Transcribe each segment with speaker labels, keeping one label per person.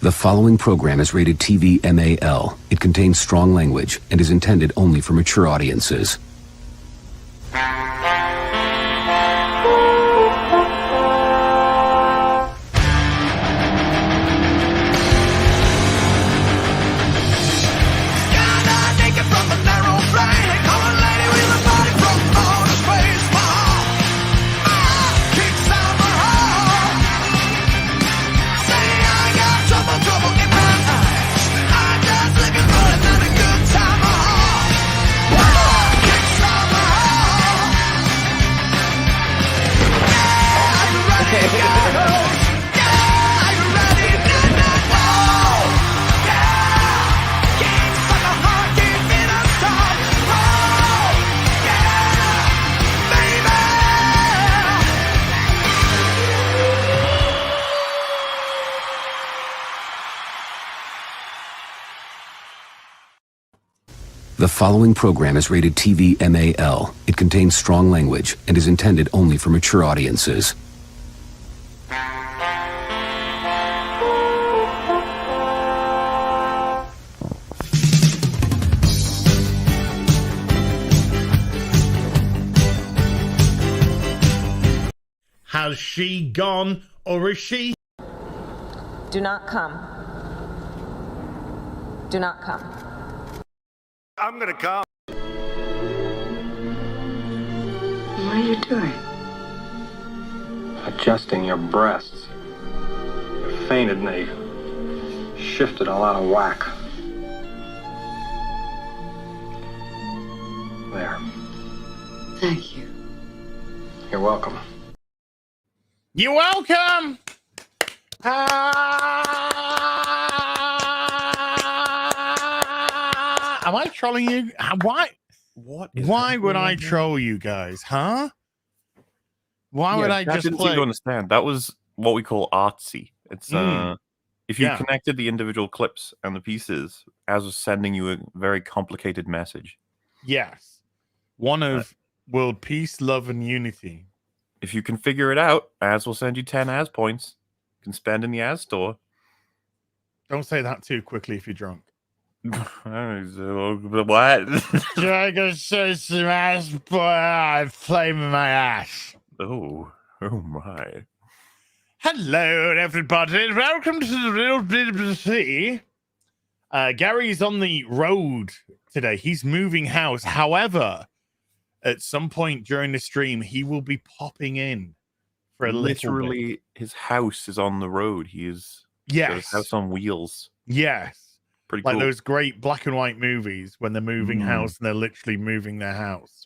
Speaker 1: The following program is rated TV MAL. It contains strong language and is intended only for mature audiences. The following program is rated TV MAL. It contains strong language and is intended only for mature audiences.
Speaker 2: Has she gone, or is she?
Speaker 3: Do not come. Do not come.
Speaker 4: I'm gonna come.
Speaker 5: What are you doing?
Speaker 6: Adjusting your breasts. You fainted and they shifted all out of whack. There.
Speaker 5: Thank you.
Speaker 6: You're welcome.
Speaker 2: You're welcome! Am I trolling you? Why? Why would I troll you guys, huh? Why would I
Speaker 7: just
Speaker 2: just play?
Speaker 7: To understand that was what we call artsy. It's if you connected the individual clips and the pieces, as was sending you a very complicated message.
Speaker 2: Yes, one of world peace, love, and unity.
Speaker 7: If you can figure it out, Az will send you 10 Az points. You can spend in the Az store.
Speaker 2: Don't say that too quickly if you're drunk.
Speaker 7: What?
Speaker 2: Dragon says some ass, boy. I flame in my ass.
Speaker 7: Oh my.
Speaker 2: Hello, everybody. Welcome to the Real BBC. Gary's on the road today. He's moving house. However, at some point during the stream, he will be popping in for a
Speaker 7: Literally,
Speaker 2: little bit.
Speaker 7: his house is on the road. He is
Speaker 2: Yes.
Speaker 7: his house on wheels.
Speaker 2: Yes.
Speaker 7: Pretty
Speaker 2: like
Speaker 7: cool.
Speaker 2: those great black and white movies when they're moving house and they're literally moving their house.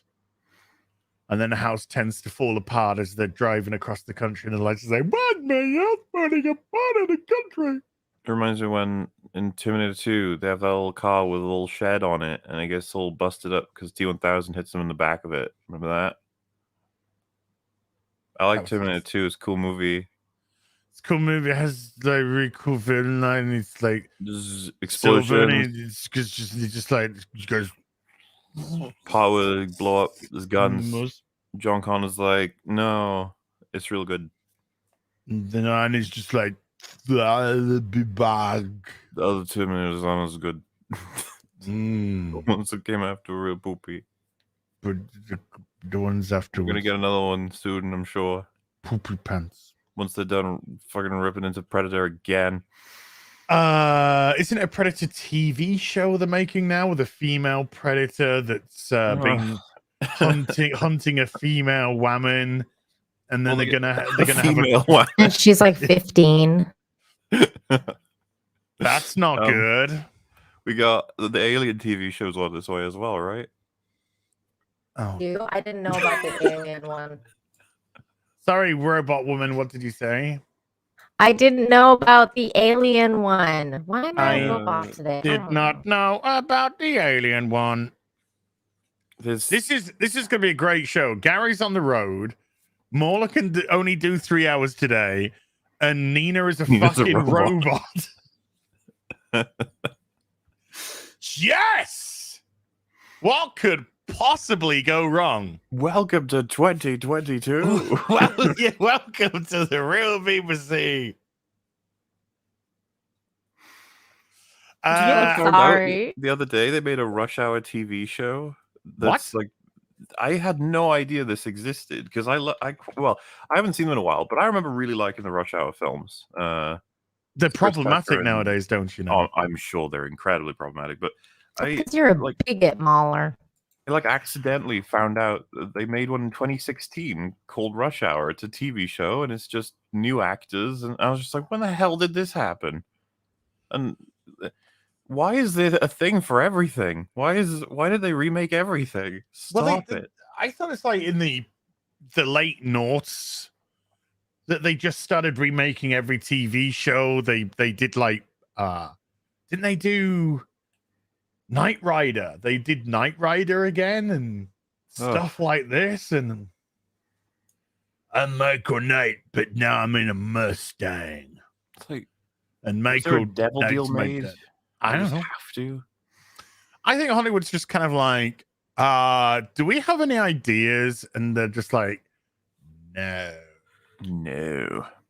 Speaker 2: And then the house tends to fall apart as they're driving across the country and the lights say, "What me? I'm falling apart in the country."
Speaker 7: It reminds me when in Terminator 2, they have that little car with a little shed on it, and it gets all busted up because T-1000 hits them in the back of it. Remember that? I like Terminator 2. It's a cool movie.
Speaker 2: It's a cool movie. It has like really cool villain line. It's like
Speaker 7: Just explosions.
Speaker 2: It's just like you guys
Speaker 7: Power blow up his guns. John Connor's like, no, it's real good.
Speaker 2: The nine is just like the big bag.
Speaker 7: The other Terminators aren't as good. The ones that came after were real poopy.
Speaker 2: But the ones after
Speaker 7: We're gonna get another one soon, I'm sure.
Speaker 2: Poopy pants.
Speaker 7: Once they're done fucking ripping into Predator again.
Speaker 2: Isn't it a Predator TV show they're making now with a female Predator that's been hunting a female woman, and then they're gonna have
Speaker 7: one.
Speaker 8: And she's like 15.
Speaker 2: That's not good.
Speaker 7: We got the Alien TV shows on this way as well, right?
Speaker 2: Oh,
Speaker 8: I didn't know about the alien one.
Speaker 2: sorry, robot woman. What did you say?
Speaker 8: I didn't know about the alien one. Why am I a robot today?
Speaker 2: Did not know about the alien one. This is gonna be a great show. Gary's on the road. Morla can only do 3 hours today, and Nina is a fucking robot. Yes. What could possibly go wrong?
Speaker 7: Welcome to 2022.
Speaker 2: Welcome to the Real BBC.
Speaker 7: Did you know I found out
Speaker 8: Sorry.
Speaker 7: the other day they made a Rush Hour TV show that's
Speaker 2: What?
Speaker 7: like I had no idea this existed because I haven't seen them in a while, but I remember really liking the Rush Hour films.
Speaker 2: They're
Speaker 7: Chris
Speaker 2: problematic
Speaker 7: Tucker and-
Speaker 2: nowadays, don't you know?
Speaker 7: I'm sure they're incredibly problematic, but
Speaker 8: Because you're a bigot, Mauler.
Speaker 7: I accidentally found out that they made one in 2016 called Rush Hour. It's a TV show and it's just new actors, and I was just like, when the hell did this happen? And why is there a thing for everything? Why did they remake everything? Stop it.
Speaker 2: I thought it's like in the late noughts that they just started remaking every TV show. They did like didn't they do Knight Rider? They did Knight Rider again and stuff like this. And I'm Michael Knight, but now I'm in a Mustang.
Speaker 7: It's like,
Speaker 2: and
Speaker 7: is there a
Speaker 2: Michael
Speaker 7: devil
Speaker 2: Knight's
Speaker 7: deal
Speaker 2: my
Speaker 7: made?
Speaker 2: dad. I don't know.
Speaker 7: Have to.
Speaker 2: I think Hollywood's just kind of like, do we have any ideas? And they're just like, no.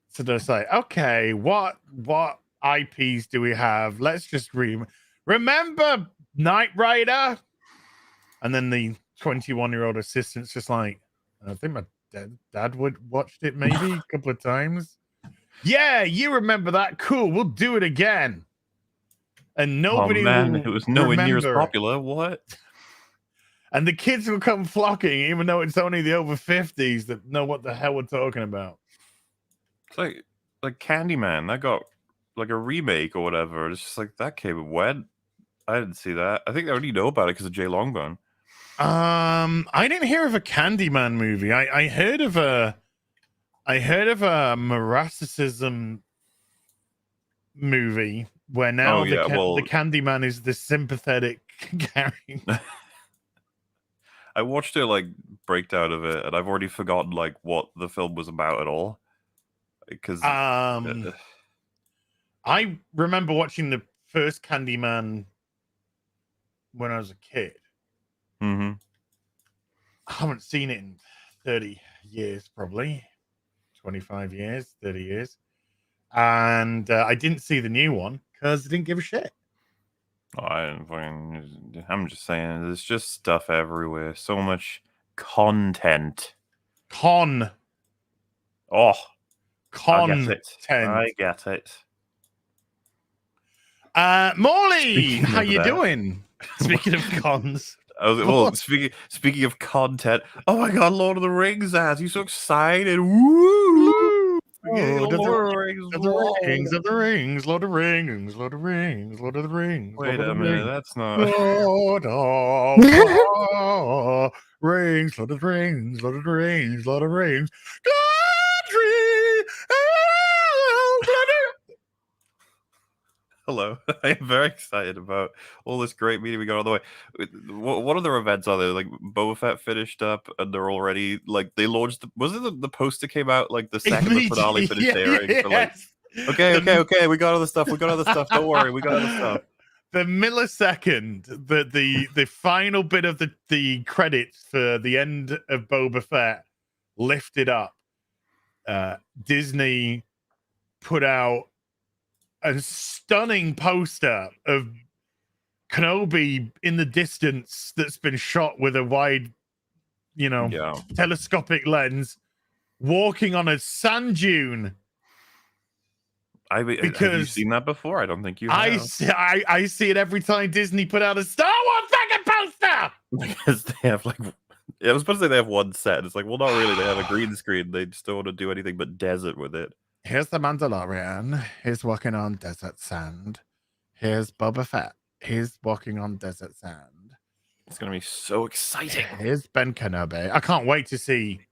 Speaker 2: So they're just like, okay, what IPs do we have? Let's just remember Knight Rider. And then the 21-year-old assistant's just like, I think my dad would watched it maybe a couple of times. Yeah, you remember that? Cool, we'll do it again. And nobody will
Speaker 7: it was nowhere near as
Speaker 2: remember it.
Speaker 7: popular. What?
Speaker 2: And the kids will come flocking, even though it's only the over 50s that know what the hell we're talking about.
Speaker 7: It's like Candyman. That got like a remake or whatever. It's just like that came and went. I didn't see that. I think I already know about it because of Jay Longbone.
Speaker 2: I didn't hear of a Candyman movie. I heard of a morasticism movie where now the Candyman is the sympathetic Gary.
Speaker 7: I watched a breakdown of it, and I've already forgotten what the film was about at all. Because
Speaker 2: I remember watching the first Candyman when I was a kid.
Speaker 7: Mm-hmm.
Speaker 2: I haven't seen it in 30 years, probably 25 years, 30 years, and I didn't see the new one because I didn't give a shit.
Speaker 7: I'm just saying, there's just stuff everywhere. So much content.
Speaker 2: Content.
Speaker 7: I get it.
Speaker 2: Morley, how you doing? Speaking of cons.
Speaker 7: Speaking of content. Oh my god, Lord of the Rings ads. You so excited. Woo!
Speaker 2: Lord of the Rings, Lord of the Rings, Lord of the Rings, Lord of the Rings, Lord of the Rings.
Speaker 7: Wait a minute, that's not
Speaker 2: Lord of the Rings, Lord of the Rings, Lord of the Rings, Lord of the Rings.
Speaker 7: Hello. I am very excited about all this great media we got on the way. What other events are there? Boba Fett finished up, and they're already they launched. Was it the poster came out the second the finale finished airing?
Speaker 2: Yes.
Speaker 7: Okay. We got other stuff. Don't worry, we got other stuff.
Speaker 2: The millisecond that the final bit of the credits for the end of Boba Fett lifted up, Disney put out a stunning poster of Kenobi in the distance that's been shot with a wide, telescopic lens, walking on a sand dune.
Speaker 7: Have you seen that before? I don't think you have.
Speaker 2: I see it every time Disney put out a Star Wars fucking poster.
Speaker 7: Because they have I was supposed to say they have one set. It's not really. They have a green screen. They just don't want to do anything but desert with it.
Speaker 2: Here's the Mandalorian. He's walking on desert sand. Here's Boba Fett. He's walking on desert sand.
Speaker 7: It's going to be so exciting.
Speaker 2: Here's Ben Kenobi. I can't wait to see.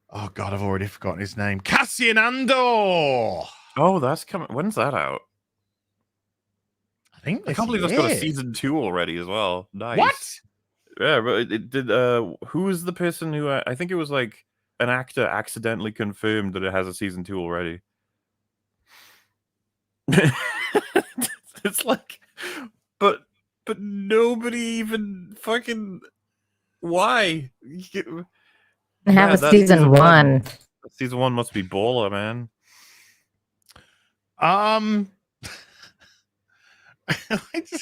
Speaker 2: Oh, God, I've already forgotten his name. Cassian Andor.
Speaker 7: Oh, that's coming. When's that out?
Speaker 2: I think
Speaker 7: I can't believe that's got a season 2 already as well. Nice.
Speaker 2: What?
Speaker 7: Yeah, but it did. Who was the person who I think it was an actor accidentally confirmed that it has a season 2 already. It's but nobody even fucking. Why?
Speaker 8: They have a season 1.
Speaker 7: Season 1 must be baller, man.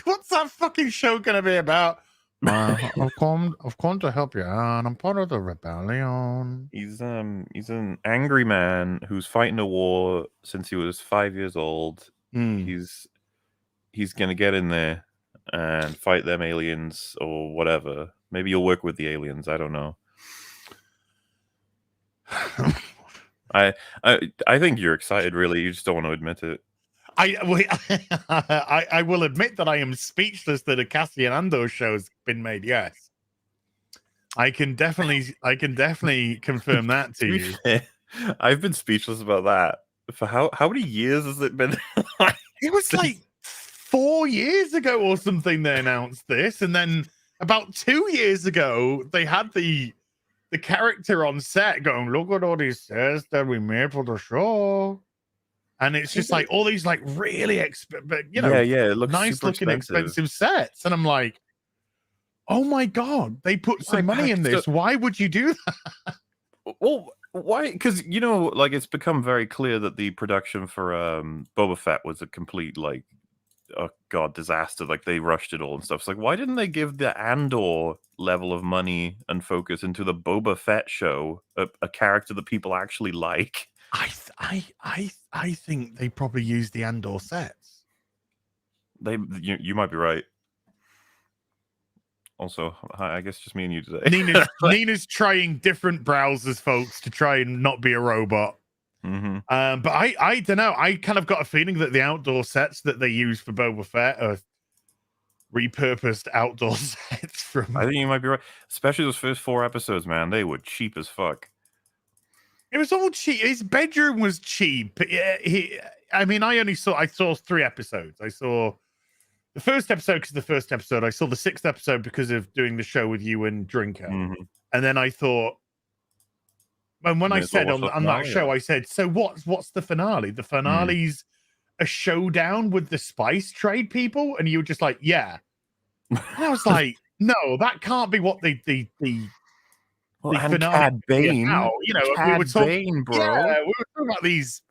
Speaker 2: What's that fucking show gonna be about? I've come to help you out. I'm part of the rebellion.
Speaker 7: He's an angry man who's fighting a war since he was 5 years old. He's gonna get in there and fight them aliens or whatever. Maybe you'll work with the aliens. I don't know. I think you're excited. Really, you just don't want to admit it.
Speaker 2: I will admit that I am speechless that a Cassian Andor show's been made. Yes, I can definitely confirm that to you.
Speaker 7: I've been speechless about that for how many years has it been?
Speaker 2: It was like 4 years ago or something they announced this, and then about 2 years ago they had the character on set going, "Look at all these sets that we made for the show." And it's just like all these like really it looks nice looking expensive sets. And I'm like, oh my God, they put some money in this. Why would you do that?
Speaker 7: Well, why? Because, like it's become very clear that the production for Boba Fett was a complete like, oh God, disaster. Like they rushed it all and stuff. It's like, why didn't they give the Andor level of money and focus into the Boba Fett show, a character that people actually like?
Speaker 2: I think they probably used the Andor sets.
Speaker 7: You might be right. Also, I guess just me and you today.
Speaker 2: Nina's trying different browsers, folks, to try and not be a robot. But I don't know. I kind of got a feeling that the outdoor sets that they use for Boba Fett are repurposed outdoor sets from.
Speaker 7: I think you might be right. Especially those first 4 episodes, man. They were cheap as fuck.
Speaker 2: It was all cheap. His bedroom was cheap. I saw 3 episodes. I saw the first episode because the first episode. I saw the 6th episode because of doing the show with you and Drinker. And then I thought, and when I said on that show, I said, so what's the finale? The finale's a showdown with the spice trade people? And you were just like, yeah. And I was like, no, that can't be what the
Speaker 7: well, and Cad Bane,
Speaker 2: we were talking,
Speaker 7: bro.
Speaker 2: Yeah, we were talking about these,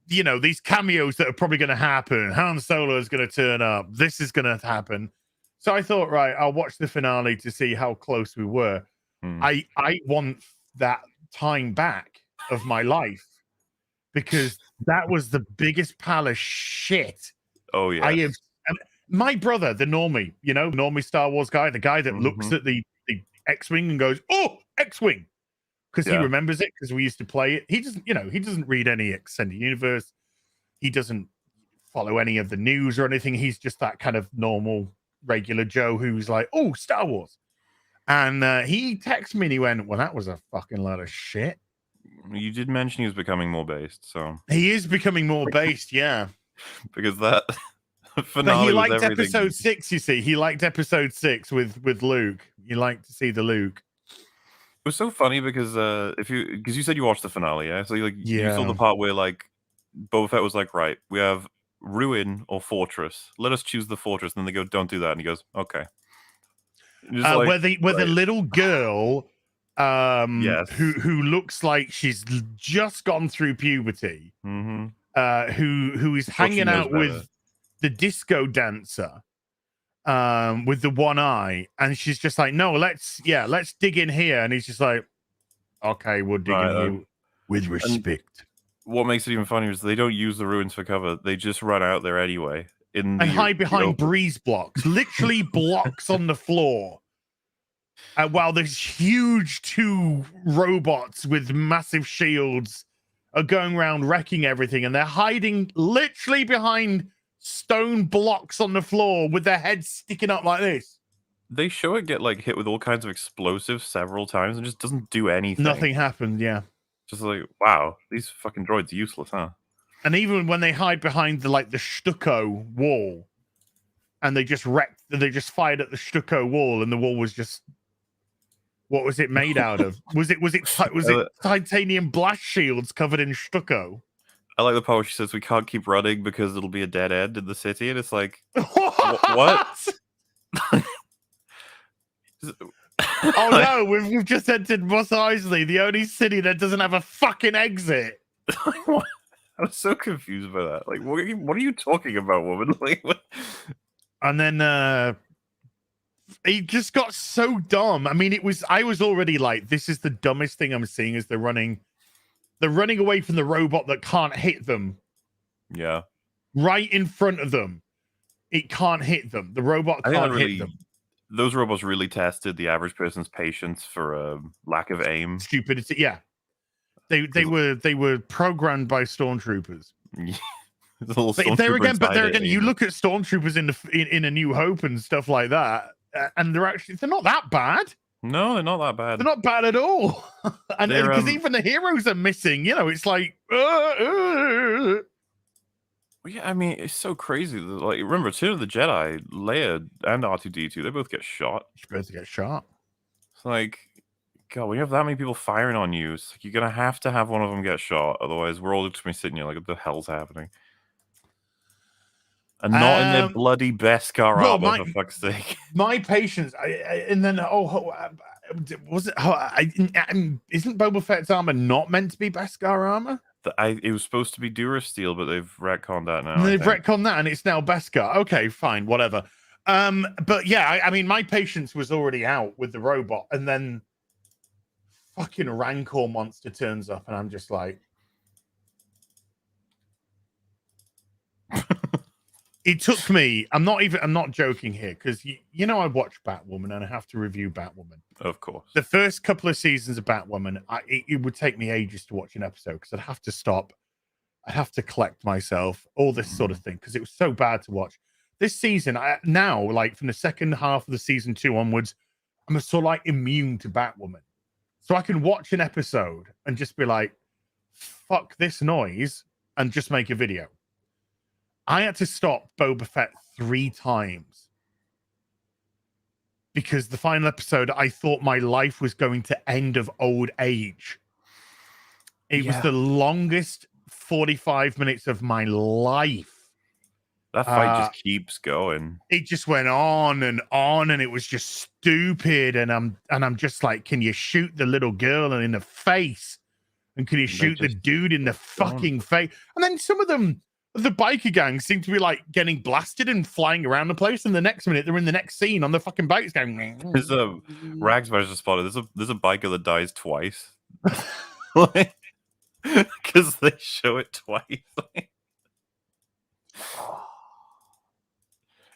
Speaker 2: these cameos that are probably going to happen. Han Solo is going to turn up. This is going to happen. So I thought, right, I'll watch the finale to see how close we were. I want that time back of my life because that was the biggest pile of shit.
Speaker 7: Oh yeah,
Speaker 2: I have. My brother, the normie Star Wars guy, the guy that looks at the X-Wing and goes, "Oh, X-Wing," because he remembers it because we used to play it. He doesn't, he doesn't read any extended universe. He doesn't follow any of the news or anything. He's just that kind of normal, regular Joe who's like, "Oh, Star Wars," and he texted me and he went, "Well, that was a fucking lot of shit."
Speaker 7: You did mention he was becoming more based, so
Speaker 2: he is becoming more based, yeah,
Speaker 7: because that.
Speaker 2: But he liked episode 6, you see. He liked episode 6 with Luke. You like to see the Luke.
Speaker 7: It was so funny because because you said you watched the finale, yeah? So you saw the part where like Boba Fett was like, right, we have ruin or fortress. Let us choose the fortress. And then they go, don't do that. And he goes, okay.
Speaker 2: Where the little girl who looks like she's just gone through puberty, who is hanging out with the disco dancer with the one eye, and she's just like, no, let's dig in here. And he's just like, okay, we'll dig in here with respect.
Speaker 7: And what makes it even funnier is they don't use the ruins for cover. They just run out there anyway. And
Speaker 2: hide behind breeze blocks, literally blocks on the floor. While there's huge 2 robots with massive shields are going around wrecking everything, and they're hiding literally behind stone blocks on the floor with their heads sticking up like this.
Speaker 7: They show it get like hit with all kinds of explosives several times and just doesn't do anything.
Speaker 2: Nothing happened, yeah.
Speaker 7: Just like, wow, these fucking droids are useless, huh?
Speaker 2: And even when they hide behind the stucco wall, and they just fired at the stucco wall, and the wall was just, what was it made out of? was it titanium blast shields covered in stucco?
Speaker 7: I like the part where she says we can't keep running because it'll be a dead end in the city, and it's like, what?
Speaker 2: Oh no, we've just entered Mos Eisley, the only city that doesn't have a fucking exit.
Speaker 7: I was so confused by that. Like, what are you talking about, woman? Like, what?
Speaker 2: And then it just got so dumb. I mean, I was already like, this is the dumbest thing I'm seeing as they're running away from the robot that can't hit them.
Speaker 7: Yeah.
Speaker 2: Right in front of them. It can't hit them. The robot can't hit them.
Speaker 7: Those robots really tested the average person's patience for lack of aim.
Speaker 2: Stupidity. Yeah. They were programmed by stormtroopers. But there again, you look at stormtroopers in A New Hope and stuff like that, and they're not that bad.
Speaker 7: No, they're not that bad.
Speaker 2: They're not bad at all. And because even the heroes are missing, it's like.
Speaker 7: Yeah, I mean, it's so crazy. Like, remember, Return of the Jedi, Leia and R2-D2, they both get shot.
Speaker 2: It's
Speaker 7: like, God, when you have that many people firing on you, it's like you're gonna have to have one of them get shot. Otherwise, we're all just gonna be sitting here like, what the hell's happening? And not in their bloody Beskar armor, for fuck's sake.
Speaker 2: My patience, and then was it? Isn't Boba Fett's armor not meant to be Beskar armor?
Speaker 7: It was supposed to be Durasteel, but they've retconned that now.
Speaker 2: They've retconned that, and it's now Beskar. Okay, fine, whatever. But yeah, I mean, my patience was already out with the robot, and then fucking Rancor monster turns up, and I'm just like, it took me. I'm not joking here, because I watched Batwoman, and I have to review Batwoman.
Speaker 7: Of course.
Speaker 2: The first couple of seasons of Batwoman, it would take me ages to watch an episode because I'd have to stop. I'd have to collect myself, all this sort of thing, because it was so bad to watch. This season, now, like from the second half of the season 2 onwards, I'm sort of like immune to Batwoman. So I can watch an episode and just be like, fuck this noise, and just make a video. I had to stop Boba Fett 3 times. Because the final episode, I thought my life was going to end of old age. It was the longest 45 minutes of my life.
Speaker 7: That fight just keeps going.
Speaker 2: It just went on, and it was just stupid. And I'm just like, can you shoot the little girl in the face? And can you shoot the dude in the fucking face? And then some of them, the biker gang, seem to be like getting blasted and flying around the place. And the next minute, they're in the next scene on the fucking bikes going.
Speaker 7: There's a Rags just spotted. There's a biker that dies twice. Because they show it twice.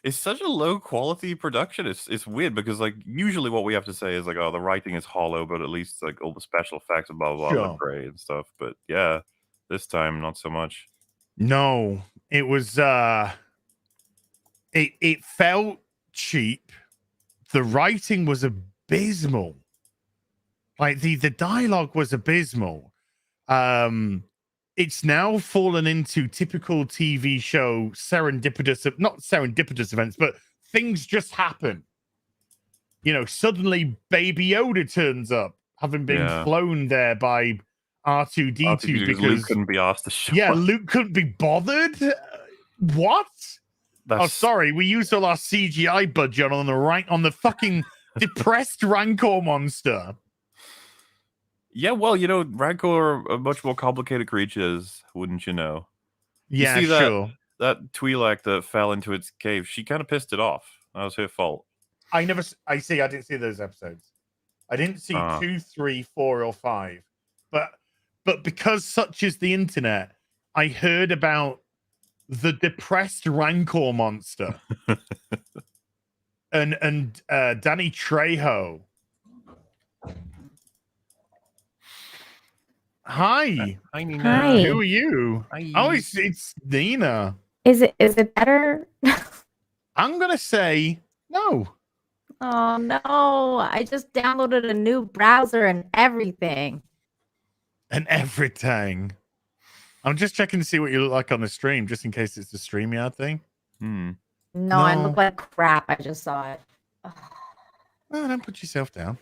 Speaker 7: It's such a low quality production. It's weird because like usually what we have to say is like, oh, the writing is hollow, but at least like all the special effects and blah blah blah look great and stuff. But yeah, this time not so much. No, it was it felt cheap. The writing was abysmal. Like the dialogue was abysmal. It's now fallen into typical TV show not serendipitous events, but things just happen. Suddenly Baby Yoda turns up, having been flown there by R2-D2 because Luke couldn't be asked to show up.
Speaker 2: Luke couldn't be bothered. What? Oh, sorry, we used all our CGI budget on the fucking depressed Rancor monster.
Speaker 7: Yeah, well, Rancor are much more complicated creatures, wouldn't you know?
Speaker 2: Yeah,
Speaker 7: you see
Speaker 2: sure.
Speaker 7: That Twi'lek that fell into its cave, she kind of pissed it off. That was her fault.
Speaker 2: I didn't see those episodes. I didn't see 2, 3, 4, or 5. But because such is the internet, I heard about the depressed Rancor monster. and Danny Trejo. Hi.
Speaker 8: Hi.
Speaker 2: Who are you?
Speaker 7: Hi.
Speaker 2: Oh, it's Nina.
Speaker 8: Is it better?
Speaker 2: I'm gonna say no.
Speaker 8: Oh no! I just downloaded a new browser and everything.
Speaker 2: I'm just checking to see what you look like on the stream, just in case it's the StreamYard thing.
Speaker 8: No, I look like crap. I just saw it.
Speaker 2: Well, don't put yourself down.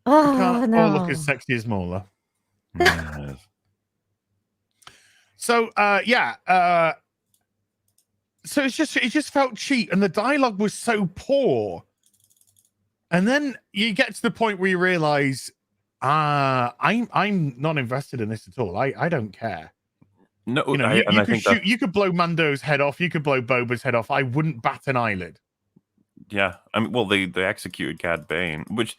Speaker 8: Oh,
Speaker 2: you can't
Speaker 8: no.
Speaker 2: all look as sexy as Mola. So so it just felt cheap, and the dialogue was so poor. And then you get to the point where you realize I'm not invested in this at all. I don't care.
Speaker 7: No,
Speaker 2: You know, you could shoot, you could blow Mando's head off, you could blow Boba's head off. I wouldn't bat an eyelid.
Speaker 7: Yeah, I mean, well, they executed Cad Bane, which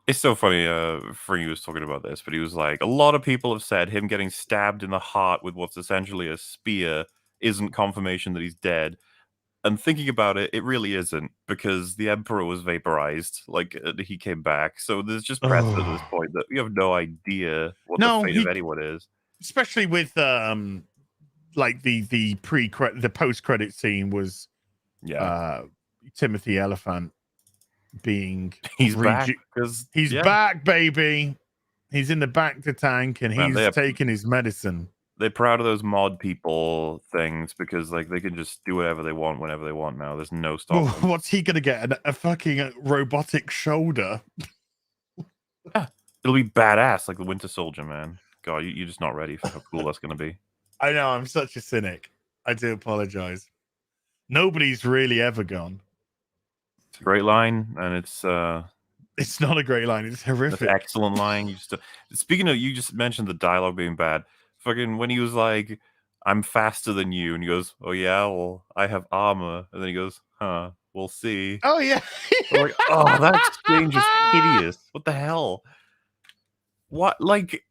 Speaker 7: is so funny. Free was talking about this, but he was like, a lot of people have said him getting stabbed in the heart with what's essentially a spear isn't confirmation that he's dead. And thinking about it, it really isn't, because the Emperor was vaporized, like he came back. So there's just precedent at this point that you have no idea what the fate of anyone is.
Speaker 2: Especially with like the post credit scene was Timothy Elephant being
Speaker 7: back because
Speaker 2: he's back, baby. He's in the back to tank and he's taking his medicine.
Speaker 7: They're proud of those mod people things because like they can just do whatever they want whenever they want now. There's no stopping.
Speaker 2: Well, what's he gonna get? A fucking robotic shoulder?
Speaker 7: Yeah, it'll be badass like the Winter Soldier, man. God, you're just not ready for how cool that's gonna be.
Speaker 2: I know, I'm such a cynic. I do apologize. Nobody's really ever gone.
Speaker 7: It's a great line, and it's
Speaker 2: not a great line. It's horrific.
Speaker 7: It's an excellent line. Speaking of, you just mentioned the dialogue being bad. Fucking when he was like, "I'm faster than you," and he goes, "Oh yeah, well I have armor," and then he goes, "Huh, we'll see."
Speaker 2: Oh yeah.
Speaker 7: Like, oh, that exchange is hideous. What the hell? What, like?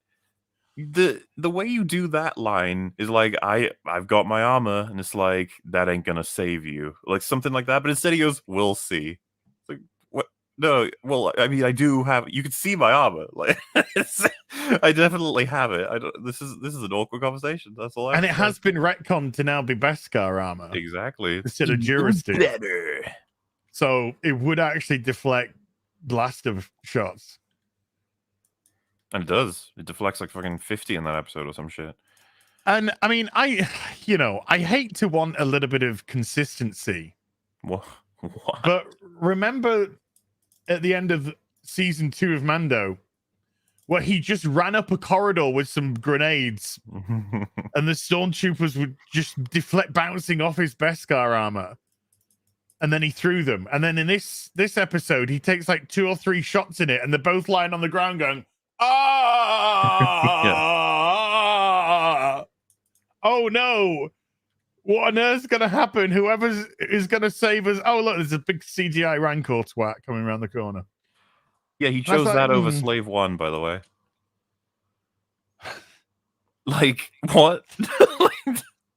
Speaker 7: The way you do that line is like, I've got my armor, and it's like, that ain't gonna save you, like something like that. But instead he goes, "We'll see." It's like, what? No, well, I mean, I do have. You can see my armor, like I definitely have it. I don't. This is an awkward conversation. That's all.
Speaker 2: And it has been retconned to now be Beskar armor,
Speaker 7: exactly,
Speaker 2: instead of Durasteel. Better. So it would actually deflect blaster shots.
Speaker 7: And it does. It deflects like fucking 50 in that episode or some shit.
Speaker 2: And I mean, I hate to want a little bit of consistency.
Speaker 7: What?
Speaker 2: But remember at the end of season 2 of Mando, where he just ran up a corridor with some grenades and the stormtroopers would just deflect, bouncing off his Beskar armor. And then he threw them. And then in this episode, he takes like 2 or 3 shots in it, and they're both lying on the ground going, oh no, what on earth's gonna happen? Whoever is gonna save us. Oh look, there's a big CGI Rancor twat coming around the corner.
Speaker 7: Yeah, he chose that over Slave 1, by the way. Like, what?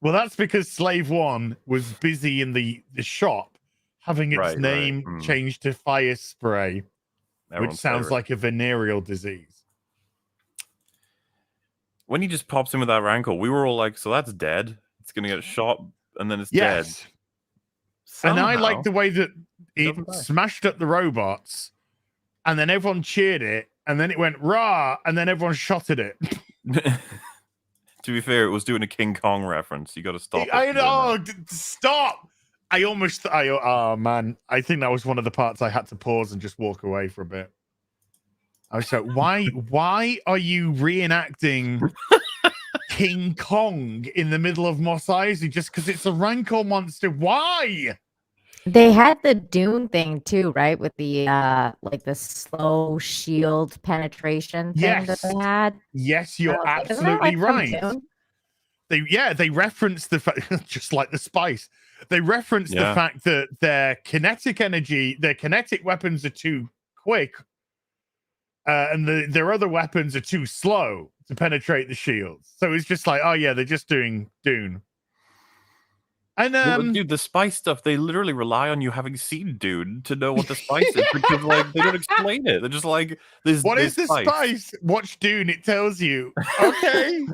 Speaker 2: Well, that's because Slave 1 was busy in the shop having its name changed to Fire Spray, which sounds like a venereal disease.
Speaker 7: When he just pops in with that Rancor, we were all like, so that's dead. It's going to get shot, and then it's dead.
Speaker 2: Somehow, and I like the way that it smashed up the robots, and then everyone cheered it, and then it went rah, and then everyone shot at it.
Speaker 7: To be fair, it was doing a King Kong reference. You got to stop.
Speaker 2: I know. Stop. Oh man, I think that was one of the parts I had to pause and just walk away for a bit. I was like, why are you reenacting King Kong in the middle of Mos Eisley just because it's a Rancor monster? Why?
Speaker 8: They had the Dune thing too, right? With the like the slow shield penetration thing that they had.
Speaker 2: Yes, you're absolutely right. They reference the fact, just like the spice. They reference the fact that their kinetic weapons are too quick. And their other weapons are too slow to penetrate the shields. So it's just like, oh yeah, they're just doing Dune. And
Speaker 7: dude, the spice stuff, they literally rely on you having seen Dune to know what the spice is, because like they don't explain it. They're just like,
Speaker 2: what is the spice? Watch Dune, it tells you. Okay.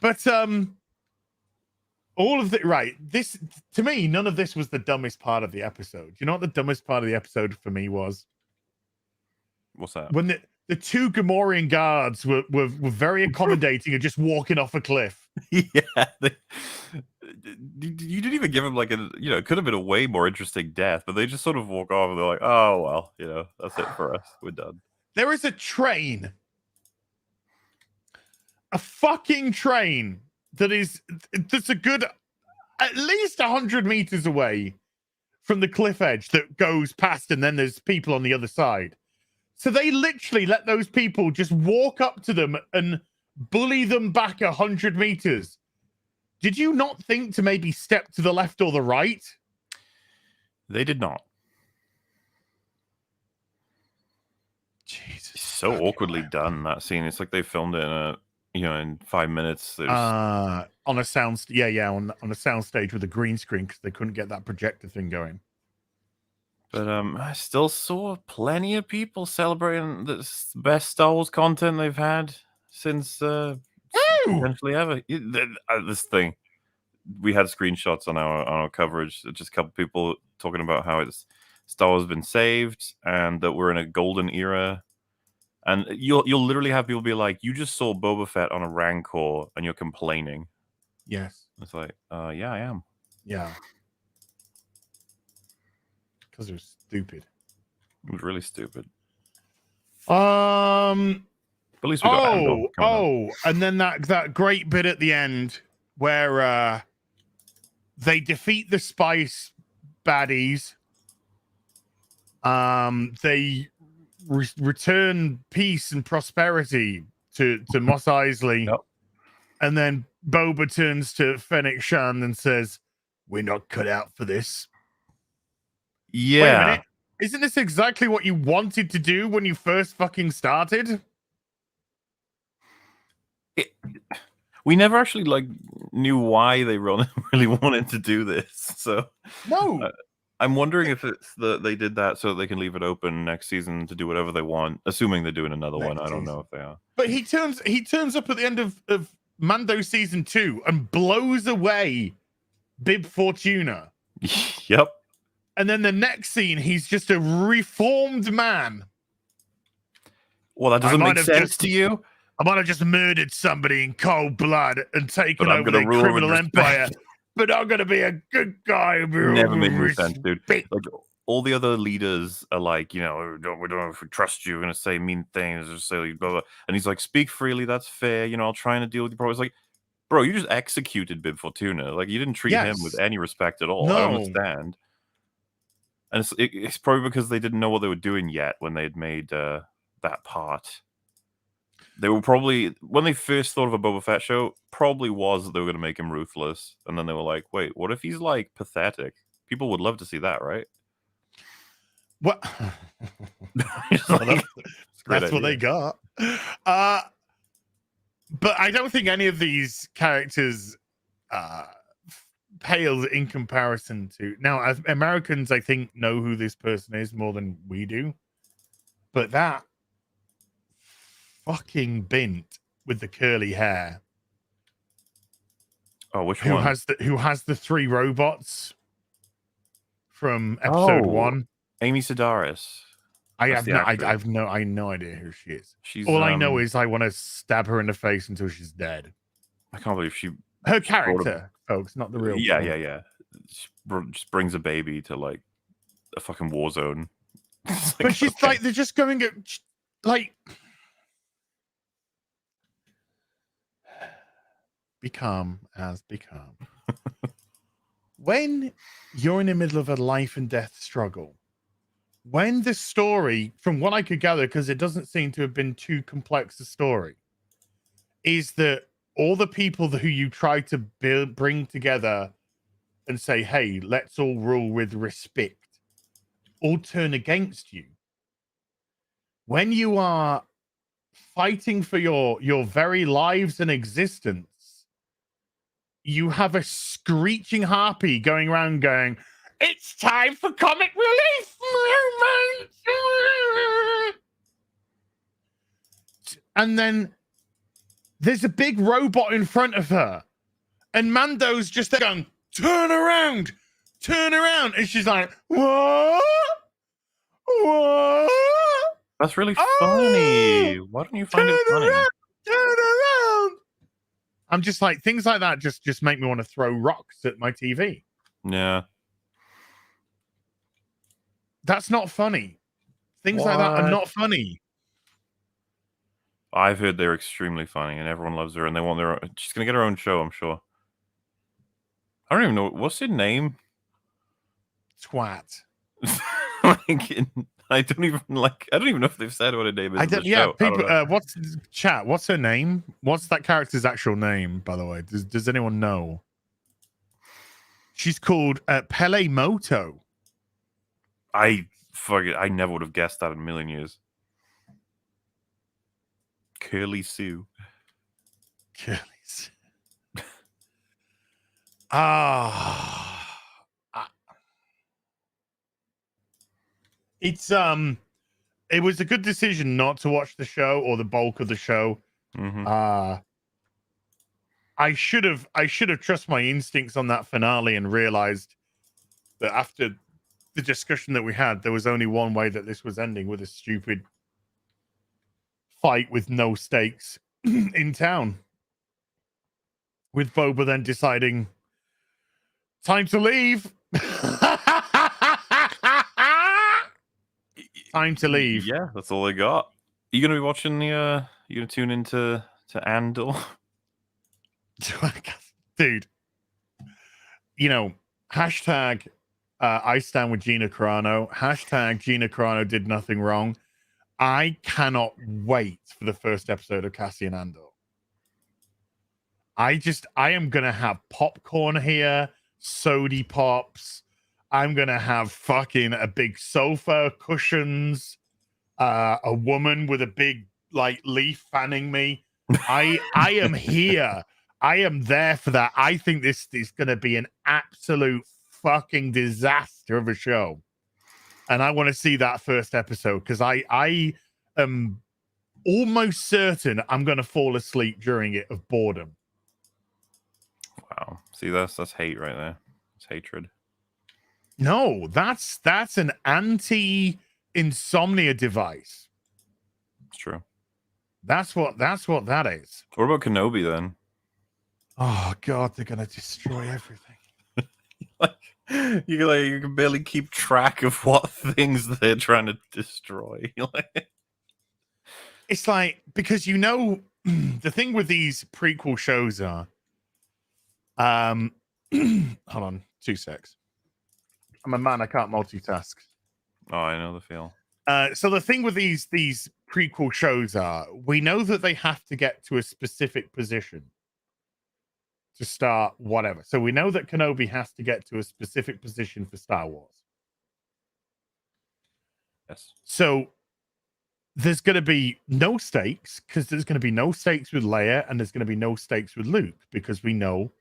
Speaker 2: But all of this, to me, none of this was the dumbest part of the episode. You know what the dumbest part of the episode for me was?
Speaker 7: What's that?
Speaker 2: When the 2 Gamorrean guards were very accommodating and just walking off a cliff.
Speaker 7: Yeah. You didn't even give him like it could have been a way more interesting death, but they just sort of walk off and they're like, oh, well, that's it for us. We're done.
Speaker 2: There is a train. A fucking train that's a good at least 100 meters away from the cliff edge that goes past, and then there's people on the other side. So they literally let those people just walk up to them and bully them back 100 meters. Did you not think to maybe step to the left or the right?
Speaker 7: They did not.
Speaker 2: Jesus.
Speaker 7: So awkwardly done, that scene. It's like they filmed it in 5 minutes.
Speaker 2: On a sound, on a sound stage with a green screen because they couldn't get that projector thing going.
Speaker 7: But I still saw plenty of people celebrating the best Star Wars content they've had since potentially ever. This thing, we had screenshots on our coverage. Just a couple people talking about how Star Wars has been saved and that we're in a golden era. And you'll literally have people be like, "You just saw Boba Fett on a Rancor and you're complaining."
Speaker 2: Yes.
Speaker 7: It's like, yeah, I am.
Speaker 2: Yeah. Because it was stupid.
Speaker 7: It was really stupid.
Speaker 2: But
Speaker 7: at least we got Andor coming up.
Speaker 2: And then that great bit at the end where they defeat the spice baddies. They return peace and prosperity to Mos Eisley.
Speaker 7: Yep.
Speaker 2: And then Boba turns to Fennec Shan and says, "We're not cut out for this."
Speaker 7: Yeah.
Speaker 2: Wait a minute. Isn't this exactly what you wanted to do when you first fucking started?
Speaker 7: We never actually knew why they really wanted to do this. So
Speaker 2: No.
Speaker 7: I'm wondering if it's they did that so that they can leave it open next season to do whatever they want, assuming they're doing another one. I don't know if they are.
Speaker 2: But he turns up at the end of Mando season 2 and blows away Bib Fortuna.
Speaker 7: Yep.
Speaker 2: And then the next scene, he's just a reformed man.
Speaker 7: Well, that doesn't make sense to you.
Speaker 2: I might have just murdered somebody in cold blood and taken
Speaker 7: But I'm
Speaker 2: over
Speaker 7: gonna
Speaker 2: the
Speaker 7: rule with
Speaker 2: criminal
Speaker 7: respect.
Speaker 2: empire. But I'm gonna be a good guy.
Speaker 7: Never made any sense, dude. Like all the other leaders are like, we don't know if we trust you. We're gonna say mean things or say blah, blah. And he's like, speak freely. That's fair. I'll try and deal with your problems. Like, bro, you just executed Bib Fortuna. Like, you didn't treat him with any respect at all.
Speaker 2: No.
Speaker 7: I don't understand. And it's probably because they didn't know what they were doing yet when they'd made that part. They were probably, when they first thought of a Boba Fett show, probably was that they were going to make him ruthless. And then they were like, wait, what if he's pathetic? People would love to see that, right?
Speaker 2: What? That's what they got. But I don't think any of these characters pales in comparison to now. As Americans, I think, know who this person is more than we do. But that fucking bint with the curly hair.
Speaker 7: Oh, which one?
Speaker 2: Who has the 3 robots from episode 1?
Speaker 7: Amy Sedaris.
Speaker 2: I have no idea who she is.
Speaker 7: She's
Speaker 2: all I know is I want to stab her in the face until she's dead.
Speaker 7: I can't believe
Speaker 2: her character, folks, not the real.
Speaker 7: Yeah. She just brings a baby to a fucking war zone.
Speaker 2: But she's okay. They're just going at be calm, be calm. When you're in the middle of a life and death struggle, when the story, from what I could gather, because it doesn't seem to have been too complex a story, is that all the people who you try to bring together and say, hey, let's all rule with respect, all turn against you. When you are fighting for your very lives and existence, you have a screeching harpy going around going, it's time for comic relief moment. And then there's a big robot in front of her. And Mando's just there going, turn around. And she's like, what?
Speaker 7: That's really funny. Why don't you find it funny?
Speaker 2: Turn around. I'm just like, things like that just make me want to throw rocks at my TV.
Speaker 7: Yeah.
Speaker 2: That's not funny. Things like that are not funny.
Speaker 7: I've heard they're extremely funny and everyone loves her and they want their own. She's going to get her own show, I'm sure. I don't even know. What's her name?
Speaker 2: Twat.
Speaker 7: I I don't even know if they've said what her name is.
Speaker 2: I
Speaker 7: in the
Speaker 2: don't. Yeah,
Speaker 7: show.
Speaker 2: people.
Speaker 7: I don't know.
Speaker 2: What's chat? What's her name? What's that character's actual name? By the way, does anyone know? She's called Pele Moto.
Speaker 7: I never would have guessed that in a million years. Curly Sue.
Speaker 2: Curly's. It's it was a good decision not to watch the show or the bulk of the show.
Speaker 7: Mm-hmm.
Speaker 2: I should have trust my instincts on that finale and realized that after the discussion that we had, there was only one way that this was ending, with a stupid fight with no stakes in town. With Boba then deciding, time to leave. Time to leave.
Speaker 7: Yeah, that's all I got. You gonna be watching the? You gonna tune into Andor?
Speaker 2: Dude, you know, hashtag I stand with Gina Carano. Hashtag Gina Carano did nothing wrong. I cannot wait for the first episode of Cassian Andor. I am gonna have popcorn here, sody pops. I'm gonna have fucking a big sofa, cushions, a woman with a big like leaf fanning me. I am here. I am there for that. I think this is gonna be an absolute fucking disaster of a show. And I want to see that first episode because I am almost certain I'm gonna fall asleep during it of boredom.
Speaker 7: Wow. See, that's hate right there. It's hatred.
Speaker 2: No, that's an anti-insomnia device.
Speaker 7: It's true.
Speaker 2: That's what that is.
Speaker 7: What about Kenobi then?
Speaker 2: Oh God, they're gonna destroy everything.
Speaker 7: You can barely keep track of what things they're trying to destroy.
Speaker 2: It's like, because the thing with these prequel shows are hold on 2 secs. I'm a man, I can't multitask.
Speaker 7: Oh, I know the feel.
Speaker 2: So the thing with these prequel shows are, we know that they have to get to a specific position to start whatever. So we know that Kenobi has to get to a specific position for Star Wars.
Speaker 7: Yes.
Speaker 2: So there's going to be no stakes, because there's going to be no stakes with Leia, and there's going to be no stakes with Luke, because we know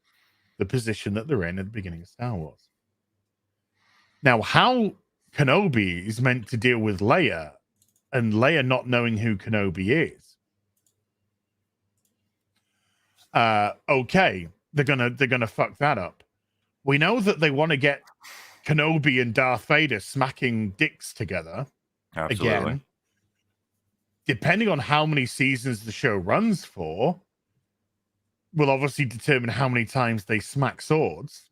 Speaker 2: the position that they're in at the beginning of Star Wars. Now, how Kenobi is meant to deal with Leia, and Leia not knowing who Kenobi is. Okay, they're gonna fuck that up. We know that they want to get Kenobi and Darth Vader smacking dicks together.
Speaker 7: Absolutely.
Speaker 2: Again. Depending on how many seasons the show runs for, will obviously determine how many times they smack swords.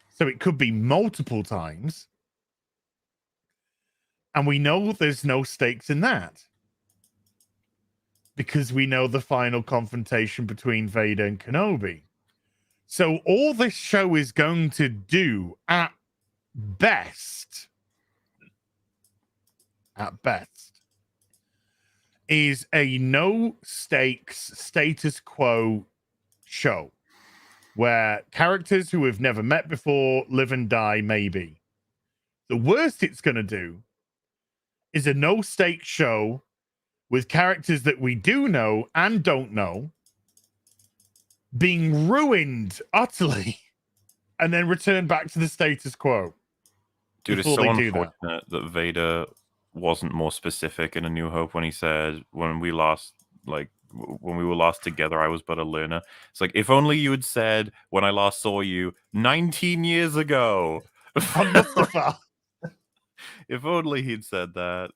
Speaker 2: So it could be multiple times. And we know there's no stakes in that, because we know the final confrontation between Vader and Kenobi. So all this show is going to do at best, is a no stakes status quo show where characters who have never met before live and die, maybe. The worst it's going to do is a no stakes show with characters that we do know and don't know being ruined utterly and then return back to the status quo.
Speaker 7: Dude, it's so unfortunate that Vader wasn't more specific in A New Hope when he said, when we were last together, I was but a learner. It's like, if only you had said, when I last saw you 19 years ago. If only he'd said that.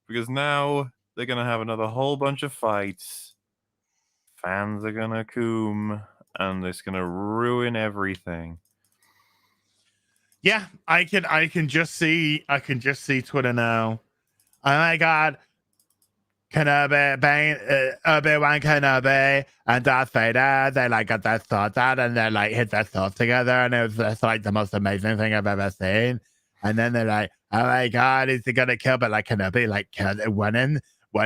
Speaker 7: Because now they're going to have another whole bunch of fights. Fans are going to coom. And it's going to ruin everything.
Speaker 2: Yeah, I can just see Twitter now. Oh my God. Kenobi, Obi-Wan Kenobi and Darth Vader, they like got their thoughts out and they like hit their thoughts together, and it's like the most amazing thing I've ever seen. And then they're like, oh my God, is he going to kill? But like Kenobi, like won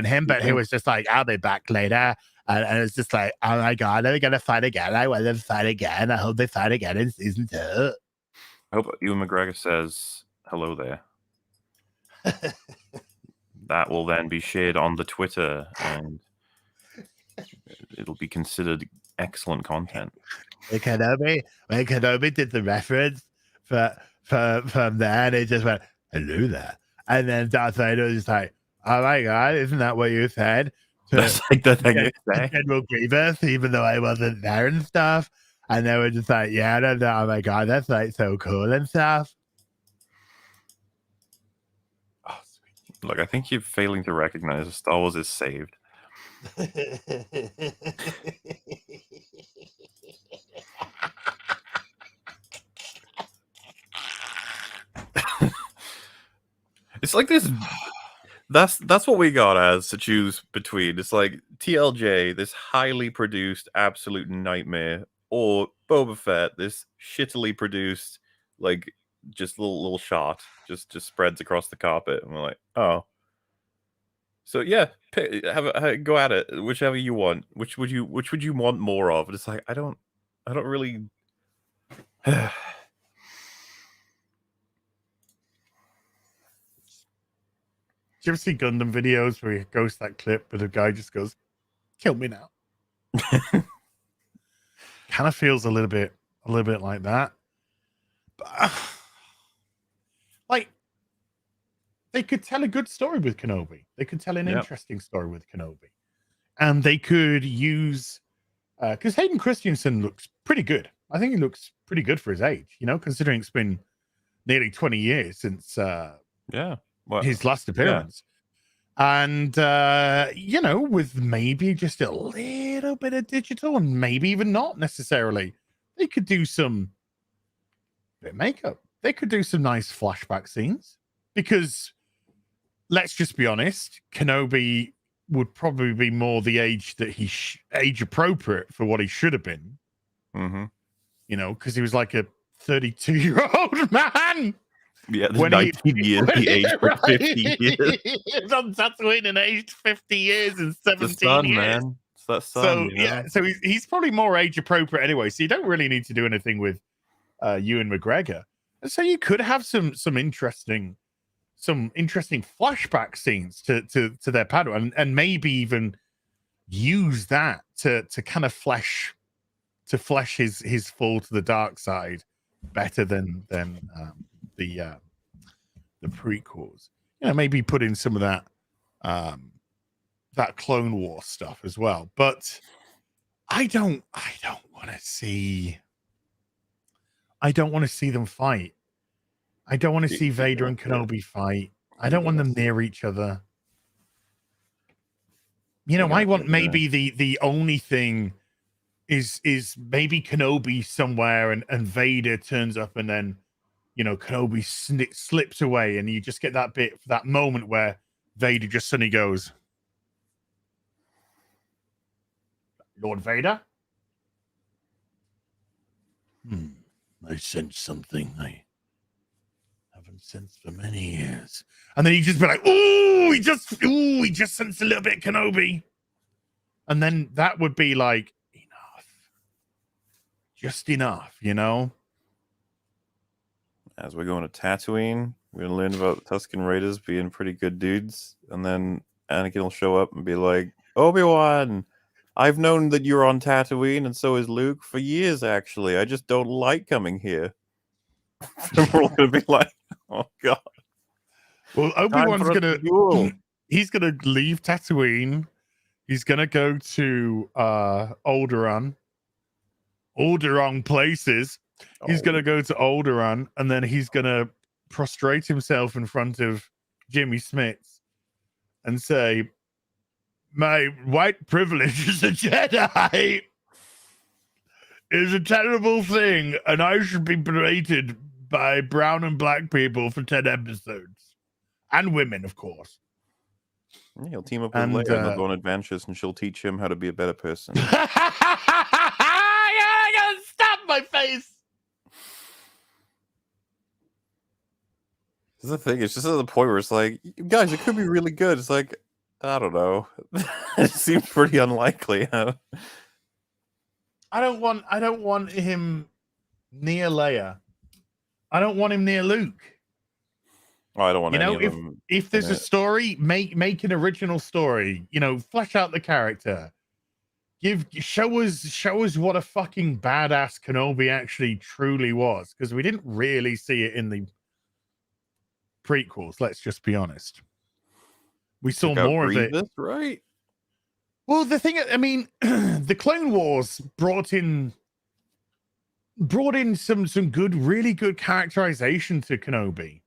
Speaker 2: him, but he was just like, I'll be back later. And it's just like, oh my God, are they going to fight again? I want them to fight again. I hope they fight again in season 2.
Speaker 7: I hope Ewan McGregor says hello there. That will then be shared on the Twitter, and it'll be considered excellent content.
Speaker 2: When Kenobi did the reference from there, and it just went, hello there. And then Darth Vader was just like, oh my God, isn't that what you said?
Speaker 7: That's like the thing you say.
Speaker 2: General Grievous, even though I wasn't there and stuff. And they were just like, yeah, no, oh my God, that's like so cool and stuff.
Speaker 7: Oh, sweet. Look, I think you're failing to recognize that Star Wars is saved. It's like this. That's what we got as to choose between. It's like TLJ, this highly produced absolute nightmare, or Boba Fett, this shittily produced, like just little shot, just spreads across the carpet, and we're like, oh. So yeah, go at it, whichever you want. Which would you want more of? And it's like I don't really.
Speaker 2: Do you ever see Gundam videos where he goes to that clip where the guy just goes, kill me now? Kind of feels a little bit like that. But, like, they could tell a good story with Kenobi. They could tell an interesting story with Kenobi. And they could use, because Hayden Christensen looks pretty good. I think he looks pretty good for his age, considering it's been nearly 20 years since his last appearance. And with maybe just a little bit of digital, and maybe even not necessarily, they could do some bit of makeup. They could do some nice flashback scenes, because let's just be honest, Kenobi would probably be more the age that he age appropriate for what he should have been. Because he was like a 32-year-old man.
Speaker 7: Yeah, 19 years, he aged for 50 years.
Speaker 2: He's on Tatooine and aged 50 years and 17
Speaker 7: the sun,
Speaker 2: years.
Speaker 7: Man. It's that sun.
Speaker 2: So he's probably more age appropriate anyway. So you don't really need to do anything with Ewan McGregor. So you could have some interesting flashback scenes to their Padawan, and maybe even use that to kind of flesh his fall to the dark side better than the prequels. Maybe put in some of that Clone War stuff as well. But I don't want to see them fight. I don't want to see Vader and Kenobi fight. I don't want them near each other. I want maybe the only thing is maybe Kenobi somewhere and Vader turns up, and then Kenobi slips away, and you just get that moment where Vader just suddenly goes, Lord Vader? I sense something I haven't sensed for many years. And then he just be like, he just sensed a little bit Kenobi. And then that would be like, just enough,
Speaker 7: As we're going to Tatooine, we're going to learn about the Tusken Raiders being pretty good dudes. And then Anakin will show up and be like, Obi-Wan, I've known that you're on Tatooine, and so is Luke, for years, actually. I just don't like coming here. And we're all going to be like, oh, God.
Speaker 2: Well, Obi-Wan's going to... He's going to leave Tatooine. He's going to go to Alderaan places. He's going to go to Alderaan, and then he's going to prostrate himself in front of Jimmy Smits and say, my white privilege as a Jedi is a terrible thing, and I should be berated by brown and black people for 10 episodes. And women, of course.
Speaker 7: Yeah, he'll team up with Leia and they'll go on adventures, and she'll teach him how to be a better person.
Speaker 2: I gotta stop my face.
Speaker 7: the thing. It's just at the point where it's like, guys, it could be really good. It's like, I don't know. It seems pretty unlikely. Huh?
Speaker 2: I don't want him near Leia. I don't want him near Luke.
Speaker 7: Oh, I don't want any of
Speaker 2: if
Speaker 7: them.
Speaker 2: if there's a story, make an original story. Flesh out the character. Show us what a fucking badass Kenobi actually truly was, because we didn't really see it in the prequels. Let's just be honest. We saw more of it,
Speaker 7: right?
Speaker 2: Well, the thing, I mean, the Clone Wars brought in some good, really good characterization to Kenobi,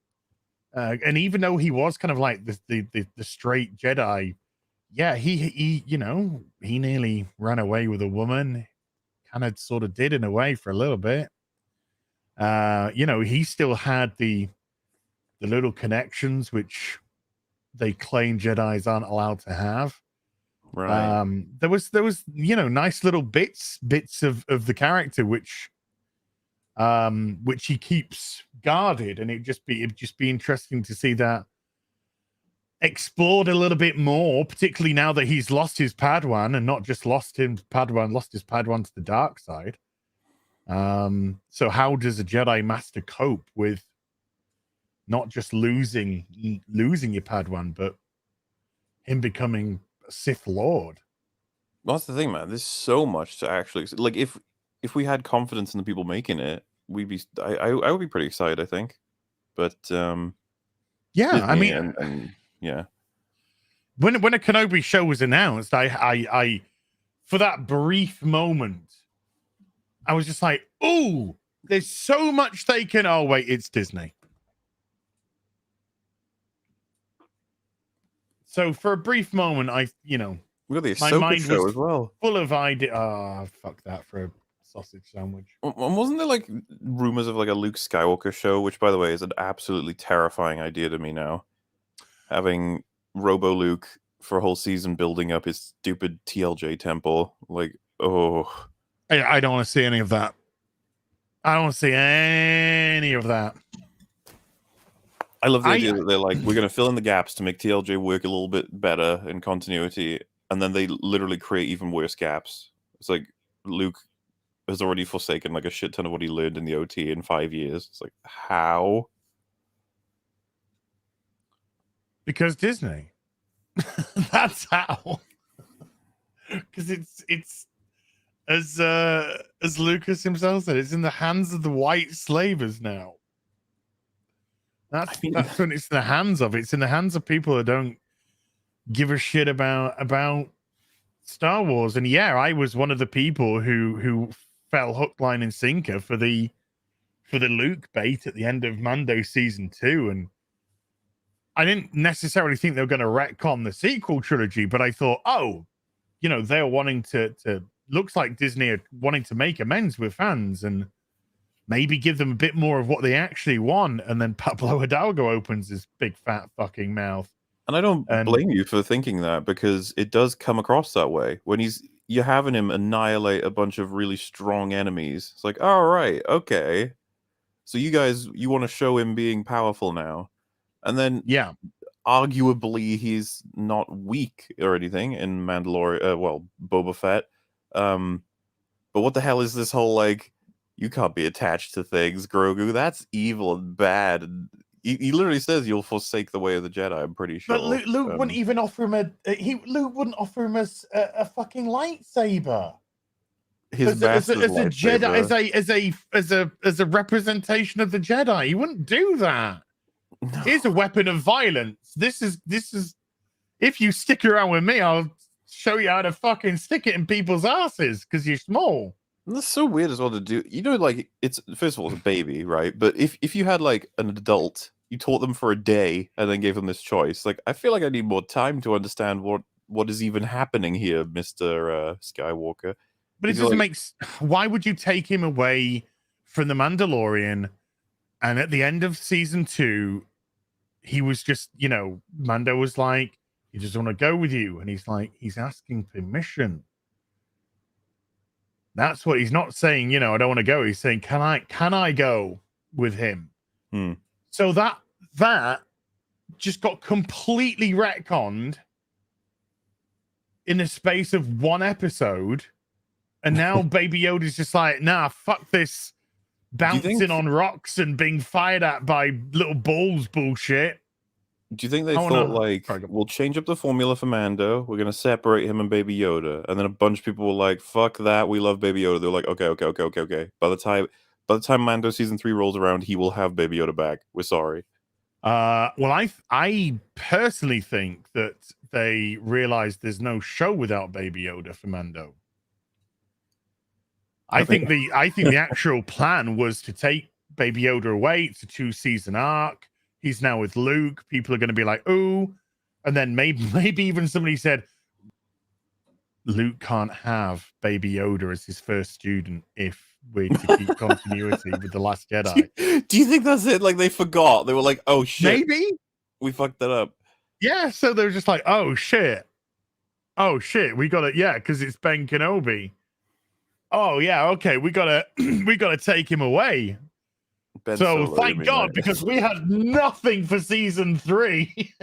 Speaker 2: and even though he was kind of like the straight Jedi, yeah, he nearly ran away with a woman, kind of sort of did in a way for a little bit. He still had the little connections which they claim Jedis aren't allowed to have.
Speaker 7: Right.
Speaker 2: There was nice little bits of the character which he keeps guarded, and it'd just be interesting to see that explored a little bit more, particularly now that he's lost his Padawan, and not just lost his Padawan to the dark side. So how does a Jedi Master cope with not just losing your Padawan, but him becoming a Sith Lord?
Speaker 7: Well, that's the thing, man. There's so much to actually like. If we had confidence in the people making it, I would be pretty excited, I think. But
Speaker 2: yeah,
Speaker 7: Disney
Speaker 2: I mean,
Speaker 7: and yeah.
Speaker 2: When a Kenobi show was announced, I for that brief moment, I was just like, "Ooh, there's so much they can." Oh wait, it's Disney. So for a brief moment,
Speaker 7: We got the
Speaker 2: my
Speaker 7: Ahsoka
Speaker 2: mind
Speaker 7: show
Speaker 2: was
Speaker 7: as well.
Speaker 2: full of idea. Oh, fuck that for a sausage sandwich.
Speaker 7: And wasn't there like rumors of like a Luke Skywalker show, which by the way is an absolutely terrifying idea to me now. Having Robo Luke for a whole season building up his stupid TLJ temple. Like, oh.
Speaker 2: I don't want to see any of that. I don't want to see any of that.
Speaker 7: I love the idea that they're like, we're going to fill in the gaps to make TLJ work a little bit better in continuity, and then they literally create even worse gaps. It's like Luke has already forsaken like a shit ton of what he learned in the OT in 5 years. It's like, how?
Speaker 2: Because Disney. That's how. Because it's as Lucas himself said, it's in the hands of the white slavers now. That's when it's in the hands of. It's in the hands of people who don't give a shit about Star Wars. And yeah, I was one of the people who fell hook, line, and sinker for the Luke bait at the end of Mando season 2, and I didn't necessarily think they were going to retcon the sequel trilogy, but I thought, they're wanting to looks like Disney are wanting to make amends with fans and maybe give them a bit more of what they actually want. And then Pablo Hidalgo opens his big fat fucking mouth.
Speaker 7: And I don't blame you for thinking that, because it does come across that way when you're having him annihilate a bunch of really strong enemies. It's like, all right, okay. So you want to show him being powerful now. And then,
Speaker 2: yeah,
Speaker 7: arguably he's not weak or anything in Mandalorian. Boba Fett. But what the hell is this whole like, you can't be attached to things, Grogu? That's evil and bad. And he literally says you'll forsake the way of the Jedi. I'm pretty sure.
Speaker 2: But Luke wouldn't even offer him Luke wouldn't offer him a fucking lightsaber.
Speaker 7: His
Speaker 2: as a Jedi, as a representation of the Jedi, he wouldn't do that. No. Here's a weapon of violence. This is if you stick around with me, I'll show you how to fucking stick it in people's asses because you're small.
Speaker 7: And that's so weird as well to do. Like, it's first of all, it's a baby, right? But if you had like an adult, you taught them for a day and then gave them this choice. Like, I feel like I need more time to understand what is even happening here, Mr. Skywalker.
Speaker 2: But it doesn't make. Why would you take him away from the Mandalorian? And at the end of season 2, he was just, Mando was like, "He just want to go with you," and he's like, he's asking permission. That's what he's not saying. I don't want to go. He's saying, "Can I go with him?" So that that just got completely retconned in the space of one episode, and now Baby Yoda's just like, nah, fuck this bouncing on rocks and being fired at by little balls bullshit.
Speaker 7: Do you think they thought, like, we'll change up the formula for Mando, we're going to separate him and Baby Yoda, and then a bunch of people were like, fuck that, we love Baby Yoda. They're like, okay. By the time Mando season 3 rolls around, he will have Baby Yoda back. We're sorry.
Speaker 2: Well, I personally think that they realized there's no show without Baby Yoda for Mando. I think the actual plan was to take Baby Yoda away. It's a 2-season arc. He's now with Luke. People are going to be like, "Ooh," and then maybe even somebody said, "Luke can't have Baby Yoda as his first student if we're to keep continuity with The Last Jedi."
Speaker 7: Do you think that's it? Like, they forgot. They were like, "Oh shit,
Speaker 2: maybe
Speaker 7: we fucked that up."
Speaker 2: Yeah. So they were just like, "Oh shit, we got it." Yeah, because it's Ben Kenobi. Oh yeah, okay, we gotta take him away.
Speaker 7: Ben
Speaker 2: so
Speaker 7: Solo,
Speaker 2: thank God, because we had nothing for season 3.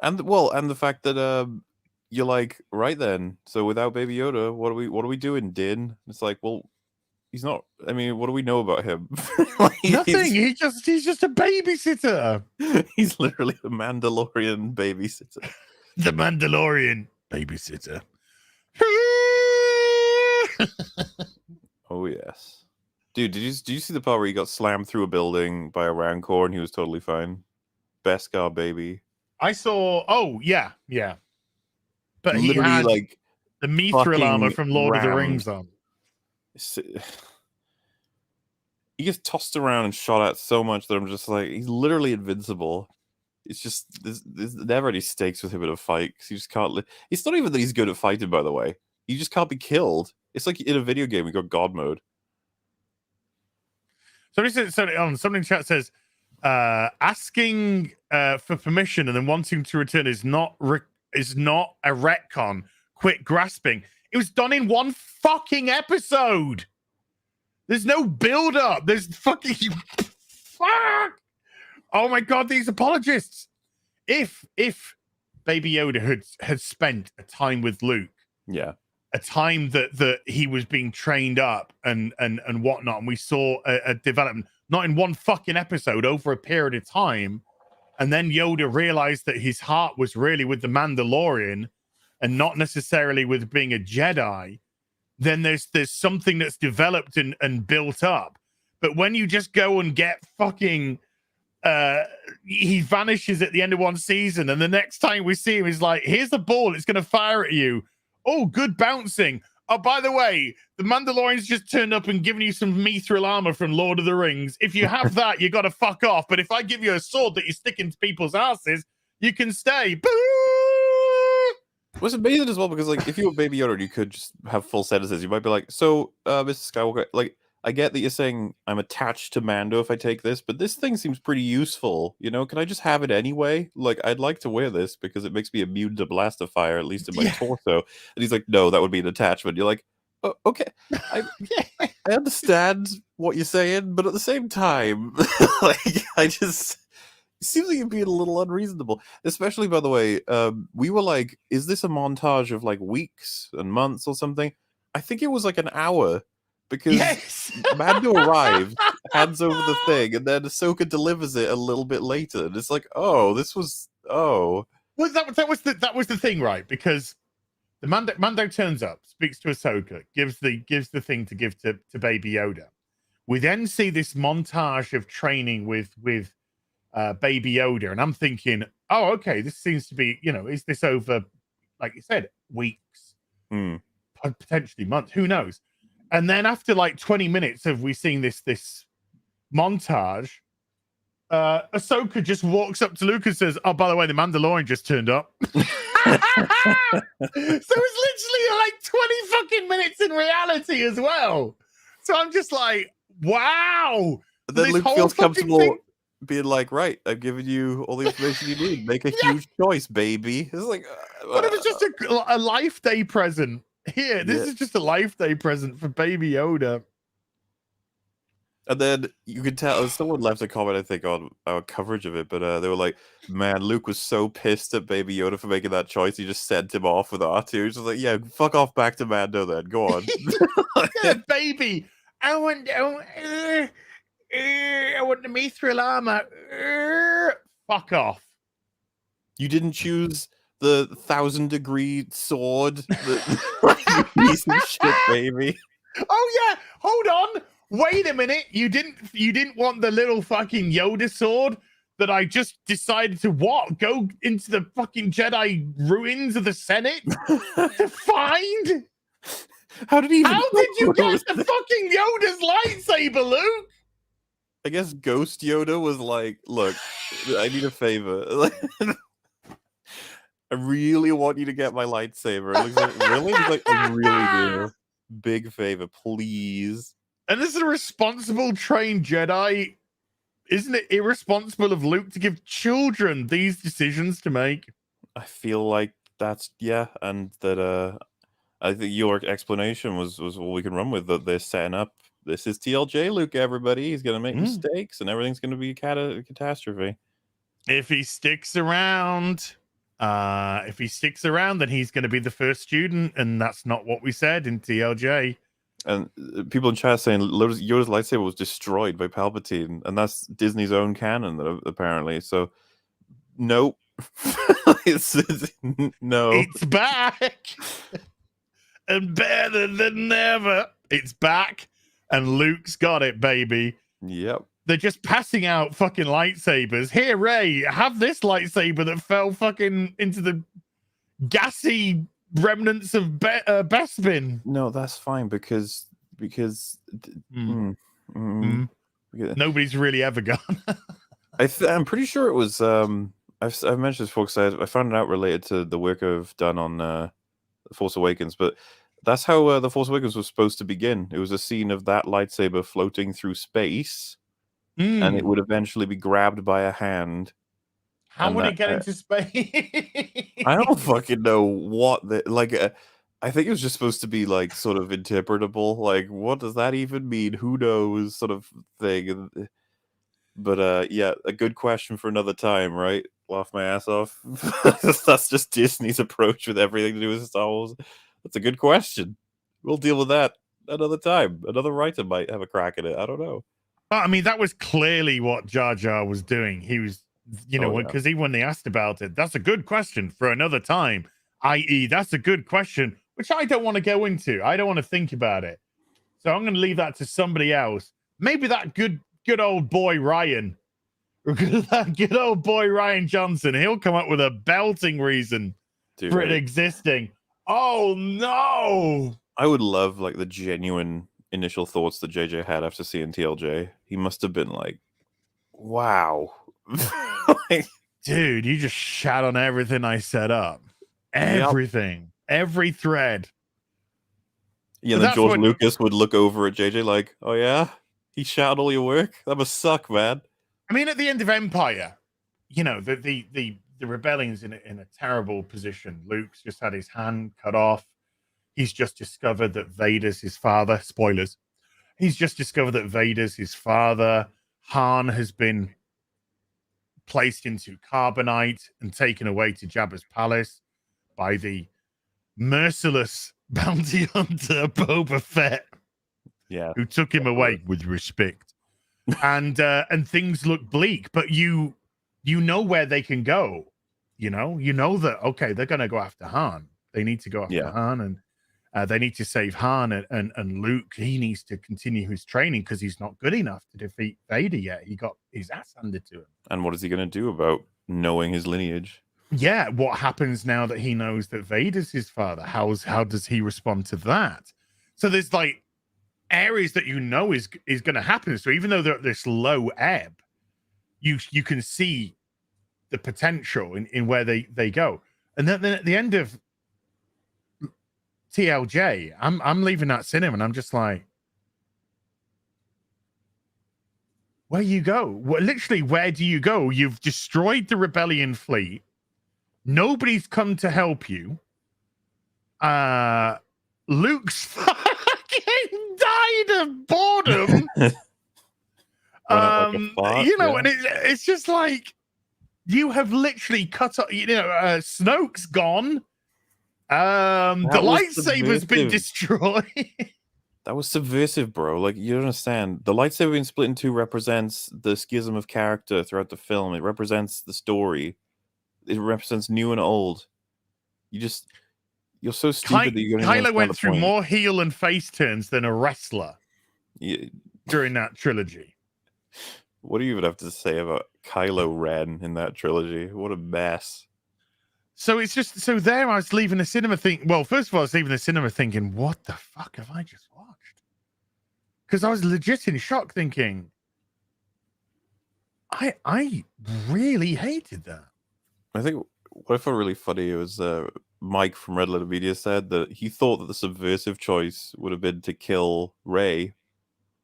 Speaker 7: and the fact that you're like, right then, so without Baby Yoda, what are we doing, Din? It's like, well, he's not. I mean, what do we know about him?
Speaker 2: Like, nothing. He's just a babysitter.
Speaker 7: He's literally the Mandalorian babysitter.
Speaker 2: The Mandalorian babysitter.
Speaker 7: Oh yes. Dude, did you see the part where he got slammed through a building by a Rancor and he was totally fine? Beskar baby.
Speaker 2: I saw. Oh yeah. But
Speaker 7: literally,
Speaker 2: he had
Speaker 7: like
Speaker 2: the mithril armor from Lord of the Rings on.
Speaker 7: He gets tossed around and shot at so much that I'm just like, he's literally invincible. It's just there's never any stakes with him in a fight because he just can't. It's not even that he's good at fighting, by the way. He just can't be killed. It's like in a video game, we got God mode.
Speaker 2: Somebody in chat says, asking for permission and then wanting to return is not a retcon. Quit grasping. It was done in one fucking episode. There's no build up. There's fucking fuck. Oh my God, these apologists. If Baby Yoda had spent a time with Luke,
Speaker 7: yeah,
Speaker 2: a time that he was being trained up and whatnot, and we saw a development, not in one fucking episode, over a period of time, and then Yoda realized that his heart was really with the Mandalorian and not necessarily with being a Jedi, then there's something that's developed and built up. But when you just go and get fucking he vanishes at the end of one season, and the next time we see him is like, here's the ball, it's gonna fire at you. Oh, good bouncing. Oh, by the way, the Mandalorian's just turned up and given you some mithril armor from Lord of the Rings. If you have that, you got to fuck off. But if I give you a sword that you stick into people's asses, you can stay. Boo!
Speaker 7: Was amazing as well because, like, if you were Baby Yoda, you could just have full sentences. You might be like, "So, Mr. Skywalker, like, I get that you're saying I'm attached to Mando if I take this, but this thing seems pretty useful. You know, can I just have it anyway? Like, I'd like to wear this because it makes me immune to blaster fire, at least in my torso." And he's like, "No, that would be an attachment." You're like, "Oh, okay, I understand what you're saying, but at the same time, like, it seems like you're being a little unreasonable." Especially, by the way, we were like, "Is this a montage of like weeks and months or something?" I think it was like an hour. Because Mando arrived, hands over the thing, and then Ahsoka delivers it a little bit later. And it's like, oh, this was Well,
Speaker 2: that was the thing, right? Because the Mando turns up, speaks to Ahsoka, gives the thing to give to Baby Yoda. We then see this montage of training with Baby Yoda, and I'm thinking, oh, okay, this seems to be, is this over, like you said, weeks, potentially months? Who knows? And then after like 20 minutes of we seeing this montage, Ahsoka just walks up to Luke and says, "Oh, by the way, the Mandalorian just turned up." So it's literally like 20 fucking minutes in reality as well. So I'm just like, wow.
Speaker 7: And then Luke feels comfortable being like, right, I've given you all the information you need. Make a huge choice, baby. It's like,
Speaker 2: but it was just a life day present. Here, this is just a life day present for Baby Yoda.
Speaker 7: And then you could tell someone left a comment, I think, on our coverage of it, but they were like, "Man, Luke was so pissed at Baby Yoda for making that choice. He just sent him off with R2." He's just like, "Yeah, fuck off back to Mando then. Go on."
Speaker 2: Yeah, baby, I want the mithril armor. Fuck off.
Speaker 7: You didn't choose the 1,000-degree sword, you piece of shit, baby.
Speaker 2: Oh yeah, hold on. Wait a minute. You didn't want the little fucking Yoda sword that I just decided to go into the fucking Jedi ruins of the Senate to find?
Speaker 7: How did
Speaker 2: you get the fucking Yoda's lightsaber, Luke?
Speaker 7: I guess Ghost Yoda was like, "Look, I need a favor. I really want you to get my lightsaber." It looks like, really? He's like, "I really do. Big favor, please."
Speaker 2: And as a responsible trained Jedi, isn't it irresponsible of Luke to give children these decisions to make?
Speaker 7: I feel like that's and that I think your explanation was what we can run with, that they're setting up. This is TLJ Luke, everybody. He's gonna make mistakes and everything's gonna be a catastrophe.
Speaker 2: If he sticks around, then he's gonna be the first student, and that's not what we said in TLJ.
Speaker 7: And people in chat saying Yoda's lightsaber was destroyed by Palpatine, and that's Disney's own canon, apparently. So, nope. No.
Speaker 2: It's back. And better than ever. It's back, and Luke's got it, baby.
Speaker 7: Yep.
Speaker 2: They're just passing out fucking lightsabers. Here, Rey, have this lightsaber that fell fucking into the gassy remnants of Bespin.
Speaker 7: No, that's fine because
Speaker 2: nobody's really ever gone.
Speaker 7: I'm pretty sure it was I've mentioned this before because I found it out related to the work I've done on The Force Awakens, but that's how The Force Awakens was supposed to begin. It was a scene of that lightsaber floating through space, and it would eventually be grabbed by a hand.
Speaker 2: How would it get into space?
Speaker 7: I don't fucking know what I think it was just supposed to be like sort of interpretable. Like, what does that even mean? Who knows? Sort of thing. But yeah, a good question for another time, right? Laugh my ass off. That's just Disney's approach with everything to do with Star Wars. That's a good question. We'll deal with that another time. Another writer might have a crack at it. I don't know.
Speaker 2: I mean, that was clearly what Jar Jar was doing. He was, because even when they asked about it, that's a good question for another time. I.e., that's a good question, which I don't want to go into. I don't want to think about it. So I'm going to leave that to somebody else. Maybe that good old boy Ryan, that good old boy Ryan Johnson, he'll come up with a belting reason for it existing. Oh no!
Speaker 7: I would love like the genuine initial thoughts that JJ had after seeing TLJ. He must have been like, "Wow,
Speaker 2: dude, you just shat on everything I set up, everything, every thread."
Speaker 7: Yeah, then George Lucas would look over at JJ like, "Oh yeah, he shat all your work. That must suck, man."
Speaker 2: I mean, at the end of Empire, the rebellion's in a terrible position. Luke's just had his hand cut off. He's just discovered that Vader's his father. Spoilers. He's just discovered that Vader's his father. Han has been placed into carbonite and taken away to Jabba's palace by the merciless bounty hunter Boba Fett.
Speaker 7: Yeah,
Speaker 2: who took him away with respect. And things look bleak, but you know where they can go. You know that, okay, they're going to go after Han. They need to go after Han, and they need to save Han. And Luke, he needs to continue his training because he's not good enough to defeat Vader yet. He got his ass handed to him.
Speaker 7: And what is he going to do about knowing his lineage?
Speaker 2: Yeah, what happens now that he knows that Vader's his father? How does he respond to that? So there's like areas that is going to happen. So even though they're at this low ebb, you can see the potential in where they go. And then at the end of TLJ, I'm leaving that cinema and I'm just like, where you go? Literally, where do you go? You've destroyed the rebellion fleet. Nobody's come to help you. Luke's fucking died of boredom.
Speaker 7: went out like a fart.
Speaker 2: You know,
Speaker 7: yeah.
Speaker 2: and it's just like you have literally cut up. You know, Snoke's gone. The
Speaker 7: was
Speaker 2: lightsaber's been
Speaker 7: subversive.
Speaker 2: destroyed.
Speaker 7: That was subversive, bro. Like, you don't understand. The lightsaber being split in two represents the schism of character throughout the film. It represents the story. It represents new and old. You're so stupid that you don't even
Speaker 2: Kylo
Speaker 7: understand
Speaker 2: went
Speaker 7: the
Speaker 2: through
Speaker 7: point.
Speaker 2: more heel and face turns than a wrestler
Speaker 7: Yeah.
Speaker 2: during that trilogy.
Speaker 7: What do you even have to say about Kylo Ren in that trilogy? What a mess.
Speaker 2: So it's just there. I was leaving the cinema thinking. Well, first of all, I was leaving the cinema thinking, "What the fuck have I just watched?" Because I was legit in shock, thinking, "I really hated that."
Speaker 7: I think what I found really funny was Mike from Red Letter Media said that he thought that the subversive choice would have been to kill Rey,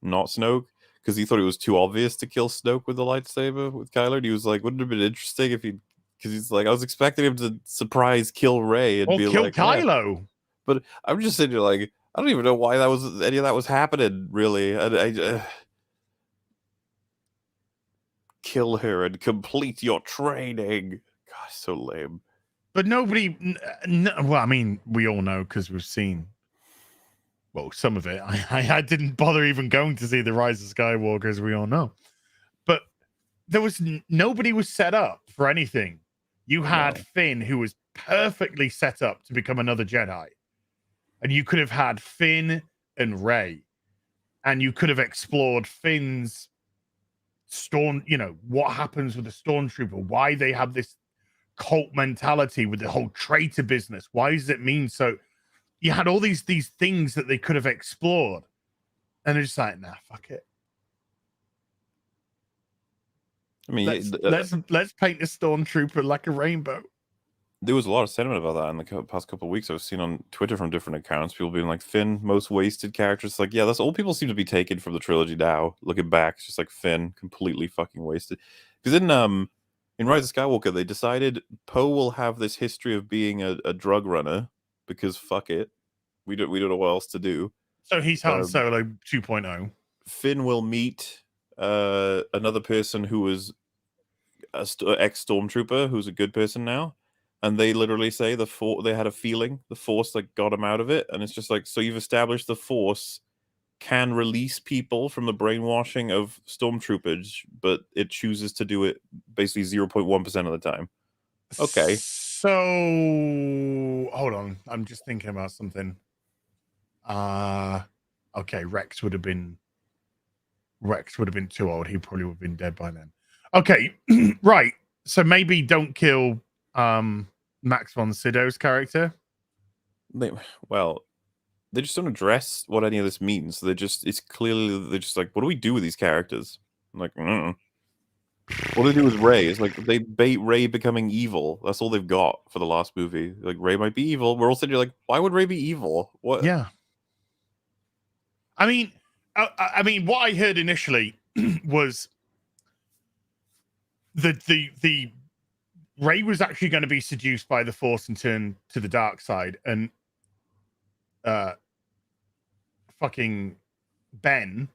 Speaker 7: not Snoke, because he thought it was too obvious to kill Snoke with the lightsaber with Kylo. And he was like, "Wouldn't it have been interesting if he?" Because he's like, I was expecting him to surprise kill Rey and
Speaker 2: Or
Speaker 7: be
Speaker 2: kill
Speaker 7: like,
Speaker 2: Kylo.
Speaker 7: But I'm just sitting here like, I don't even know why any of that was happening. Really, kill her and complete your training. Gosh, so lame.
Speaker 2: But nobody. Well, I mean, we all know because we've seen. Well, some of it. I didn't bother even going to see the Rise of Skywalker, as we all know. But there was nobody was set up for anything. You had Finn, who was perfectly set up to become another Jedi. And you could have had Finn and Rey. And you could have explored Finn's what happens with the Stormtrooper, why they have this cult mentality with the whole traitor business. Why does it mean so? You had all these things that they could have explored. And they're just like, nah, fuck it.
Speaker 7: I mean,
Speaker 2: let's paint the Stormtrooper like a rainbow.
Speaker 7: There was a lot of sentiment about that in the past couple of weeks. I was seeing on Twitter from different accounts, people being like, Finn, most wasted character. It's like, yeah, that's all people seem to be taken from the trilogy now. Looking back, it's just like Finn, completely fucking wasted. Because in Rise of Skywalker, they decided Poe will have this history of being a drug runner because fuck it, we don't know what else to do.
Speaker 2: So he's Han Solo 2.0.
Speaker 7: Finn will meet another person who was ex-stormtrooper who's a good person now, and they literally say they had a feeling the Force like got him out of it, and it's just like, so you've established the Force can release people from the brainwashing of stormtroopers, but it chooses to do it basically 0.1% of the time. Okay.
Speaker 2: So hold on, I'm just thinking about something. Okay, Rex would have been too old. He probably would have been dead by then. Okay, right. So maybe don't kill Max von Sydow's character.
Speaker 7: They just don't address what any of this means. So they're just like, what do we do with these characters? I'm like, what do they do with Rey? It's like they bait Rey becoming evil. That's all they've got for the last movie. Like, Rey might be evil. We're all sitting here like, why would Rey be evil? What?
Speaker 2: Yeah. I mean, what I heard initially was the Rey was actually going to be seduced by the Force and turn to the dark side, and fucking Ben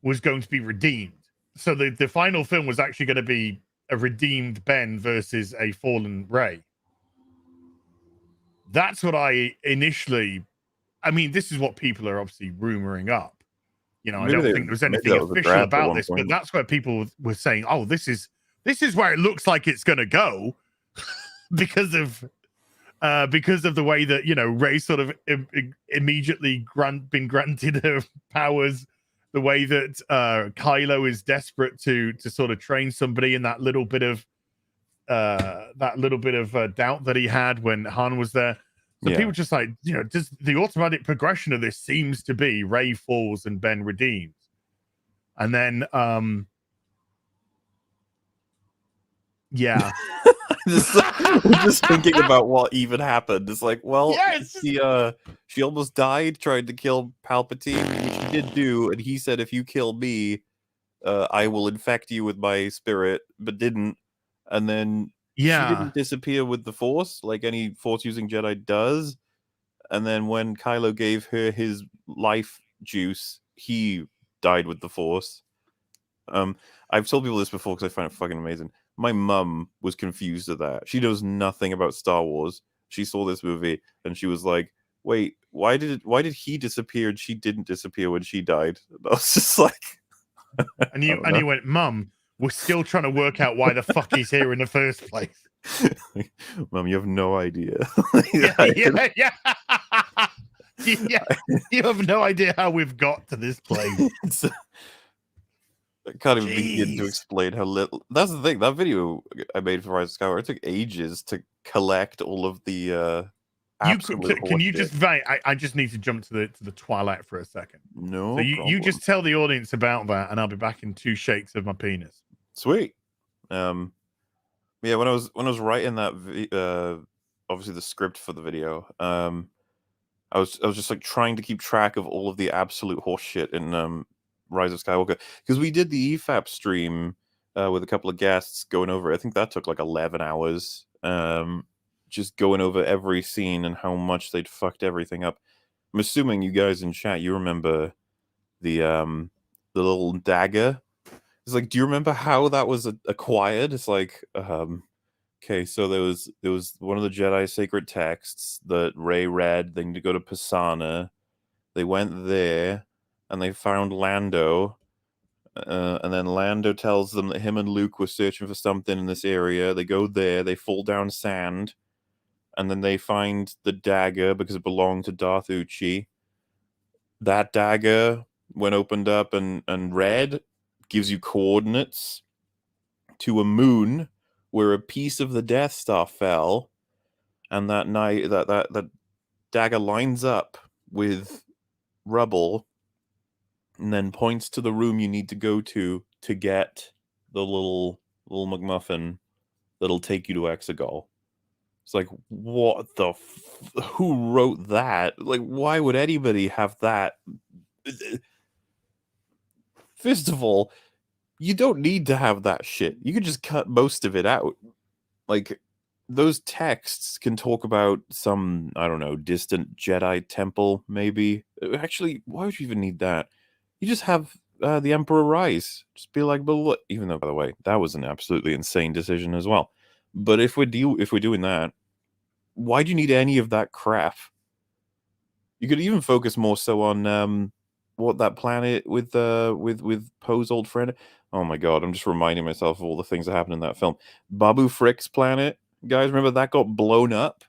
Speaker 2: was going to be redeemed. So the final film was actually going to be a redeemed Ben versus a fallen Rey. That's what I initially. I mean, this is what people are obviously rumoring up. You know, maybe I don't think there was anything official about this, but that's where people were saying, "Oh, this is where it looks like it's going to go," because of the way that, you know, Rey sort of immediately been granted her powers, the way that Kylo is desperate to sort of train somebody, in that little bit of doubt that he had when Han was there. So people just like, you know, just the automatic progression of this seems to be Rey falls and Ben redeems. And then,
Speaker 7: just thinking about what even happened. It's like, well, she almost died trying to kill Palpatine, which he did do, and he said, if you kill me, I will infect you with my spirit, but didn't. And then she didn't disappear with the Force like any Force-using Jedi does. And then when Kylo gave her his life juice, he died with the Force. I've told people this before because I find it fucking amazing. My mum was confused at that. She knows nothing about Star Wars. She saw this movie and she was like, "Wait, why did he disappear and she didn't disappear when she died?" And I was just like,
Speaker 2: and you went, "Mum, we're still trying to work out why the fuck he's here in the first place."
Speaker 7: Mum, you have no idea.
Speaker 2: Yeah. You have no idea how we've got to this place.
Speaker 7: I can't even begin to explain how little. That's the thing. That video I made for Rise of Skywalker, it took ages to collect all of the.
Speaker 2: Can you just I just need to jump to the Twilight for a second.
Speaker 7: No.
Speaker 2: So you just tell the audience about that, and I'll be back in 2 shakes of my penis.
Speaker 7: Sweet. Yeah, when I was writing that, obviously the script for the video, I was just like trying to keep track of all of the absolute horse shit in Rise of Skywalker, because we did the EFAP stream with a couple of guests going over it. I think that took like 11 hours, just going over every scene and how much they'd fucked everything up. I'm assuming you guys in chat, you remember the little dagger. It's like, do you remember how that was acquired? It's like, okay, so there was one of the Jedi sacred texts that Rey read. They need to go to Pisana. They went there, and they found Lando. And then Lando tells them that him and Luke were searching for something in this area. They go there. They fall down sand, and then they find the dagger because it belonged to Darth Uchi. That dagger, when opened up and read, gives you coordinates to a moon where a piece of the Death Star fell, and that night that dagger lines up with rubble and then points to the room you need to go to get the little McMuffin that'll take you to Exegol. It's like, what the who wrote that? Like, why would anybody have that? First of all, you don't need to have that shit. You could just cut most of it out. Like, those texts can talk about some, I don't know, distant Jedi temple, maybe. Actually, why would you even need that? You just have the Emperor rise. Just be like, but look, even though, by the way, that was an absolutely insane decision as well. But if we're doing that, why do you need any of that crap? You could even focus more so on what that planet with Poe's old friend. Oh my god, I'm just reminding myself of all the things that happened in that film. Babu Frick's planet, guys, remember that got blown up?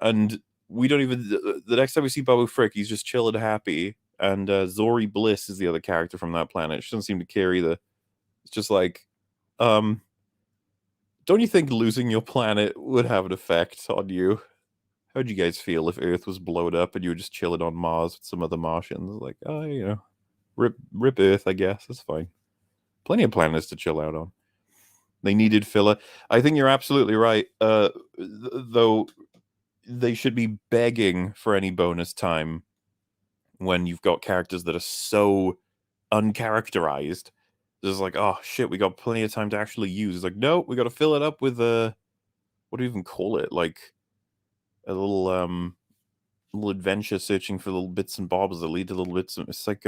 Speaker 7: And we don't even... The next time we see Babu Frick, he's just chilling happy. And Zori Bliss is the other character from that planet. She doesn't seem to carry the... It's just like... don't you think losing your planet would have an effect on you? How'd you guys feel if Earth was blown up and you were just chilling on Mars with some other Martians? Like, oh, you know, rip Earth, I guess. That's fine. Plenty of planets to chill out on. They needed filler. I think you're absolutely right. Though they should be begging for any bonus time when you've got characters that are so uncharacterized. There's like, oh shit, we got plenty of time to actually use. It's like, no, we got to fill it up with what do you even call it? Like a little adventure searching for little bits and bobs that lead to little bits. It's like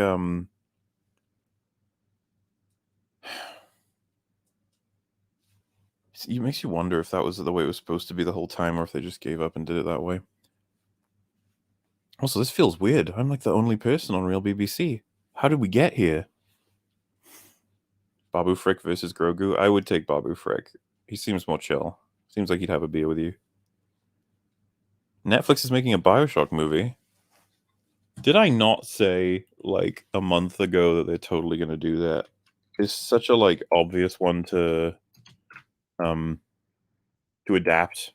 Speaker 7: it makes you wonder if that was the way it was supposed to be the whole time, or if they just gave up and did it that way. Also, this feels weird. I'm like the only person on Real BBC. How did we get here? Babu Frick versus Grogu. I would take Babu Frick. He seems more chill. Seems like he'd have a beer with you. Netflix is making a Bioshock movie. Did I not say like a month ago that they're totally going to do that? It's such a like obvious one to adapt.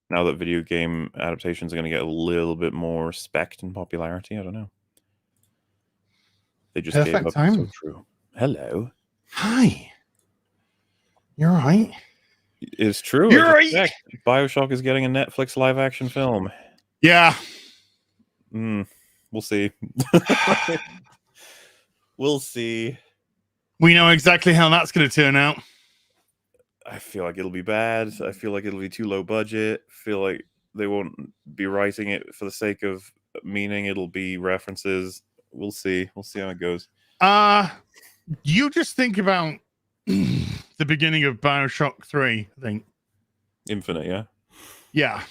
Speaker 7: Now that video game adaptations are going to get a little bit more respect and popularity, I don't know. They just
Speaker 2: Perfect
Speaker 7: gave up.
Speaker 2: time.
Speaker 7: So true. Hello.
Speaker 2: Hi. You're right.
Speaker 7: It's true.
Speaker 2: You're right.
Speaker 7: Bioshock is getting a Netflix live action film.
Speaker 2: Yeah.
Speaker 7: We'll see. We'll see.
Speaker 2: We know exactly how that's going to turn out.
Speaker 7: I feel like it'll be bad. I feel like it'll be too low budget. I feel like they won't be writing it for the sake of meaning. It'll be references. We'll see. We'll see how it goes.
Speaker 2: You just think about the beginning of Bioshock 3, I think.
Speaker 7: Infinite, yeah.
Speaker 2: Yeah.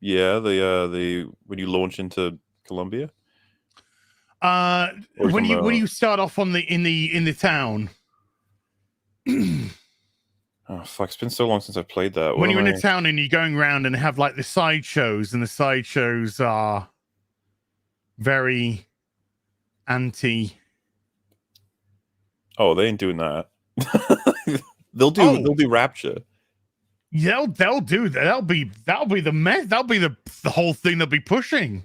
Speaker 7: Yeah, the when you launch into Colombia.
Speaker 2: When you start off on in the town.
Speaker 7: Oh fuck! It's been so long since I played that.
Speaker 2: When you're in the town and you're going around and have like the sideshows, and the sideshows are very anti.
Speaker 7: Oh, they ain't doing that. They'll do Rapture.
Speaker 2: Yeah, they'll do that. That'll be the mess. That'll be the whole thing they'll be pushing.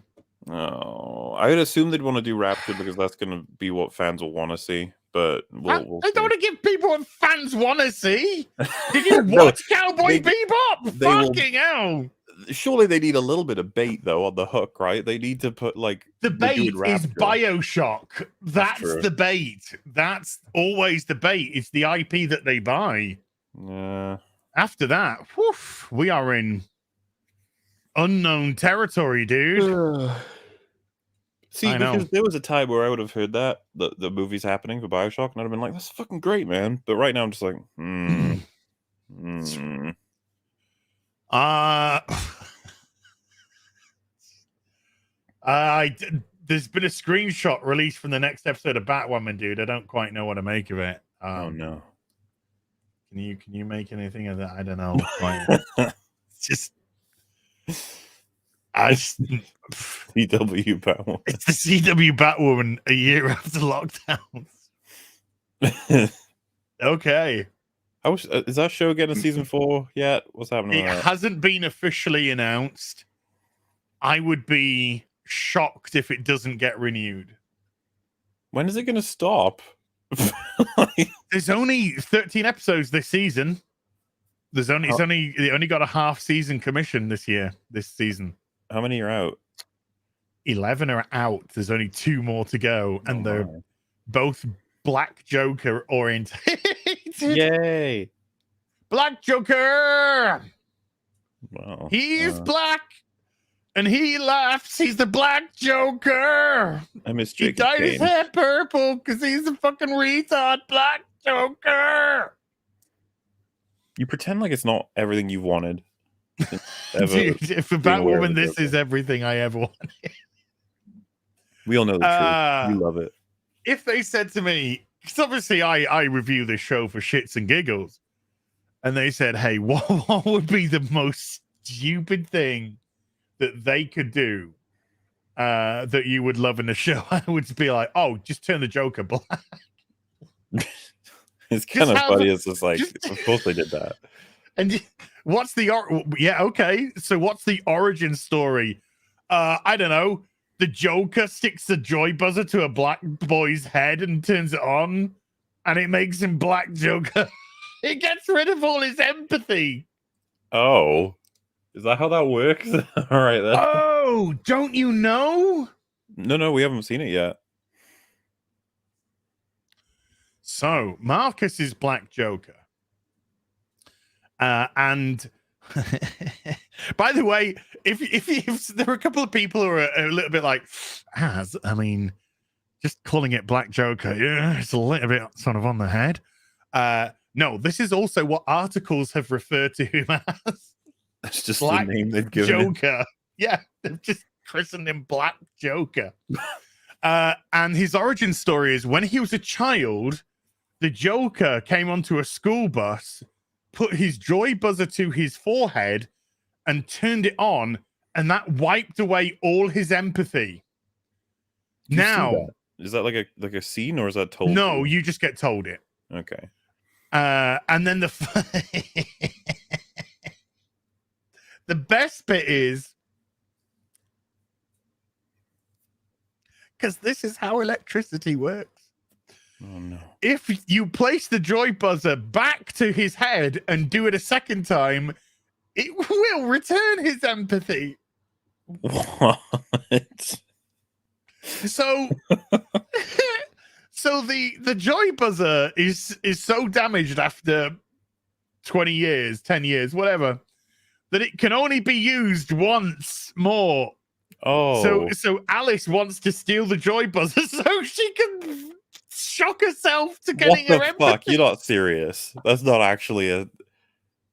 Speaker 7: Oh, I would assume they'd want to do Rapture because that's going to be what fans will want to see. But we'll
Speaker 2: I don't want to give people what fans want to see. Did you
Speaker 7: No,
Speaker 2: watch Cowboy Bebop? Fucking hell!
Speaker 7: Surely they need a little bit of bait though on the hook, right? They need to put like
Speaker 2: the bait is Bioshock. That's the bait. That's always the bait. It's the IP that they buy.
Speaker 7: Yeah.
Speaker 2: After that, woof, we are in unknown territory, dude.
Speaker 7: See, because there was a time where I would have heard that the movie's happening for Bioshock, and I'd have been like, "That's fucking great, man." But right now, I'm just like,
Speaker 2: there's been a screenshot released from the next episode of Batwoman, dude. I don't quite know what to make of it.
Speaker 7: Oh no.
Speaker 2: Can you make anything of that? I don't know. It's just
Speaker 7: CW Batwoman.
Speaker 2: It's the CW Batwoman a year after lockdowns. Okay.
Speaker 7: Is that show getting a season 4 yet? What's happening?
Speaker 2: It hasn't been officially announced. I would be shocked if it doesn't get renewed.
Speaker 7: When is it going to stop?
Speaker 2: There's only 13 episodes this season. They only got a half season commission this season.
Speaker 7: How many are out?
Speaker 2: 11 are out. There's only 2 more to go, and they're both Black Joker oriented.
Speaker 7: Yay!
Speaker 2: Black Joker.
Speaker 7: Wow.
Speaker 2: He's black, and he laughs. He's the Black Joker.
Speaker 7: I miss
Speaker 2: He
Speaker 7: Jacob
Speaker 2: dyed
Speaker 7: Kane.
Speaker 2: his hair purple because he's a fucking retard. Black Joker.
Speaker 7: You pretend like it's not everything you wanted.
Speaker 2: Dude, if for Batwoman, this is everything I ever wanted.
Speaker 7: We all know the truth. You love it.
Speaker 2: If they said to me, because obviously I review this show for shits and giggles, and they said, hey, what would be the most stupid thing that they could do that you would love in the show? I would be like, oh, just turn the Joker black.
Speaker 7: It's kind of funny. It's just like, of course they did that.
Speaker 2: And what's the okay? So what's the origin story? I don't know. The Joker sticks the joy buzzer to a black boy's head and turns it on, and it makes him Black Joker. It gets rid of all his empathy.
Speaker 7: Oh, is that how that works? All right then.
Speaker 2: Oh, don't you know?
Speaker 7: No, we haven't seen it yet.
Speaker 2: So Marcus is Black Joker. And by the way, if there are a couple of people who are a little bit like, I mean, just calling it Black Joker, yeah, it's a little bit sort of on the head. No, this is also what articles have referred to him as.
Speaker 7: That's just
Speaker 2: Black
Speaker 7: the name they've given
Speaker 2: Joker. Him. Yeah, they've just christened him Black Joker. And his origin story is when he was a child, the Joker came onto a school bus, put his joy buzzer to his forehead, and turned it on, and that wiped away all his empathy. Now,
Speaker 7: is that like a scene, or is that told?
Speaker 2: No, you just get told it.
Speaker 7: Okay.
Speaker 2: And then the best bit is, because this is how electricity works.
Speaker 7: Oh no.
Speaker 2: If you place the joy buzzer back to his head and do it a second time, it will return his empathy.
Speaker 7: What?
Speaker 2: So the joy buzzer is so damaged after 20 years, 10 years, whatever, that it can only be used once more
Speaker 7: Oh,
Speaker 2: So Alice wants to steal the joy buzzer so she can shock herself to
Speaker 7: what
Speaker 2: getting her
Speaker 7: the
Speaker 2: empathy.
Speaker 7: fuck? You're not serious. That's not actually a.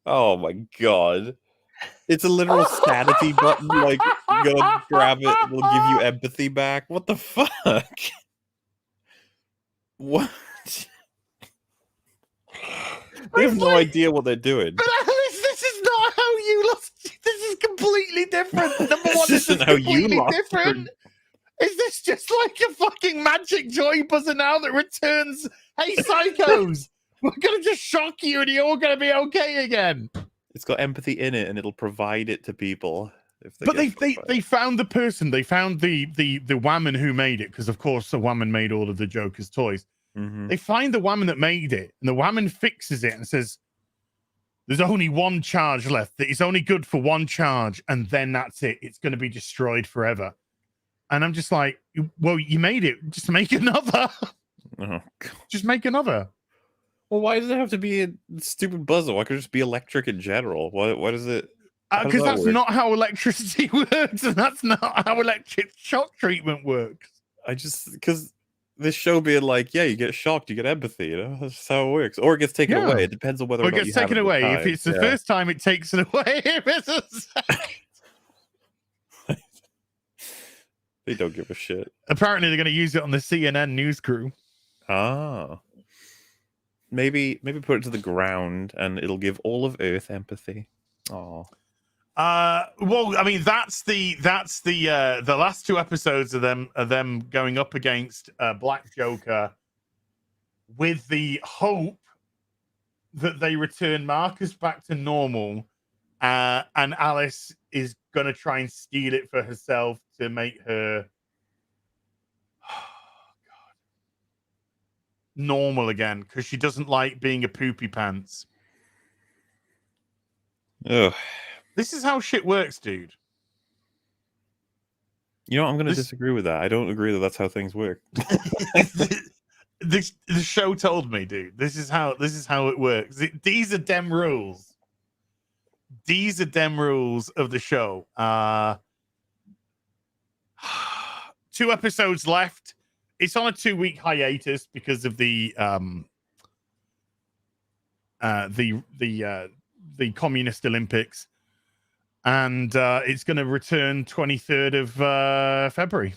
Speaker 7: Oh my god. It's a literal sanity button. Like, you gotta grab it, it'll give you empathy back. What the fuck? What? They have
Speaker 2: It's
Speaker 7: no
Speaker 2: like-
Speaker 7: idea what they're doing.
Speaker 2: But Alice, this is not how you lost. This is completely different. Number
Speaker 7: This
Speaker 2: one, this
Speaker 7: isn't
Speaker 2: is
Speaker 7: how you
Speaker 2: completely
Speaker 7: lost
Speaker 2: different. Is this just like a fucking magic joy buzzer now that returns, hey, psychos, we're going to just shock you and you're all going to be okay again?
Speaker 7: It's got empathy in it, and it'll provide it to people. If
Speaker 2: But
Speaker 7: get shocked by
Speaker 2: they
Speaker 7: it.
Speaker 2: found the person, they found the woman who made it, because of course the woman made all of the Joker's toys.
Speaker 7: Mhm.
Speaker 2: They find the woman that made it, and the woman fixes it and says, there's only one charge left. It's only good for one charge, and then that's it. It's going to be destroyed forever. And I'm just like, well, you made it. Just make another.
Speaker 7: Oh, God.
Speaker 2: Just make another.
Speaker 7: Well, why does it have to be a stupid buzzer? Why could it just be electric in general? What is it? How does
Speaker 2: Because
Speaker 7: that
Speaker 2: that's
Speaker 7: work?
Speaker 2: not how electricity works, and that's not how electric shock treatment works.
Speaker 7: Because this show being like, yeah, you get shocked, you get empathy, you know, that's how it works. Or it gets taken
Speaker 2: Yeah.
Speaker 7: away. It depends on whether
Speaker 2: Or
Speaker 7: or
Speaker 2: it
Speaker 7: not
Speaker 2: gets
Speaker 7: you have
Speaker 2: taken
Speaker 7: it at the
Speaker 2: away. If
Speaker 7: time.
Speaker 2: it's the
Speaker 7: Yeah.
Speaker 2: first time, it takes it away. If it's a second.
Speaker 7: They don't give a shit.
Speaker 2: Apparently, they're going to use it on the CNN news crew.
Speaker 7: Ah. Maybe put it to the ground and it'll give all of Earth empathy. Oh.
Speaker 2: Well, I mean, that's the last two episodes of them going up against Black Joker, with the hope that they return Marcus back to normal, and Alice is gonna try and steal it for herself to make her normal again, because she doesn't like being a poopy pants.
Speaker 7: Ugh.
Speaker 2: This is how shit works, dude.
Speaker 7: You know, I'm going to
Speaker 2: This-
Speaker 7: disagree with that. I don't agree that that's how things work.
Speaker 2: The show told me, dude. This is how it works. These are dem rules. These are dem rules of the show. 2 episodes left. It's on a 2-week hiatus because of the Communist Olympics, and it's going to return 23rd of February.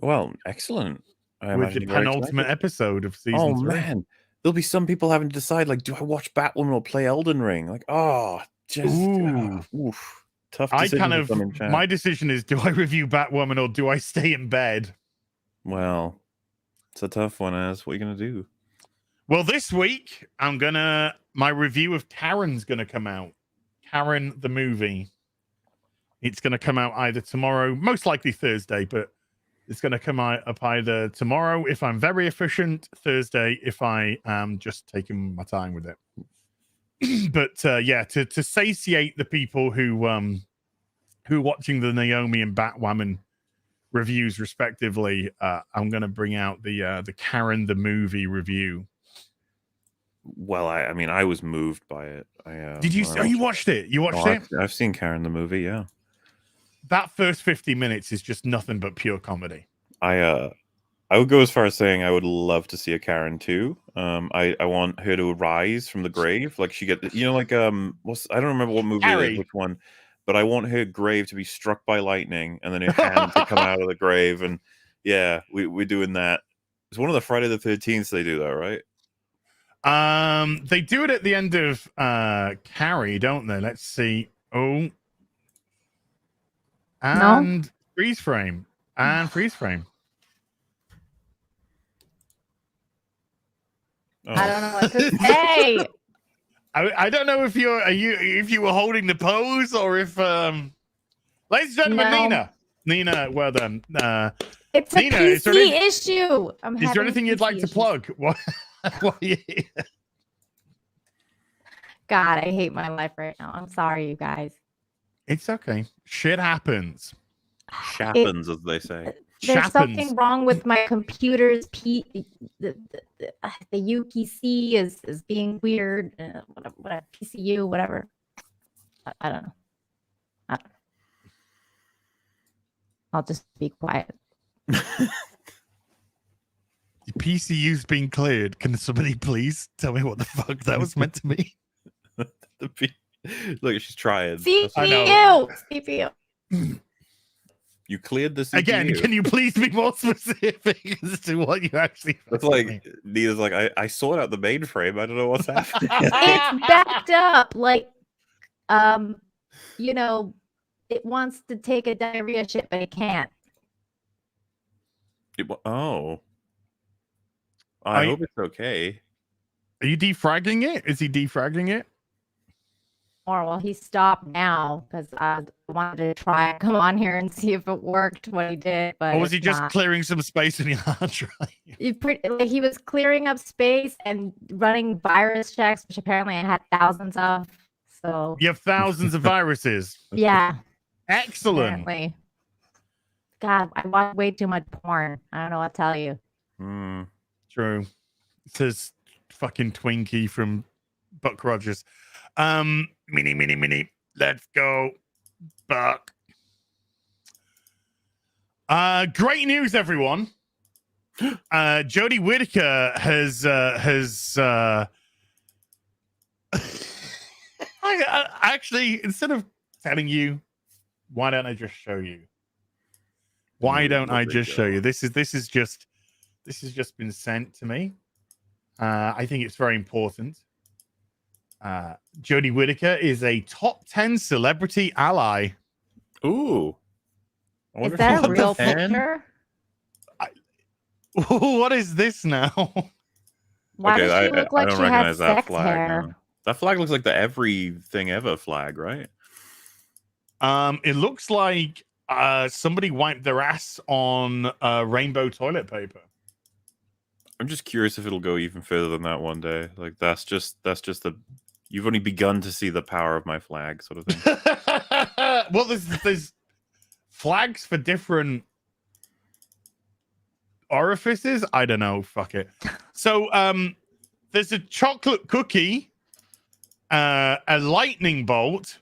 Speaker 7: Well, excellent. I
Speaker 2: With the
Speaker 7: imagine you're very
Speaker 2: penultimate
Speaker 7: excited.
Speaker 2: episode of season
Speaker 7: Oh
Speaker 2: 3.
Speaker 7: man, there'll be some people having to decide, like, do I watch Batwoman or play Elden Ring? Like, oh, just oof, tough.
Speaker 2: I
Speaker 7: decision
Speaker 2: kind
Speaker 7: to
Speaker 2: of
Speaker 7: come in chat.
Speaker 2: my decision is: do I review Batwoman or do I stay in bed?
Speaker 7: Well, it's a tough one. As what are you gonna do?
Speaker 2: Well, this week my review of Karen's gonna come out. Karen the movie. It's gonna come out either tomorrow, most likely Thursday, but it's gonna come out up either tomorrow if I'm very efficient, Thursday if I am just taking my time with it. But yeah, to satiate the people who are watching the Naomi and Batwoman reviews respectively, I'm gonna bring out the Karen the movie review.
Speaker 7: Well, I mean, I was moved by it.
Speaker 2: Did you?
Speaker 7: when
Speaker 2: Oh,
Speaker 7: I
Speaker 2: you
Speaker 7: watched
Speaker 2: watched it? You watched
Speaker 7: Oh,
Speaker 2: it?
Speaker 7: I've seen Karen the movie. Yeah,
Speaker 2: That first 50 minutes is just nothing but pure comedy.
Speaker 7: I would go as far as saying I would love to see a Karen too. I want her to rise from the grave, like she get, you know, like I don't remember what movie it
Speaker 2: Carrie.
Speaker 7: is, which one, but I want her grave to be struck by lightning and then her hand to come out of the grave, and yeah, we're doing that. It's one of the Friday the 13th they do that, right?
Speaker 2: They do it at the end of Carrie, don't they? Let's see. Oh, and freeze frame and freeze frame.
Speaker 7: Oh.
Speaker 8: I don't know what to say.
Speaker 2: I don't know if if you were holding the pose or if ladies and gentlemen,
Speaker 8: No.
Speaker 2: Nina, well done.
Speaker 8: It's a
Speaker 2: Nina, is there
Speaker 8: PC
Speaker 2: any-
Speaker 8: issue.
Speaker 2: Is there anything you'd like to plug? What?
Speaker 8: God, I hate my life right now. I'm sorry, you guys.
Speaker 2: It's okay. Shit happens.
Speaker 7: Shappens, as they say.
Speaker 8: There's
Speaker 2: Shappens.
Speaker 8: something wrong with my computer's the UPC is being weird. Whatever, PCU, whatever. I don't know. I'll just be quiet.
Speaker 2: The PCU's been cleared. Can somebody please tell me what the fuck that was meant to be?
Speaker 7: Look, she's trying.
Speaker 8: CPU. CPU.
Speaker 7: You cleared the CPU.
Speaker 2: Again, can you please be more specific as to what you actually?
Speaker 7: That's like Nina's like, I sorted out the mainframe. I don't know what's happening.
Speaker 8: It's backed up. Like, you know, it wants to take a diarrhea shit, but it can't.
Speaker 7: I hope it's okay.
Speaker 2: Are you defragging it? Is he defragging it?
Speaker 8: Or well, he stopped now because I wanted to try come on here and see if it worked what he did. But
Speaker 2: Or was he just
Speaker 8: not.
Speaker 2: clearing some space in your hard drive?
Speaker 8: He was clearing up space and running virus checks, which apparently I had thousands of. So
Speaker 2: You have thousands of viruses.
Speaker 8: yeah,
Speaker 2: Excellent.
Speaker 8: apparently. God, I watch way too much porn. I don't know what to tell you.
Speaker 2: True. It says fucking Twinkie from Buck Rogers. Mini. Let's go, Buck. Great news, everyone. Jodie Whittaker has I actually, instead of telling you, why don't I just show you? Why don't I just show you? This is just been sent to me. I think it's very important. Jodie Whittaker is a top 10 celebrity ally.
Speaker 7: Ooh.
Speaker 8: Is that a real picture?
Speaker 2: What is this now?
Speaker 8: Why does she look like
Speaker 7: I don't
Speaker 8: she
Speaker 7: recognize
Speaker 8: has
Speaker 7: that
Speaker 8: sex
Speaker 7: flag.
Speaker 8: hair?
Speaker 7: No. That flag looks like the everything ever flag, right?
Speaker 2: It looks like somebody wiped their ass on rainbow toilet paper.
Speaker 7: I'm just curious if it'll go even further than that one day. Like that's just the you've only begun to see the power of my flag, sort of thing.
Speaker 2: Well, there's flags for different orifices. I don't know. Fuck it. So there's a chocolate cookie, a lightning bolt,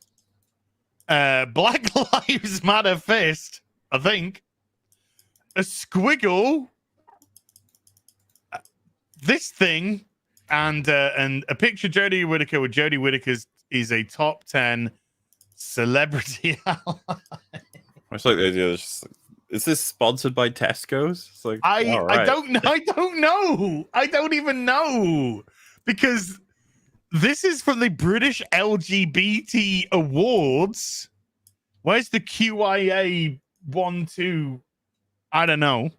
Speaker 2: Black Lives Matter fist, I think, a squiggle, this thing, and a picture of Jodie Whittaker with Jodie Whittaker is a top 10 celebrity ally.
Speaker 7: I just like the idea. Is this sponsored by Tesco's? It's like
Speaker 2: I don't know. I don't even know, because this is from the British LGBT Awards. Where's the QIA 1-2? I don't know.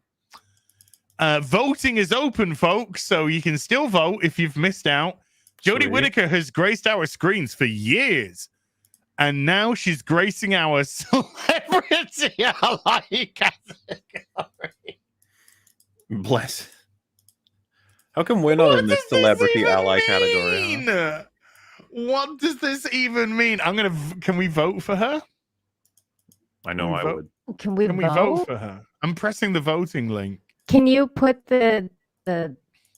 Speaker 2: Voting is open, folks, so you can still vote if you've missed out. Jodie Whittaker has graced our screens for years, and now she's gracing our celebrity ally category.
Speaker 7: Bless. How come we're not in this celebrity ally category?
Speaker 2: Huh? What does this even mean? Can we vote for her?
Speaker 7: I know I would.
Speaker 8: Can we
Speaker 2: vote for her? I'm pressing the voting link.
Speaker 8: Can you put the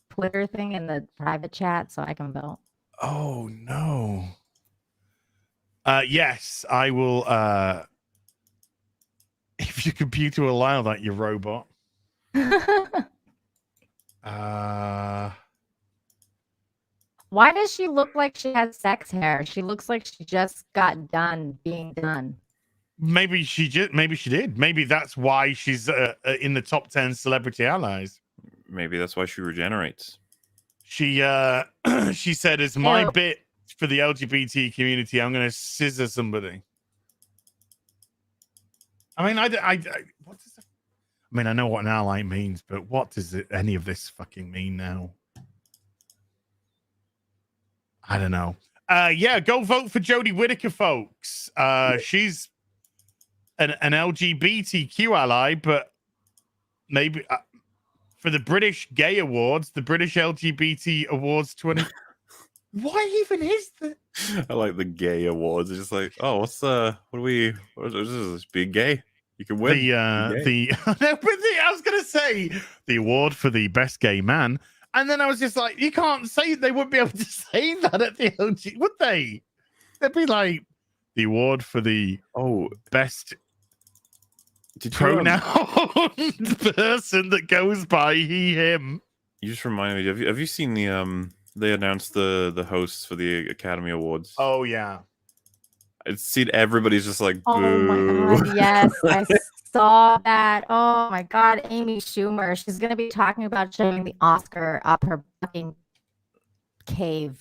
Speaker 8: Twitter thing in the private chat so I can vote?
Speaker 2: Oh no. Yes, I will. If your computer will allow that, you robot.
Speaker 8: Why does she look like she has sex hair? She looks like she just got done being done.
Speaker 2: Maybe she did. Maybe that's why she's in the top 10 celebrity allies.
Speaker 7: Maybe that's why she regenerates.
Speaker 2: She said, "As my bit for the LGBT community, I'm going to scissor somebody." I mean, what does it, I mean, I know what an ally means, but what does any of this fucking mean now? I don't know. Yeah, go vote for Jodie Whittaker, folks. She's an LGBTQ ally, but maybe for the British Gay Awards, the British LGBT Awards 20. What even is that?
Speaker 7: I like the gay awards. It's just like, oh, what is this? Being gay? You can win.
Speaker 2: I was gonna say the award for the best gay man, and then I was just like, you can't say, they wouldn't be able to say that at the LG, would they? They'd be like the award for the best pronoun person that goes by he, him.
Speaker 7: You just reminded me. Have you seen the They announced the hosts for the Academy Awards.
Speaker 2: Oh yeah.
Speaker 7: It's seen everybody's just like, boo.
Speaker 8: Oh my god, yes, I saw that. Oh my god, Amy Schumer. She's gonna be talking about showing the Oscar up her fucking cave.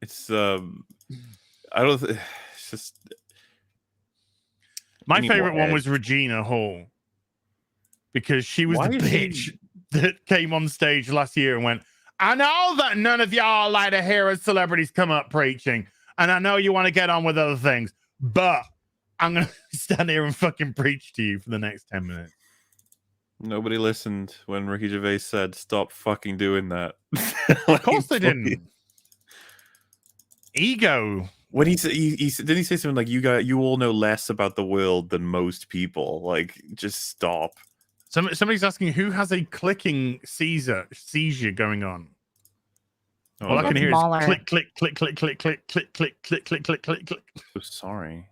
Speaker 7: It's I don't. It's just.
Speaker 2: My favorite one was Regina Hall because she was the bitch that came on stage last year and went, I know that none of y'all like to hear us celebrities come up preaching, and I know you want to get on with other things, but I'm going to stand here and fucking preach to you for the next 10 minutes.
Speaker 7: Nobody listened when Ricky Gervais said, stop fucking doing that.
Speaker 2: Of course they didn't. Ego.
Speaker 7: When he said, didn't he say something like, you all know less about the world than most people? Like, just stop.
Speaker 2: Somebody's asking who has a clicking seizure going on. All I can hear is click, click, click, click, click, click, click, click, click, click, click, click, click.
Speaker 7: So sorry.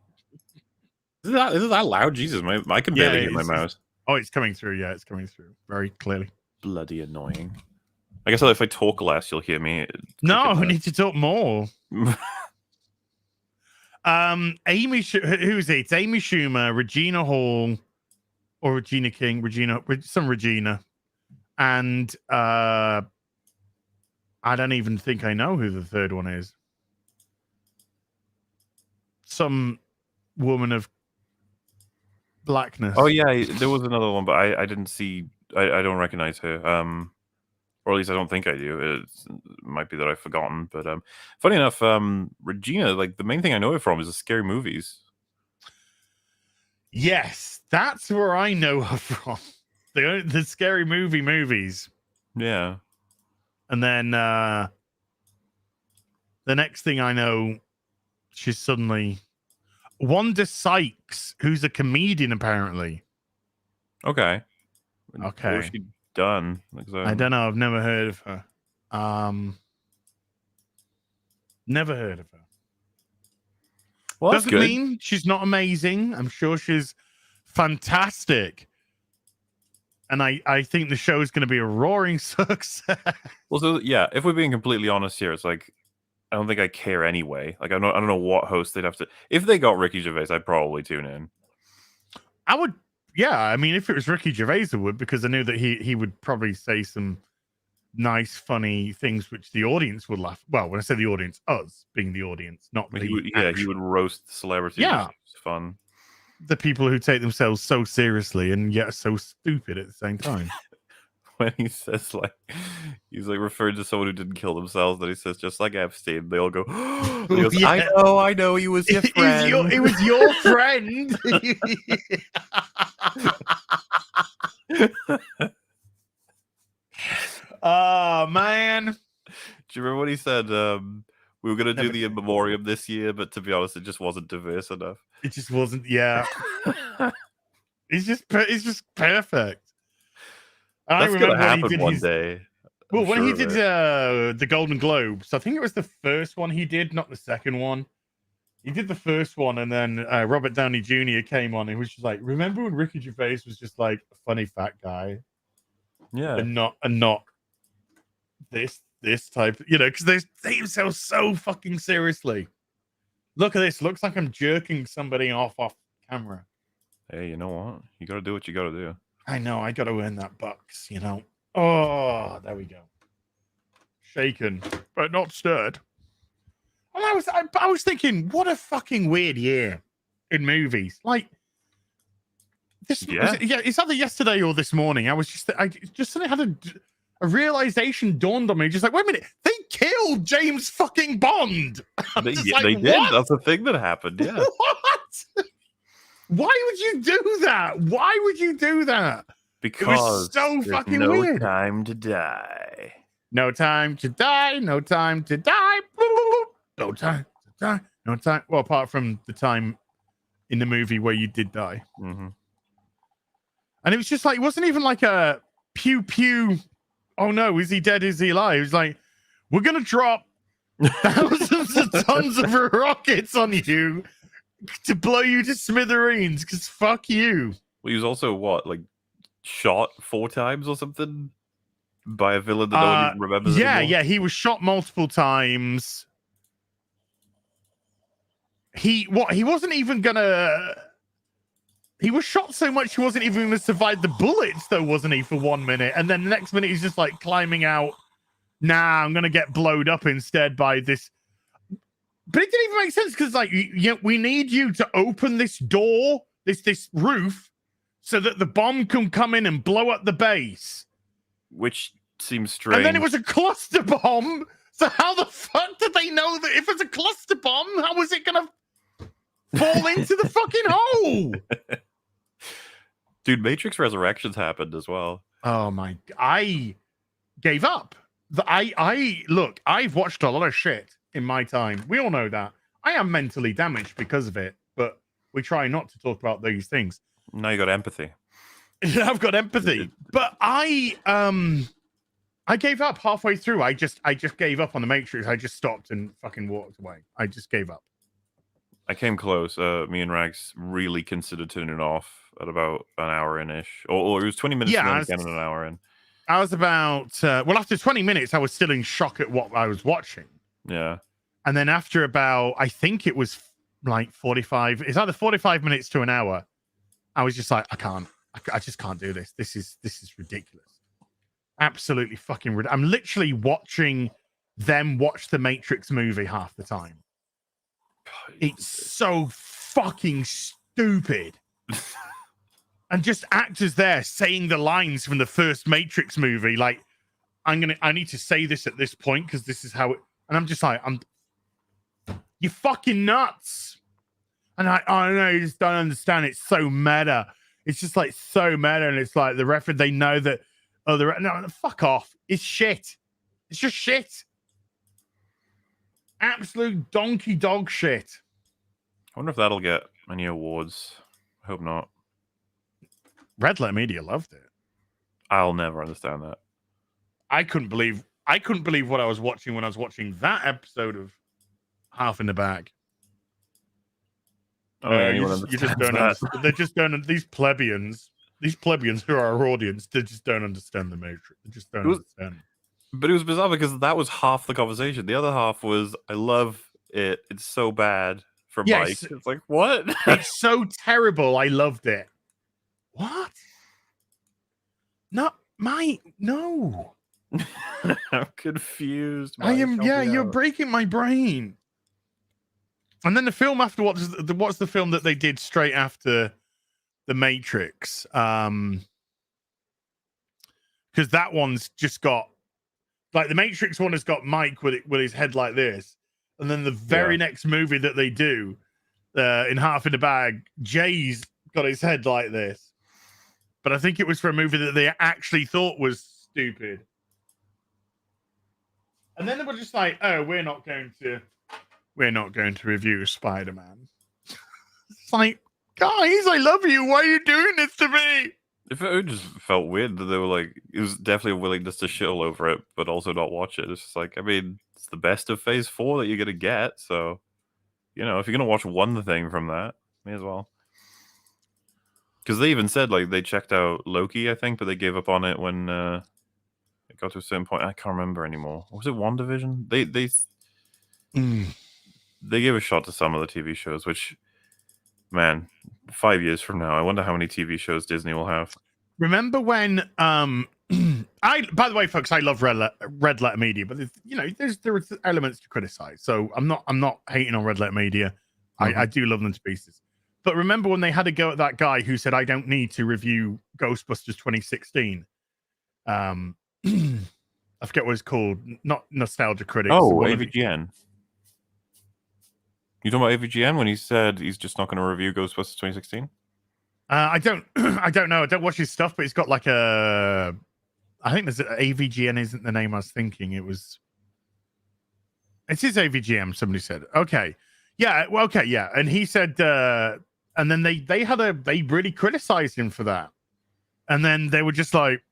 Speaker 7: Is that loud? Jesus, I can barely hear my mouse.
Speaker 2: Oh, it's coming through. Yeah, it's coming through very clearly.
Speaker 7: Bloody annoying. I guess if I talk less, you'll hear me.
Speaker 2: No, we need to talk more. Who's it? It's Amy Schumer, Regina Hall, or Regina King, some Regina, and I don't even think I know who the third one is. Some woman of blackness.
Speaker 7: Oh yeah, there was another one, but I didn't see. I don't recognize her. Or at least I don't think I do. It might be that I've forgotten. But funny enough, Regina, like the main thing I know her from is the scary movies.
Speaker 2: Yes, that's where I know her from. The scary movies.
Speaker 7: Yeah.
Speaker 2: And then the next thing I know, she's suddenly Wanda Sykes, who's a comedian apparently.
Speaker 7: Okay.
Speaker 2: Okay.
Speaker 7: What was she done?
Speaker 2: I don't know. I've never heard of her. Never heard of her.
Speaker 7: Well,
Speaker 2: doesn't mean she's not amazing. I'm sure she's fantastic. And I think the show is going to be a roaring success.
Speaker 7: Well, so yeah, if we're being completely honest here, it's like I don't think I care anyway. Like I don't know what host they'd have to. If they got Ricky Gervais, I'd probably tune in.
Speaker 2: I would, yeah. I mean, if it was Ricky Gervais, I would, because I knew that he would probably say some nice, funny things which the audience would laugh. Well, when I say the audience, us being the audience, not
Speaker 7: he would roast celebrities.
Speaker 2: Yeah,
Speaker 7: it's fun.
Speaker 2: The people who take themselves so seriously and yet are so stupid at the same time.
Speaker 7: When he says he's referring to someone who didn't kill themselves, that he says just like Epstein, they all go, he goes,
Speaker 2: yeah.
Speaker 7: I know, he was your friend.
Speaker 2: It was your friend. Oh man.
Speaker 7: Do you remember what he said? We were going to do the in memoriam this year, but to be honest, it just wasn't diverse enough.
Speaker 2: It just wasn't. Yeah. It's just perfect.
Speaker 7: That's going to happen one day.
Speaker 2: Well, when he did the Golden Globes, I think it was the first one he did, not the second one. He did the first one, and then Robert Downey Jr. came on and was just like, remember when Ricky Gervais was just like a funny fat guy?
Speaker 7: Yeah.
Speaker 2: And not this type, because they take themselves so fucking seriously. Look at this. Looks like I'm jerking somebody off camera.
Speaker 7: Hey, you know what? You got to do what you got to do.
Speaker 2: I know. I got to earn that bucks, Oh, there we go. Shaken, but not stirred. And I was thinking, what a fucking weird year in movies. Like this, it's either yesterday or this morning. I just suddenly had a realization dawned on me. Just like, wait a minute, they killed James fucking Bond.
Speaker 7: They did. That's the thing that happened. Yeah.
Speaker 2: What? Why would you do that? Why would you do that?
Speaker 7: Because
Speaker 2: it was so fucking weird.
Speaker 7: No time to die.
Speaker 2: No time to die. No time to die. No time to die. No time. Well, apart from the time in the movie where you did die.
Speaker 7: Mm-hmm.
Speaker 2: And it was just like, it wasn't even like a pew pew. Oh no, is he dead? Is he alive? It was like, we're going to drop thousands of tons of rockets on you to blow you to smithereens because fuck you.
Speaker 7: Well, he was also like shot 4 times or something by a villain that no one even remembers anymore.
Speaker 2: Yeah, he was shot multiple times. He wasn't even gonna. He was shot so much he wasn't even gonna survive the bullets, though, wasn't he? For 1 minute, and then the next minute he's just like climbing out. Nah, I'm gonna get blowed up instead by this. But it didn't even make sense because, like, we need you to open this door, this roof, so that the bomb can come in and blow up the base.
Speaker 7: Which seems strange.
Speaker 2: And then it was a cluster bomb. So how the fuck did they know that if it's a cluster bomb, how was it gonna fall into the fucking hole?
Speaker 7: Dude, Matrix Resurrections happened as well.
Speaker 2: Oh my! I gave up. Look. I've watched a lot of shit in my time. We all know that. I am mentally damaged because of it, but we try not to talk about these things.
Speaker 7: Now you got empathy.
Speaker 2: I've got empathy, but I gave up halfway through. I just gave up on the Matrix. I just stopped and fucking walked away. I just gave up.
Speaker 7: I came close. Me and Rags really considered turning it off at about an hour in-ish. Or it was 20 minutes and then again an hour in.
Speaker 2: I was about, after 20 minutes, I was still in shock at what I was watching.
Speaker 7: Yeah.
Speaker 2: And then after about, I think it was like 45, it's either 45 minutes to an hour. I was just like, I just can't do this. This is ridiculous. Absolutely fucking ridiculous. I'm literally watching them watch the Matrix movie half the time. It's so fucking stupid. And just actors there saying the lines from the first Matrix movie, like, I need to say this at this point because this is how it, and I'm just like, you fucking nuts. And I know you just don't understand. It's so meta. It's just like so meta, and it's like the reference. They know that. No, fuck off. It's shit. It's just shit. Absolute donkey dog shit.
Speaker 7: I wonder if that'll get any awards. I hope not.
Speaker 2: Red Letter Media loved it.
Speaker 7: I'll never understand that.
Speaker 2: I couldn't believe what I was watching when I was watching that episode of Half in the Bag. You just don't understand. They just don't. These plebeians who are our audience, they just don't understand the Matrix. They just don't understand.
Speaker 7: But it was bizarre because that was half the conversation. The other half was, I love it. It's so bad for Mike. It's like, what?
Speaker 2: It's so terrible. I loved it. What? No.
Speaker 7: I'm confused.
Speaker 2: Mike. I am. Yeah, you're breaking my brain. And then the film after what's the film that they did straight after The Matrix? Because that one's just got, like, the Matrix one has got Mike with his head like this, and then the very next movie that they do in Half in the Bag, Jay's got his head like this. But I think it was for a movie that they actually thought was stupid. And then they were just like, "Oh, we're not going to review Spider-Man." It's like, guys, I love you. Why are you doing this to me?
Speaker 7: It just felt weird that they were like, it was definitely a willingness to shit all over it, but also not watch it. It's just like, I mean, it's the best of Phase 4 that you're gonna get. So, if you're gonna watch one thing from that, may as well. Because they even said, like, they checked out Loki, I think, but they gave up on it when it got to a certain point. I can't remember anymore. Was it WandaVision? They gave a shot to some of the TV shows, which, man, 5 years from now, I wonder how many TV shows Disney will have.
Speaker 2: Remember when by the way, folks, I love Red Letter Media, but there are elements to criticize. So I'm not hating on Red Letter Media. Mm-hmm. I do love them to pieces. But remember when they had a go at that guy who said, I don't need to review Ghostbusters 2016? I forget what it's called. Not Nostalgia Critics.
Speaker 7: Oh, AVGN. You talking about AVGN when he said he's just not going to review Ghostbusters 2016?
Speaker 2: I don't know. I don't watch his stuff, but it's got like I think there's AVGN isn't the name I was thinking. It is AVGN. Somebody said, okay. Yeah. Well, okay. Yeah. And he said, and then they really criticized him for that. And then they were just like,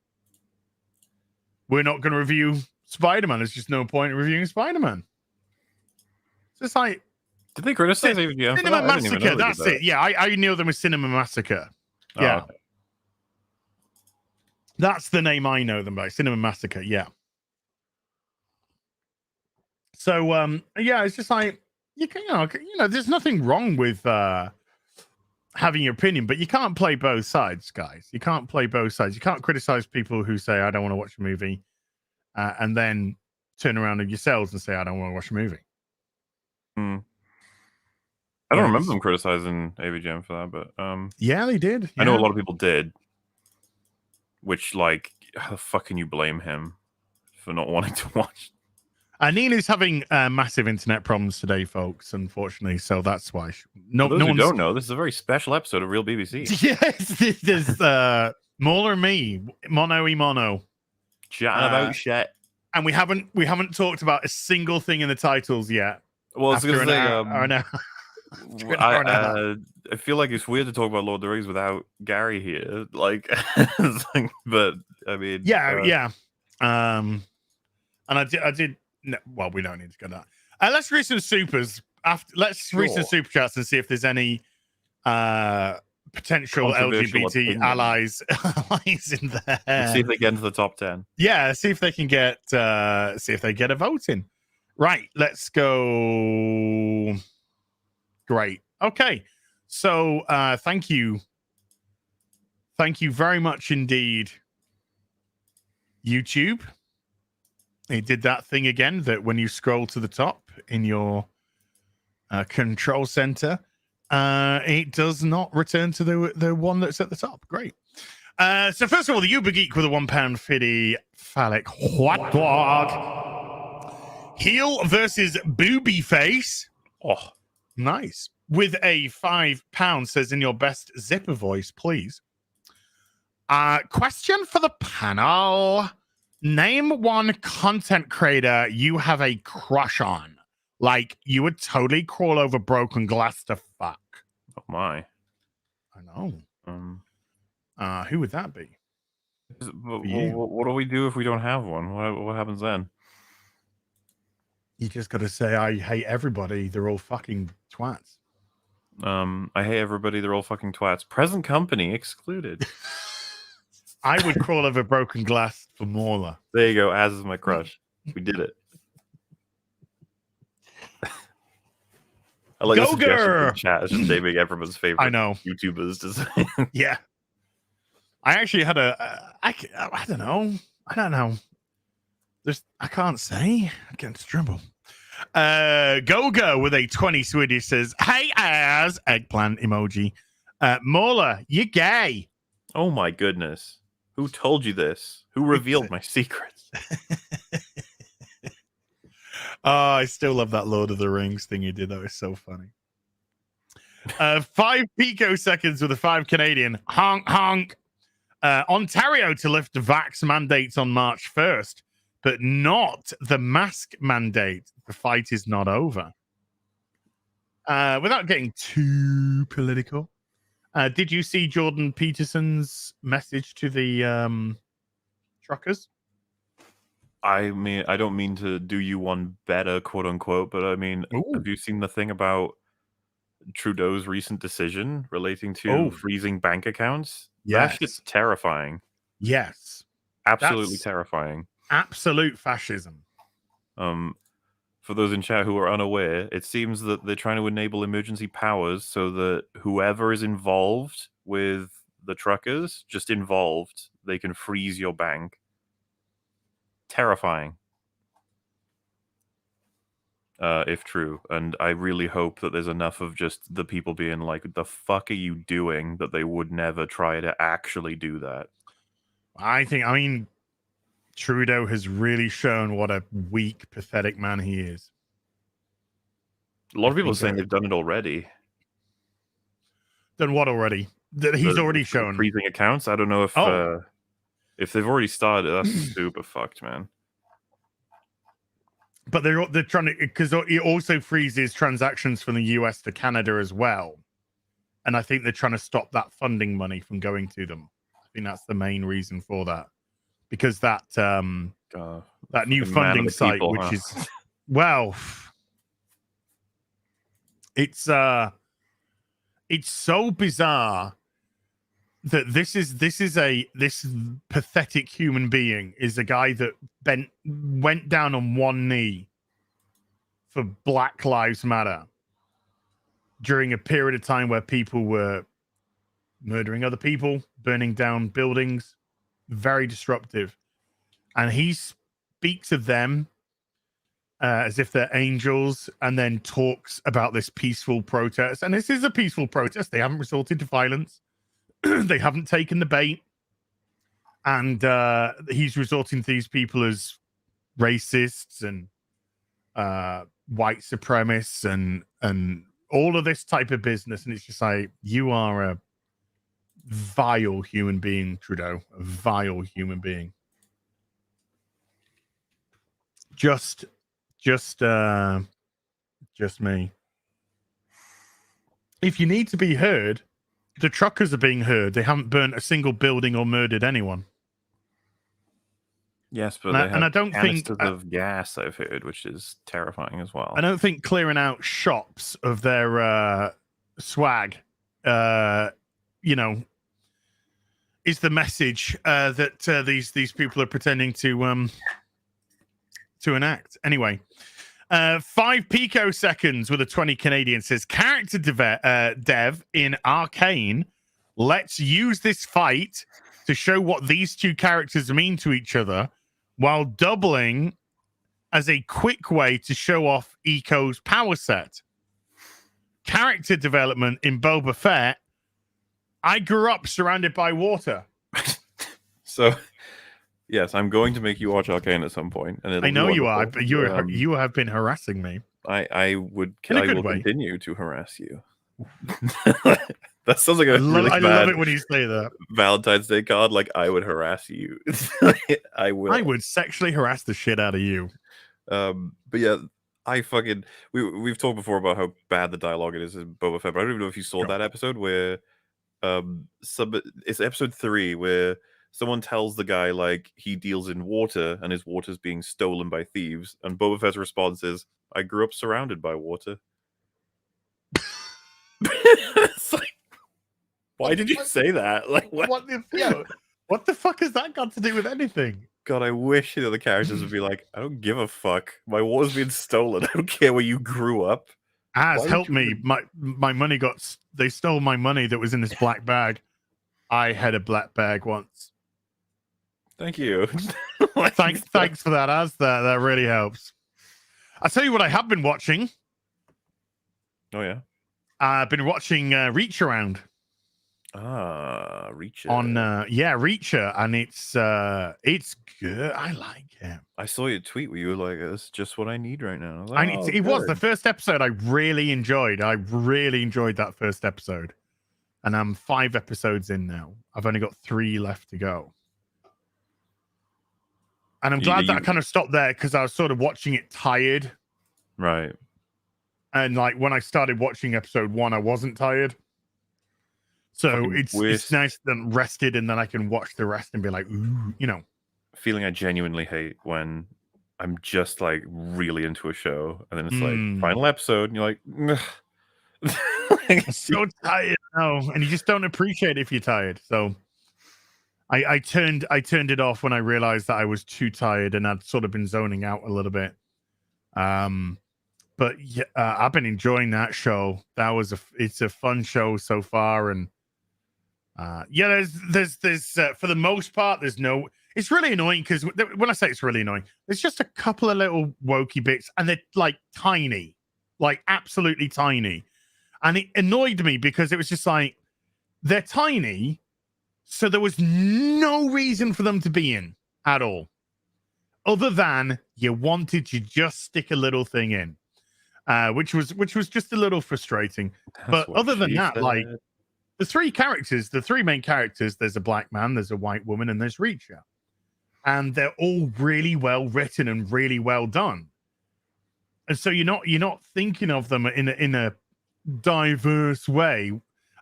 Speaker 2: we're not going to review Spider-Man. There's just no point in reviewing Spider-Man. So it's like,
Speaker 7: did they criticize AVGN?
Speaker 2: Cinema Massacre. That's it. Yeah, I knew them as Cinema Massacre. Yeah. That's the name I know them by. Cinema Massacre. Yeah. So yeah, it's just like you know, there's nothing wrong with having your opinion, but you can't play both sides, guys. You can't play both sides. You can't criticize people who say I don't want to watch a movie, and then turn around on yourselves and say I don't want to watch a movie.
Speaker 7: I don't remember them criticizing AVGM for that, but
Speaker 2: yeah, they did. Yeah.
Speaker 7: I know a lot of people did. Which, like, how the fuck can you blame him for not wanting to watch?
Speaker 2: Nina's having massive internet problems today, folks. Unfortunately, so that's why.
Speaker 7: For those who don't know, this is a very special episode of Real BBC.
Speaker 2: Yes, this is Mauler and me, mono.
Speaker 7: Chatting about shit,
Speaker 2: and we haven't talked about a single thing in the titles yet.
Speaker 7: Well, I was going to say, I feel like it's weird to talk about Lord of the Rings without Gary here. Like, but I mean,
Speaker 2: yeah. And I did. No, well, we don't need to go that. Let's read some supers. Let's read some super chats and see if there's any potential LGBT allies in there.
Speaker 7: See if they get into the top 10.
Speaker 2: Yeah, see if they can get a vote in. Right, let's go. Great. Okay. So thank you very much indeed, YouTube. They did that thing again that when you scroll to the top in your control center, it does not return to the one that's at the top. Great. So first of all, the Uber Geek with a £1.50 phallic hot dog. Heel versus Babyface. Oh, nice. With a £5 says in your best zipper voice, please. Question for the panel. Name one content creator you have a crush on. Like, you would totally crawl over broken glass to fuck.
Speaker 7: Oh, my.
Speaker 2: I know. Who would that be?
Speaker 7: What do we do if we don't have one? What happens then?
Speaker 2: You just got to say, I hate everybody. They're all fucking twats.
Speaker 7: I hate everybody. They're all fucking twats. Present company excluded.
Speaker 2: I would crawl over broken glass for Mauler.
Speaker 7: There you go. As is my crush. We did it. I like the chat. It's just naming everyone's favorite.
Speaker 2: I know
Speaker 7: YouTubers to say.
Speaker 2: Yeah. I actually had I don't know. I can't say. I can't tremble. Gogo with a 20 Swedish says, "Hey, as eggplant emoji. Mauler, you gay."
Speaker 7: Oh my goodness. Who told you this? Who revealed my secrets?
Speaker 2: Oh, I still love that Lord of the Rings thing you did. That was so funny. 5 picoseconds with a 5 Canadian. Honk, honk. Ontario to lift vax mandates on March 1st, but not the mask mandate. The fight is not over. Without getting too political, did you see Jordan Peterson's message to the truckers?
Speaker 7: I mean, I don't mean to do you one better, quote unquote, but I mean, have you seen the thing about Trudeau's recent decision relating to freezing bank accounts?
Speaker 2: Yes.
Speaker 7: That shit's terrifying.
Speaker 2: Yes.
Speaker 7: Absolutely terrifying.
Speaker 2: Absolute fascism.
Speaker 7: For those in chat who are unaware, it seems that they're trying to enable emergency powers so that whoever is involved with the truckers, just involved, they can freeze your bank. Terrifying. If true. And I really hope that there's enough of just the people being like, the fuck are you doing, that they would never try to actually do that.
Speaker 2: I mean, Trudeau has really shown what a weak, pathetic man he is.
Speaker 7: A lot of people are saying they've done it already.
Speaker 2: Done what already? That he's already shown.
Speaker 7: Freezing accounts? I don't know if they've already started. That's super fucked, man.
Speaker 2: But they're trying to, because it also freezes transactions from the US to Canada as well. And I think they're trying to stop that funding money from going to them. I think that's the main reason for that. Because that new funding site, people, which is, well, it's so bizarre that this pathetic human being is a guy that went down on one knee for Black Lives Matter during a period of time where people were murdering other people, burning down buildings, very disruptive. And he speaks of them as if they're angels, and then talks about this peaceful protest. And this is a peaceful protest. They haven't resorted to violence. They haven't taken the bait. And he's resorting to these people as racists and white supremacists and all of this type of business. And it's just like, you are a vile human being, Trudeau. A vile human being. Just me. If you need to be heard, the truckers are being heard. They haven't burnt a single building or murdered anyone.
Speaker 7: Yes, but they have
Speaker 2: I don't think
Speaker 7: canisters of gas, I've heard, which is terrifying as well.
Speaker 2: I don't think clearing out shops of their swag, you know, is the message that these people are pretending to enact. Anyway, 5 picoseconds with a 20 Canadian says character dev in Arcane. Let's use this fight to show what these two characters mean to each other, while doubling as a quick way to show off Eco's power set. Character development in Boba Fett. I grew up surrounded by water.
Speaker 7: So, yes, I'm going to make you watch Arcane at some point. And
Speaker 2: I know you are, but you have been harassing me.
Speaker 7: I will
Speaker 2: way.
Speaker 7: continue to harass you. That sounds like a really
Speaker 2: I
Speaker 7: bad
Speaker 2: love it when you say that.
Speaker 7: Valentine's Day card. Like, I would harass you. I will.
Speaker 2: I would sexually harass the shit out of you.
Speaker 7: But yeah, we've talked before about how bad the dialogue it is in Boba Fett. But I don't even know if you saw that episode where it's episode 3 where someone tells the guy like he deals in water and his water's being stolen by thieves, and Boba Fett's response is, "I grew up surrounded by water." It's like, why did you say that? Like, what
Speaker 2: the fuck has that got to do with anything?
Speaker 7: God, I wish the other characters would be like, I don't give a fuck. My water's being stolen. I don't care where you grew up.
Speaker 2: Help me. My money they stole my money that was in this black bag. I had a black bag once.
Speaker 7: Thank you.
Speaker 2: Thanks for that, that really helps. I'll tell you what I have been watching.
Speaker 7: Oh yeah.
Speaker 2: I've been watching Reach Around.
Speaker 7: Reacher.
Speaker 2: On Reacher, and it's good. I like it.
Speaker 7: I saw your tweet where you were like, "It's just what I need right now."
Speaker 2: It was the first episode I really enjoyed. I really enjoyed that first episode, and I'm 5 episodes in now. I've only got 3 left to go, and I'm glad that I kind of stopped there because I was sort of watching it tired,
Speaker 7: right?
Speaker 2: And like when I started watching episode 1, I wasn't tired. So it's nice that rested, and then I can watch the rest and be like, ooh, you know.
Speaker 7: Feeling I genuinely hate when I'm just like really into a show, and then it's like final episode, and you're like,
Speaker 2: I'm so tired now, and you just don't appreciate it if you're tired. So I turned it off when I realized that I was too tired, and I'd sort of been zoning out a little bit. But yeah, I've been enjoying that show. It's a fun show so far, and there's for the most part, it's really annoying because when I say it's really annoying, there's just a couple of little wokey bits, and they're like tiny, like absolutely tiny. And it annoyed me because it was just like, they're tiny, so there was no reason for them to be in at all, other than you wanted to just stick a little thing in, which was just a little frustrating. But other than that, like the 3 main characters, there's a black man, there's a white woman, and there's Reacher, and they're all really well written and really well done. And so you're not thinking of them in a diverse way,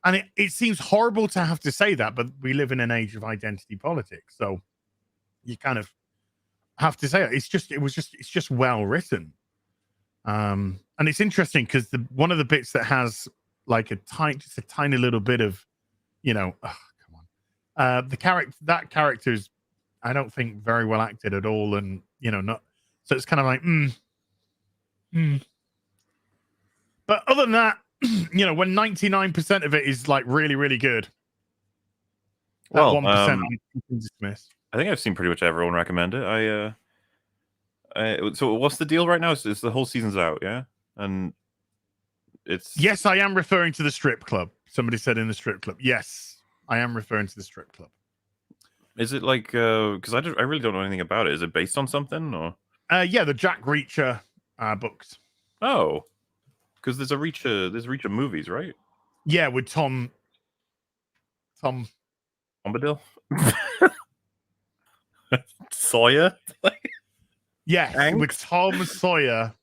Speaker 2: and it seems horrible to have to say that, but we live in an age of identity politics, so you kind of have to say it. It's just well written, and it's interesting because one of the bits that has like just a tiny little bit of, you know, come on, That character's, I don't think, very well acted at all, and not. So it's kind of like, But other than that, when 99% of it is like really, really good.
Speaker 7: Well,
Speaker 2: 1% I can dismiss.
Speaker 7: I think I've seen pretty much everyone recommend it. So what's the deal right now? Is the whole season's out, yeah? And it's
Speaker 2: Yes, I am referring to the strip club. Somebody said in the strip club. Yes, I am referring to the strip club.
Speaker 7: Is it like because I really don't know anything about it. Is it based on something or?
Speaker 2: Yeah, the Jack Reacher books.
Speaker 7: Oh, because there's Reacher movies, right?
Speaker 2: Yeah, with Tom
Speaker 7: Bombadil? Sawyer?
Speaker 2: Yes,
Speaker 7: Hank?
Speaker 2: with Tom Sawyer.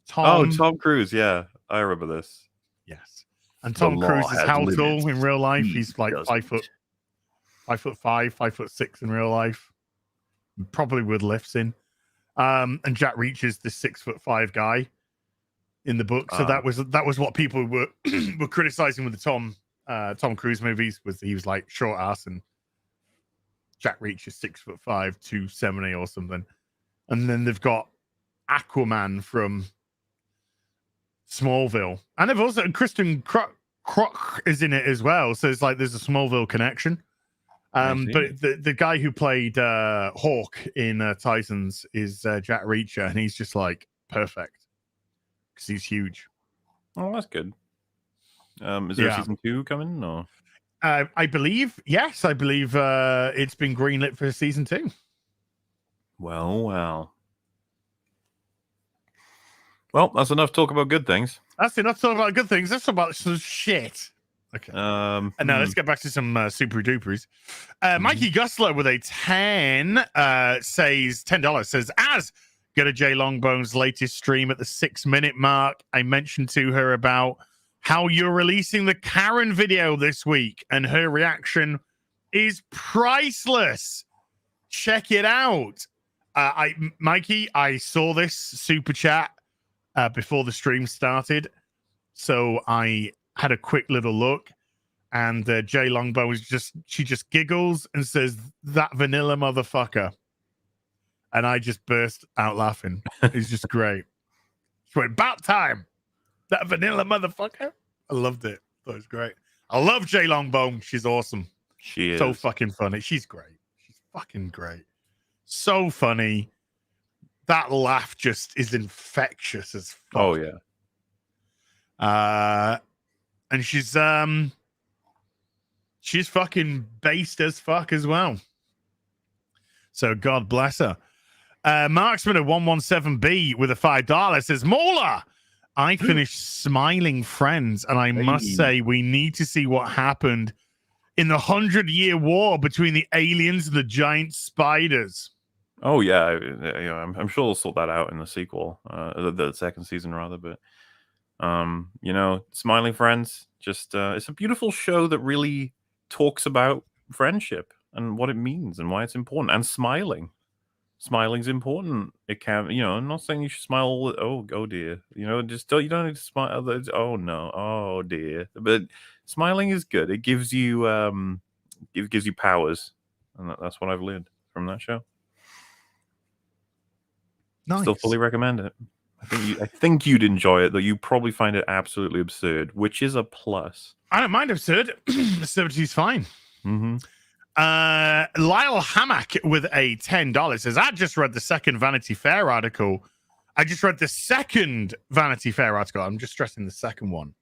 Speaker 2: Tom
Speaker 7: Cruise. Yeah, I remember this.
Speaker 2: Yes. And Tom
Speaker 7: law
Speaker 2: Cruise is
Speaker 7: has
Speaker 2: how
Speaker 7: limits.
Speaker 2: tall in real life?
Speaker 7: He
Speaker 2: He's like
Speaker 7: doesn't.
Speaker 2: 5'5", 5'6" in real life. Probably with lifts in. And Jack Reacher's the 6'5" guy in the book. So that was what people were were criticizing with the Tom Cruise movies, was he was like short ass, and Jack Reacher's 6'5", 270 or something. And then they've got Aquaman from Smallville, and they've also Kristen Kroc is in it as well. So it's like there's a Smallville connection. But the guy who played Hawk in Titans is Jack Reacher, and he's just like perfect because he's huge.
Speaker 7: Oh, that's good. Is there a season 2 coming? Or
Speaker 2: I believe yes. I believe it's been greenlit for season 2.
Speaker 7: Well, that's enough talk about good things.
Speaker 2: That's enough talk about good things. That's about some shit. Okay. And now let's get back to some super dupers. Mikey Gusler with a 10 says $10 says, as go to Jay Longbone's latest stream at the 6-minute mark. I mentioned to her about how you're releasing the Karen video this week, and her reaction is priceless. Check it out. Mikey, I saw this super chat before the stream started, so I had a quick little look, and Jay Longbow was she just giggles and says, "That vanilla motherfucker," and I just burst out laughing. It's just great. She went, "About time, that vanilla motherfucker." I loved it. That was great. I love Jay Longbow. She's awesome.
Speaker 7: She is
Speaker 2: so fucking funny. She's great. She's fucking great. So funny. That laugh just is infectious as fuck.
Speaker 7: Oh yeah.
Speaker 2: And she's fucking based as fuck as well. So God bless her. Marksman at 117B with a $5 says, Mauler, I finished Smiling Friends, and I must say we need to see what happened in the 100-year war between the aliens and the giant spiders.
Speaker 7: Oh yeah, I'm sure they'll sort that out in the sequel, the second season rather. But Smiling Friends, just it's a beautiful show that really talks about friendship and what it means and why it's important. And smiling's important. It can, I'm not saying you should smile all oh dear, you don't need to smile. Oh no, oh dear. But smiling is good. It gives you powers, and that's what I've learned from that show.
Speaker 2: Nice.
Speaker 7: Still fully recommend it. I think you'd enjoy it, though. You probably find it absolutely absurd, which is a plus.
Speaker 2: I don't mind absurd. Absurdity's fine.
Speaker 7: Mm-hmm.
Speaker 2: Lyle Hammack with a $10 says, I just read the second Vanity Fair article. I'm just stressing the second one.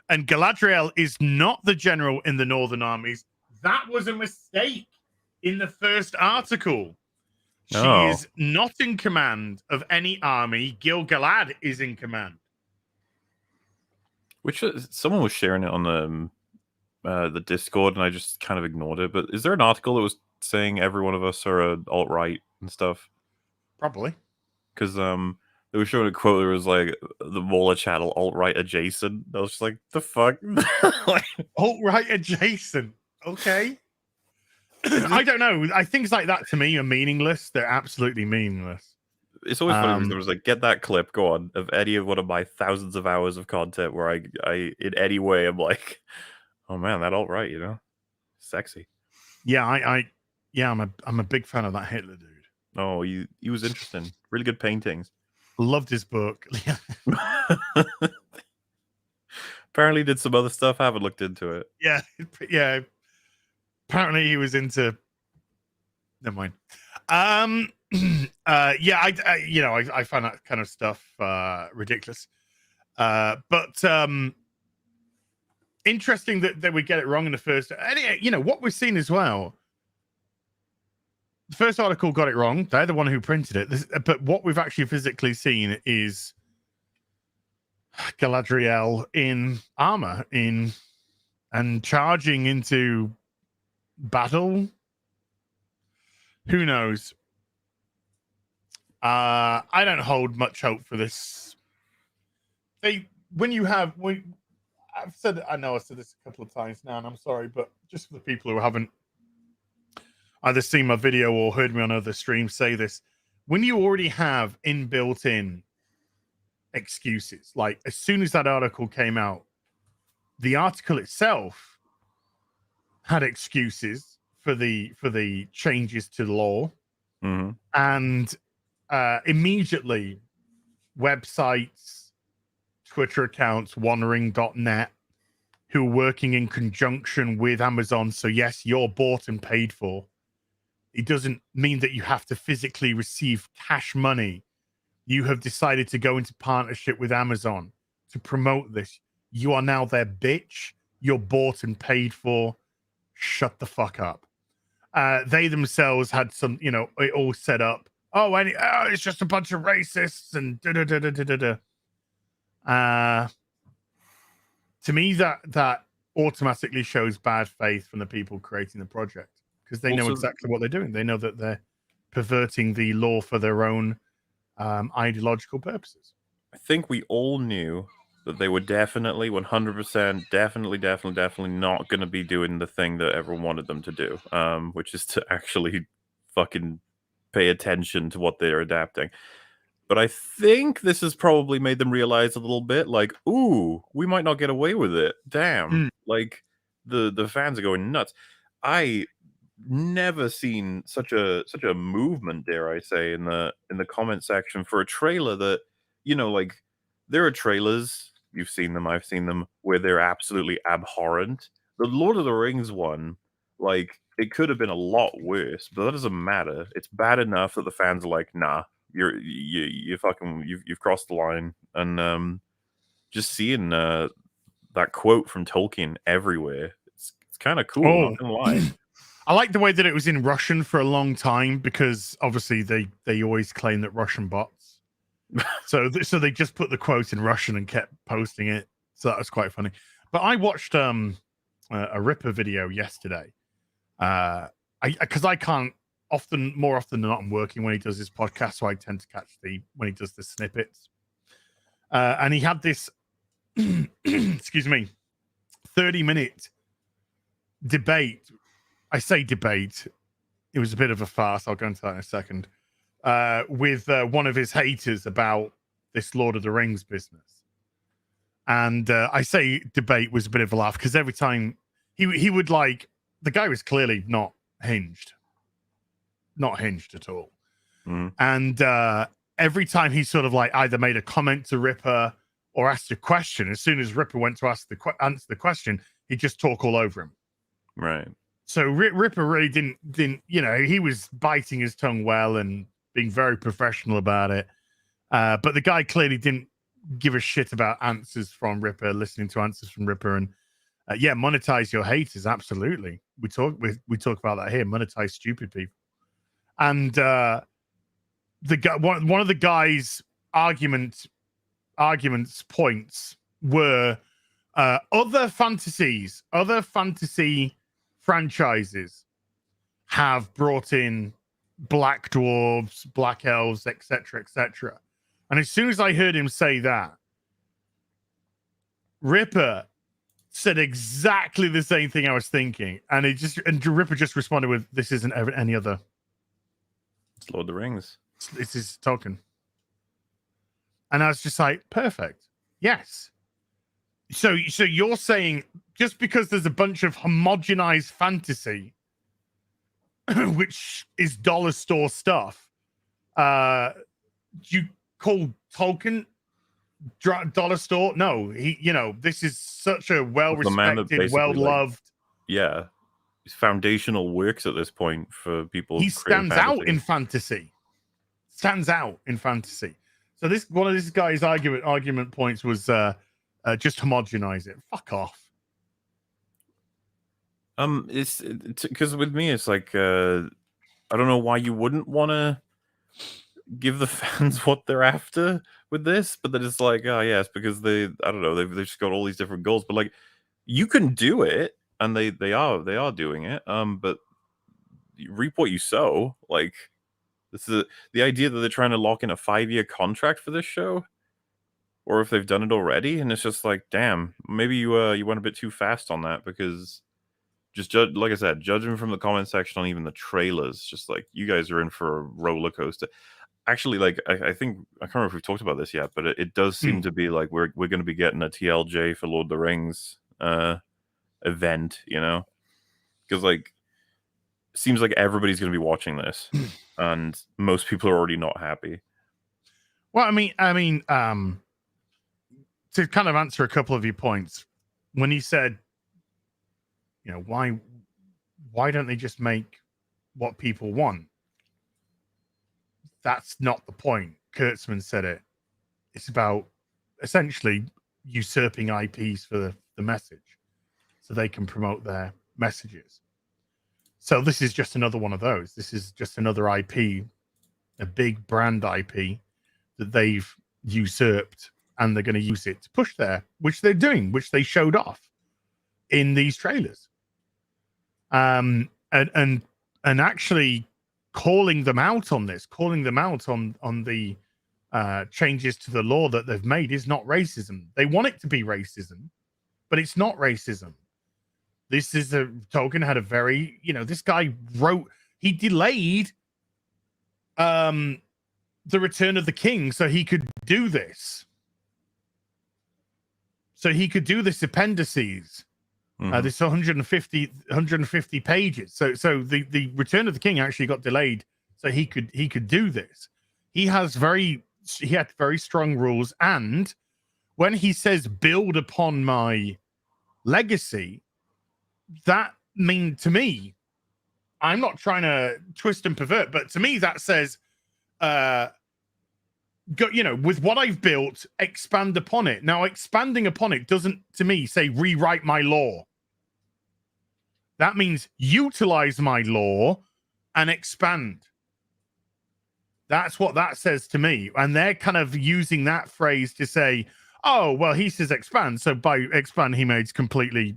Speaker 2: And Galadriel is not the general in the Northern armies. That was a mistake in the first article. She is not in command of any army. Gil-galad is in command.
Speaker 7: Which someone was sharing it on the Discord, and I just kind of ignored it. But is there an article that was saying every one of us are alt-right and stuff?
Speaker 2: Probably.
Speaker 7: Because they were showing a quote that was like, the Mauler channel alt-right adjacent. I was just like, the fuck?
Speaker 2: Alt-right adjacent. Okay. I don't know. Things like that to me are meaningless. They're absolutely meaningless.
Speaker 7: It's always funny when there was like, get that clip, go on, of any of one of my thousands of hours of content where I in any way I'm like, oh man, that alt-right, you know, sexy.
Speaker 2: Yeah, I'm a big fan of that Hitler dude.
Speaker 7: Oh, he was interesting. Really good paintings.
Speaker 2: Loved his book.
Speaker 7: Apparently did some other stuff. I haven't looked into it.
Speaker 2: Yeah. Apparently he was into. Never mind. I find that kind of stuff ridiculous. But interesting that we get it wrong in the first. And, what we've seen as well. The first article got it wrong. They're the one who printed it. But what we've actually physically seen is Galadriel in armor and charging into battle. Who knows? I don't hold much hope for this. I know I've said this a couple of times now, and I'm sorry, but just for the people who haven't either seen my video or heard me on other streams say this, when you already have inbuilt-in excuses, like as soon as that article came out, the article itself had excuses for the changes to the law, and immediately websites, Twitter accounts, wandering.net, who are working in conjunction with Amazon. So yes, you're bought and paid for. It doesn't mean that you have to physically receive cash money. You have decided to go into partnership with Amazon to promote this. You are now their bitch. You're bought and paid for. Shut the fuck up. They themselves had some, it all set up. It's just a bunch of racists and to me, that automatically shows bad faith from the people creating the project, because they know exactly what they're doing. They know that they're perverting the law for their own ideological purposes.
Speaker 7: I think we all knew that they were definitely 100% definitely not going to be doing the thing that everyone wanted them to do, which is to actually fucking pay attention to what they're adapting. But I think this has probably made them realize a little bit, like, ooh, we might not get away with it. Damn. Like, the fans are going nuts. I never seen such a movement, dare I say, in the comment section for a trailer that, like, there are trailers, you've seen them, I've seen them, where they're absolutely abhorrent. The Lord of the Rings one, like, it could have been a lot worse, but that doesn't matter. It's bad enough that the fans are like, nah, you've crossed the line. And just seeing that quote from Tolkien everywhere, it's kind of cool. Not gonna lie.
Speaker 2: I like the way that it was in Russian for a long time, because obviously they always claim that Russian bots. so they just put the quote in Russian and kept posting it. So that was quite funny. But I watched a Ripper video yesterday. Because I can't more often than not, I'm working when he does his podcast, so I tend to catch when he does the snippets. And he had this, excuse me, 30-minute debate. I say debate. It was a bit of a farce. I'll go into that in a second. With one of his haters about this Lord of the Rings business. And I say debate was a bit of a laugh, because every time he would, like, the guy was clearly not hinged at all. And every time he sort of like either made a comment to Ripper or asked a question, as soon as Ripper went to answer the question, he'd just talk all over him.
Speaker 7: Right.
Speaker 2: So Ripper really didn't, he was biting his tongue well and being very professional about it. But the guy clearly didn't give a shit about answers from Ripper, listening to answers from Ripper. And monetize your haters. Absolutely. We talk about that here. Monetize stupid people. And the guy, one of the guy's arguments points were other fantasy franchises have brought in black dwarves, black elves, etc., etc. And as soon as I heard him say that, Ripper said exactly the same thing I was thinking, and Ripper just responded with, "This isn't any other.
Speaker 7: It's Lord of the Rings.
Speaker 2: This is Tolkien. And I was just like, perfect. Yes. So you're saying just because there's a bunch of homogenized fantasy, which is dollar store stuff, you call Tolkien dollar store? No, this is such a well-respected, well-loved.
Speaker 7: Yeah, his foundational works at this point for people.
Speaker 2: He stands out in fantasy. So one of this guy's argument points was just homogenize it. Fuck off.
Speaker 7: It's because with me, it's like I don't know why you wouldn't want to give the fans what they're after with this, but then it's like, oh yeah, it's because I don't know, they've just got all these different goals. But like, you can do it, and they are doing it. But you reap what you sow. Like, this is the idea that they're trying to lock in a 5-year contract for this show, or if they've done it already, and it's just like, damn, maybe you went a bit too fast on that, because just like I said, judging from the comment section on even the trailers, just like, you guys are in for a roller coaster. Actually, like I think I can't remember if we've talked about this yet, but it does seem to be like we're going to be getting a TLJ for Lord of the Rings event, because like it seems like everybody's going to be watching this, and most people are already not happy.
Speaker 2: Well, I mean, to kind of answer a couple of your points, when he said, why don't they just make what people want? That's not the point. Kurtzman said it. It's about essentially usurping IPs for the message so they can promote their messages. So this is just another one of those. This is just another IP, a big brand IP that they've usurped, and they're going to use it to push which they're doing, which they showed off in these trailers. And actually calling them out on the changes to the law that they've made is not racism. They want it to be racism, but it's not racism. This is Tolkien had a very, this guy he delayed the Return of the King so he could do this. So he could do this appendices. This 150 pages. So the Return of the King actually got delayed so he could do this. He had very strong rules, and when he says build upon my legacy, that means, to me, I'm not trying to twist and pervert, but to me that says with what I've built, expand upon it. Now, expanding upon it doesn't, to me, say rewrite my law. That means utilize my law and expand. That's what that says to me. And they're kind of using that phrase to say, oh, well, he says expand, so by expand, he made completely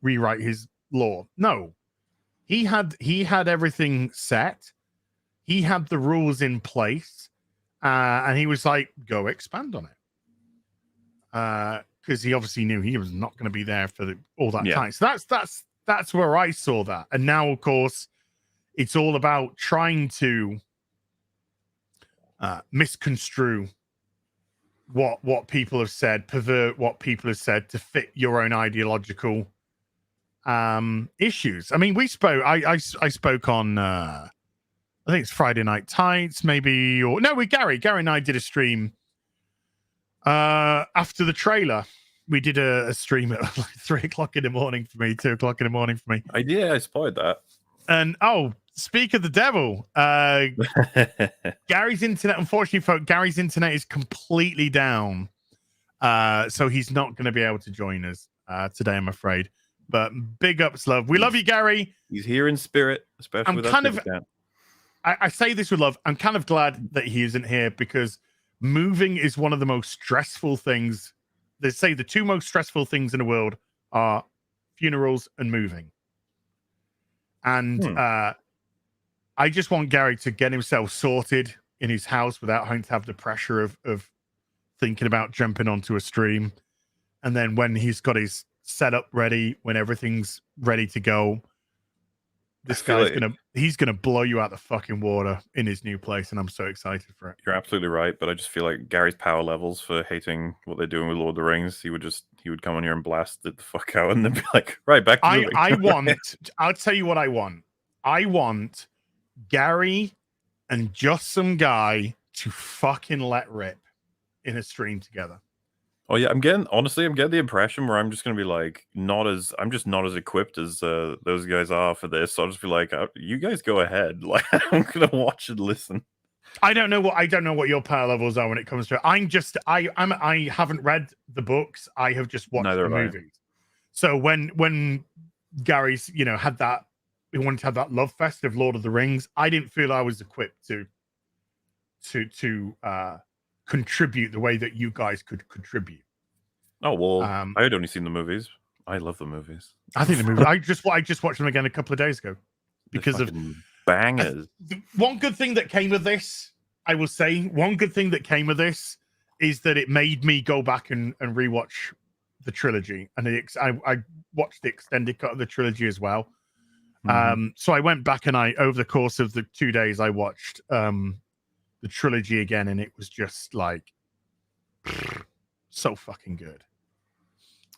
Speaker 2: rewrite his law. No. He had everything set. He had the rules in place. And he was like, go expand on it. Because he obviously knew he was not going to be there for all that time. So that's where I saw that. And now, of course, it's all about trying to misconstrue what people have said, pervert what people have said to fit your own ideological issues. I mean, we spoke. I spoke on. I think it's Friday Night Tights, maybe, or no, Gary and I did a stream after the trailer. We did a stream at like 3 o'clock in the morning for me, 2 o'clock in the morning for me.
Speaker 7: I spotted that.
Speaker 2: And speak of the devil, Gary's internet, unfortunately, folks, Gary's internet is completely down. So he's not going to be able to join us today, I'm afraid. But big ups, love. We love you, Gary.
Speaker 7: He's here in spirit, especially with us.
Speaker 2: I say this with love. I'm kind of glad that he isn't here, because moving is one of the most stressful things. They say the two most stressful things in the world are funerals and moving. And I just want Gary to get himself sorted in his house without having to have the pressure of thinking about jumping onto a stream. And then when he's got his setup ready, when everything's ready to go, this guy's he's gonna blow you out the fucking water in his new place, and I'm so excited for it.
Speaker 7: You're absolutely right, but I just feel like Gary's power levels for hating what they're doing with Lord of the Rings, he would come on here and blast it the fuck out, and then be like, right, back to movie.
Speaker 2: I'll tell you what I want. I want Gary and just some guy to fucking let rip in a stream together.
Speaker 7: Oh yeah, I'm getting the impression where I'm just gonna be like, I'm just not as equipped as those guys are for this. So I'll just be like, you guys go ahead. Like I'm gonna watch and listen.
Speaker 2: I don't know what your power levels are when it comes to it. I haven't read the books. I have just watched the movies. So when Gary's had that, he wanted to have that love fest of Lord of the Rings, I didn't feel I was equipped to contribute the way that you guys could contribute.
Speaker 7: Oh well, I had only seen the movies. I love the movies.
Speaker 2: I think the movies. I just watched them again a couple of days ago because of
Speaker 7: bangers.
Speaker 2: One good thing that came of this, I will say, one good thing that came of this is that it made me go back and rewatch the trilogy, and I watched the extended cut of the trilogy as well. So I went back and over the course of the 2 days I watched the trilogy again, and it was just like so fucking good.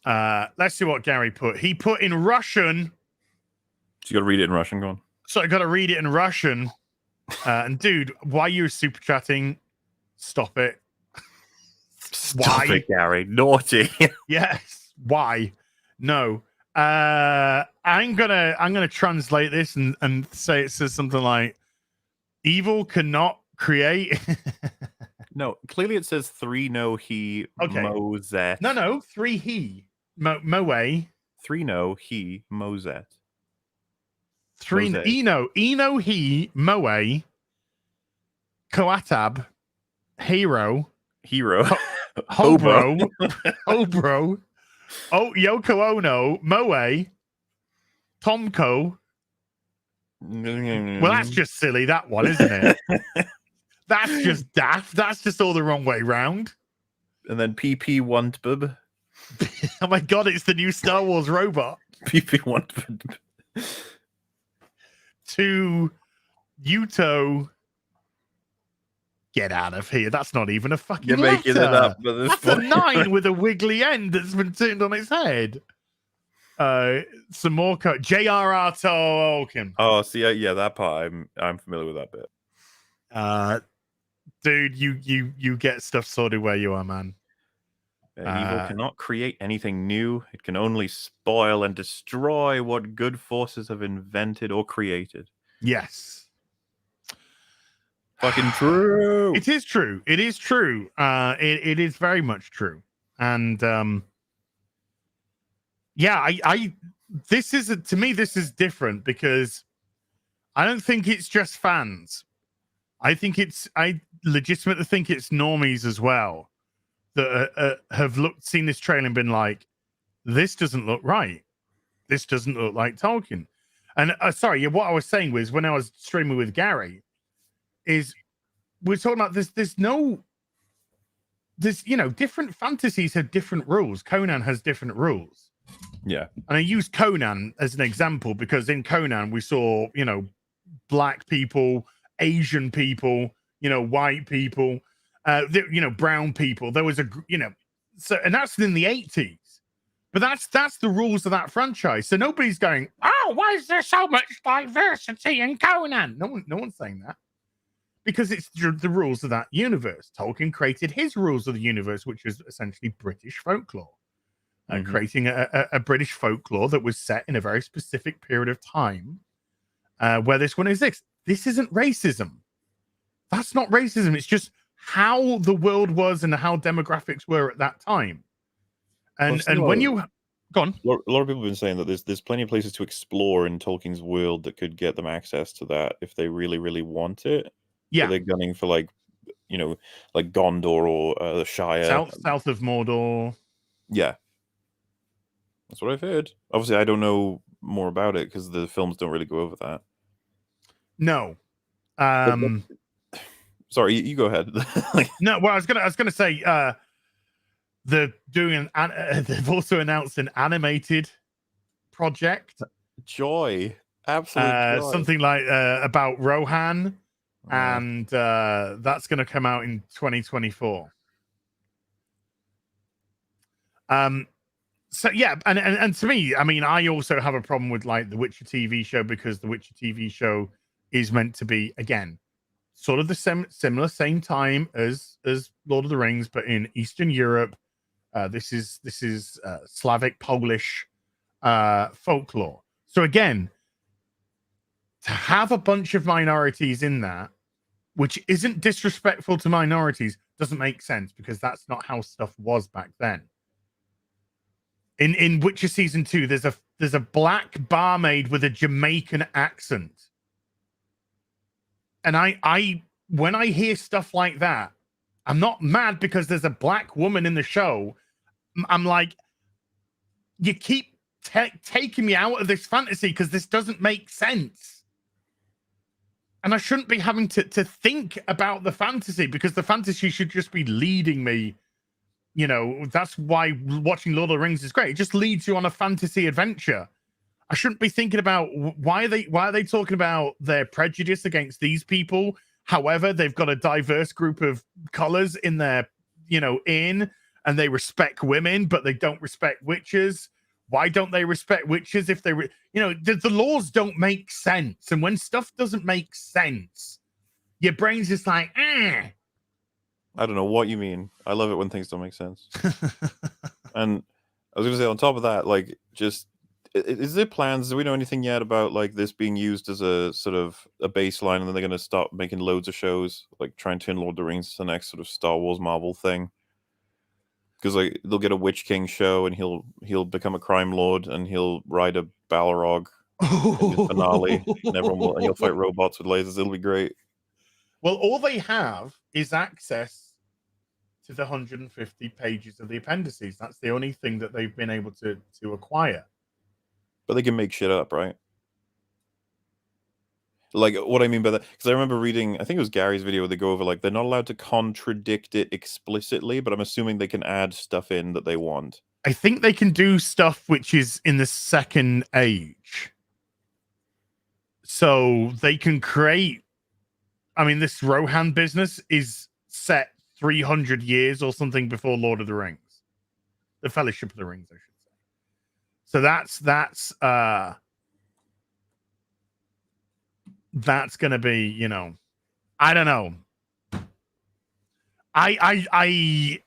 Speaker 2: Let's see what Gary put. He put in Russian.
Speaker 7: So you got to read it in Russian, go on.
Speaker 2: So I got to read it in Russian. And dude, why you're super chatting? Stop it.
Speaker 7: Stop it, Gary. Naughty.
Speaker 2: Yes. Why? No. I'm gonna translate this and say it says something like, "Evil cannot create."
Speaker 7: No, clearly it says 3 no he Mozet.
Speaker 2: No, 3 he moe.
Speaker 7: 3 no he Mozet.
Speaker 2: 3 Eno he moe. Coatab hero hobro hobro. Oh, Yoko Ono moe. Tomko. Well, that's just silly, that one, isn't it? That's just daft. That's just all the wrong way round.
Speaker 7: And then PP Wantbub.
Speaker 2: Oh my god, it's the new Star Wars robot.
Speaker 7: PP Wantbub.
Speaker 2: To Yuto. Get out of here. That's not even a fucking
Speaker 7: You're making it up. But
Speaker 2: that's a 9 with a wiggly end that's been turned on its head. Some more J.R.R. Tolkien.
Speaker 7: Oh, see, yeah, that part I'm familiar with that bit.
Speaker 2: Dude, you get stuff sorted where you are, man.
Speaker 7: Evil cannot create anything new. It can only spoil and destroy what good forces have invented or created.
Speaker 2: Yes.
Speaker 7: Fucking true.
Speaker 2: It is true. It is true. It is very much true. And yeah, this is to me, this is different because I don't think it's just fans. I legitimately think it's normies as well that have seen this trailer and been like, this doesn't look right. This doesn't look like Tolkien. And sorry, what I was saying was when I was streaming with Gary is we're talking about this. Different fantasies have different rules. Conan has different rules.
Speaker 7: Yeah.
Speaker 2: And I use Conan as an example because in Conan we saw, black people, Asian people, white people, brown people. There was so, and that's in the 80s. But that's the rules of that franchise. So nobody's going, oh, why is there so much diversity in Conan? No one's saying that. Because it's the rules of that universe. Tolkien created his rules of the universe, which was essentially British folklore. Creating a British folklore that was set in a very specific period of time where this one exists. This isn't racism. That's not racism. It's just how the world was and how demographics were at that time. And when you... Go on.
Speaker 7: A lot of people have been saying that there's plenty of places to explore in Tolkien's world that could get them access to that if they really, really want it.
Speaker 2: Yeah.
Speaker 7: So they're gunning for like Gondor or the Shire.
Speaker 2: South of Mordor.
Speaker 7: Yeah. That's what I've heard. Obviously, I don't know more about it because the films don't really go over that.
Speaker 2: No.
Speaker 7: Sorry, you go ahead.
Speaker 2: No, well, I was gonna say they're doing they've also announced an animated project.
Speaker 7: Joy. Absolute joy.
Speaker 2: something like about Rohan, and that's going to come out in 2024. So yeah, and to me, I mean, I also have a problem with like the Witcher TV show, because the Witcher TV show is meant to be, again, sort of the same time as Lord of the Rings, but in Eastern Europe. This is Slavic, Polish folklore. So again, to have a bunch of minorities in that, which isn't disrespectful to minorities, doesn't make sense, because that's not how stuff was back then. In Witcher season 2, there's a black barmaid with a Jamaican accent, and I when I hear stuff like that, I'm not mad because there's a black woman in the show. I'm like, you keep taking me out of this fantasy because this doesn't make sense. And I shouldn't be having to think about the fantasy, because the fantasy should just be leading me. You know, that's why watching Lord of the Rings is great. It just leads you on a fantasy adventure. I shouldn't be thinking about why are they talking about their prejudice against these people. However, they've got a diverse group of colors in their, inn, and they respect women, but they don't respect witches. Why don't they respect witches if they, the laws don't make sense. And when stuff doesn't make sense, your brain's just like, eh.
Speaker 7: I don't know what you mean. I love it when things don't make sense. And I was going to say, on top of that, like, just, is there plans? Do we know anything yet about like this being used as a sort of a baseline, and then they're going to start making loads of shows, like trying to turn Lord of the Rings to the next sort of Star Wars Marvel thing? Because like they'll get a Witch King show, and he'll become a crime lord, and he'll ride a Balrog in the finale, and he'll fight robots with lasers. It'll be great.
Speaker 2: Well, all they have is access to the 150 pages of the appendices. That's the only thing that they've been able to acquire.
Speaker 7: But they can make shit up, right? Like, what I mean by that, because I remember reading, I think it was Gary's video, where they go over, like, they're not allowed to contradict it explicitly, but I'm assuming they can add stuff in that they want.
Speaker 2: I think they can do stuff which is in the Second Age. So they can create, I mean, this Rohan business is set 300 years or something before Lord of the Rings. The Fellowship of the Rings, I should say. So that's going to be, I don't know. I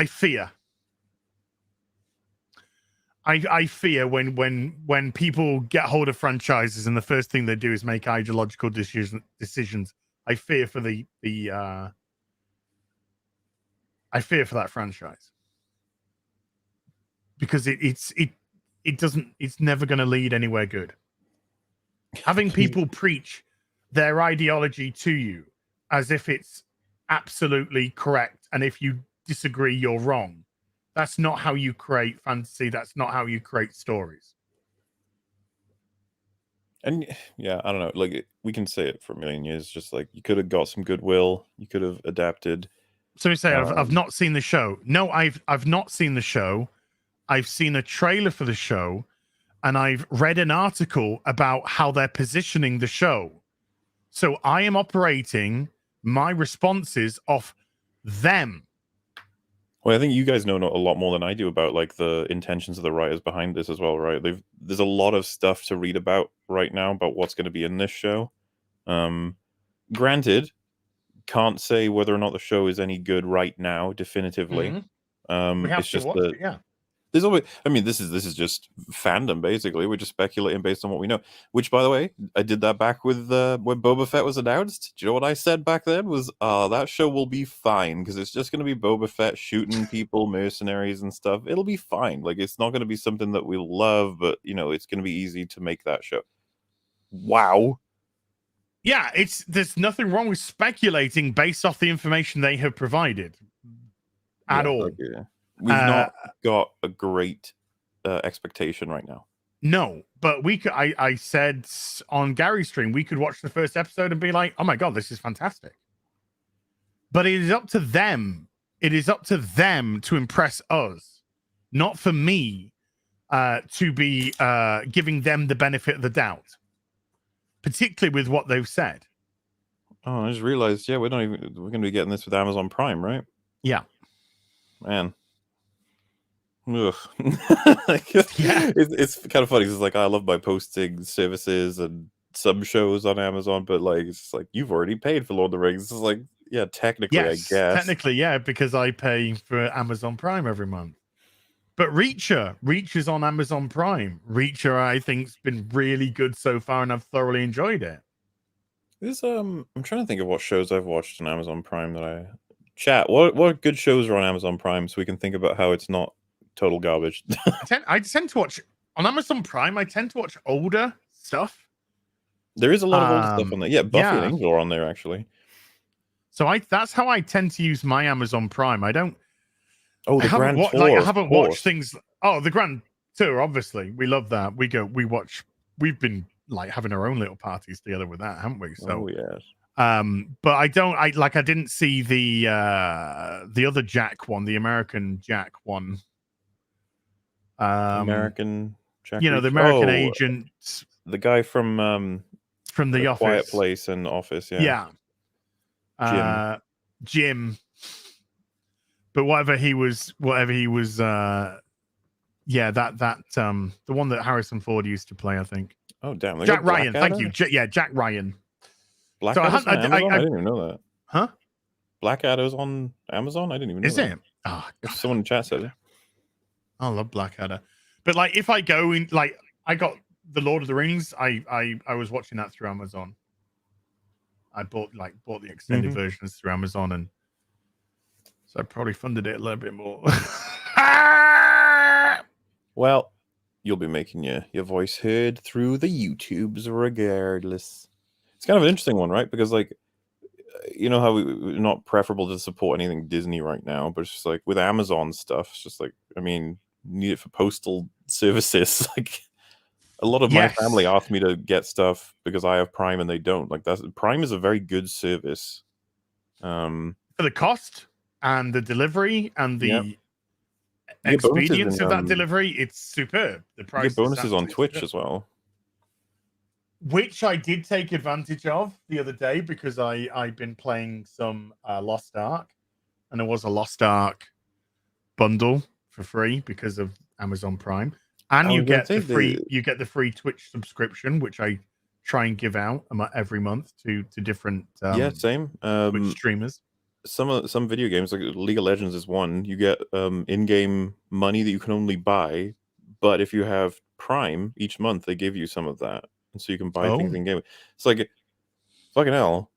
Speaker 2: fear. I fear when people get hold of franchises and the first thing they do is make ideological decisions. I fear for I fear for that franchise, because it's never going to lead anywhere good. Having people preach their ideology to you as if it's absolutely correct, and if you disagree, you're wrong. That's not how you create fantasy. That's not how you create stories.
Speaker 7: And yeah, I don't know. Like, we can say it for a million years. Just like, you could have got some goodwill. You could have adapted.
Speaker 2: So we say, I've not seen the show. No, I've not seen the show. I've seen a trailer for the show, and I've read an article about how they're positioning the show. So I am operating my responses off them.
Speaker 7: Well, I think you guys know a lot more than I do about like the intentions of the writers behind this as well, right? There's a lot of stuff to read about right now about what's going to be in this show. Granted, can't say whether or not the show is any good right now, definitively.
Speaker 2: Mm-hmm. We have
Speaker 7: it's
Speaker 2: to
Speaker 7: just
Speaker 2: watch
Speaker 7: that
Speaker 2: it, yeah.
Speaker 7: there's always, I mean, this is just fandom, basically. We're just speculating based on what we know. Which, by the way, I did that back with when Boba Fett was announced. Do you know what I said back then? Was that show will be fine, because it's just going to be Boba Fett shooting people, mercenaries and stuff. It'll be fine. Like, it's not going to be something that we'll love, but it's going to be easy to make that show. Wow.
Speaker 2: Yeah, there's nothing wrong with speculating based off the information they have provided at all.
Speaker 7: Okay. We've not got a great expectation right now.
Speaker 2: No, but we could. I said on Gary's stream, we could watch the first episode and be like, "Oh my god, this is fantastic." But it is up to them. It is up to them to impress us, not for me to be giving them the benefit of the doubt, particularly with what they've said.
Speaker 7: Oh, I just realized, we're going to be getting this with Amazon Prime, right?
Speaker 2: Yeah.
Speaker 7: Man. Ugh.
Speaker 2: Yeah.
Speaker 7: It's kind of funny. It's like, I love my posting services and sub shows on Amazon, but like, it's like, you've already paid for Lord of the Rings. It's like, yeah, technically,
Speaker 2: Yes,
Speaker 7: I guess.
Speaker 2: technically, yeah, because I pay for Amazon Prime every month. But Reacher's on Amazon Prime. Reacher, I think, has been really good so far, and I've thoroughly enjoyed it.
Speaker 7: I'm trying to think of what shows I've watched on Amazon Prime that I chat. What good shows are on Amazon Prime so we can think about how it's not total garbage.
Speaker 2: I tend to watch on Amazon Prime. I tend to watch older stuff.
Speaker 7: There is a lot of older stuff on there. Yeah, Buffy and Andor on there actually.
Speaker 2: So that's how I tend to use my Amazon Prime. I don't.
Speaker 7: Oh, the Grand Tour.
Speaker 2: I haven't watched things. Oh, the Grand Tour. Obviously, we love that. We watch. We've been like having our own little parties together with that, haven't we? So,
Speaker 7: yes.
Speaker 2: But I didn't see the other Jack one, the American Jack one.
Speaker 7: American Jack.
Speaker 2: The American agent,
Speaker 7: the guy from
Speaker 2: the Office,
Speaker 7: Quiet Place and Office. Yeah.
Speaker 2: Jim. But whatever he was, the one that Harrison Ford used to play, I think.
Speaker 7: Oh damn!
Speaker 2: Jack Ryan, thank you. Jack Ryan.
Speaker 7: Blackadder's on Amazon? I didn't even know that.
Speaker 2: Huh?
Speaker 7: Blackadder's on Amazon? I didn't even know.
Speaker 2: Is it? Oh,
Speaker 7: someone in chat said it.
Speaker 2: I love Blackadder. But like, if I go in, like, I got the Lord of the Rings. I was watching that through Amazon. I bought the extended versions through Amazon, and so I probably funded it a little bit more.
Speaker 7: Well, you'll be making your voice heard through the YouTubes regardless. It's kind of an interesting one, right? Because like, you know how we're not preferable to support anything Disney right now, but it's just like with Amazon stuff, it's just like, I mean, need it for postal services. Like a lot of my family asked me to get stuff because I have Prime and they don't. Like Prime is a very good service.
Speaker 2: For the cost and the delivery and the expedience of that delivery, it's superb. The price.
Speaker 7: You get bonuses on Twitch
Speaker 2: superb.
Speaker 7: As well,
Speaker 2: which I did take advantage of the other day because I've been playing some Lost Ark, and there was a Lost Ark bundle for free because of Amazon Prime, and you get the free Twitch subscription, which I try and give out every month to different
Speaker 7: same
Speaker 2: Twitch streamers.
Speaker 7: Some video games, like League of Legends is one, you get in-game money that you can only buy, but if you have Prime each month they give you some of that, and so you can buy things in game. It's like, fucking hell,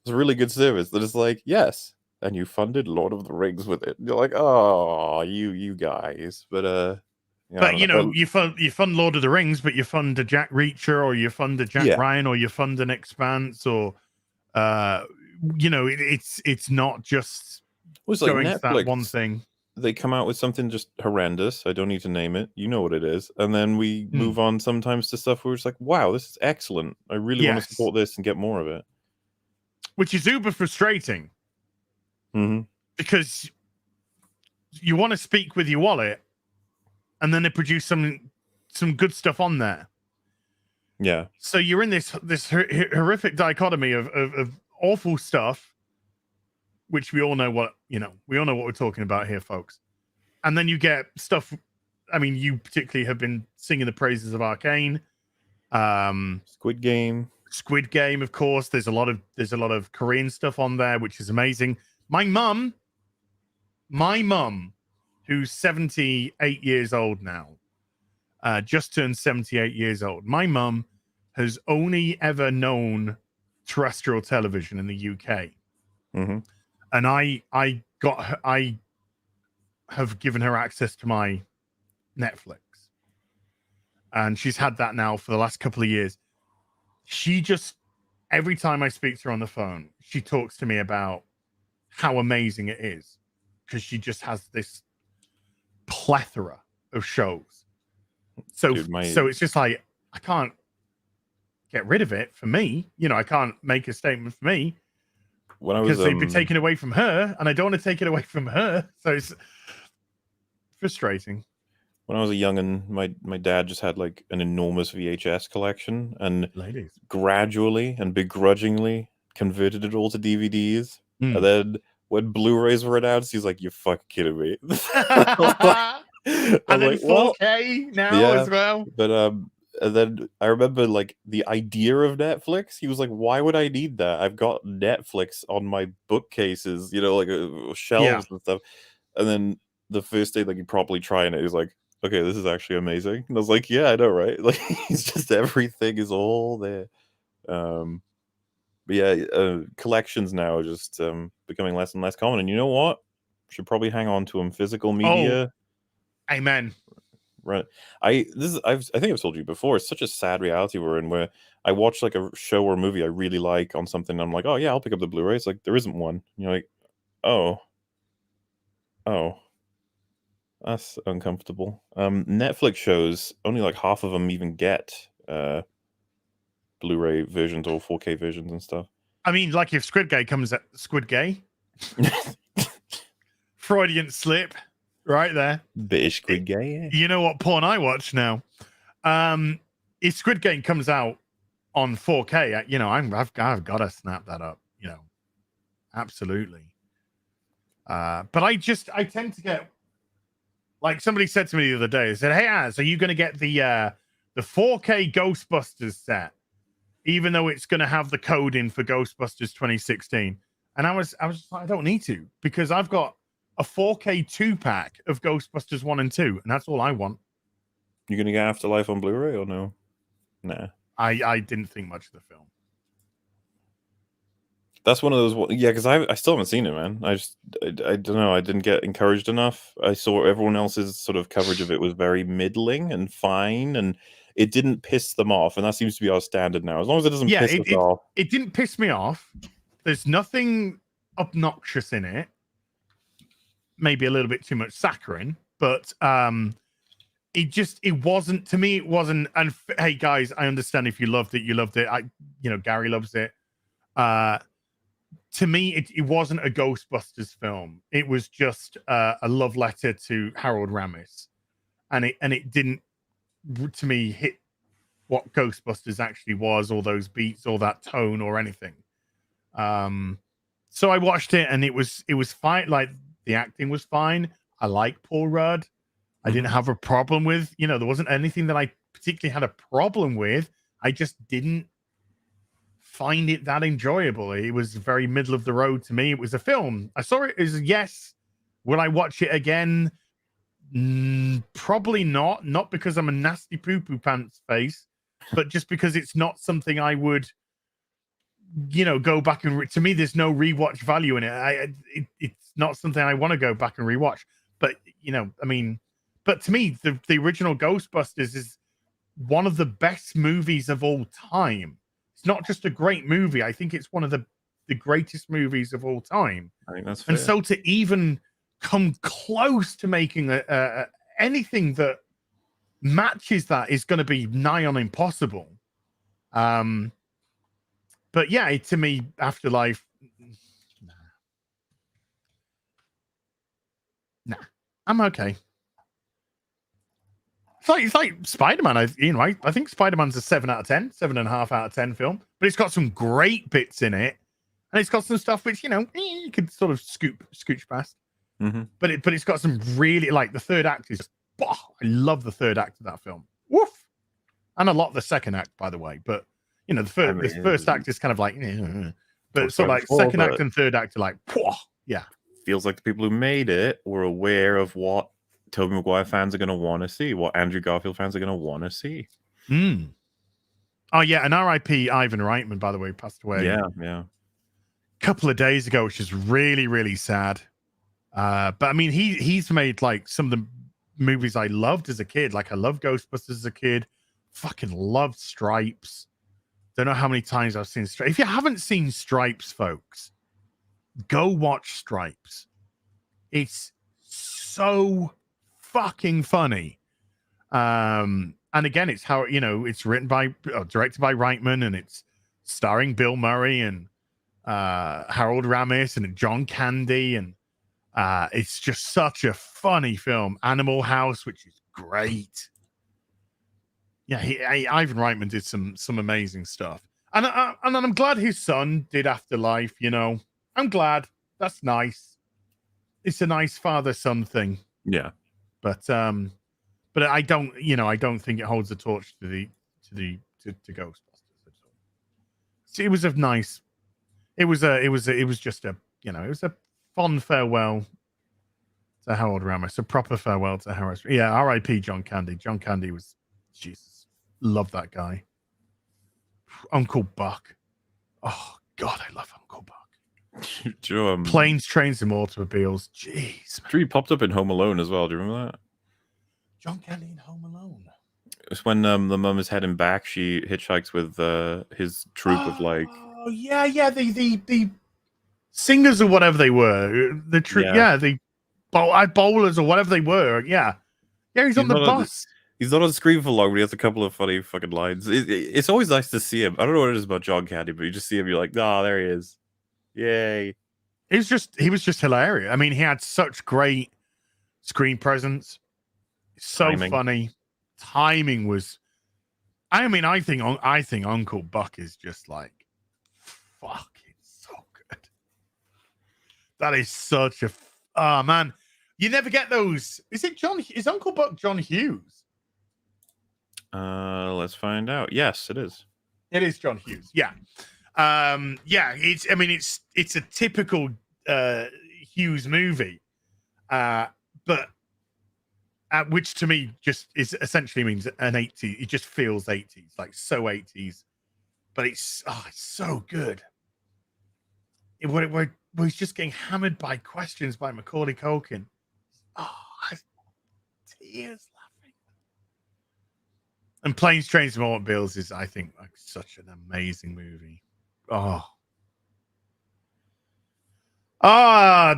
Speaker 7: it's a really good service that is like, yes, and you funded Lord of the Rings with it. You're like, oh, you guys. But
Speaker 2: you fund Lord of the Rings, but you fund a Jack Reacher, or you fund a Jack Ryan, or you fund an Expanse, or it's not just going
Speaker 7: like
Speaker 2: to that one thing.
Speaker 7: They come out with something just horrendous. I don't need to name it. You know what it is. And then we move on sometimes to stuff where it's like, wow, this is excellent. I really want to support this and get more of it.
Speaker 2: Which is uber frustrating. Because you want to speak with your wallet, and then they produce some good stuff on there.
Speaker 7: Yeah.
Speaker 2: So you're in this horrific dichotomy of awful stuff, which we all know what we're talking about here, folks. And then you get stuff. I mean, you particularly have been singing the praises of Arcane,
Speaker 7: Squid Game,
Speaker 2: of course. There's a lot of Korean stuff on there, which is amazing. My mum, who's 78 years old now, just turned 78 years old. My mum has only ever known terrestrial television in the UK. And I have given her access to my Netflix, and she's had that now for the last couple of years. She just, every time I speak to her on the phone, she talks to me about how amazing it is, because she just has this plethora of shows. So it's just like, I can't get rid of it for me. I can't make a statement for me. Because they've been taken away from her, and I don't want to take it away from her. So it's frustrating.
Speaker 7: when I was a young'un, my dad just had like an enormous VHS collection, and
Speaker 2: Ladies.
Speaker 7: gradually and begrudgingly converted it all to DVDs.
Speaker 2: Mm.
Speaker 7: And then when Blu-rays were announced, he's like, "You're fucking kidding me."
Speaker 2: And then 4K now as well.
Speaker 7: But and then I remember like the idea of Netflix. He was like, "Why would I need that? I've got Netflix on my bookcases, like shelves and stuff." And then the first day, like he properly trying it, he's like, "Okay, this is actually amazing." And I was like, "Yeah, I know, right?" Like it's just everything is all there. But yeah, collections now are just becoming less and less common. And you know what? Should probably hang on to them. Physical media.
Speaker 2: Oh, amen.
Speaker 7: Right. I think I've told you before. It's such a sad reality we're in, where I watch like a show or a movie I really like on something, and I'm like, "Oh yeah, I'll pick up the Blu-ray." It's like there isn't one. And you're like, oh, that's uncomfortable. Netflix shows, only like half of them even get Blu-ray versions or 4K versions and stuff.
Speaker 2: I mean, like if Squid Gay, Freudian slip, right there.
Speaker 7: Bit of Squid Gay.
Speaker 2: You know what porn I watch now? If Squid Game comes out on 4K, I've got to snap that up. Absolutely. But I tend to get, like somebody said to me the other day. They said, "Hey, Az, are you going to get the 4K Ghostbusters set, even though it's going to have the code in for Ghostbusters 2016?" And I was just like, I don't need to, because I've got a 4K 2-pack of Ghostbusters 1 and 2, and that's all I want.
Speaker 7: You gonna get Afterlife on Blu-ray or no? Nah.
Speaker 2: I didn't think much of the film.
Speaker 7: That's one of those. Yeah, because I still haven't seen it, man. I don't know. I didn't get encouraged enough. I saw everyone else's sort of coverage of it was very middling and fine, and it didn't piss them off. And that seems to be our standard now. As long as it doesn't piss us off.
Speaker 2: It didn't piss me off. There's nothing obnoxious in it. Maybe a little bit too much saccharine, but it wasn't, to me, it wasn't. And hey guys, I understand if you loved it, Gary loves it. To me, it wasn't a Ghostbusters film. It was just a love letter to Harold Ramis, and it didn't, to me, hit what Ghostbusters actually was, or those beats, or that tone, or anything. So I watched it, and it was fine. Like the acting was fine. I like Paul Rudd. I didn't have a problem with, there wasn't anything that I particularly had a problem with. I just didn't find it that enjoyable. It was very middle of the road to me. It was a film. I saw it as yes. Will I watch it again? Probably not. Not because I'm a nasty poo-poo pants face, but just because it's not something I would, go back and to me, there's no rewatch value in it. It's not something I want to go back and rewatch. But but to me, the original Ghostbusters is one of the best movies of all time. It's not just a great movie. I think it's one of the greatest movies of all time.
Speaker 7: I think that's fair.
Speaker 2: And so to even come close to making anything that matches that is going to be nigh on impossible. But yeah, to me, Afterlife, nah, I'm okay. It's like Spider-Man. I think Spider-Man's a 7 out of 10, 7.5 out of 10 film, but it's got some great bits in it, and it's got some stuff which you could sort of scooch past.
Speaker 7: Mm-hmm.
Speaker 2: But it's got some really, like the third act is. I love the third act of that film. Woof, and a lot of the second act, by the way. But the first act is kind of like, but sort of like second act and third act are like, yeah.
Speaker 7: Feels like the people who made it were aware of what Tobey Maguire fans are going to want to see, what Andrew Garfield fans are going to want to see.
Speaker 2: Oh yeah, and R.I.P. Ivan Reitman, by the way, passed away.
Speaker 7: Yeah.
Speaker 2: A couple of days ago, which is really, really sad. But I mean, he's made like some of the movies I loved as a kid. Like I loved Ghostbusters as a kid. Fucking loved Stripes. Don't know how many times I've seen Stripes. If you haven't seen Stripes, folks, go watch Stripes. It's so fucking funny. And again, it's how it's written by directed by Reitman, and it's starring Bill Murray and Harold Ramis and John Candy, and It's just such a funny film. Animal House, which is great. Yeah, Ivan Reitman did some amazing stuff, and I'm glad his son did Afterlife. You know, I'm glad. That's nice. It's a nice father-son thing.
Speaker 7: Yeah,
Speaker 2: but I don't think it holds a torch to Ghostbusters at all. So it was a nice. It was just a it was a fond farewell to Harold Ramis, a proper farewell to Harold. Yeah, R.I.P. John Candy. John Candy was Jesus. Love that guy. Uncle Buck. Oh God, I love Uncle Buck. Planes, Trains, and Automobiles. Jeez,
Speaker 7: man. He popped up in Home Alone as well. Do you remember that?
Speaker 2: John Candy in Home Alone.
Speaker 7: It's when the mum is heading back. She hitchhikes with his troop of like.
Speaker 2: Oh yeah, the singers or whatever they were. The bowlers or whatever they were. Yeah, he's on the bus.
Speaker 7: He's not on screen for long, but he has a couple of funny fucking lines. It's always nice to see him. I don't know what it is about John Candy, but you just see him, you're like, oh, there he is. Yay.
Speaker 2: He was just hilarious. I mean, he had such great screen presence. So funny. Timing was. I mean, I think Uncle Buck is just like fucking so good. That is such a. Oh man, you never get those. Is Uncle Buck John Hughes?
Speaker 7: Let's find out. Yes, it is.
Speaker 2: It is John Hughes. Yeah. It's a typical Hughes movie. But which to me just is essentially means an 80s. It just feels 80s, like so 80s. But it's so good. Where he's just getting hammered by questions by Macaulay Culkin. Tears. And Planes, Trains, and Automobiles is, I think, like such an amazing movie.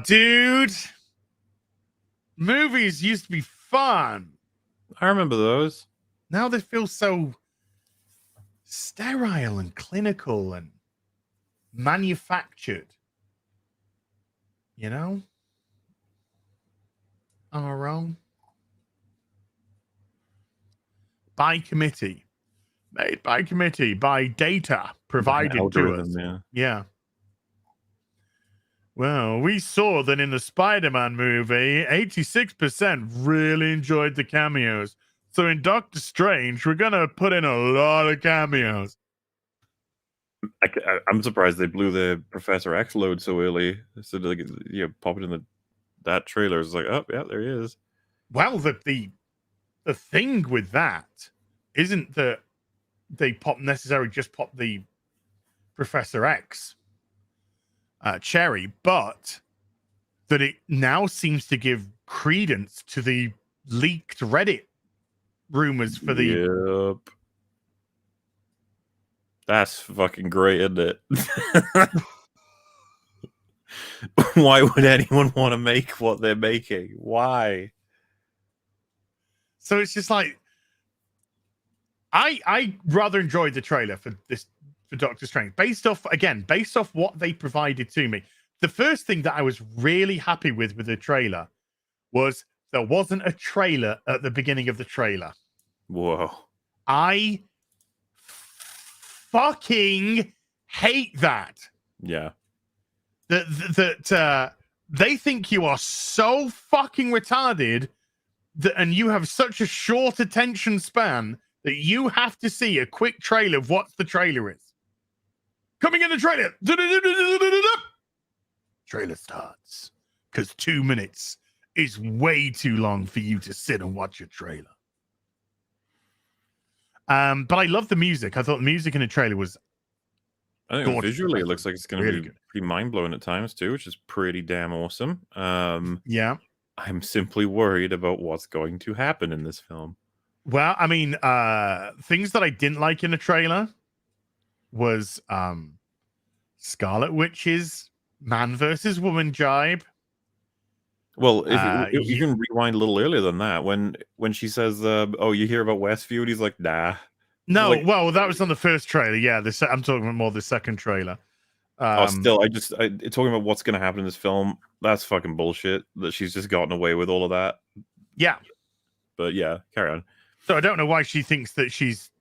Speaker 2: Dude. Movies used to be fun.
Speaker 7: I remember those.
Speaker 2: Now they feel so sterile and clinical and manufactured. You know? Am I wrong? By committee, made by committee, by data provided to us. Yeah. Well, we saw that in the Spider-Man movie, 86% really enjoyed the cameos. So in Doctor Strange, we're gonna put in a lot of cameos.
Speaker 7: I'm surprised they blew the Professor X load so early. So pop it in that trailer. It's like, oh yeah, there he is.
Speaker 2: Well, the thing with that isn't that they just pop the Professor X cherry, but that it now seems to give credence to the leaked Reddit rumors for the.
Speaker 7: Yep. That's fucking great, isn't it? Why would anyone want to make what they're making? Why?
Speaker 2: So it's just like I rather enjoyed the trailer for Doctor Strange based off what they provided to me. The first thing that I was really happy with the trailer was there wasn't a trailer at the beginning of the trailer.
Speaker 7: Whoa.
Speaker 2: I fucking hate that.
Speaker 7: Yeah.
Speaker 2: That they think you are so fucking retarded and you have such a short attention span that you have to see a quick trailer of what the trailer is. Coming in the trailer. Trailer starts. Because 2 minutes is way too long for you to sit and watch a trailer. But I love the music. I thought the music in the trailer was
Speaker 7: visually it looks like it's going to be pretty mind-blowing at times too, which is pretty damn awesome.
Speaker 2: Yeah.
Speaker 7: I'm simply worried about what's going to happen in this film.
Speaker 2: Well, I mean, things that I didn't like in the trailer was Scarlet Witch's man versus woman jibe.
Speaker 7: Well, if you can rewind a little earlier than that, when she says, "Oh, you hear about Westview?" He's like, "Nah."
Speaker 2: No, well, that was on the first trailer. Yeah, I'm talking about more the second trailer.
Speaker 7: Still, talking about what's going to happen in this film, that's fucking bullshit. That she's just gotten away with all of that.
Speaker 2: Yeah.
Speaker 7: But yeah, carry on.
Speaker 2: So I don't know why she thinks that she's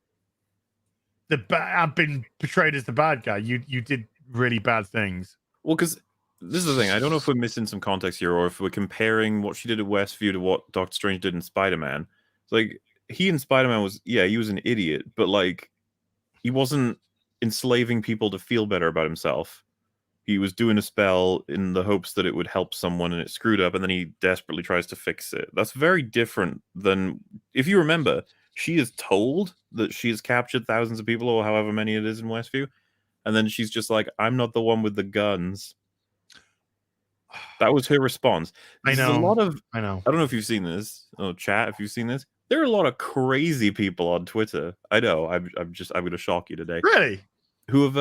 Speaker 2: I've been portrayed as the bad guy. You did really bad things.
Speaker 7: Well, because this is the thing. I don't know if we're missing some context here, or if we're comparing what she did at Westview to what Doctor Strange did in Spider-Man. It's like, he in Spider-Man he was an idiot, but like, he wasn't enslaving people to feel better about himself. He was doing a spell in the hopes that it would help someone, and it screwed up, and then he desperately tries to fix it. That's very different than, if you remember, she is told that she has captured thousands of people, or however many it is in Westview, and then she's just like, I'm not the one with the guns. That was her response.
Speaker 2: I know.
Speaker 7: I don't know if you've seen this. Oh, chat, if you've seen this. There are a lot of crazy people on Twitter. I know. I'm going to shock you today.
Speaker 2: Really?
Speaker 7: Who have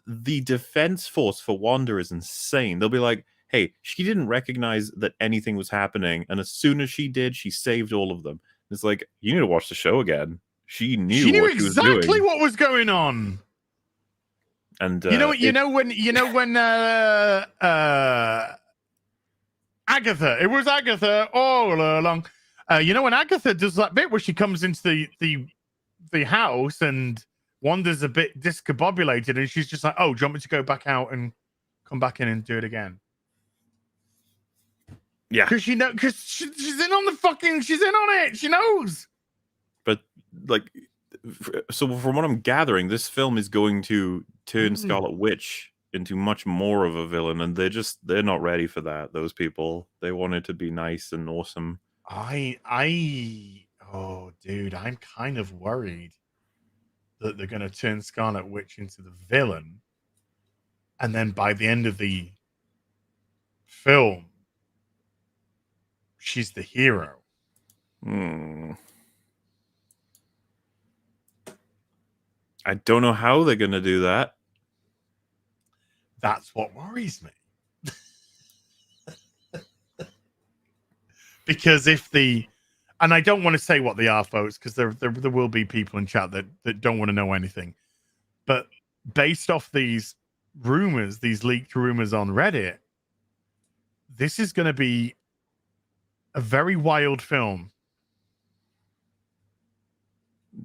Speaker 7: the defense force for Wanda is insane. They'll be like, hey, she didn't recognize that anything was happening, and as soon as she did, she saved all of them. It's like, you need to watch the show again. She knew what
Speaker 2: exactly
Speaker 7: she was doing.
Speaker 2: what was going on.
Speaker 7: And
Speaker 2: when Agatha, it was Agatha all along. When Agatha does that bit where she comes into the house and Wanda's a bit discombobulated, and she's just like, "Oh, do you want me to go back out and come back in and do it again?"
Speaker 7: Yeah,
Speaker 2: because she's in on the fucking, she's in on it. She knows.
Speaker 7: But like, so from what I'm gathering, this film is going to turn Scarlet Witch into much more of a villain, and they're not ready for that. Those people, they want it to be nice and awesome.
Speaker 2: Oh, dude, I'm kind of worried that they're going to turn Scarlet Witch into the villain, and then by the end of the film, she's the hero.
Speaker 7: I don't know how they're going to do that.
Speaker 2: That's what worries me. Because and I don't want to say what they are, folks, because there will be people in chat that don't want to know anything. But based off these rumors, these leaked rumors on Reddit, this is going to be a very wild film.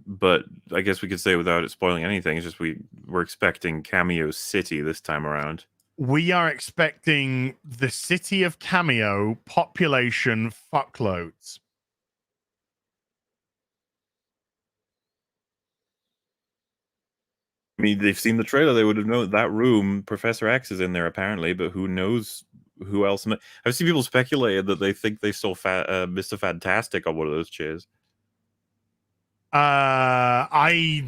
Speaker 7: But I guess we could say, without it spoiling anything, it's just we're expecting Cameo City this time around.
Speaker 2: We are expecting the city of Cameo population fuckloads.
Speaker 7: I mean, they've seen the trailer. They would have known that room. Professor X is in there, apparently, but who knows who else? I've seen people speculated that they think they saw Mr. Fantastic on one of those chairs.
Speaker 2: I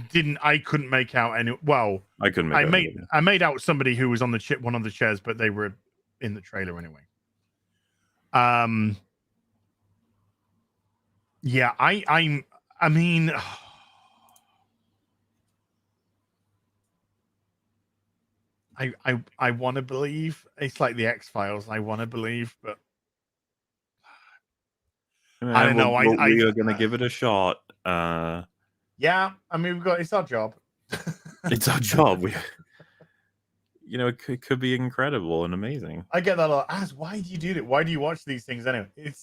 Speaker 2: couldn't make out any. Well,
Speaker 7: I couldn't make out.
Speaker 2: I made out somebody who was on one of the chairs, but they were in the trailer anyway. Yeah, I mean, I want to believe it's like the X-Files. I want to believe, but I don't know.
Speaker 7: We are going to give it a shot.
Speaker 2: Yeah, I mean, it's our job.
Speaker 7: It's our job. It could be incredible and amazing.
Speaker 2: I get that a lot. Why do you do that? Why do you watch these things anyway? It's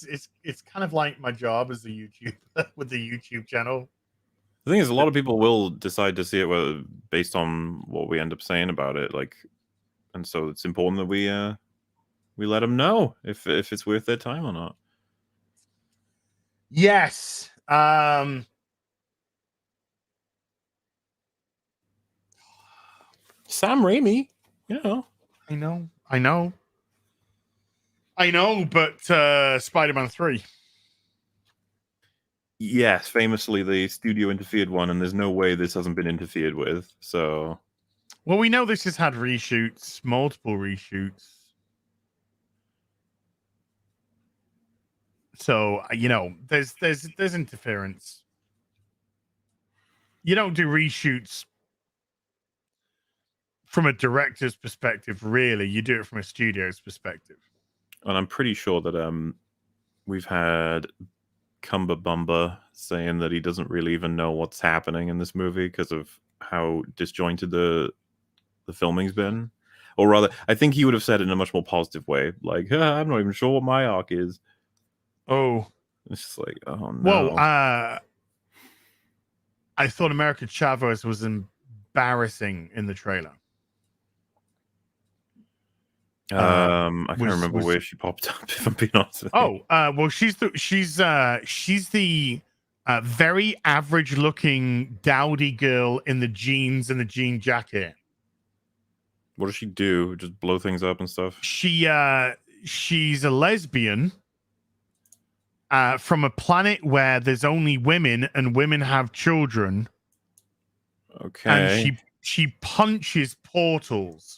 Speaker 2: kind of like my job as a YouTuber with the YouTube channel.
Speaker 7: The thing is, a lot of people will decide to see it based on what we end up saying about it, and so it's important that we let them know if it's worth their time or not.
Speaker 2: Yes.
Speaker 7: Sam Raimi,
Speaker 2: I know, but Spider-Man 3.
Speaker 7: Yes, famously the studio interfered one, and there's no way this hasn't been interfered with. So,
Speaker 2: well, we know this has had reshoots, multiple reshoots. So, there's interference. You don't do reshoots from a director's perspective, really. You do it from a studio's perspective.
Speaker 7: And I'm pretty sure that we've had Cumbabumba saying that he doesn't really even know what's happening in this movie because of how disjointed the filming's been. Or rather, I think he would have said it in a much more positive way. Like, I'm not even sure what my arc is.
Speaker 2: Oh.
Speaker 7: It's just like, oh no.
Speaker 2: Well, I thought America Chavez was embarrassing in the trailer.
Speaker 7: I can't remember where she popped up. If I'm being honest with you.
Speaker 2: Well, she's the very average-looking dowdy girl in the jeans and the jean jacket.
Speaker 7: What does she do? Just blow things up and stuff?
Speaker 2: She's a lesbian from a planet where there's only women and women have children.
Speaker 7: Okay.
Speaker 2: And she punches portals.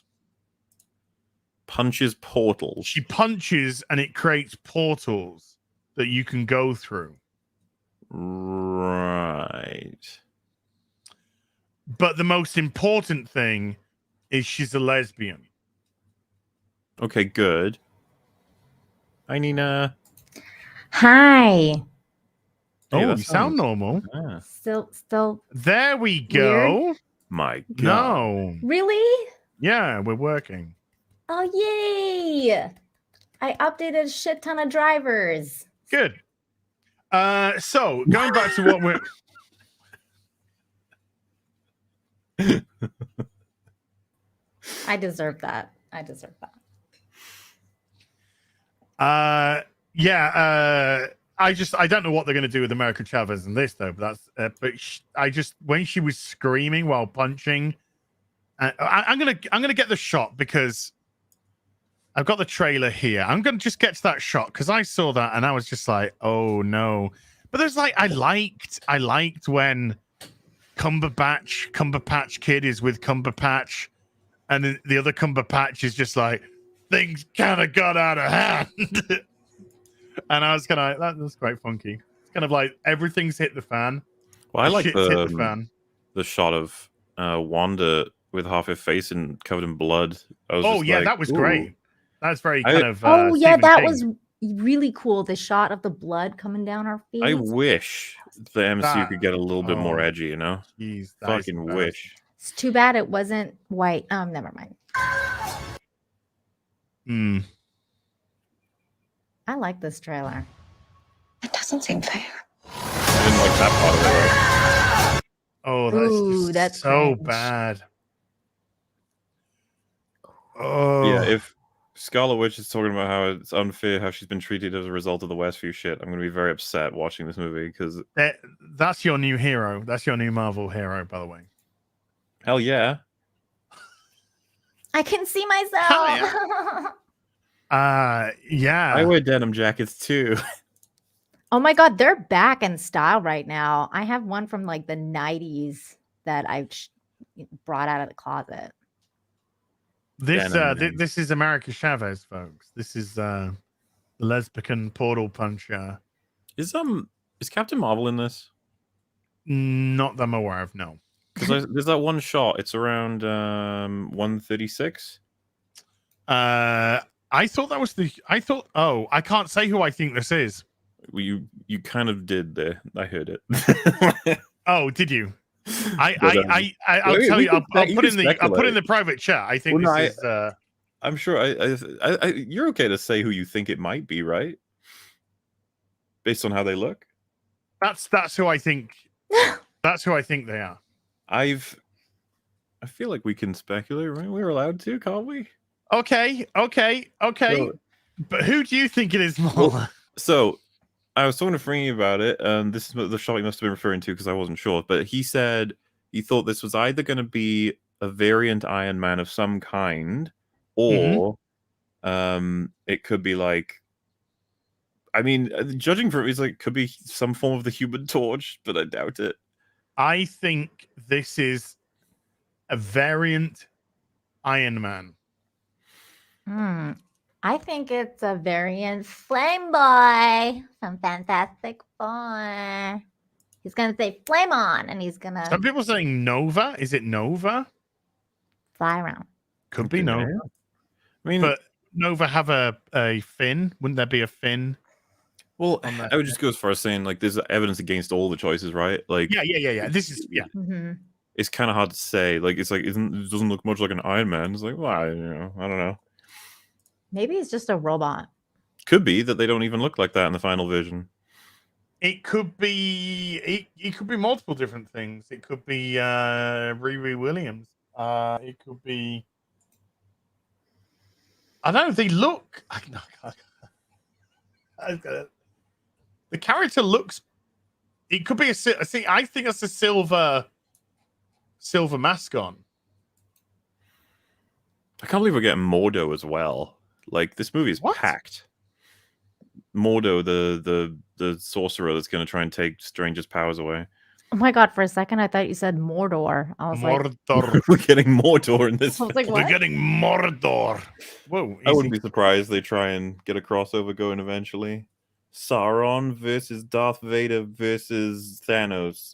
Speaker 7: Punches portals.
Speaker 2: She punches and it creates portals that you can go through.
Speaker 7: Right.
Speaker 2: But the most important thing is she's a lesbian.
Speaker 7: Okay, good. Hi, Nina.
Speaker 8: Hi.
Speaker 2: Oh,
Speaker 7: Hey,
Speaker 2: you
Speaker 7: that
Speaker 2: sound
Speaker 7: sounds-
Speaker 2: normal.
Speaker 7: Ah,
Speaker 8: Still.
Speaker 2: There we go.
Speaker 7: my God.
Speaker 2: No.
Speaker 8: Really?
Speaker 2: Yeah, we're working.
Speaker 8: Oh, yay! I updated a shit ton of drivers.
Speaker 2: Good. So going back to what we're
Speaker 8: I deserve that. I deserve that.
Speaker 2: I don't know what they're going to do with America Chavez in this though, but that's when she was screaming while punching, I'm gonna get the shot because I've got the trailer here. I'm gonna just get to that shot because I saw that and I was just like, oh no. But there's like I liked when Cumberpatch Kid is with Cumberpatch, and then the other Cumberpatch is just like, things kind of got out of hand. And I was kind of that was quite funky. It's kind of like everything's hit the fan.
Speaker 7: Well, I like
Speaker 2: Shit's hit the fan.
Speaker 7: the shot of Wanda with half her face and covered in blood.
Speaker 2: That was great. That's very kind of.
Speaker 8: Oh yeah,
Speaker 2: Stephen
Speaker 8: that
Speaker 2: King.
Speaker 8: was really cool. The shot of the blood coming down our face.
Speaker 7: I wish the MCU could get a little bit more
Speaker 2: oh,
Speaker 7: edgy, you know?
Speaker 2: Jeez, that is
Speaker 7: Fucking
Speaker 2: embarrassing.
Speaker 7: wish.
Speaker 8: It's too bad it wasn't white. Never mind. I like this trailer.
Speaker 5: It doesn't seem fair.
Speaker 7: I didn't like that part of it.
Speaker 2: Oh, that's
Speaker 8: Ooh,
Speaker 2: just
Speaker 8: that's
Speaker 2: so
Speaker 8: cringe.
Speaker 2: bad. Oh,
Speaker 7: Yeah, if Scarlet Witch is talking about how it's unfair how she's been treated as a result of the Westview shit, I'm going to be very upset watching this movie because
Speaker 2: that's your new hero. That's your new Marvel hero, by the way.
Speaker 7: hell yeah.
Speaker 8: I can see myself.
Speaker 2: Hell yeah.
Speaker 7: I wear denim jackets too.
Speaker 8: Oh my god, they're back in style right now. I have one from like the 90s that I brought out of the closet.
Speaker 2: This is America Chavez, folks. This is the lesbian portal puncher.
Speaker 7: Is Captain Marvel in this?
Speaker 2: Not that I'm aware of, no.
Speaker 7: Because there's that one shot. It's around 136.
Speaker 2: I thought that was I can't say who I think this is.
Speaker 7: Well, you kind of did there. I heard it.
Speaker 2: Oh, did you? I'll
Speaker 7: Wait,
Speaker 2: tell you. I'll put in
Speaker 7: speculate.
Speaker 2: the private chat. I think
Speaker 7: Well,
Speaker 2: this
Speaker 7: no,
Speaker 2: is.
Speaker 7: I'm sure. You're okay to say who you think it might be, right? Based on how they look.
Speaker 2: That's who I think. That's who I think they are.
Speaker 7: I feel like we can speculate, right? We're allowed to, can't we?
Speaker 2: Okay.
Speaker 7: So-
Speaker 2: But who do you think it is, Mola?
Speaker 7: So I was talking to Fringy about it, and this is the shot he must have been referring to because I wasn't sure. But he said he thought this was either going to be a variant Iron Man of some kind, or it could be like, I mean, judging from it, it could be some form of the Human Torch, but I doubt it.
Speaker 2: I think this is a variant Iron Man.
Speaker 8: I think it's a variant Flame Boy from Fantastic Four. He's gonna say flame on, and he's gonna
Speaker 2: Some people saying Nova. Is it Nova?
Speaker 8: fly around.
Speaker 2: Could be Nova.
Speaker 7: I mean,
Speaker 2: But Nova have a fin. Wouldn't there be a fin?
Speaker 7: well,
Speaker 2: on that
Speaker 7: I would just go as far as saying like there's evidence against all the choices, right? Like,
Speaker 2: Yeah. This is
Speaker 8: Mm-hmm.
Speaker 7: it's kind of hard to say. Like it doesn't look much like an Iron Man. It's like, well, I don't know.
Speaker 8: Maybe it's just a robot.
Speaker 7: Could be that they don't even look like that in the final vision.
Speaker 2: It could be. It could be multiple different things. It could be Riri Williams. It could be. I don't know. They look. The character looks. It could be a. See, I think that's a silver mask on.
Speaker 7: I can't believe we're getting Mordo as well. Like this movie is packed. Mordo, the sorcerer that's going to try and take Strange's powers away.
Speaker 8: Oh my god! For a second, I thought you said Mordor. I was
Speaker 2: Mordor.
Speaker 7: We're getting Mordor in this.
Speaker 8: I was like,
Speaker 2: We're
Speaker 8: what?
Speaker 2: getting Mordor. Whoa!
Speaker 7: I wouldn't be surprised they try and get a crossover going eventually. Sauron versus Darth Vader versus Thanos.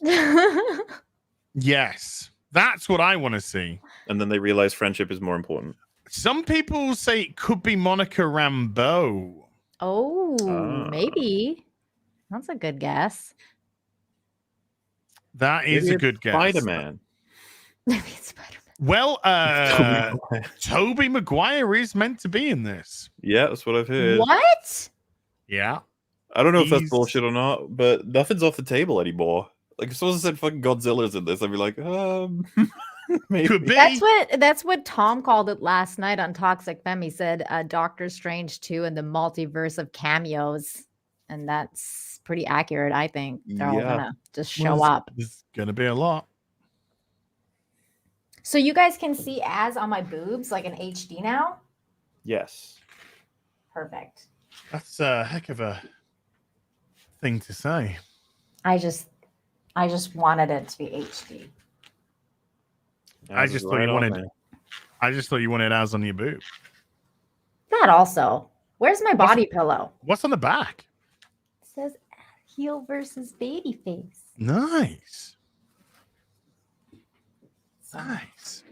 Speaker 2: Yes, that's what I want to see.
Speaker 7: And then they realize friendship is more important.
Speaker 2: Some people say it could be Monica Rambeau.
Speaker 8: Oh, maybe. That's a good guess.
Speaker 2: That is a good guess.
Speaker 7: Spider-Man.
Speaker 8: Maybe it's Spider-Man.
Speaker 2: Well, Tobey Maguire is meant to be in this.
Speaker 7: Yeah, that's what I've heard.
Speaker 8: What?
Speaker 2: Yeah.
Speaker 7: I don't know if that's bullshit or not, but nothing's off the table anymore. Like if someone said fucking Godzilla's in this, I'd be like, maybe.
Speaker 2: Could be.
Speaker 8: That's what Tom called it last night on Toxic Femme. He said Doctor Strange 2 and the multiverse of cameos. And that's pretty accurate, I think. They're all gonna just show up.
Speaker 2: There's gonna be a lot.
Speaker 8: So you guys can see ads on my boobs like in HD now?
Speaker 7: Yes.
Speaker 8: Perfect.
Speaker 2: That's a heck of a thing to say.
Speaker 8: I just wanted it to be HD.
Speaker 2: I just thought you wanted ads on your boob.
Speaker 8: That also. Where's my body pillow?
Speaker 2: What's on the back?
Speaker 8: It says heel versus babyface.
Speaker 2: Nice. Nice.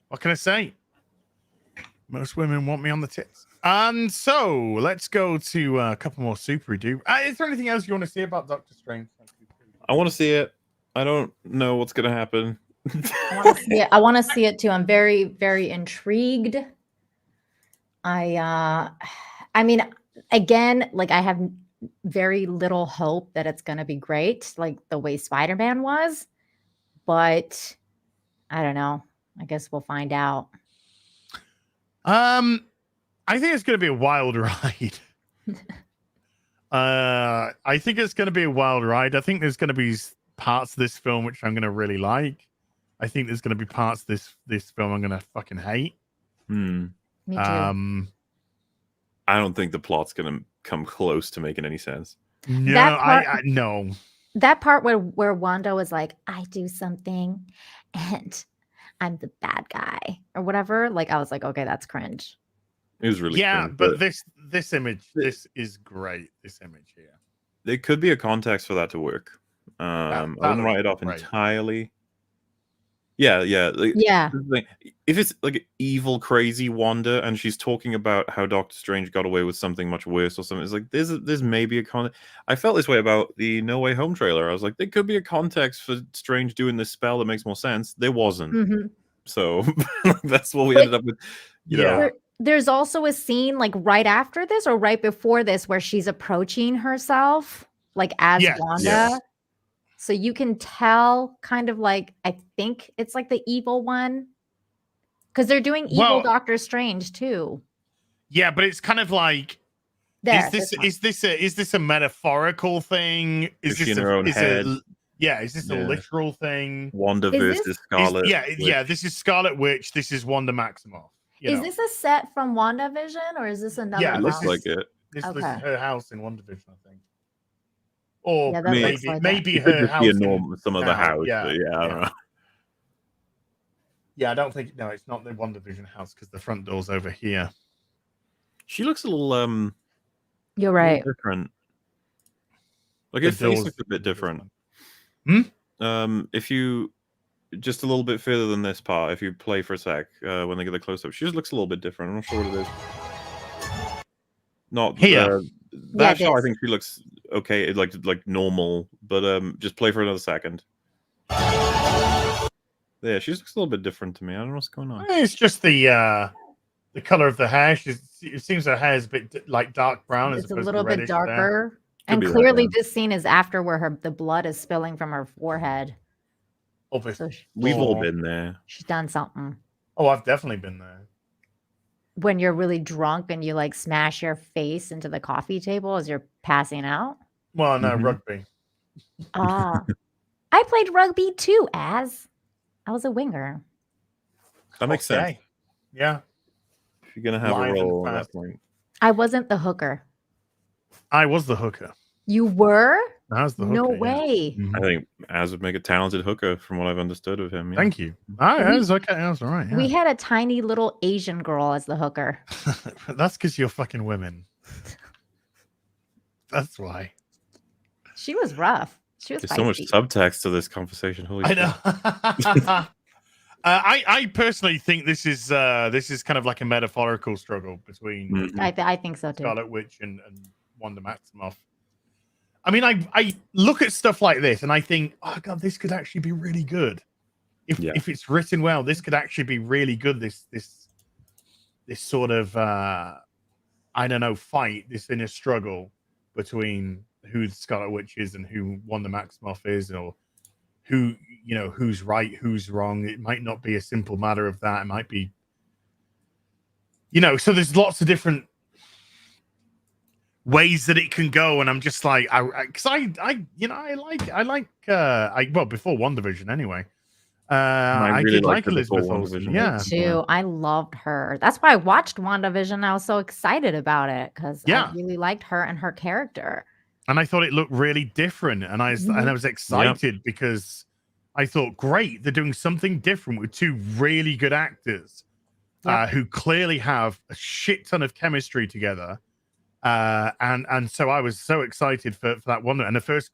Speaker 2: What can I say? Most women want me on the tits. And so let's go to a couple more super duper. Is there anything else you want to say about Doctor Strange?
Speaker 7: I want to see it. I don't know what's gonna happen.
Speaker 8: I want to see it too. I'm very, very intrigued. I mean, again, like I have very little hope that it's gonna be great, like the way Spider-Man was. But I don't know. I guess we'll find out.
Speaker 2: I think it's going to be a wild ride. I think it's going to be a wild ride. I think there's going to be parts of this film which I'm going to really like. I think there's going to be parts of this film I'm going to fucking hate.
Speaker 8: Me too.
Speaker 7: I don't think the plot's going to come close to making any sense.
Speaker 2: No, no.
Speaker 8: That part where Wanda was like, I do something and I'm the bad guy or whatever. Like, I was like, okay, that's cringe.
Speaker 7: It was really cringe,
Speaker 2: but this image, this is great. This image here.
Speaker 7: There could be a context for that to work. I wouldn't write it off entirely. Yeah. If it's like evil, crazy Wanda, and she's talking about how Doctor Strange got away with something much worse or something, it's like there's maybe a context. I felt this way about the No Way Home trailer. I was like, there could be a context for Strange doing this spell that makes more sense. There wasn't.
Speaker 8: Mm-hmm.
Speaker 7: So that's what we ended up with. You know.
Speaker 8: There's also a scene like right after this or right before this where she's approaching herself like as Wanda. Yes. So you can tell kind of like, I think it's like the evil one. Because they're doing evil Doctor Strange too.
Speaker 2: Yeah, but it's kind of like, is this a metaphorical thing? Is this
Speaker 7: her own head?
Speaker 2: Is this a literal thing?
Speaker 7: Wanda versus Scarlet.
Speaker 2: This is Scarlet Witch. This is Wanda Maximoff.
Speaker 8: Is this a set from WandaVision or is this another?
Speaker 7: Yeah, it looks like it.
Speaker 2: This is her house in WandaVision, I think. Or
Speaker 8: maybe
Speaker 2: her house.
Speaker 7: Some other house. Yeah, I don't know.
Speaker 2: Yeah, I don't think. No, it's not the WandaVision house because the front door's over here.
Speaker 7: She looks a little.
Speaker 8: You're right.
Speaker 7: Different. Like her face looks a bit different. If you just a little bit further than this part, if you play for a sec, when they get the close up, she just looks a little bit different. I'm not sure what it is. Not here. That shot, I think she looks okay, like normal. But just play for another second. Yeah, she looks a little bit different to me. I don't know what's going on.
Speaker 2: It's just the color of the hair. It seems her hair is a bit like dark brown.
Speaker 8: It's a little bit darker.
Speaker 7: Could
Speaker 8: And
Speaker 7: be that,
Speaker 8: clearly
Speaker 7: yeah.
Speaker 8: this scene is after where the blood is spilling from her forehead. So
Speaker 7: We've all been there.
Speaker 8: she's done something.
Speaker 2: Oh, I've definitely been there.
Speaker 8: When you're really drunk and you like smash your face into the coffee table as you're passing out.
Speaker 2: Well, no, rugby.
Speaker 8: Ah, I played rugby too, I was a winger.
Speaker 7: That makes sense.
Speaker 2: Yeah.
Speaker 7: If you're gonna have
Speaker 2: Live
Speaker 7: a
Speaker 2: and
Speaker 7: role at
Speaker 2: fast.
Speaker 7: that point.
Speaker 8: I wasn't the hooker.
Speaker 2: I was the hooker.
Speaker 8: You were?
Speaker 2: I was the hooker.
Speaker 8: No
Speaker 2: yeah.
Speaker 8: way.
Speaker 7: I think Az would make a talented hooker, from what I've understood of him. Yeah.
Speaker 2: Thank you. That's okay. That's all right. Yeah.
Speaker 8: We had a tiny little Asian girl as the hooker.
Speaker 2: That's because you're fucking women. That's why.
Speaker 8: She was rough. She was
Speaker 7: There's so much
Speaker 8: feisty.
Speaker 7: subtext to this conversation. Holy
Speaker 2: I
Speaker 7: shit.
Speaker 2: know. I personally think this is kind of like a metaphorical struggle between
Speaker 7: Mhm.
Speaker 8: I think so too.
Speaker 2: Scarlet Witch and Wanda Maximoff. I mean, I look at stuff like this and I think, oh god, this could actually be really good. If it's written well, this could actually be really good. This sort of I don't know, fight, this inner struggle between who the Scarlet Witch is and who Wanda Maximoff is, or who, who's right, who's wrong. It might not be a simple matter of that. It might be, so there's lots of different ways that it can go, and I'm just like, well, before WandaVision anyway. I
Speaker 7: really
Speaker 2: did
Speaker 7: liked
Speaker 2: like
Speaker 7: her before
Speaker 2: Elizabeth Olsen.
Speaker 7: WandaVision.
Speaker 2: Yeah.
Speaker 8: Too. I loved her. That's why I watched WandaVision. I was so excited about it because I really liked her and her character.
Speaker 2: And I thought it looked really different, and I was excited because I thought, great, they're doing something different with two really good actors who clearly have a shit ton of chemistry together. And so I was so excited for that one. And the first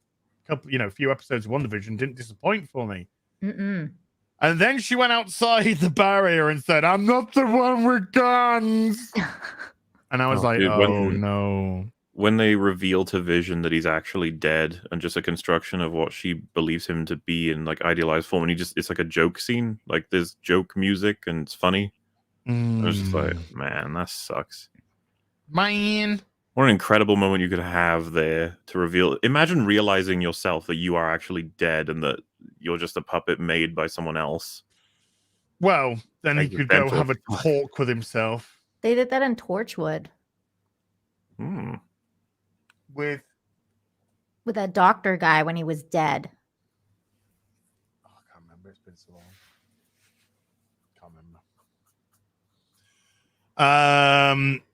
Speaker 2: couple, few episodes of WandaVision didn't disappoint for me. And then she went outside the barrier and said, "I'm not the one with guns." And I was no.
Speaker 7: When they reveal to Vision that he's actually dead and just a construction of what she believes him to be in like idealized form, and it's like a joke scene, like there's joke music and it's funny. I was just like, man, that sucks.
Speaker 2: Man.
Speaker 7: What an incredible moment you could have there to reveal. Imagine realizing yourself that you are actually dead and that you're just a puppet made by someone else.
Speaker 2: Well, then he could go have a talk with himself.
Speaker 8: They did that in Torchwood.
Speaker 2: With
Speaker 8: that doctor guy when he was dead.
Speaker 2: I can't remember. It's been so long. Can't remember.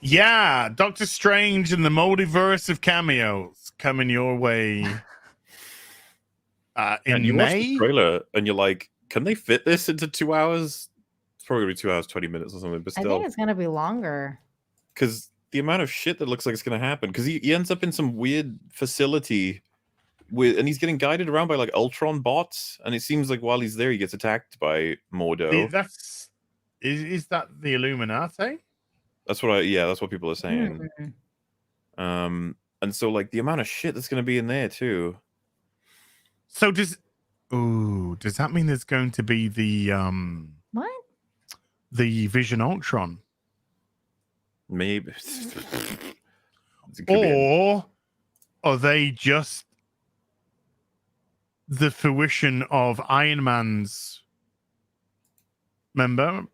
Speaker 2: Yeah, Doctor Strange and the multiverse of cameos coming your way. In
Speaker 7: you
Speaker 2: May.
Speaker 7: watch the trailer and you're like, can they fit this into 2 hours? It's probably gonna be 2 hours 20 minutes or something. But still,
Speaker 8: I think it's gonna be longer.
Speaker 7: Because the amount of shit that looks like it's going to happen, because he ends up in some weird facility and he's getting guided around by like Ultron bots, and it seems like while he's there he gets attacked by Mordo.
Speaker 2: Is that the Illuminati?
Speaker 7: That's what people are saying. And so like the amount of shit that's going to be in there too.
Speaker 2: So does that mean there's going to be the
Speaker 8: what?
Speaker 2: The Vision Ultron?
Speaker 7: Maybe.
Speaker 2: Or are they just the fruition of Iron Man's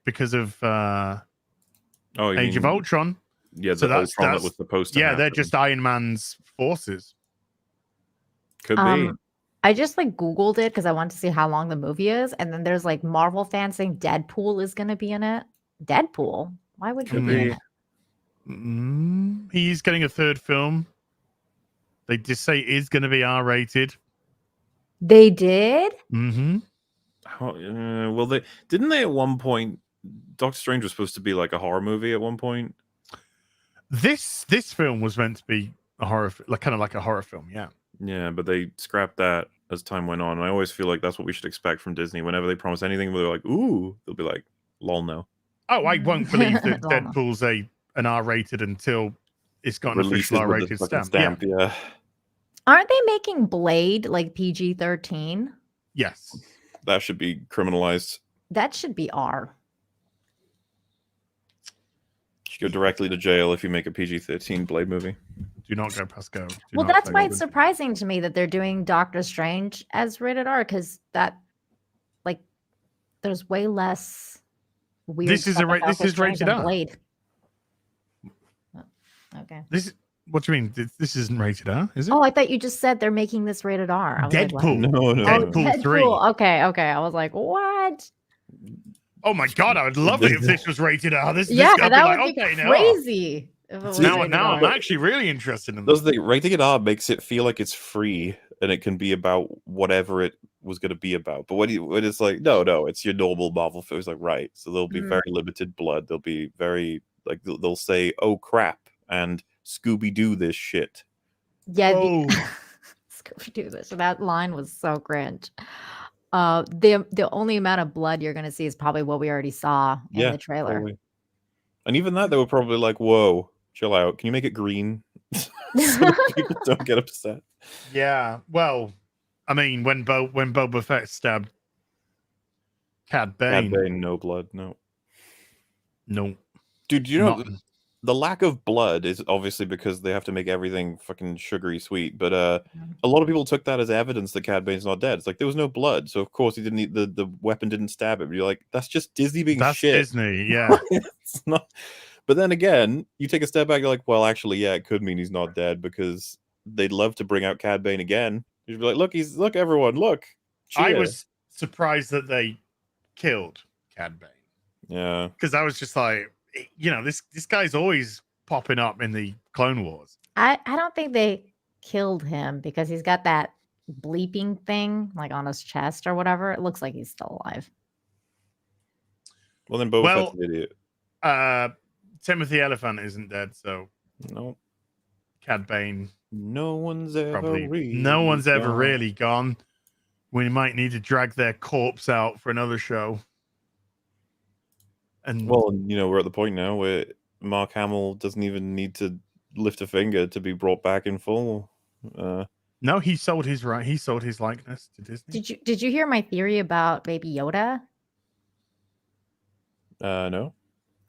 Speaker 2: because of Age of Ultron?
Speaker 7: Yeah,
Speaker 2: so
Speaker 7: that's that was supposed to happen.
Speaker 2: They're just Iron Man's forces.
Speaker 7: Could be.
Speaker 8: I just like Googled it because I wanted to see how long the movie is, and then there's like Marvel fans saying Deadpool is going to be in it. Deadpool? Why would he be in it?
Speaker 2: He's getting a third film. They just say is going to be R-rated.
Speaker 8: They did?
Speaker 7: Well, they didn't they at one point. Doctor Strange was supposed to be like a horror movie at one point.
Speaker 2: This film was meant to be a horror, kind of like a horror film.
Speaker 7: Yeah, but they scrapped that as time went on. And I always feel like that's what we should expect from Disney. Whenever they promise anything, they're like, "Ooh," they'll be like, "Lol, no."
Speaker 2: Oh, I won't believe that Deadpool's an R-rated until it's got an official R-rated stamp.
Speaker 7: Yeah.
Speaker 8: Aren't they making Blade like PG-13?
Speaker 2: Yes.
Speaker 7: That should be criminalized.
Speaker 8: That should be R.
Speaker 7: You should go directly to jail if you make a PG-13 Blade movie.
Speaker 2: Do not go past go.
Speaker 8: Well, that's why it's surprising to me that they're doing Doctor Strange as rated R, because that, like, there's way less weird.
Speaker 2: This is rated R.
Speaker 8: Blade. Oh, okay.
Speaker 2: What do you mean? This isn't rated R, is it?
Speaker 8: Oh, I thought you just said they're making this rated R. I was like,
Speaker 2: Deadpool.
Speaker 8: what?
Speaker 7: No.
Speaker 2: Deadpool 3.
Speaker 8: Okay. I was like, what?
Speaker 2: Oh my god, I would love it if this was rated R. That
Speaker 8: would be crazy.
Speaker 2: Now I'm actually really interested in this.
Speaker 7: Rating it R makes it feel like it's free and it can be about whatever it was going to be about. But when it's like, no, it's your normal Marvel film. It's like, right. So there'll be very limited blood. They'll be very, like, they'll say, oh crap, and Scooby-Doo this shit.
Speaker 8: Yeah. Scooby-Doo this. That line was so cringe. The only amount of blood you're going to see is probably what we already saw in the trailer.
Speaker 7: Totally. And even that, they were probably like, whoa, chill out. Can you make it green? So people don't get upset.
Speaker 2: Yeah. Well, I mean, when Boba Fett stabbed Cad Bane.
Speaker 7: No blood, no.
Speaker 2: Dude,
Speaker 7: you know, the lack of blood is obviously because they have to make everything fucking sugary sweet. But a lot of people took that as evidence that Cad Bane's not dead. It's like, there was no blood, so of course he didn't need the weapon didn't stab him. You're like, that's just Disney being shit.
Speaker 2: That's Disney, yeah.
Speaker 7: It's not. But then again, you take a step back, you're like, well, actually, yeah, it could mean he's not dead, because they'd love to bring out Cad Bane again. You'd be like, look, everyone, look. Cheer.
Speaker 2: I was surprised that they killed Cad Bane.
Speaker 7: Yeah.
Speaker 2: Because I was just like, you know, this guy's always popping up in the Clone Wars.
Speaker 8: I don't think they killed him because he's got that bleeping thing like on his chest or whatever. It looks like he's still alive.
Speaker 7: Well, then Boba Fett's an idiot.
Speaker 2: Timothy Elephant isn't dead, so
Speaker 7: no.
Speaker 2: Cad Bane.
Speaker 7: No one's ever
Speaker 2: really gone. We might need to drag their corpse out for another show. And
Speaker 7: well, you know, we're at the point now where Mark Hamill doesn't even need to lift a finger to be brought back in full.
Speaker 2: No, he sold his likeness to Disney.
Speaker 8: Did you hear my theory about Baby Yoda?
Speaker 7: No.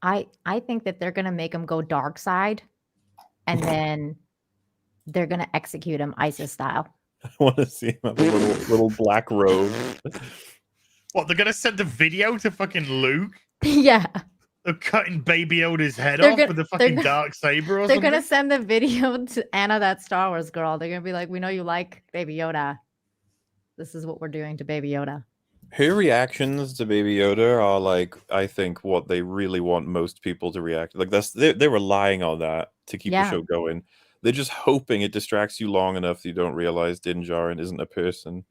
Speaker 8: I think that they're gonna make him go dark side, and then they're gonna execute him ISIS style.
Speaker 7: I want to see him have a little black robe.
Speaker 2: What, they're gonna send a video to fucking Luke?
Speaker 8: Yeah.
Speaker 2: They're cutting Baby Yoda's head off with the fucking dark saber or something?
Speaker 8: They're gonna send the video to Anna, that Star Wars girl. They're gonna be like, we know you like Baby Yoda. This is what we're doing to Baby Yoda.
Speaker 7: Her reactions to Baby Yoda are like, I think, what they really want most people to react. Like they're relying on that to keep the show going. They're just hoping it distracts you long enough that you don't realize Din Djarin isn't a person.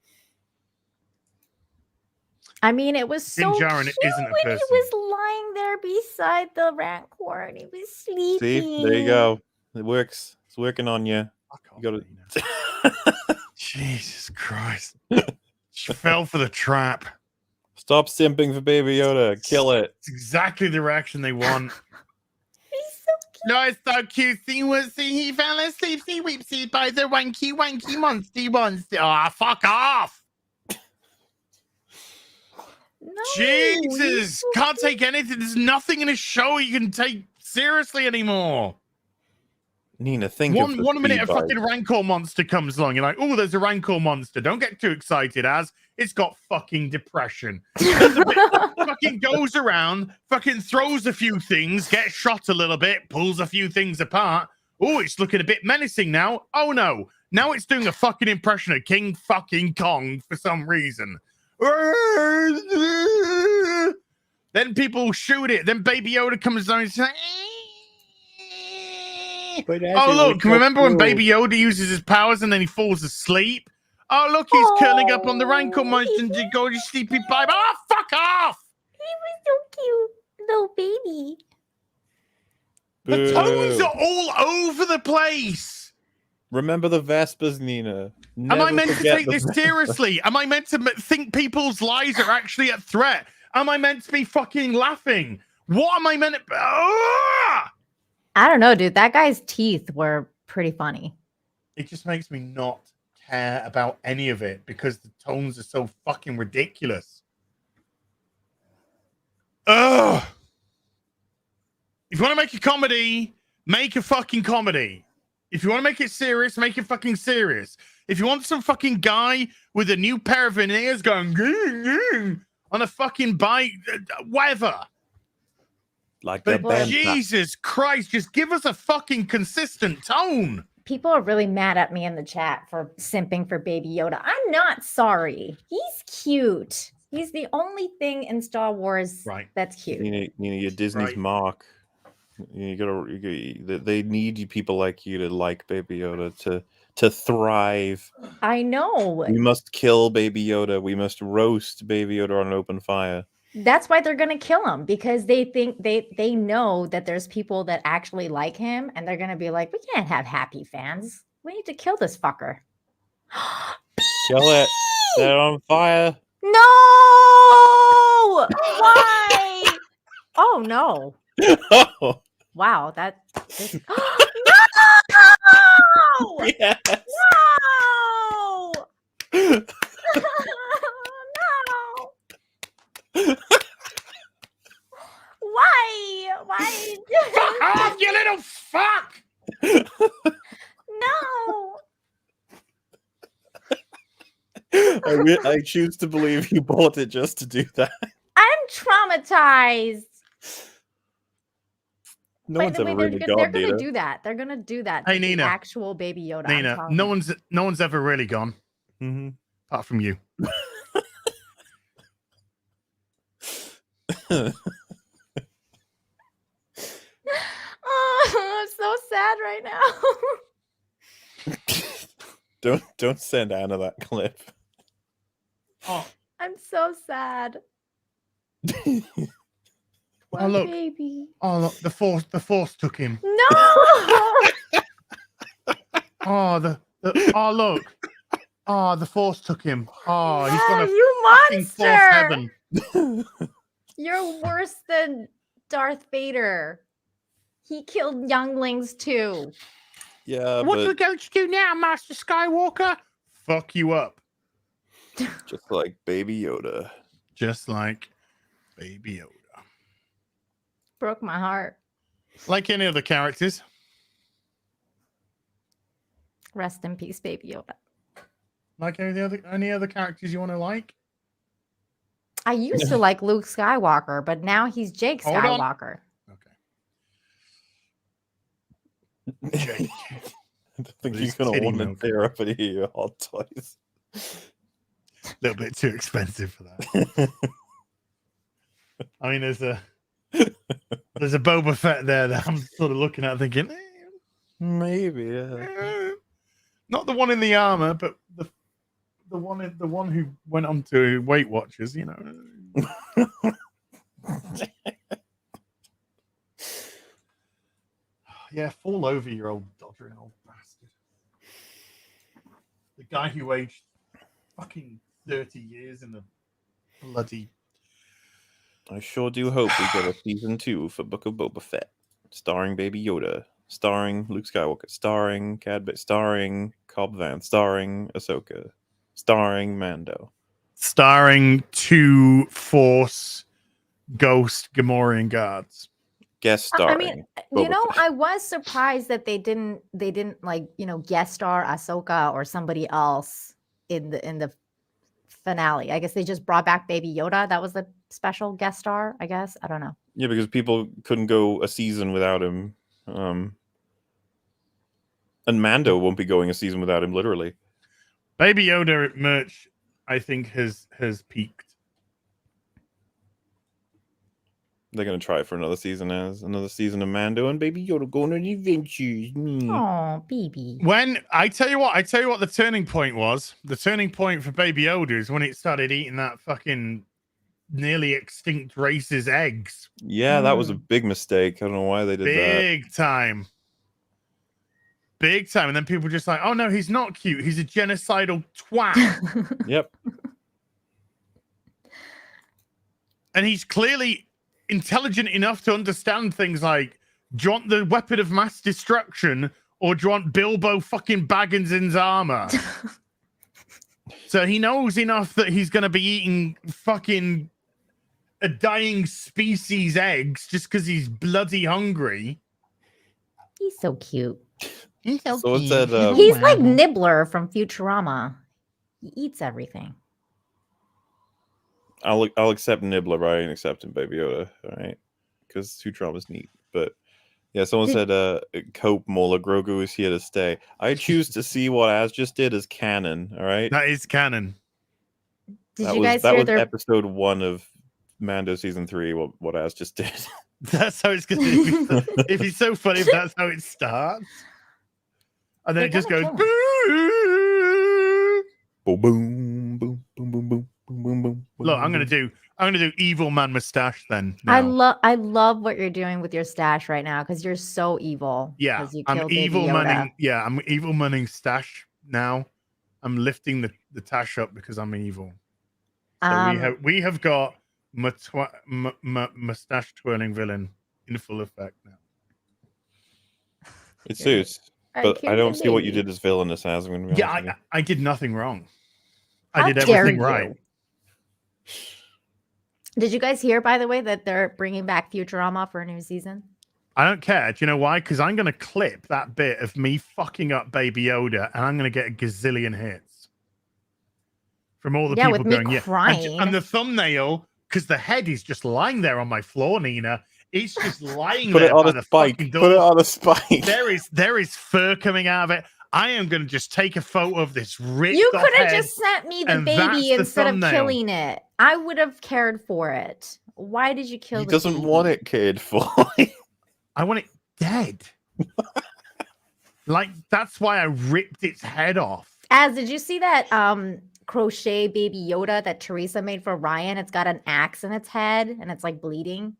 Speaker 8: I mean, it was so cute when he was lying there beside the Rancor and he was sleeping.
Speaker 7: See, there you go. It works. It's working on you. You gotta...
Speaker 2: Jesus Christ. She fell for the trap.
Speaker 7: Stop simping for Baby Yoda. Kill it.
Speaker 2: It's exactly the reaction they want.
Speaker 8: He's so cute.
Speaker 2: No, it's so cute. He fell asleep. See, weepsie by the wanky monster. Ah, fuck off.
Speaker 8: No,
Speaker 2: Jesus. Can't take anything. There's nothing in a show you can take seriously anymore.
Speaker 7: Nina, think
Speaker 2: one minute a fucking Rancor monster comes along. You're like, oh, there's a Rancor monster. Don't get too excited, as it's got fucking depression. Fucking goes around, fucking throws a few things, gets shot a little bit, pulls a few things apart. Oh, it's looking a bit menacing now. Oh no. Now it's doing a fucking impression of King fucking Kong for some reason. Then people shoot it. Then Baby Yoda comes down and says, oh, look, remember when Baby Yoda uses his powers and then he falls asleep? Oh, look, he's curling up on the Rancor monster and go to sleepy pipe. Oh, fuck off!
Speaker 8: He was so cute, little baby.
Speaker 2: The tones are all over the place.
Speaker 7: Remember the Vespers, Nina.
Speaker 2: Am I meant to take this seriously? Am I meant to think people's lives are actually at threat? Am I meant to be fucking laughing? What am I meant to...
Speaker 8: I don't know, dude. That guy's teeth were pretty funny.
Speaker 2: It just makes me not care about any of it because the tones are so fucking ridiculous. Ugh. If you want to make a comedy, make a fucking comedy. If you want to make it serious, make it fucking serious. If you want some fucking guy with a new pair of veneers going on a fucking bike, whatever.
Speaker 7: Like
Speaker 2: But
Speaker 7: the
Speaker 2: Jesus Christ, just give us a fucking consistent tone.
Speaker 8: People are really mad at me in the chat for simping for Baby Yoda. I'm not sorry. He's cute. He's the only thing in Star Wars that's cute.
Speaker 7: Your Disney's
Speaker 2: Right.
Speaker 7: mark. They need people like you to like Baby Yoda to thrive.
Speaker 8: I know.
Speaker 7: We must kill Baby Yoda. We must roast Baby Yoda on an open fire.
Speaker 8: That's why they're gonna kill him, because they think they know that there's people that actually like him, and they're gonna be like, we can't have happy fans. We need to kill this fucker.
Speaker 7: Kill it. Set it on fire.
Speaker 8: No! Why? Oh no.
Speaker 7: Oh,
Speaker 8: Wow, that no!
Speaker 7: yes.
Speaker 8: No! No! Why? Why?
Speaker 2: Fuck off, you little fuck!
Speaker 8: No!
Speaker 7: I choose to believe you bought it just to do that.
Speaker 8: I'm traumatized.
Speaker 7: No one's ever really
Speaker 8: they're
Speaker 7: gone,
Speaker 8: gonna
Speaker 7: Nina.
Speaker 8: do that. They're gonna do that.
Speaker 2: Hey,
Speaker 8: to the
Speaker 2: Nina.
Speaker 8: actual Baby Yoda. I'm
Speaker 2: Nina,
Speaker 8: telling
Speaker 2: no
Speaker 8: you.
Speaker 2: one's ever really gone.
Speaker 7: Mm-hmm.
Speaker 2: Apart from you.
Speaker 8: Oh, I'm so sad right now.
Speaker 7: Don't send Anna that clip.
Speaker 2: Oh,
Speaker 8: I'm so sad.
Speaker 2: oh look.
Speaker 8: Baby.
Speaker 2: Oh look, the force took him.
Speaker 8: No.
Speaker 2: Oh oh look. Oh, the force took him. Oh, he's got a
Speaker 8: you
Speaker 2: fucking force
Speaker 8: monster.
Speaker 2: heaven.
Speaker 8: You're worse than Darth Vader. He killed younglings too.
Speaker 7: Yeah,
Speaker 2: What are we
Speaker 7: but
Speaker 2: going to do now, Master Skywalker? Fuck you up.
Speaker 7: just like Baby Yoda.
Speaker 2: Just like Baby Yoda.
Speaker 8: Broke my heart.
Speaker 2: Like any other characters.
Speaker 8: Rest in peace, Baby Yoda.
Speaker 2: Like any other characters you want to like?
Speaker 8: I used to like Luke Skywalker, but now he's Jake
Speaker 2: Hold on.
Speaker 8: Skywalker.
Speaker 2: Okay. Jake.
Speaker 7: I think
Speaker 2: With
Speaker 7: he's
Speaker 2: his
Speaker 7: gonna
Speaker 2: titty
Speaker 7: want to
Speaker 2: milk.
Speaker 7: tear up any of your hot toys.
Speaker 2: A little bit too expensive for that. I mean, there's a Boba Fett there that I'm sort of looking at thinking,
Speaker 7: Maybe, yeah.
Speaker 2: not the one in the armor, but the one who went on to Weight Watchers, you know. Yeah, fall over, you old doddering old bastard. The guy who aged fucking 30 years in the bloody.
Speaker 7: I sure do hope we get a season 2 for Book of Boba Fett, starring Baby Yoda, starring Luke Skywalker, starring Cad Bane, starring Cobb Vanth, starring Ahsoka, starring Mando.
Speaker 2: Starring 2 Force Ghost Gamorrean guards.
Speaker 7: Guest
Speaker 8: I
Speaker 7: starring.
Speaker 8: mean,
Speaker 7: Boba
Speaker 8: you know,
Speaker 7: Fett.
Speaker 8: I was surprised that they didn't like, you know, guest star Ahsoka or somebody else in the finale. I guess they just brought back Baby Yoda. That was the special guest star, I guess. I don't know.
Speaker 7: Yeah, because people couldn't go a season without him. And Mando won't be going a season without him, literally.
Speaker 2: Baby Yoda merch, I think, has peaked.
Speaker 7: They're going to try for another season as another season of Mando and Baby Yoda going on adventures.
Speaker 8: Oh, baby.
Speaker 2: When I tell you what the turning point was. The turning point for Baby Yoda is when it started eating that fucking nearly extinct race's eggs.
Speaker 7: Yeah, that was a big mistake. I don't know why they did
Speaker 2: Big time. Big time. And then people were just like, oh no, he's not cute. He's a genocidal twat.
Speaker 7: that. Yep.
Speaker 2: And he's clearly intelligent enough to understand things like, do you want the weapon of mass destruction or do you want Bilbo fucking Baggins's armor? So he knows enough that he's going to be eating fucking a dying species eggs just because he's bloody hungry.
Speaker 8: He's so cute.
Speaker 2: He's so
Speaker 7: So it
Speaker 2: cute.
Speaker 7: said,
Speaker 8: He's like Nibbler from Futurama. He eats everything.
Speaker 7: I'll accept Nibbler, but I ain't accepting Baby Yoda, all right? Because Futurama's neat. But yeah, someone said, "Cope, Mola, Grogu is here to stay." I choose to see what Az just did as canon. All right,
Speaker 2: That is canon.
Speaker 8: Did you guys hear their
Speaker 7: episode 1 of Mando season 3? What Az just did.
Speaker 2: That's how it's going to be. If he's so funny, if that's how it starts, and then
Speaker 8: They're
Speaker 2: it just
Speaker 8: gonna
Speaker 2: goes.
Speaker 8: kill him.
Speaker 7: Boom, boom, boom, boom, boom, boom, boom, boom, boom.
Speaker 2: Look, I'm gonna do evil man mustache then. Now.
Speaker 8: I love what you're doing with your stash right now because you're so evil.
Speaker 2: Yeah,
Speaker 8: 'cause you
Speaker 2: I'm
Speaker 8: killed Baby
Speaker 2: evil
Speaker 8: Yoda.
Speaker 2: manning. Yeah, I'm evil manning stash now. I'm lifting the tash up because I'm evil. So we have got mustache twirling villain in full effect now.
Speaker 7: It suits, but I don't see what you did as villainous as. I'm gonna be honest with you.
Speaker 2: I did nothing wrong.
Speaker 8: How
Speaker 2: I did
Speaker 8: dare
Speaker 2: everything
Speaker 8: you.
Speaker 2: right.
Speaker 8: Did you guys hear, by the way, that they're bringing back Futurama for a new season?
Speaker 2: I don't care. Do you know why? Because I'm going to clip that bit of me fucking up Baby Yoda, and I'm going to get a gazillion hits from all the people
Speaker 8: with me
Speaker 2: going,
Speaker 8: crying.
Speaker 2: And the thumbnail, because the head is just lying there on my floor, Nina. It's just lying
Speaker 7: Put
Speaker 2: there
Speaker 7: it on
Speaker 2: by
Speaker 7: a
Speaker 2: the
Speaker 7: spike.
Speaker 2: fucking
Speaker 7: Put
Speaker 2: door.
Speaker 7: it on a spike.
Speaker 2: There is fur coming out of it. I am going to just take a photo of this ripped
Speaker 8: You
Speaker 2: off
Speaker 8: could have
Speaker 2: head,
Speaker 8: just sent me the
Speaker 2: and that's
Speaker 8: baby
Speaker 2: the
Speaker 8: instead of
Speaker 2: thumbnail.
Speaker 8: killing it. I would have cared for it. Why did you kill
Speaker 7: He
Speaker 8: the
Speaker 7: doesn't
Speaker 8: baby?
Speaker 7: want it cared for.
Speaker 2: I want it dead. Like, that's why I ripped its head off.
Speaker 8: Did you see that crochet Baby Yoda that Teresa made for Ryan? It's got an axe in its head and it's like bleeding.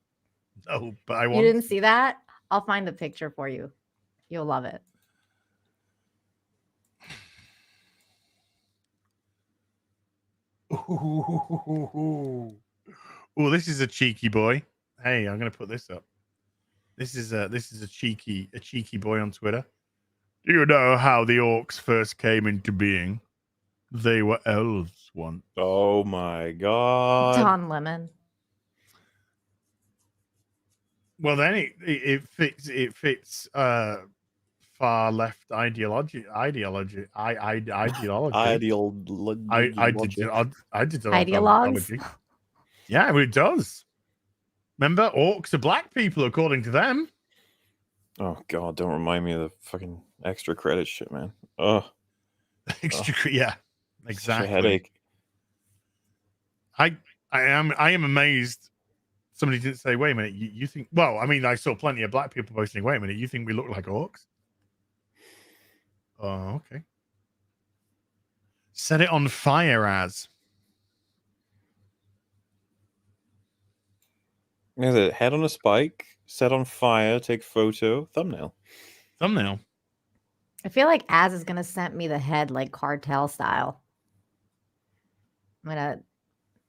Speaker 2: Oh, but I
Speaker 8: You
Speaker 2: want.
Speaker 8: didn't see that? I'll find the picture for you. You'll love it.
Speaker 2: Oh, this is a cheeky boy. Hey, I'm gonna put this up. This is a cheeky boy on Twitter. Do you know how the orcs first came into being? They were elves once.
Speaker 7: Oh my god.
Speaker 8: Don Lemon.
Speaker 2: Well, then it fits far left ideology. I did a lot of
Speaker 8: Ideologues?
Speaker 2: ideology. Yeah, it does. Remember, orcs are black people according to them.
Speaker 7: Oh god, don't remind me of the fucking extra credit shit, man. Oh,
Speaker 2: Yeah, exactly.
Speaker 7: such a headache.
Speaker 2: I am amazed. Somebody didn't say, "Wait a minute, you think?" Well, I mean, I saw plenty of black people posting. Wait a minute, you think we look like orcs? Oh, okay. Set it on fire, as.
Speaker 7: Is it head on a spike, set on fire, take photo, thumbnail?
Speaker 2: Thumbnail.
Speaker 8: I feel like Az is gonna send me the head like cartel style. I'm gonna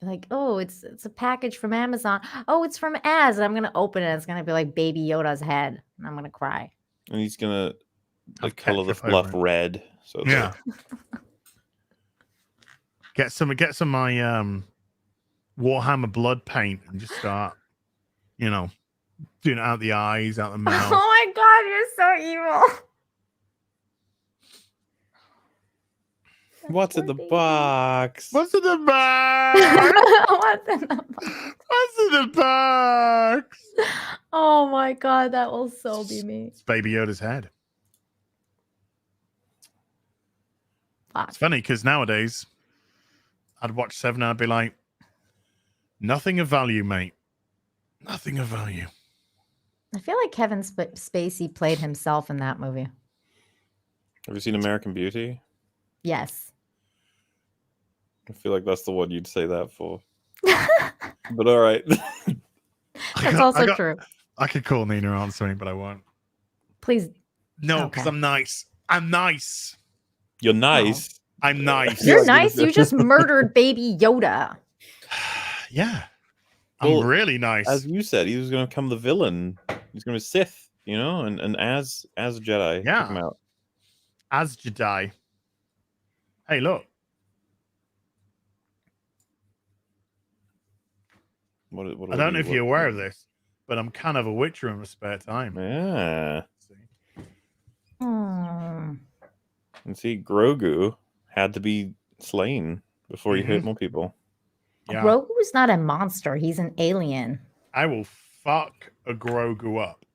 Speaker 8: like, oh, it's a package from Amazon. Oh, it's from Az. And I'm gonna open it. It's gonna be like Baby Yoda's head, and I'm gonna cry.
Speaker 7: And he's gonna
Speaker 2: Have
Speaker 7: color the
Speaker 2: ketchup
Speaker 7: fluff
Speaker 2: over it.
Speaker 7: red. So it's
Speaker 2: Yeah.
Speaker 7: like-
Speaker 2: Get some of my Warhammer blood paint and just start, doing it out the eyes, out the mouth.
Speaker 8: Oh my god, you're so evil.
Speaker 7: What's in the
Speaker 8: Poor baby.
Speaker 7: box?
Speaker 2: What's in the box?
Speaker 8: What's in the box?
Speaker 2: What's in the box?
Speaker 8: Oh my god, that will so be me.
Speaker 2: It's Baby Yoda's head.
Speaker 8: Fuck.
Speaker 2: It's funny because nowadays I'd watch Seven and I'd be like, nothing of value, mate. Nothing of value.
Speaker 8: I feel like Kevin Spacey played himself in that movie.
Speaker 7: Have you seen American Beauty?
Speaker 8: Yes.
Speaker 7: I feel like that's the one you'd say that for. But all right.
Speaker 8: That's also true.
Speaker 2: I could call Nina on something, but I won't.
Speaker 8: Please.
Speaker 2: No, because
Speaker 8: Okay.
Speaker 2: I'm nice. I'm nice.
Speaker 7: You're nice.
Speaker 2: I'm nice.
Speaker 8: You're nice. You just murdered Baby Yoda.
Speaker 2: Yeah. I'm
Speaker 7: Well,
Speaker 2: really nice.
Speaker 7: As you said, he was going to become the villain. He's going to be Sith, and as a Jedi,
Speaker 2: Yeah.
Speaker 7: took him out.
Speaker 2: As Jedi. Hey, look. I don't know if you're aware of this, but I'm kind of a witcher in my spare time.
Speaker 7: Yeah.
Speaker 8: Hmm.
Speaker 7: And see, Grogu had to be slain before he hurt more people.
Speaker 2: Yeah.
Speaker 8: Grogu's not a monster. He's an alien.
Speaker 2: I will fuck a Grogu up.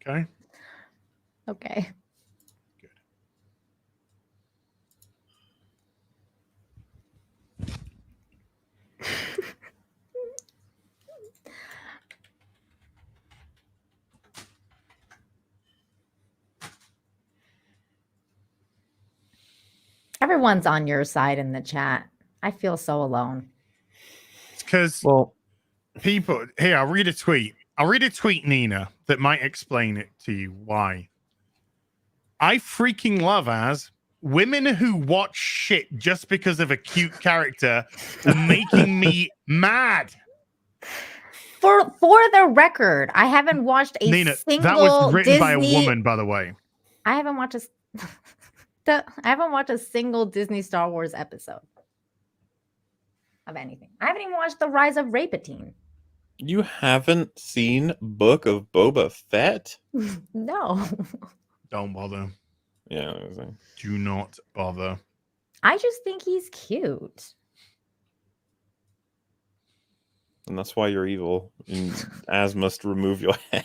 Speaker 2: Okay.
Speaker 8: Okay.
Speaker 2: Good.
Speaker 8: Everyone's on your side in the chat. I feel so alone.
Speaker 2: It's because people here. I'll read a tweet. Nina, that might explain it to you why. I freaking love women who watch shit just because of a cute character are making me mad.
Speaker 8: For the record, I haven't watched a
Speaker 2: Nina,
Speaker 8: single
Speaker 2: that was written by a
Speaker 8: Disney-
Speaker 2: woman, by the way.
Speaker 8: I haven't watched a single Disney Star Wars episode of anything. I haven't even watched The Rise of Rapatine.
Speaker 7: You haven't seen Book of Boba Fett?
Speaker 8: No.
Speaker 2: Don't bother.
Speaker 7: Yeah.
Speaker 2: Do not bother.
Speaker 8: I just think he's cute.
Speaker 7: And that's why you're evil. And As must remove your head.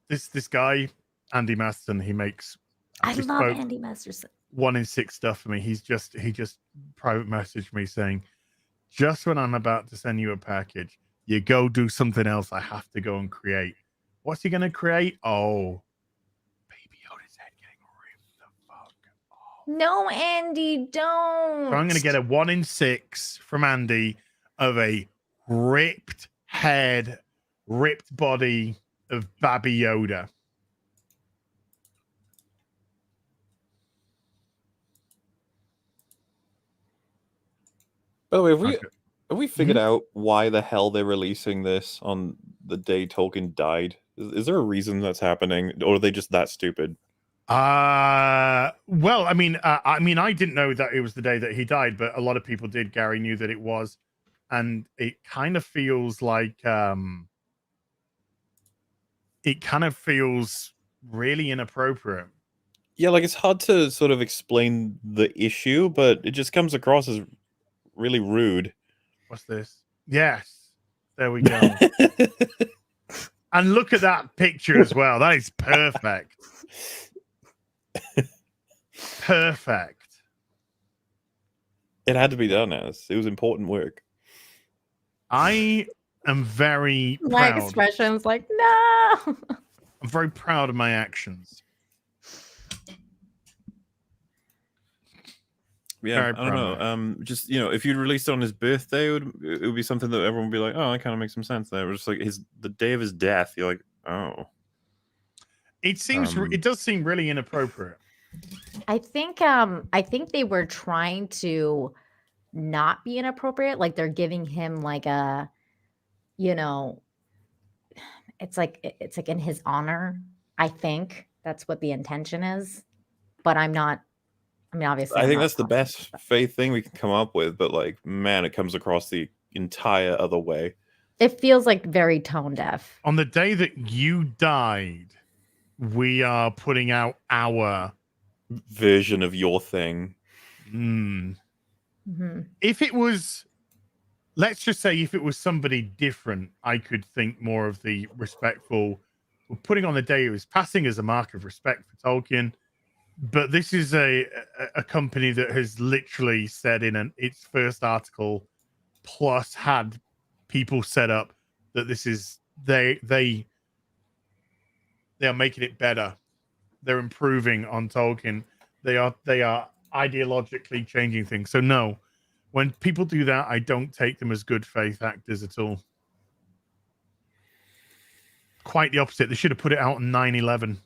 Speaker 2: This guy, Andy Masterson, he makes
Speaker 8: I love Andy Masterson.
Speaker 2: 1 in 6 stuff for me. He just private messaged me saying, just when I'm about to send you a package, you go do something else I have to go and create. What's he gonna create? Oh, Baby Yoda's head getting ripped the fuck off.
Speaker 8: No, Andy, don't.
Speaker 2: So I'm gonna get a 1 in 6 from Andy of a ripped head, ripped body of Baby Yoda.
Speaker 7: By the way, have we figured out why the hell they're releasing this on the day Tolkien died? Is there a reason that's happening, or are they just that stupid?
Speaker 2: Well, I mean, I didn't know that it was the day that he died, but a lot of people did. Gary knew that it was, and it kind of feels like really inappropriate.
Speaker 7: Yeah, like it's hard to sort of explain the issue, but it just comes across as really rude.
Speaker 2: What's this? Yes, there we go. And look at that picture as well. That is perfect. Perfect.
Speaker 7: It had to be done, as it was important work.
Speaker 2: I am very
Speaker 8: My
Speaker 2: proud.
Speaker 8: expression's like, no.
Speaker 2: I'm very proud of my actions.
Speaker 7: Yeah,
Speaker 2: Very
Speaker 7: I don't know. Just if you'd released it on his birthday, it would be something that everyone would be like, oh, that kind of makes some sense. There, just like the day of his death, you're like, oh.
Speaker 2: It does seem really inappropriate.
Speaker 8: I think they were trying to not be inappropriate. Like they're giving him like a, it's like in his honor. I think that's what the intention is. But I'm not. I mean, obviously,
Speaker 7: I think that's the best faith thing we can come up with. But like, man, it comes across the entire other way.
Speaker 8: It feels like very tone deaf.
Speaker 2: On the day that you died, we are putting out our
Speaker 7: version of your thing.
Speaker 8: Mm-hmm.
Speaker 2: If it was, let's just say, if it was somebody different, I could think more of the respectful. We're putting on the day it was passing as a mark of respect for Tolkien. But this is a company that has literally said in its first article, plus had people set up that this is they are making it better. They're improving on Tolkien. They are ideologically changing things. So no, when people do that, I don't take them as good faith actors at all. Quite the opposite. They should have put it out on 9/11.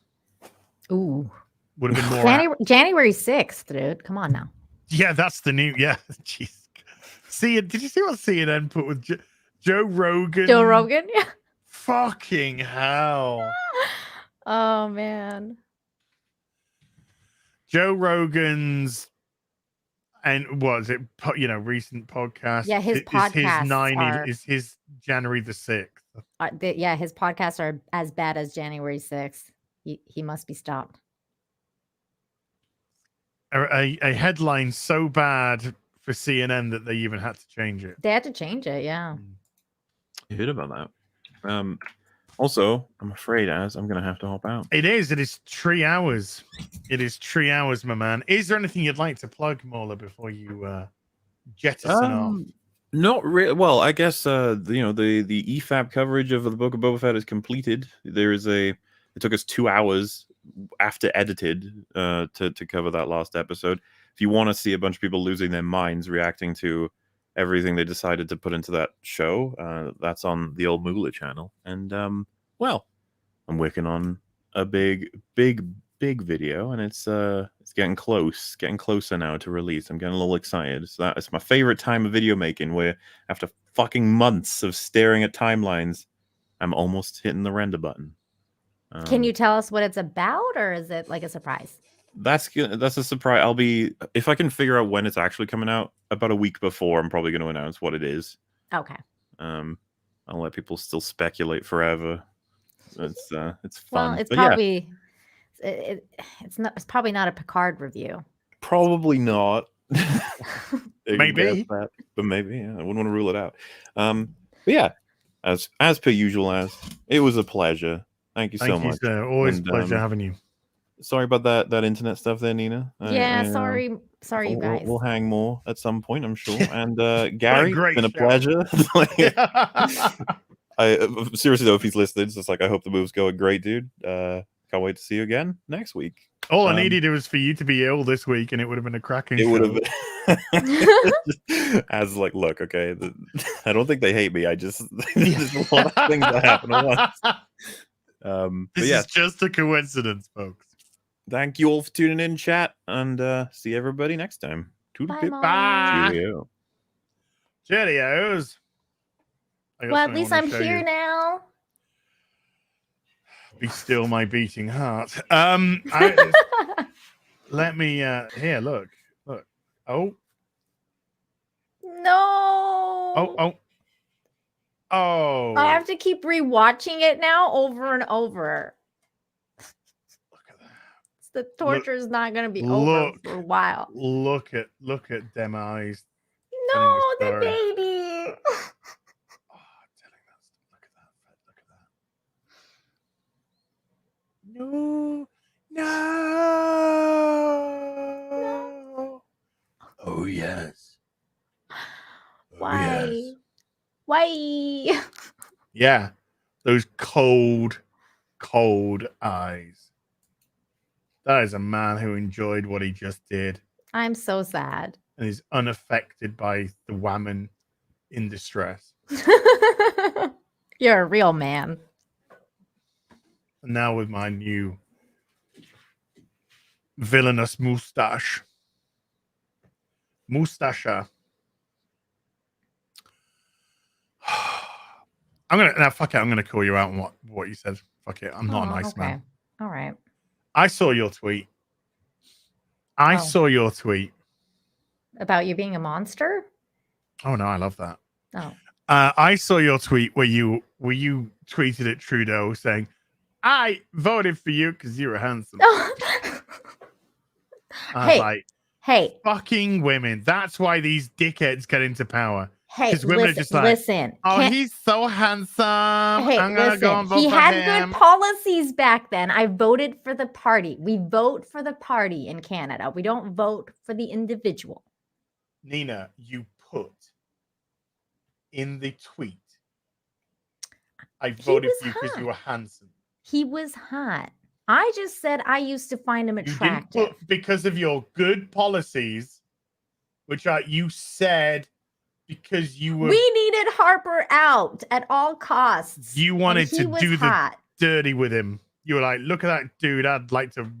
Speaker 8: Ooh.
Speaker 2: Would have been more
Speaker 8: January 6th, dude. Come on now.
Speaker 2: Yeah, that's the new. Yeah, jeez. Did you see what CNN put with Joe Rogan?
Speaker 8: Joe Rogan, yeah.
Speaker 2: Fucking hell.
Speaker 8: Oh man.
Speaker 2: Joe Rogan's And was it, recent podcast?
Speaker 8: Yeah, his
Speaker 2: Is
Speaker 8: podcasts
Speaker 2: is his January the 6th.
Speaker 8: Yeah, his podcasts are as bad as January 6th. He must be stopped.
Speaker 2: A headline so bad for CNN that they even had to change it.
Speaker 8: They had to change it, yeah.
Speaker 7: You heard about that. Also, I'm afraid I'm going to have to hop out.
Speaker 2: It is 3 hours. It is 3 hours, my man. Is there anything you'd like to plug, Mola, before you jettison off?
Speaker 7: Not really. Well, I guess the EFAB coverage of the Book of Boba Fett is completed. It took us 2 hours after edited to cover that last episode. If you want to see a bunch of people losing their minds reacting to everything they decided to put into that show, that's on the old Moolah channel. And well, I'm working on a big video, and it's getting closer now to release. I'm getting a little excited. So it's my favorite time of video making, where after fucking months of staring at timelines, I'm almost hitting the render button.
Speaker 8: Can you tell us what it's about, or is it like a surprise?
Speaker 7: That's a surprise. If I can figure out when it's actually coming out, about a week before, I'm probably going to announce what it is.
Speaker 8: Okay.
Speaker 7: I'll let people still speculate forever. It's fun.
Speaker 8: Well, it's probably it's probably not a Picard review.
Speaker 7: Probably not.
Speaker 2: Maybe,
Speaker 7: but maybe. Yeah, I wouldn't want to rule it out. But yeah, as per usual, it was a pleasure. Thank you so much.
Speaker 2: Sir. Always a pleasure having you.
Speaker 7: Sorry about that internet stuff there, Nina.
Speaker 8: Yeah, sorry, you guys.
Speaker 7: We'll hang more at some point, I'm sure. And Gary, it's been a
Speaker 2: show.
Speaker 7: pleasure. I seriously though, if he's listening, it's just like I hope the move's going great, dude. Can't wait to see you again next week.
Speaker 2: All I needed was for you to be ill this week, and it would have been a cracking.
Speaker 7: It would have been. As like, look, okay, I don't think they hate me. I just there's a lot of things that happen at once.
Speaker 2: This is just a coincidence, folks.
Speaker 7: Thank you all for tuning in, chat, and see everybody next time.
Speaker 2: Bye.
Speaker 7: Cheerio.
Speaker 2: Cheerios.
Speaker 8: Well, at least I'm here now.
Speaker 2: Be still my beating heart. Let me here, look. Oh.
Speaker 8: No.
Speaker 2: Oh.
Speaker 8: I have to keep rewatching it now over and over. The torture is not going to be over for a while.
Speaker 2: Look at them eyes.
Speaker 8: No, the baby.
Speaker 2: Telling that stuff. Look at that. No. Oh yes.
Speaker 8: Why?
Speaker 2: Yes.
Speaker 8: Why?
Speaker 2: Yeah, those cold eyes. That is a man who enjoyed what he just did.
Speaker 8: I'm so sad.
Speaker 2: And is unaffected by the woman in distress.
Speaker 8: You're a real man.
Speaker 2: And now with my new villainous mustache. Mustasha. Fuck it. I'm gonna call you out on what you said. Fuck it. I'm not a nice man.
Speaker 8: All right.
Speaker 2: I saw your tweet. Saw your tweet.
Speaker 8: About you being a monster?
Speaker 2: Oh no, I love that.
Speaker 8: Oh.
Speaker 2: I saw your tweet where you tweeted at Trudeau saying, I voted for you because you were handsome.
Speaker 8: Hey,
Speaker 2: fucking women. That's why these dickheads get into power.
Speaker 8: Hey,
Speaker 2: because women are just like,
Speaker 8: listen.
Speaker 2: He's so handsome.
Speaker 8: Hey,
Speaker 2: I'm gonna go and vote
Speaker 8: he
Speaker 2: for
Speaker 8: had
Speaker 2: him.
Speaker 8: good policies back then. I voted for the party. We vote for the party in Canada. We don't vote for the individual.
Speaker 2: Nina, you put in the tweet, I voted for you because you were handsome.
Speaker 8: He was hot. I just said I used to find him attractive.
Speaker 2: You didn't put because of your good policies, which you said because you were.
Speaker 8: We needed Harper out at all costs.
Speaker 2: You wanted to do the dirty with him. You were like, look at that dude. I'd like to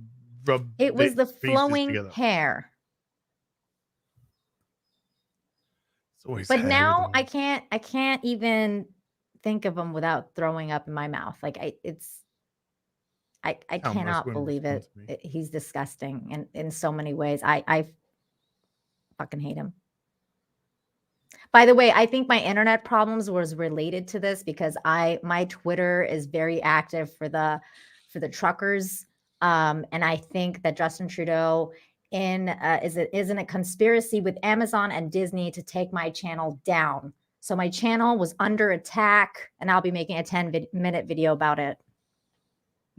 Speaker 2: rub.
Speaker 8: It was the flowing hair. But now I can't even think of him without throwing up in my mouth. Like I cannot believe it. He's disgusting in so many ways. Fucking hate him. By the way, I think my internet problems was related to this because my Twitter is very active for the truckers, and I think that Justin Trudeau is in a conspiracy with Amazon and Disney to take my channel down. So my channel was under attack, and I'll be making a 10-minute video about it.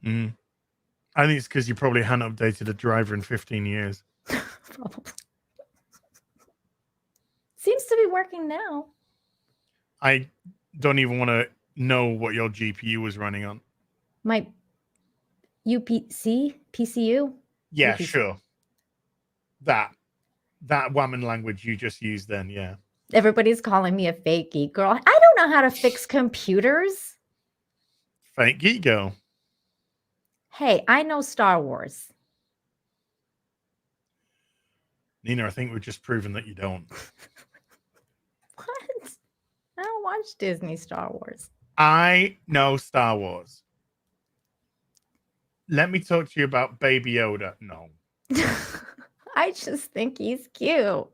Speaker 2: I think it's because you probably hadn't updated a driver in 15 years.
Speaker 8: Probably. Seems to be working now.
Speaker 2: I don't even want to know what your GPU was running on.
Speaker 8: My PCU?
Speaker 2: Yeah,
Speaker 8: UPC.
Speaker 2: sure. That woman language you just used then, yeah.
Speaker 8: Everybody's calling me a fake geek girl. I don't know how to fix computers.
Speaker 2: Fake geek girl.
Speaker 8: Hey, I know Star Wars.
Speaker 2: Nina, I think we've just proven that you don't.
Speaker 8: What? I don't watch Disney Star Wars.
Speaker 2: I know Star Wars. Let me talk to you about Baby Yoda. No.
Speaker 8: I just think he's cute.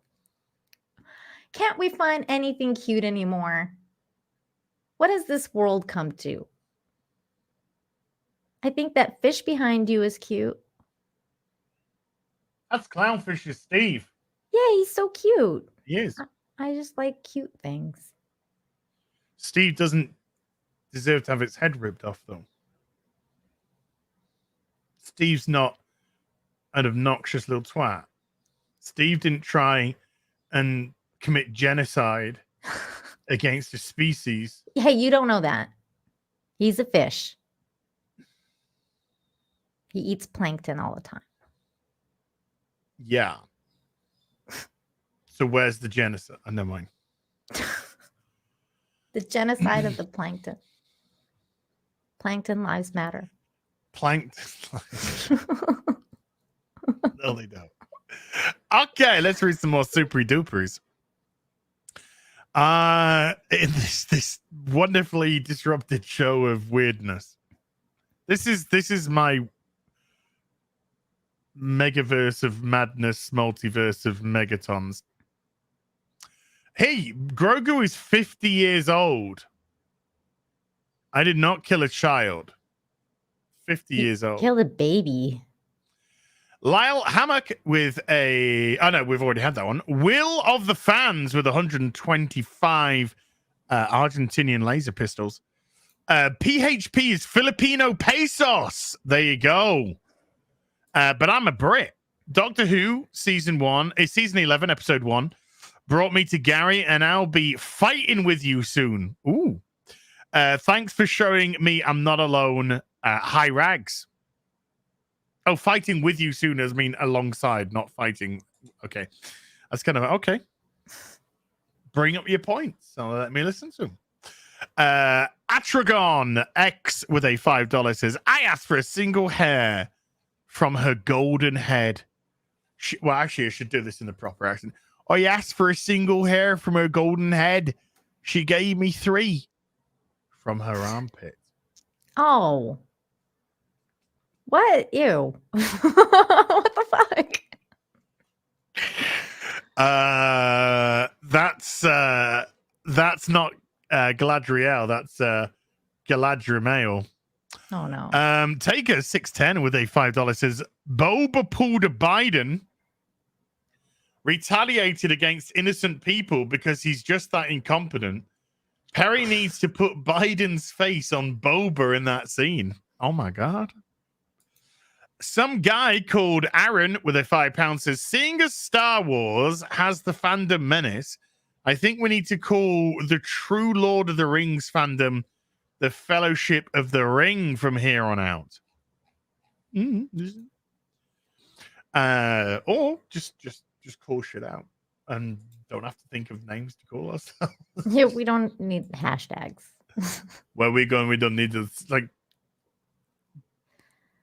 Speaker 8: Can't we find anything cute anymore? What has this world come to? I think that fish behind you is cute.
Speaker 2: That's Clownfish's Steve.
Speaker 8: Yeah, he's so cute.
Speaker 2: He is.
Speaker 8: I just like cute things.
Speaker 2: Steve doesn't deserve to have its head ripped off, though. Steve's not an obnoxious little twat. Steve didn't try and commit genocide against a species.
Speaker 8: Hey, you don't know that. He's a fish. He eats plankton all the time.
Speaker 2: Yeah. So where's the genocide? Oh, never mind.
Speaker 8: The genocide of the plankton. Plankton lives matter.
Speaker 2: Plankton. No, they don't. Okay, let's read some more super dupers. In this wonderfully disrupted show of weirdness. This is my megaverse of madness, multiverse of megatons. Hey, Grogu is 50 years old. I did not kill a child. 50 years old.
Speaker 8: Kill a baby.
Speaker 2: Lyle Hammock with a... Oh, no, we've already had that one. Will of the Fans with 125 Argentinian laser pistols. PHP is Filipino pesos. There you go. But I'm a Brit. Doctor Who, season 11, episode 1, brought me to Gary, and I'll be fighting with you soon. Ooh. Thanks for showing me I'm not alone. Hi, Rags. Oh, fighting with you soon as mean alongside, not fighting. Okay. That's kind of okay. Bring up your points. So let me listen to them. Atragon X with a $5 says, I asked for a single hair from her golden head. Well, actually, I should do this in the proper accent. I asked for a single hair from her golden head. She gave me 3 from her armpit.
Speaker 8: Oh. What? Ew. What the fuck?
Speaker 2: That's not Galadriel. That's Galadriel.
Speaker 8: Oh no.
Speaker 2: Taker 610 with a $5 says Boba pulled a Biden, retaliated against innocent people because he's just that incompetent. Perry needs to put Biden's face on Boba in that scene. Oh my god. Some guy called Aaron with a £5 says, seeing as Star Wars has the fandom menace, I think we need to call the true Lord of the Rings fandom the Fellowship of the Ring from here on out. Or just call shit out and don't have to think of names to call ourselves.
Speaker 8: Yeah, we don't need hashtags.
Speaker 2: Where we going, we don't need to, like,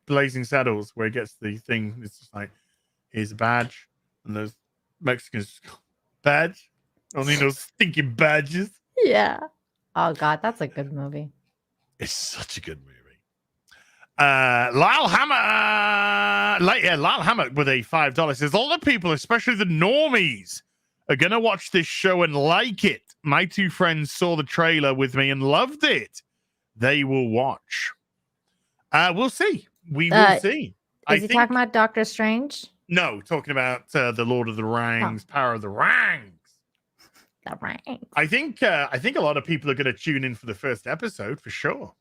Speaker 2: Blazing Saddles, where it gets the thing. It's just like, here's a badge, and those Mexicans, badge. Don't need no stinking badges.
Speaker 8: Yeah. Oh god, that's a good movie.
Speaker 2: It's such a good movie. Lyle Hammer with a $5 says, a lot of people, especially the normies, are going to watch this show and like it. My two friends saw the trailer with me and loved it. They will watch. We'll see. We will see.
Speaker 8: Is he talking about Doctor Strange?
Speaker 2: No, talking about the Lord of the Rings, Power of the Rings.
Speaker 8: The Rings.
Speaker 2: I think a lot of people are going to tune in for the first episode for sure.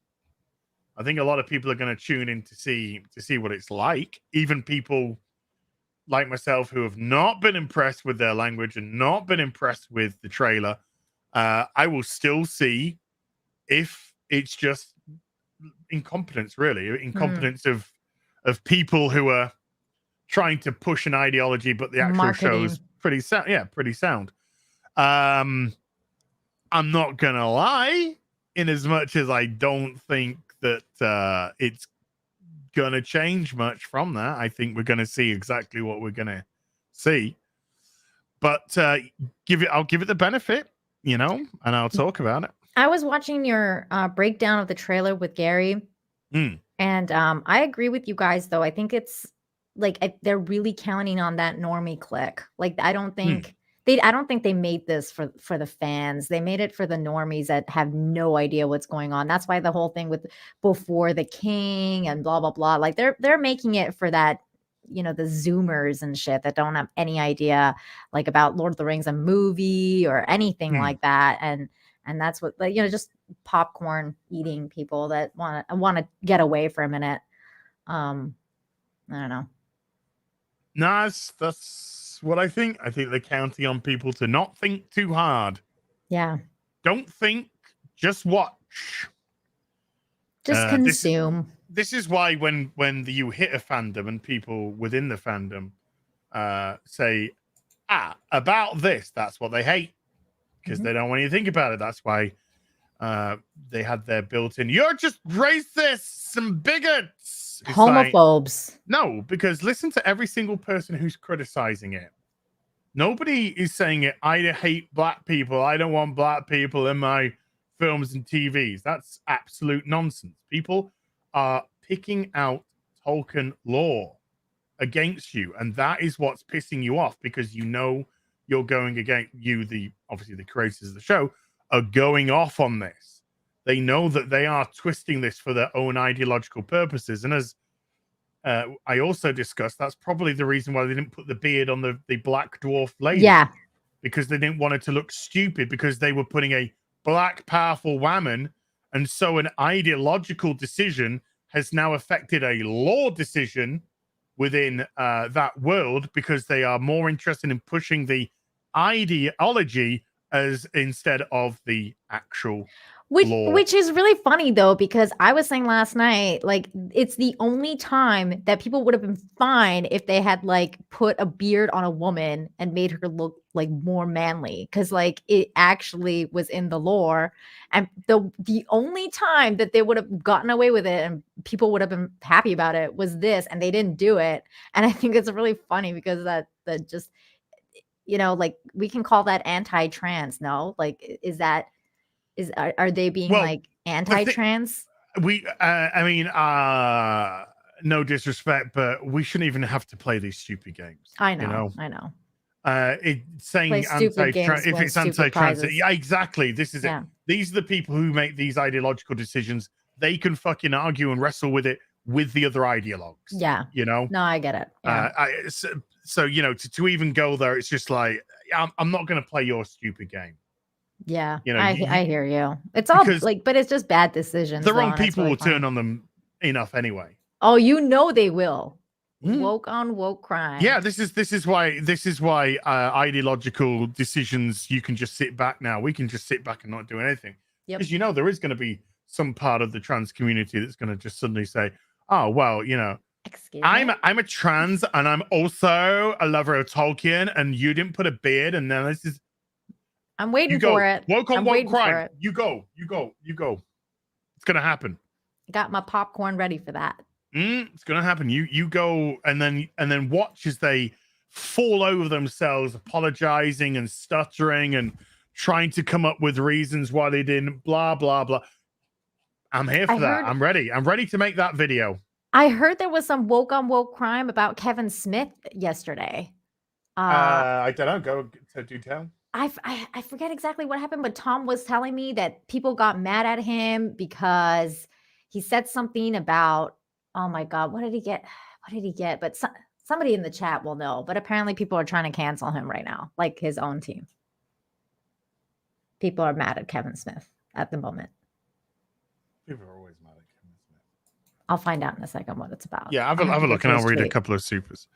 Speaker 2: I think a lot of people are going to tune in to see what it's like. Even people like myself who have not been impressed with their language and not been impressed with the trailer. I will still see if it's just incompetence, really. Incompetence of people who are trying to push an ideology, but the actual show is pretty sound. Yeah, pretty sound. I'm not gonna lie, in as much as I don't think that it's gonna change much from that. I think we're gonna see exactly what we're gonna see. But I'll give it the benefit, and I'll talk about it.
Speaker 8: I was watching your breakdown of the trailer with Gary, and I agree with you guys. Though I think it's like they're really counting on that normie clique. Like I don't think they made this for the fans. They made it for the normies that have no idea what's going on. That's why the whole thing with Before the King and blah blah blah. Like they're making it for that. The Zoomers and shit that don't have any idea like about Lord of the Rings, a movie or anything like that. And that's what, just popcorn eating people that want to get away for a minute. I don't know.
Speaker 2: No, that's what I think. I think they're counting on people to not think too hard.
Speaker 8: Yeah.
Speaker 2: Don't think, just watch.
Speaker 8: Just consume.
Speaker 2: This is why when you hit a fandom and people within the fandom say, about this, that's what they hate. Because they don't want you to think about it. That's why they had their built-in, you're just racists and bigots. It's
Speaker 8: homophobes.
Speaker 2: like, no, because listen to every single person who's criticizing it. Nobody is saying it, I hate black people. I don't want black people in my films and TVs. That's absolute nonsense. People are picking out Tolkien lore against you. And that is what's pissing you off, because you're going against obviously the creators of the show are going off on this. They know that they are twisting this for their own ideological purposes. And as I also discussed, that's probably the reason why they didn't put the beard on the black dwarf lady.
Speaker 8: Yeah.
Speaker 2: Because they didn't want it to look stupid, because they were putting a black powerful woman. And so an ideological decision has now affected a law decision within that world, because they are more interested in pushing the ideology as instead of the actual law.
Speaker 8: Which is really funny though, because I was saying last night, like it's the only time that people would have been fine if they had like put a beard on a woman and made her look like more manly, because like it actually was in the lore. And the only time that they would have gotten away with it and people would have been happy about it was this, and they didn't do it. And I think it's really funny because that just, like we can call that anti-trans. No, like are they being like anti-trans?
Speaker 2: No disrespect, but we shouldn't even have to play these stupid games.
Speaker 8: I know.
Speaker 2: It's saying anti-trans, if it's anti-trans, yeah, exactly. This is it. These are the people who make these ideological decisions. They can fucking argue and wrestle with it with the other ideologues.
Speaker 8: Yeah. No, I get it. Yeah.
Speaker 2: So to even go there, it's just like I'm not going to play your stupid game.
Speaker 8: Yeah, I hear you. It's all like, but it's just bad decisions.
Speaker 2: The wrong people will turn on them enough anyway.
Speaker 8: Oh, they will. Woke on woke crime.
Speaker 2: Yeah, this is why ideological decisions, you can just sit back now. We can just sit back and not do anything. Because there is going to be some part of the trans community that's going to just suddenly say, oh well, I'm a trans and I'm also a lover of Tolkien, and you didn't put a beard, and then this is.
Speaker 8: I'm waiting for it.
Speaker 2: Woke on woke crime. You go. It's gonna happen.
Speaker 8: Got my popcorn ready for that.
Speaker 2: It's gonna happen. You go, and then watch as they fall over themselves, apologizing and stuttering and trying to come up with reasons why they didn't. Blah blah blah. I'm here for that. I'm ready. I'm ready to make that video.
Speaker 8: I heard there was some woke on woke crime about Kevin Smith yesterday.
Speaker 2: I don't know. Go to do tell.
Speaker 8: I forget exactly what happened, but Tom was telling me that people got mad at him because he said something about, oh my God, what did he get? What did he get? But somebody in the chat will know. But apparently people are trying to cancel him right now, like his own team. People are mad at Kevin Smith at the moment.
Speaker 2: People are always mad at Kevin Smith.
Speaker 8: I'll find out in a second what it's about.
Speaker 2: Yeah, have a look and I'll read a couple of supers.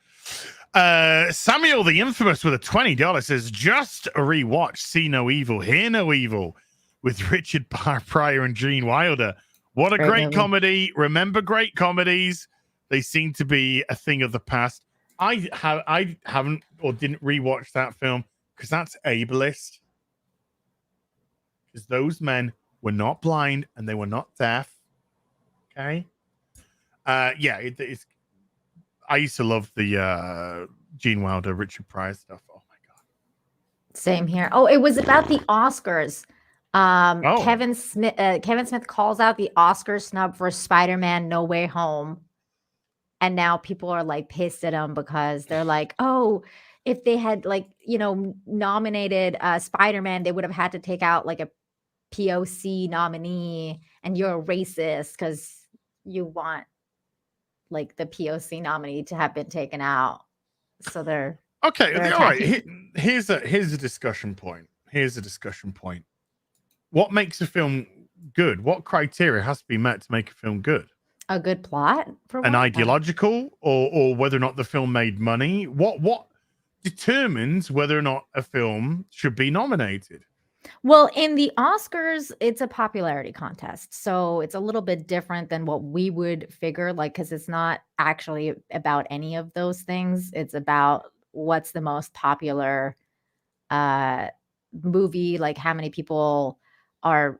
Speaker 2: Samuel the Infamous with a $20 says, just rewatch See No Evil, Hear No Evil with Richard Pryor and Gene Wilder. What a great comedy. Remember great comedies. They seem to be a thing of the past. I haven't or didn't rewatch that film because that's ableist. Because those men were not blind and they were not deaf. Okay. Yeah, it's. I used to love the Gene Wilder, Richard Pryor stuff. Oh my God.
Speaker 8: Same here. Oh, it was about the Oscars. Kevin Smith calls out the Oscar snub for Spider-Man No Way Home. And now people are like pissed at him because they're like, oh, if they had nominated Spider-Man, they would have had to take out like a POC nominee, and you're a racist because you want like the POC nominee to have been taken out. So they're
Speaker 2: okay. All right. Here's a discussion point. What makes a film good? What criteria has to be met to make a film good?
Speaker 8: A good plot,
Speaker 2: an ideological, or whether or not the film made money. What determines whether or not a film should be nominated?
Speaker 8: Well, in the Oscars, it's a popularity contest. So it's a little bit different than what we would figure, like, because it's not actually about any of those things. It's about what's the most popular movie, like how many people are,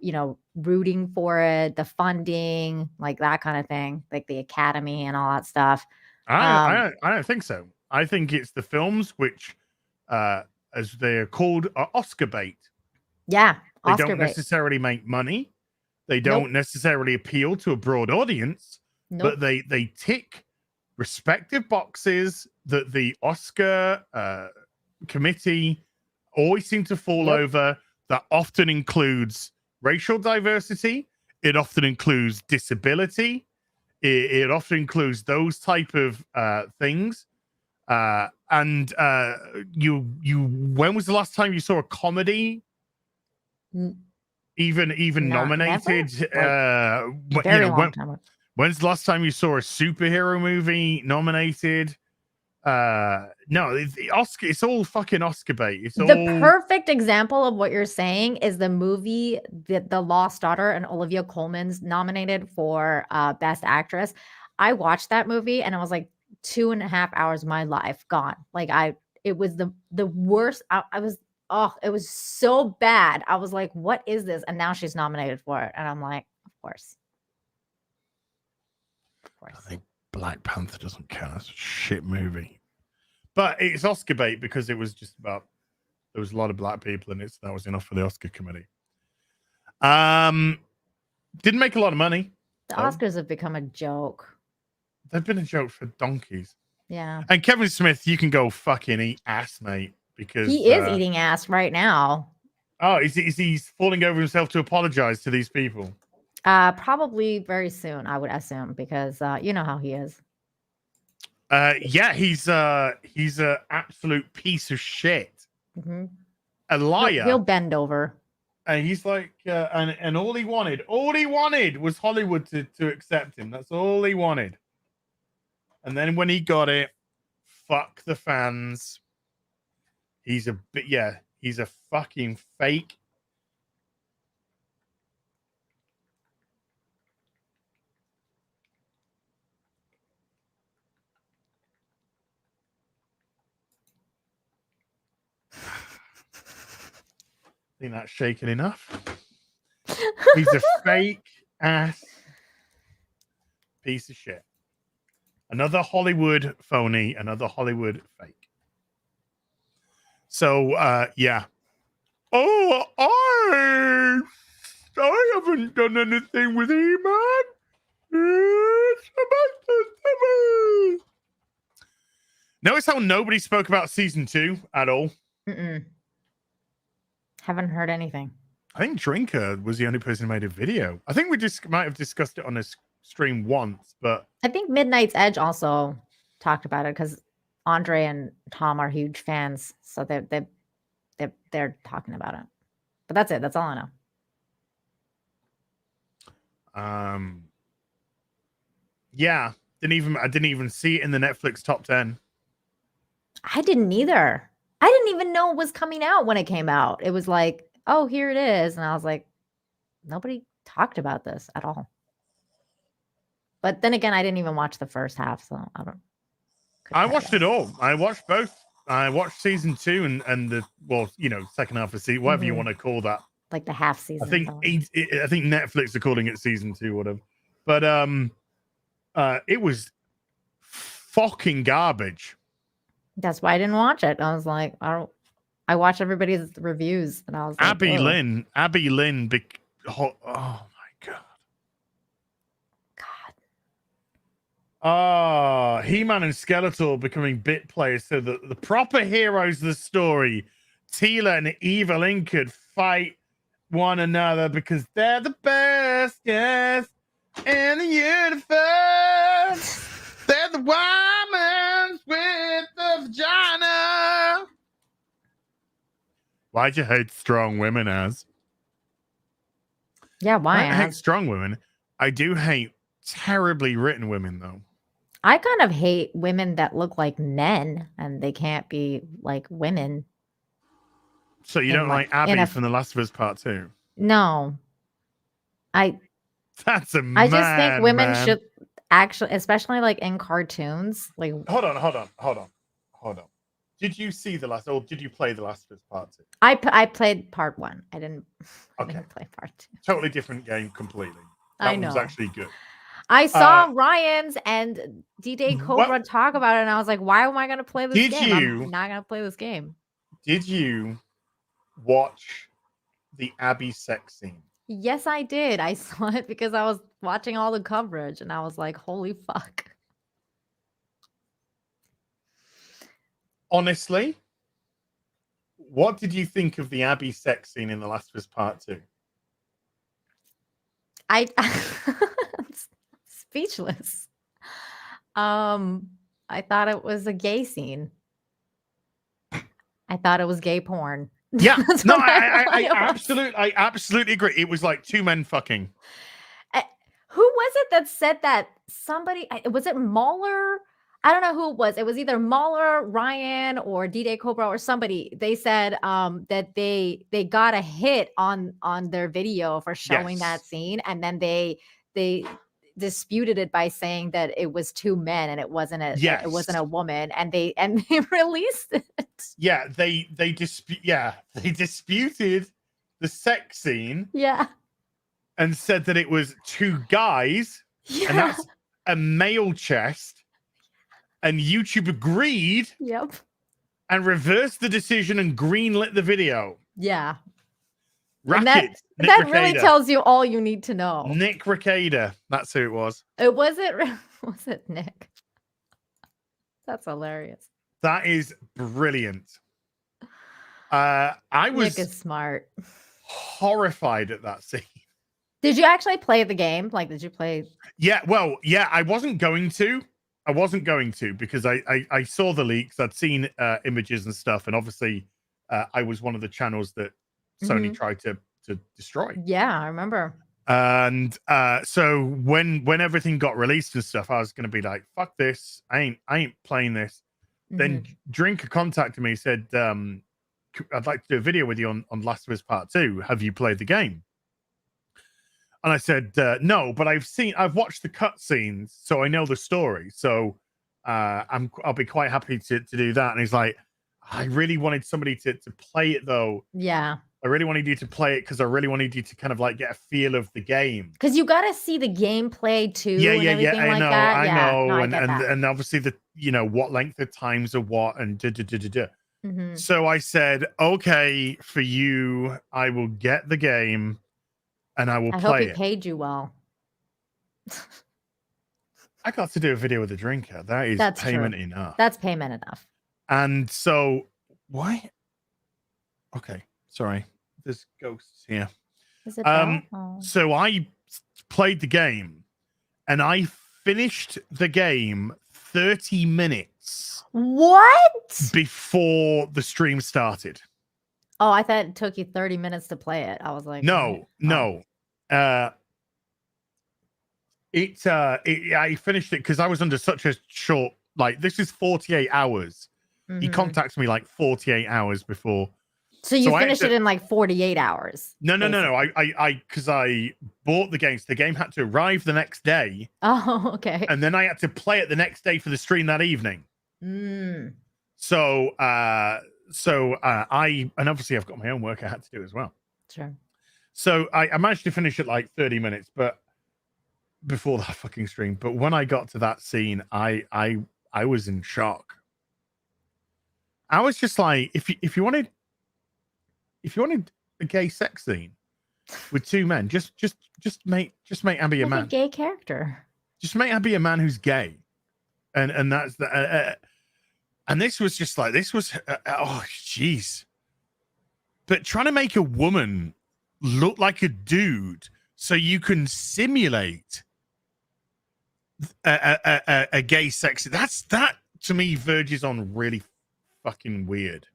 Speaker 8: rooting for it, the funding, like that kind of thing, like the Academy and all that stuff.
Speaker 2: I don't think so. I think it's the films which, as they're called, are Oscar bait.
Speaker 8: Yeah,
Speaker 2: they don't necessarily make money. They don't necessarily appeal to a broad audience, but they tick respective boxes that the Oscar committee always seem to fall over. That often includes racial diversity. It often includes disability. It often includes those type of things. And when was the last time you saw a comedy even nominated? When's the last time you saw a superhero movie nominated? No, Oscar. It's all fucking Oscar bait. It's
Speaker 8: the perfect example of what you're saying is the movie The Lost Daughter, and Olivia Colman's nominated for Best Actress. I watched that movie and I was like 2.5 hours of my life gone. Like it was the worst. It was so bad. I was like, what is this? And now she's nominated for it. And I'm like, of course.
Speaker 2: I think Black Panther doesn't count. That's a shit movie. But it's Oscar bait because it was just about, there was a lot of black people in it, so that was enough for the Oscar committee. Didn't make a lot of money.
Speaker 8: The Oscars have become a joke.
Speaker 2: They've been a joke for donkeys.
Speaker 8: Yeah.
Speaker 2: And Kevin Smith, you can go fucking eat ass, mate, because
Speaker 8: he is eating ass right now.
Speaker 2: Oh, is he falling over himself to apologize to these people?
Speaker 8: Probably very soon, I would assume, because you know how he is.
Speaker 2: Yeah, he's a absolute piece of shit.
Speaker 8: Mm-hmm.
Speaker 2: A liar.
Speaker 8: He'll bend over.
Speaker 2: And he's like, and all he wanted was Hollywood to accept him. That's all he wanted. And then when he got it, fuck the fans. He's a fucking fake. I think that's shaking enough. He's a fake ass piece of shit. Another Hollywood phony, another Hollywood fake. So, yeah. Oh, I haven't done anything with He-Man. Notice how nobody spoke about season 2 at all.
Speaker 8: Mm-mm. Haven't heard anything.
Speaker 2: I think Drinker was the only person who made a video. I think we just might have discussed it on a stream once, but
Speaker 8: I think Midnight's Edge also talked about it because Andre and Tom are huge fans, so they're talking about it. But that's it. That's all I know.
Speaker 2: Yeah, I didn't even see it in the Netflix top 10.
Speaker 8: I didn't either. I didn't even know it was coming out when it came out. It was like, oh, here it is, and I was like, nobody talked about this at all. But then again, I didn't even watch the first half, so I don't.
Speaker 2: I watched it all. I watched both. I watched season 2 and the second half of season, whatever you want to call that.
Speaker 8: Like the half season.
Speaker 2: I think Netflix are calling it season 2, whatever. But it was fucking garbage.
Speaker 8: That's why I didn't watch it. I was like, I watched everybody's reviews, and I was like,
Speaker 2: Abby Lynn. Oh my god. He-Man and Skeletor becoming bit players so that the proper heroes of the story, Teela and Evil Ink, could fight one another because they're the best, yes, in the universe. They're the women with the vagina. Why'd you hate strong women, Az?
Speaker 8: Yeah, why?
Speaker 2: I hate strong women. I do hate terribly written women, though.
Speaker 8: I kind of hate women that look like men and they can't be like women.
Speaker 2: So you don't like Abby from The Last of Us Part 2?
Speaker 8: No.
Speaker 2: That's a
Speaker 8: I just think women should actually, especially like in cartoons, like
Speaker 2: hold on. Did you see the last, or did you play The Last of Us Part 2?
Speaker 8: I played part 1. I didn't play part 2.
Speaker 2: Totally different game completely.
Speaker 8: I know.
Speaker 2: That was actually good.
Speaker 8: I saw Ryan's and D-Day Cobra talk about it, and I was like, why am I going to play this game? I'm not going to play this game.
Speaker 2: Did you watch the Abby sex scene?
Speaker 8: Yes, I did. I saw it because I was watching all the coverage, and I was like, holy fuck.
Speaker 2: Honestly, what did you think of the Abby sex scene in The Last of Us Part 2?
Speaker 8: Speechless. I thought it was a gay scene. I thought it was gay porn.
Speaker 2: Yeah, no, I absolutely agree. It was like two men fucking.
Speaker 8: Who was it that said that? Somebody, was it Mahler? I don't know who it was. It was either Mahler, Ryan, or D-Day Cobra, or somebody. They said that they got a hit on their video for showing that scene, and then they disputed it by saying that it was two men and it wasn't a woman, and they released it.
Speaker 2: Yeah, they disputed the sex scene.
Speaker 8: Yeah.
Speaker 2: And said that it was two guys, and that's a male chest. And YouTube agreed.
Speaker 8: Yep.
Speaker 2: And reversed the decision and greenlit the video.
Speaker 8: Yeah.
Speaker 2: Racket.
Speaker 8: That really tells you all you need to know.
Speaker 2: Nick Recader. That's who it was.
Speaker 8: Was it Nick? That's hilarious.
Speaker 2: That is brilliant. Nick
Speaker 8: is smart.
Speaker 2: Horrified at that scene.
Speaker 8: Did you actually play the game? Like, did you play?
Speaker 2: Yeah, well, yeah, I wasn't going to because I saw the leaks. I'd seen images and stuff, and obviously I was one of the channels that Sony tried to destroy.
Speaker 8: Yeah, I remember.
Speaker 2: And so when everything got released and stuff, I was going to be like, "Fuck this! I ain't playing this." Then Drinker contacted me, said, "I'd like to do a video with you on Last of Us Part 2. Have you played the game?" And I said, no, but I've watched the cutscenes, so I know the story. So I'll be quite happy to do that. And he's like, I really wanted somebody to play it though.
Speaker 8: Yeah.
Speaker 2: I really wanted you to play it because I really wanted you to kind of like get a feel of the game.
Speaker 8: Because you got to see the gameplay too.
Speaker 2: Yeah.
Speaker 8: I know.
Speaker 2: And obviously what length of times are what and So I said, okay, for you, I will get the game. And I will play it.
Speaker 8: I hope he paid you well.
Speaker 2: I got to do a video with a drinker. That's payment
Speaker 8: true.
Speaker 2: enough.
Speaker 8: That's payment enough.
Speaker 2: And so, why? Okay, sorry. There's ghosts here.
Speaker 8: Is it Belle? Oh.
Speaker 2: So I played the game, and I finished the game 30 minutes.
Speaker 8: What?
Speaker 2: Before the stream started.
Speaker 8: Oh, I thought it took you 30 minutes to play it. I was like,
Speaker 2: no. I finished it because I was under such a short, like, this is 48 hours. He contacts me like 48 hours before.
Speaker 8: So you finished it in like 48 hours.
Speaker 2: No. Because I bought the game. So the game had to arrive the next day.
Speaker 8: Oh, okay.
Speaker 2: And then I had to play it the next day for the stream that evening. So and obviously I've got my own work I had to do as well.
Speaker 8: Sure.
Speaker 2: So I managed to finish it like 30 minutes, but before that fucking stream. But when I got to that scene, I was in shock. I was just like, if you wanted a gay sex scene with two men, just make Abby a man.
Speaker 8: A gay character.
Speaker 2: Just make Abby a man who's gay, and that's the. And this was just like, oh jeez. But trying to make a woman look like a dude so you can simulate a gay sex, that to me verges on really fucking weird.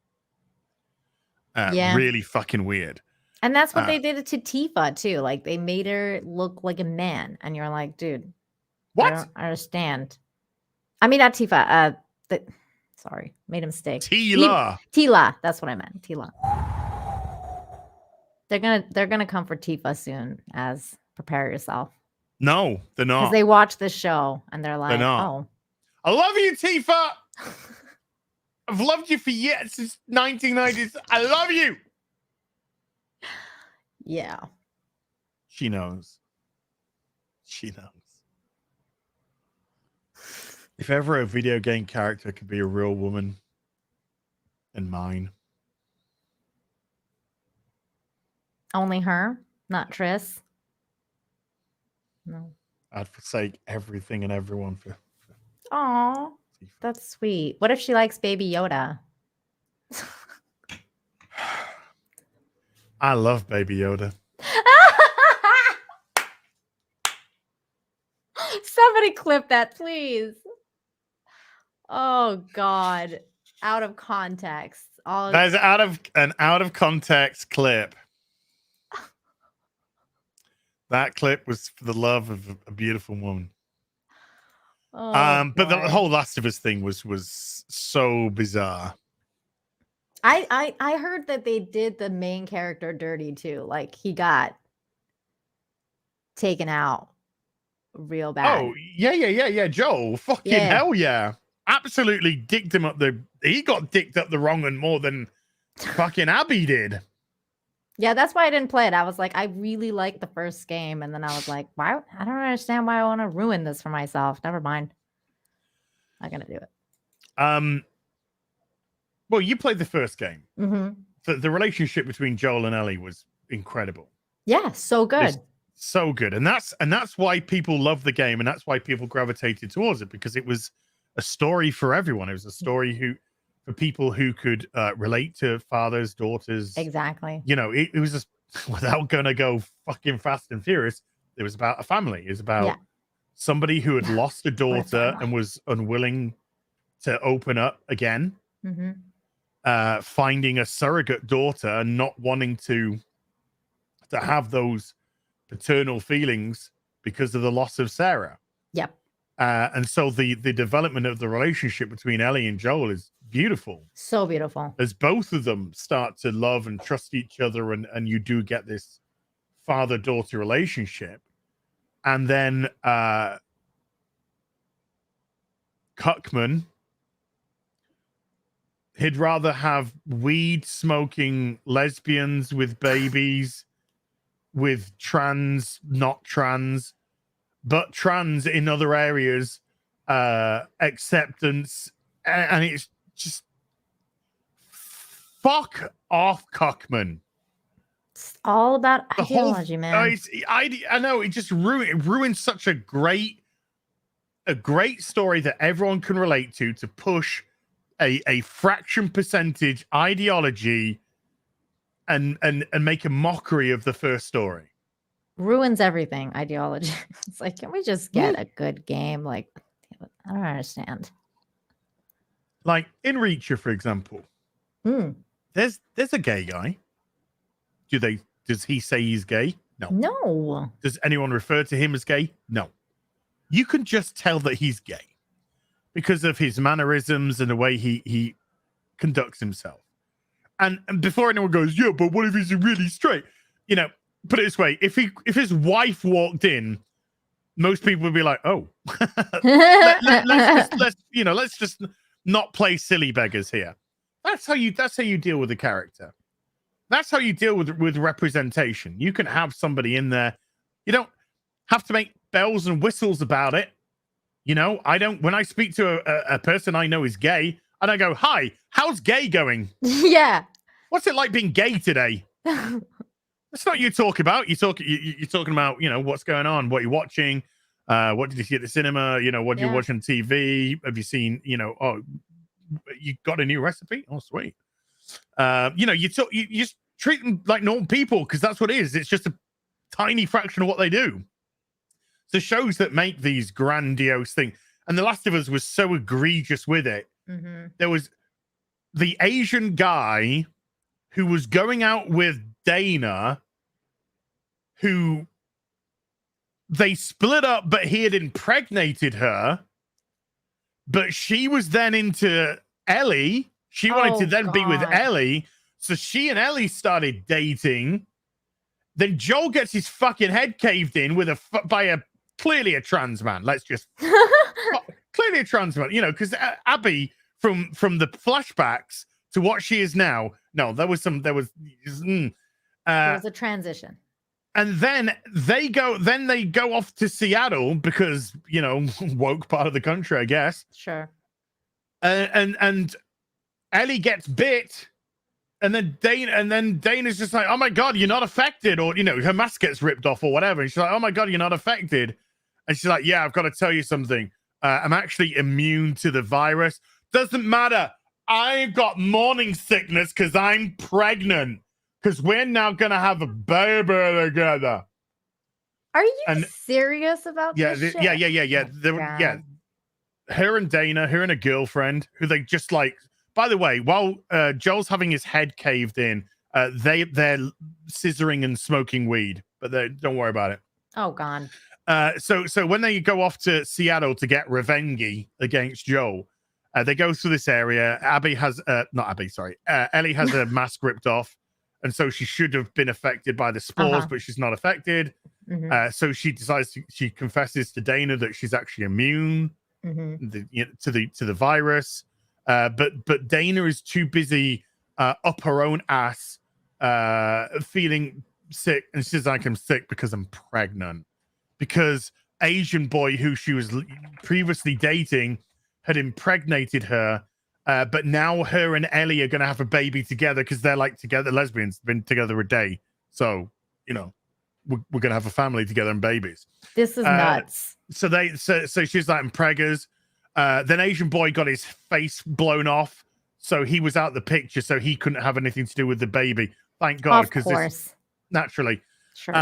Speaker 2: Really fucking weird.
Speaker 8: And that's what they did to Tifa too. Like they made her look like a man, and you're like, dude,
Speaker 2: what?
Speaker 8: I don't understand. I mean, not Tifa. Sorry, made a mistake.
Speaker 2: Tila.
Speaker 8: That's what I meant. Tila. They're gonna come for Tifa soon. As prepare yourself.
Speaker 2: No, they're not.
Speaker 8: Because they watch this show and they're like, "Oh,
Speaker 2: I love you, Tifa. I've loved you for years since 1990s. I love you."
Speaker 8: Yeah.
Speaker 2: She knows. She knows. If ever a video game character could be a real woman, and mine.
Speaker 8: Only her, not Triss. No.
Speaker 2: I'd forsake everything and everyone for
Speaker 8: Aw, that's sweet. What if she likes Baby Yoda?
Speaker 2: I love Baby Yoda.
Speaker 8: Somebody clip that, please. Oh God, out of context.
Speaker 2: That's an out of context clip. That clip was for the love of a beautiful woman.
Speaker 8: Oh,
Speaker 2: but the whole Last of Us thing was so bizarre.
Speaker 8: I heard that they did the main character dirty too. Like he got taken out real bad.
Speaker 2: Oh yeah. Joel, fucking hell yeah. Absolutely dicked him up he got dicked up the wrong and more than fucking Abby did.
Speaker 8: Yeah, that's why I didn't play it. I was like, I really liked the first game, and then I was like, why? I don't understand why I want to ruin this for myself. Never mind. I'm gonna do it.
Speaker 2: Well, you played the first game.
Speaker 8: Mm-hmm.
Speaker 2: The relationship between Joel and Ellie was incredible.
Speaker 8: Yeah, so good.
Speaker 2: It's so good, and that's why people love the game, and that's why people gravitated towards it, because it was a story for everyone. It was a story for people who could relate to fathers, daughters.
Speaker 8: Exactly.
Speaker 2: You know, it was just, without gonna go fucking fast and furious, it was about a family. It was about somebody who had lost a daughter and was unwilling to open up again.
Speaker 8: Mm-hmm.
Speaker 2: Finding a surrogate daughter and not wanting to have those paternal feelings because of the loss of Sarah.
Speaker 8: Yep.
Speaker 2: And so the development of the relationship between Ellie and Joel is beautiful.
Speaker 8: So beautiful.
Speaker 2: As both of them start to love and trust each other, and you do get this father-daughter relationship. And then Cuckman, he'd rather have weed-smoking lesbians with babies, with trans, not trans, but trans in other areas, acceptance, and it's just fuck off, Cuckman.
Speaker 8: It's all about ideology, man.
Speaker 2: I know it just ruined such a great a great story that everyone can relate to push a fraction percentage ideology and make a mockery of the first story.
Speaker 8: Ruins everything, ideology. It's like, can we just get a good game? Like, I don't understand.
Speaker 2: Like in Reacher, for example, there's a gay guy. Does he say he's gay? No.
Speaker 8: No.
Speaker 2: Does anyone refer to him as gay? No. You can just tell that he's gay because of his mannerisms and the way he conducts himself. And before anyone goes, yeah, but what if he's really straight? You know, put it this way: if his wife walked in, most people would be like, "Oh, let's just not play silly beggars here." That's how you deal with a character. That's how you deal with representation. You can have somebody in there. You don't have to make bells and whistles about it. You know, when I speak to a person I know is gay, and I go, "Hi, how's gay going?"
Speaker 8: Yeah.
Speaker 2: What's it like being gay today? That's not what you talk about. You're talking about, you know, what's going on, what you're watching, what did you see at the cinema, you know, what you're watching on TV. Have you seen, you know, oh, you got a new recipe? Oh, sweet. You know, you just treat them like normal people because that's what it is. It's just a tiny fraction of what they do. So shows that make these grandiose things. And The Last of Us was so egregious with it. There was the Asian guy who was going out with Dana, who they split up, but he had impregnated her. But she was then into Ellie. She wanted to then be with Ellie. So she and Ellie started dating. Then Joel gets his fucking head caved in with clearly a trans man. Let's just clearly a trans man, you know, because Abby from the flashbacks to what she is now. No, there was a transition. And then they go off to Seattle because, you know, woke part of the country, I guess.
Speaker 8: Sure.
Speaker 2: And Ellie gets bit, and then Dana's just like, "Oh my God, you're not affected," or, you know, her mask gets ripped off or whatever, and she's like, "Oh my God, you're not affected," and she's like, "Yeah, I've got to tell you something. I'm actually immune to the virus. Doesn't matter. I've got morning sickness because I'm pregnant. Because we're now gonna have a baby together."
Speaker 8: Are you serious about this shit?
Speaker 2: Yeah. Her and Dana, her and a girlfriend, who they just like. By the way, while Joel's having his head caved in, they're scissoring and smoking weed, but don't worry about it.
Speaker 8: Oh God.
Speaker 2: So when they go off to Seattle to get revenge against Joel, they go through this area. Ellie has a mask ripped off. And so she should have been affected by the spores, but she's not affected. So she confesses to Dana that she's actually immune to the virus. But Dana is too busy up her own ass, feeling sick, and she says, "Like, I'm sick because I'm pregnant." Because Asian boy who she was previously dating had impregnated her. But now her and Ellie are going to have a baby together because they're like together lesbians, been together a day. So, you know, we're going to have a family together and babies.
Speaker 8: This is nuts.
Speaker 2: So she's like, "I'm preggers." Then Asian boy got his face blown off. So he was out the picture. So he couldn't have anything to do with the baby. Thank God.
Speaker 8: Of course.
Speaker 2: Naturally.
Speaker 8: Sure.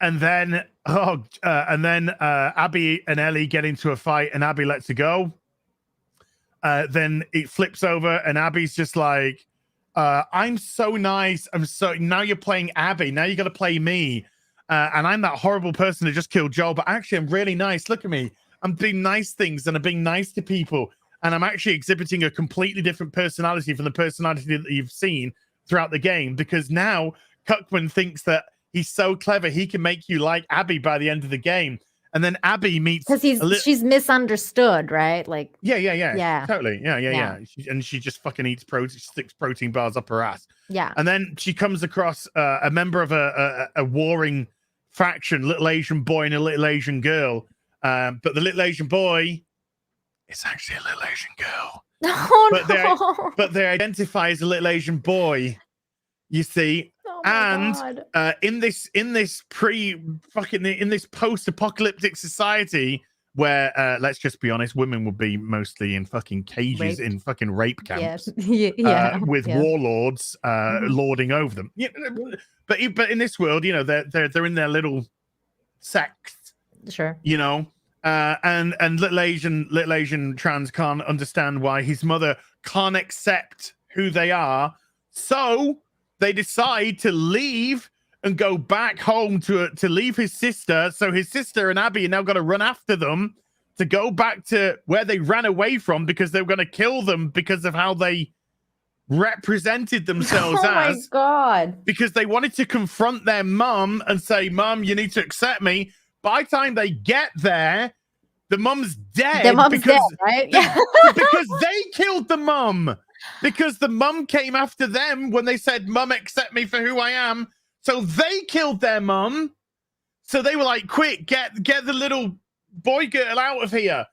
Speaker 2: And then Abby and Ellie get into a fight and Abby lets her go. Then it flips over and Abby's just like, "I'm so nice. Now you're playing Abby. Now you got to play me. And I'm that horrible person who just killed Joel. But actually, I'm really nice. Look at me. I'm doing nice things and I'm being nice to people. And I'm actually exhibiting a completely different personality from the personality that you've seen throughout the game. Because now Cuckman thinks that he's so clever. He can make you like Abby by the end of the game. And then Abby meets
Speaker 8: because she's misunderstood, right? Like
Speaker 2: yeah, totally, yeah. She just fucking sticks protein bars up her ass.
Speaker 8: Yeah,
Speaker 2: and then she comes across a member of a warring faction, little Asian boy and a little Asian girl. But the little Asian boy is actually a little Asian girl. But they identify as a little Asian boy. You see. In this post-apocalyptic society where let's just be honest, women would be mostly in fucking cages in fucking rape camps, with warlords lording over them. Yeah, but in this world, you know, they're in their little sects,
Speaker 8: sure,
Speaker 2: you know, and little Asian trans can't understand why his mother can't accept who they are, so they decide to leave and go back home to leave his sister. So his sister and Abby are now going to run after them to go back to where they ran away from, because they were going to kill them because of how they represented themselves
Speaker 8: oh my God.
Speaker 2: because they wanted to confront their mum and say, Mum, you need to accept me. By the time they get there, the mum's dead.
Speaker 8: The mum's dead, right? Yeah.
Speaker 2: Because they killed the mum. Because the mum came after them when they said, Mum, accept me for who I am. So they killed their mum. So they were like, quick, get the little boy girl out of here.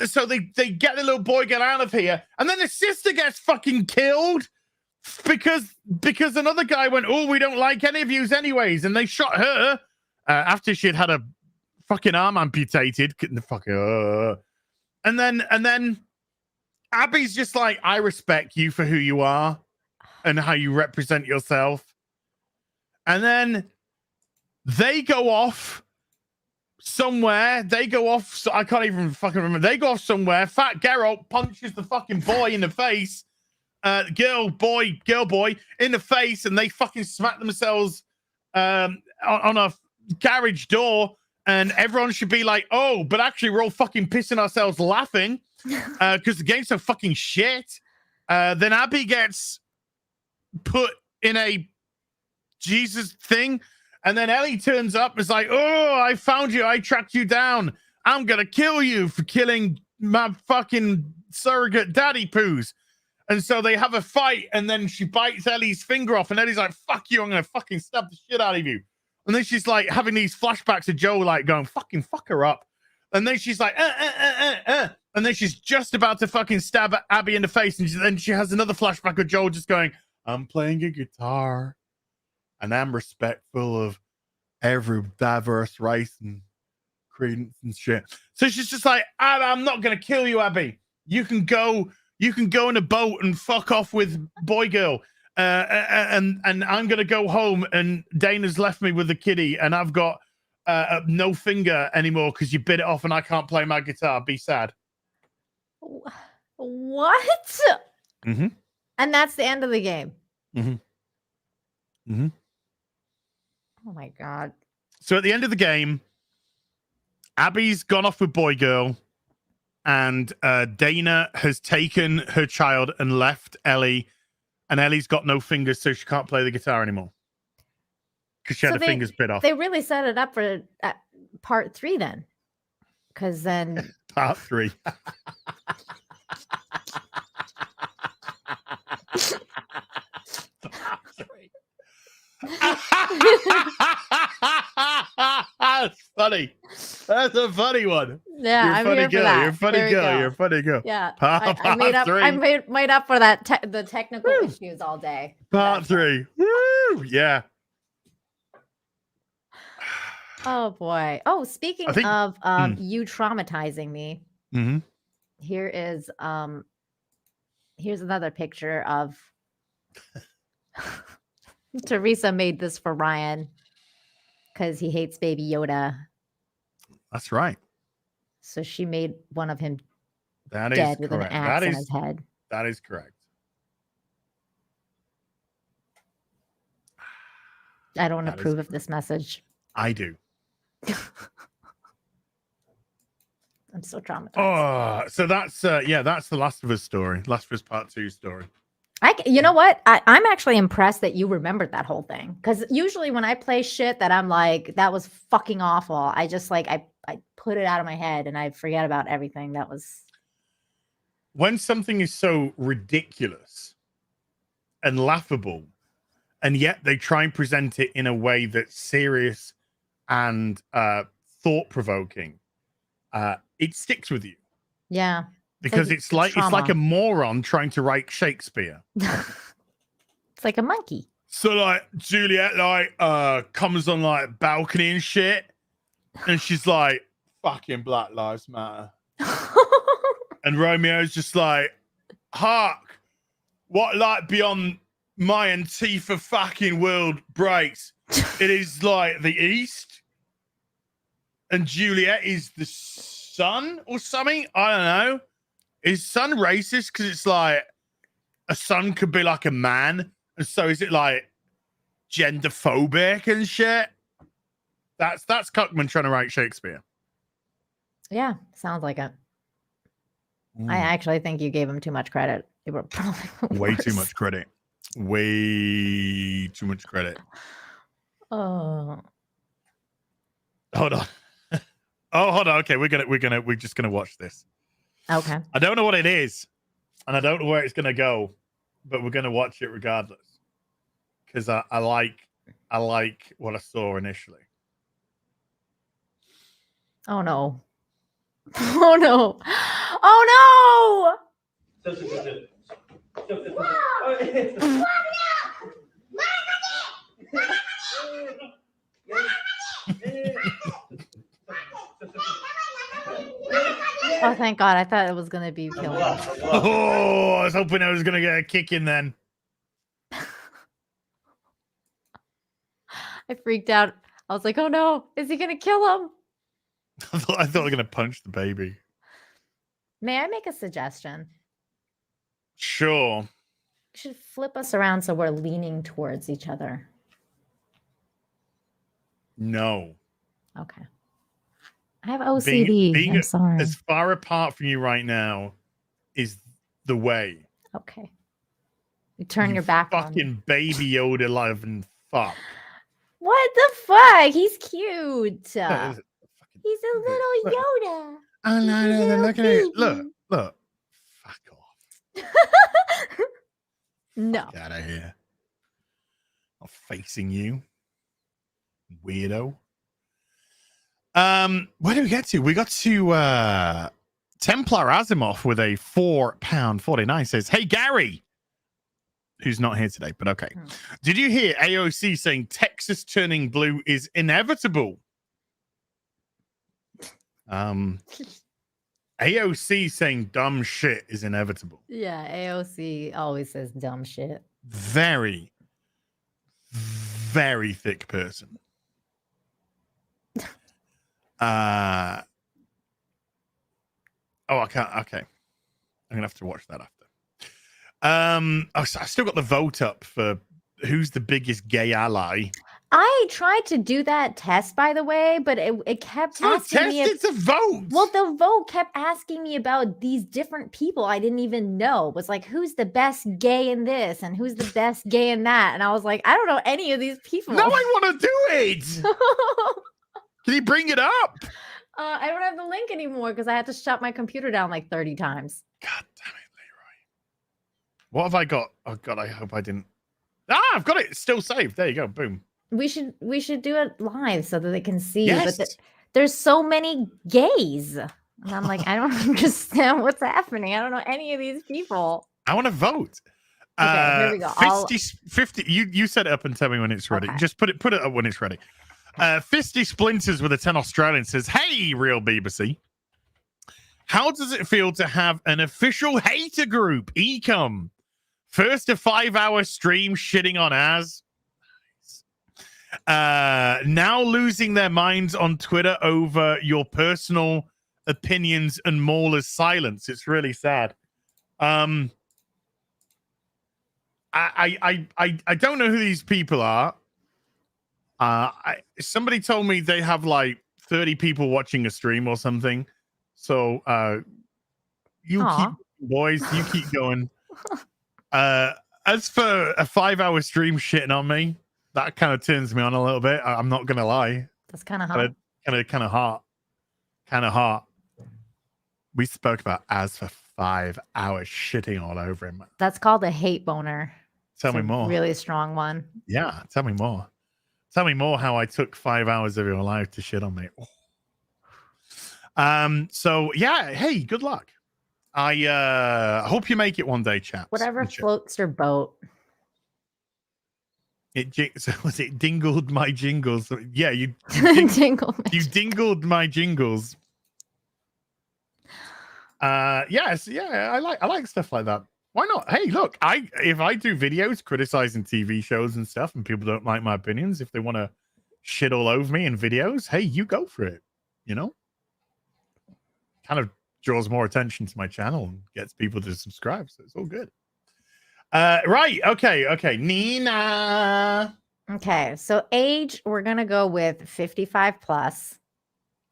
Speaker 2: So they get the little boy girl out of here. And then the sister gets fucking killed because another guy went, oh, we don't like any of yous anyways. And they shot her after she'd had a fucking arm amputated. And then Abby's just like, I respect you for who you are and how you represent yourself. And then they go off somewhere. So I can't even fucking remember. They go off somewhere. Fat Geralt punches the fucking boy in the face. Girl boy in the face, and they fucking smack themselves on a garage door. And everyone should be like, oh, but actually we're all fucking pissing ourselves laughing because the game's so fucking shit. Then Abby gets put in a Jesus thing. And then Ellie turns up and is like, oh, I found you. I tracked you down. I'm going to kill you for killing my fucking surrogate daddy poos. And so they have a fight, and then she bites Ellie's finger off, and Ellie's like, fuck you, I'm going to fucking stab the shit out of you. And then she's like having these flashbacks of Joe, like going, fucking fuck her up. And then she's like, And then she's just about to fucking stab Abby in the face. And then she has another flashback of Joel just going, I'm playing a guitar and I'm respectful of every diverse race and credence and shit. So she's just like, I'm not going to kill you, Abby. You can go in a boat and fuck off with boy girl. And I'm going to go home, and Dana's left me with a kitty, and I've got no finger anymore because you bit it off and I can't play my guitar. Be sad.
Speaker 8: What?
Speaker 2: Mm-hmm.
Speaker 8: And that's the end of the game.
Speaker 2: Mm-hmm. Mm-hmm.
Speaker 8: Oh my God.
Speaker 2: So at the end of the game, Abby's gone off with boy girl, and Dana has taken her child and left Ellie, and Ellie's got no fingers, so she can't play the guitar anymore because she had her fingers bit off.
Speaker 8: They really set it up for part 3 then, because then
Speaker 2: part 3. That's funny. That's a funny one.
Speaker 8: Yeah,
Speaker 2: You're a funny
Speaker 8: here for
Speaker 2: girl.
Speaker 8: that.
Speaker 2: You're a funny girl. You're a funny girl.
Speaker 8: Yeah,
Speaker 2: I
Speaker 8: made up for that the technical issues all day.
Speaker 2: Part 3. Woo! Yeah.
Speaker 8: Oh boy. Oh, speaking of you traumatizing me, here is here's another picture of Teresa made this for Ryan because he hates Baby Yoda.
Speaker 2: That's right.
Speaker 8: So she made one of him
Speaker 2: dead
Speaker 8: with an axe in his head.
Speaker 2: That is correct.
Speaker 8: I don't approve of this message.
Speaker 2: I do.
Speaker 8: I'm so traumatized.
Speaker 2: Oh, so that's that's the Last of Us story. Last of Us Part 2 story.
Speaker 8: You know what? I'm actually impressed that you remembered that whole thing. Because usually when I play shit that I'm like, that was fucking awful, I just like, I put it out of my head and I forget about everything that was.
Speaker 2: When something is so ridiculous and laughable, and yet they try and present it in a way that's serious and thought-provoking, it sticks with you.
Speaker 8: Yeah.
Speaker 2: Because it's like a moron trying to write Shakespeare.
Speaker 8: It's like a monkey.
Speaker 2: So like Juliet comes on like balcony and shit, and she's like, fucking Black Lives Matter. And Romeo's just like, hark, what light beyond my Antifa fucking world breaks? It is like the East, and Juliet is the sun or something. I don't know. Is sun racist because it's like a sun could be like a man, and so is it like gender phobic and shit? That's Cuckman trying to write Shakespeare.
Speaker 8: Yeah, sounds like it. I actually think you gave him too much credit. You were probably
Speaker 2: Way too much credit. Way too much credit.
Speaker 8: Oh,
Speaker 2: Hold on. Oh, hold on. Okay, we're just gonna watch this.
Speaker 8: okay.
Speaker 2: I don't know what it is, and I don't know where it's gonna go, but we're gonna watch it regardless because I like what I saw initially.
Speaker 8: Oh no. Oh no. Oh no. Oh, thank God. I thought it was going to be killing.
Speaker 2: Oh, I was hoping I was gonna get a kick in then.
Speaker 8: I freaked out. I was like, oh no, is he going to kill him?
Speaker 2: I thought I was gonna punch the baby.
Speaker 8: May I make a suggestion?
Speaker 2: Sure.
Speaker 8: You should flip us around so we're leaning towards each other.
Speaker 2: No.
Speaker 8: Okay. I have OCD.
Speaker 2: Being
Speaker 8: I'm sorry.
Speaker 2: as far apart from you right now is the way.
Speaker 8: Okay. You turn
Speaker 2: You
Speaker 8: your back on.
Speaker 2: fucking baby Yoda loving fuck.
Speaker 8: What the fuck? He's cute.
Speaker 2: Yeah, it's a fucking-
Speaker 8: He's a little Yoda.
Speaker 2: Oh, no, look at it. Look. Fuck off.
Speaker 8: No.
Speaker 2: Get out of here. I'm facing you. Weirdo. Where do we get to? We got to Templar Asimov with a £4.49 says, hey Gary, who's not here today, but okay. Did you hear AOC saying Texas turning blue is inevitable? AOC saying dumb shit is inevitable.
Speaker 8: Yeah, AOC always says dumb shit.
Speaker 2: Very, very thick person. I can't. Okay, I'm gonna have to watch that after. I still got the vote up for who's the biggest gay ally.
Speaker 8: I tried to do that test, by the way, but it kept
Speaker 2: It's not a
Speaker 8: asking
Speaker 2: test,
Speaker 8: me.
Speaker 2: it's a vote.
Speaker 8: Well, the vote kept asking me about these different people I didn't even know. It was like, who's the best gay in this and who's the best gay in that? And I was like, I don't know any of these people.
Speaker 2: No, I want to do it. Can you bring it up?
Speaker 8: I don't have the link anymore because I had to shut my computer down like 30 times.
Speaker 2: God damn it, Leroy. What have I got? Oh God, I hope I didn't. I've got it. It's still saved. There you go. Boom.
Speaker 8: We should do it live so that they can see.
Speaker 2: Yes.
Speaker 8: But there's so many gays. And I'm like, I don't understand what's happening. I don't know any of these people.
Speaker 2: I want to vote.
Speaker 8: Okay, here we go.
Speaker 2: 50. You set it up and tell me when it's ready.
Speaker 8: Okay.
Speaker 2: Just put it up when it's ready. Fisty Splinters with a 10 Australian says, hey, real BBC. How does it feel to have an official hater group, Ecom? First a 5-hour stream shitting on Az. Now losing their minds on Twitter over your personal opinions and Mauler's silence. It's really sad. I don't know who these people are. Somebody told me they have like 30 people watching a stream or something. So you keep boys, you keep going. As for a 5-hour stream shitting on me, that kind of turns me on a little bit. I'm not gonna lie.
Speaker 8: That's kind of hot.
Speaker 2: Kind of hot. Kind of hot. We spoke about Az for 5 hours shitting all over him.
Speaker 8: That's called a hate boner.
Speaker 2: Tell me more.
Speaker 8: Really strong one.
Speaker 2: Yeah, tell me more. Tell me more how I took 5 hours of your life to shit on me. Oh. So yeah, hey, good luck. I hope you make it one day, chaps.
Speaker 8: Whatever floats your boat.
Speaker 2: So it dingled my jingles. Yeah, you
Speaker 8: Jingle.
Speaker 2: you dingled my jingles. Yes, yeah, I like stuff like that. Why not? Hey, look, if I do videos criticizing TV shows and stuff, and people don't like my opinions, if they want to shit all over me in videos, hey, you go for it. You know, kind of draws more attention to my channel and gets people to subscribe, so it's all good. Right, okay, Nina.
Speaker 8: Okay, so age, we're gonna go with 55 plus.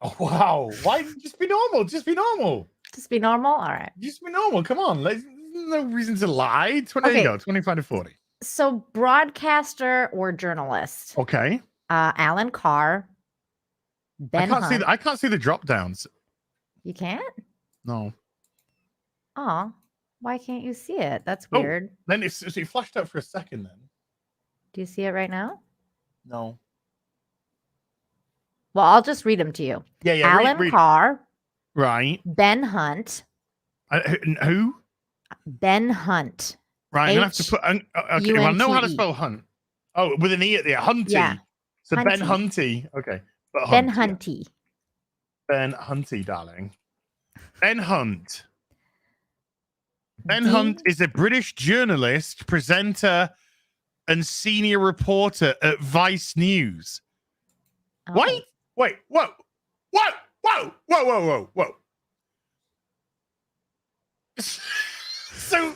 Speaker 2: Oh wow! Why just be normal? Just be normal.
Speaker 8: Just be normal. All right.
Speaker 2: Just be normal. Come on. There's no reason to lie. There you go. 25 to 40.
Speaker 8: So broadcaster or journalist?
Speaker 2: Okay.
Speaker 8: Alan Carr. Ben Hunt.
Speaker 2: I can't see the drop downs.
Speaker 8: You can't?
Speaker 2: No.
Speaker 8: Oh, why can't you see it? That's weird.
Speaker 2: Then it flashed out for a second. Then.
Speaker 8: Do you see it right now?
Speaker 2: No.
Speaker 8: Well, I'll just read them to you.
Speaker 2: Yeah.
Speaker 8: Alan Carr.
Speaker 2: Right.
Speaker 8: Ben Hunt.
Speaker 2: Who?
Speaker 8: Ben Hunt.
Speaker 2: Right. I'm gonna have to put. Okay. Well, I know how to spell Hunt. Oh, with an E at the Hunty. Yeah. So Hunty. Ben Hunty. Okay. But
Speaker 8: Ben Hunty.
Speaker 2: Ben Hunty, darling. Ben Hunt. Ben Hunt is a British journalist, presenter, and senior reporter at Vice News. Oh. Wait, whoa. So,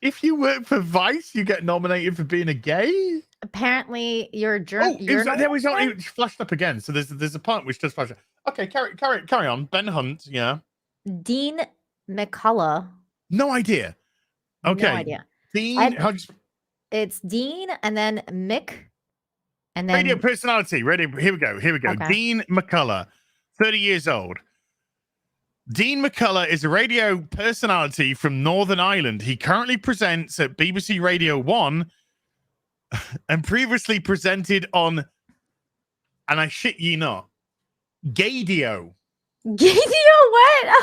Speaker 2: if you work for Vice, you get nominated for being a gay?
Speaker 8: Apparently, you're a
Speaker 2: it flashed up again. So there's a part which does flash up. Okay, carry on. Ben Hunt, yeah.
Speaker 8: Dean McCullough.
Speaker 2: No idea. Okay.
Speaker 8: No idea.
Speaker 2: Dean,
Speaker 8: it's Dean and then Mick. And then
Speaker 2: radio personality. Ready? Here we go. Okay. Dean McCullough, 30 years old. Dean McCullough is a radio personality from Northern Ireland. He currently presents at BBC Radio 1 and previously presented on, and I shit ye not, Gadio.
Speaker 8: Gadio what?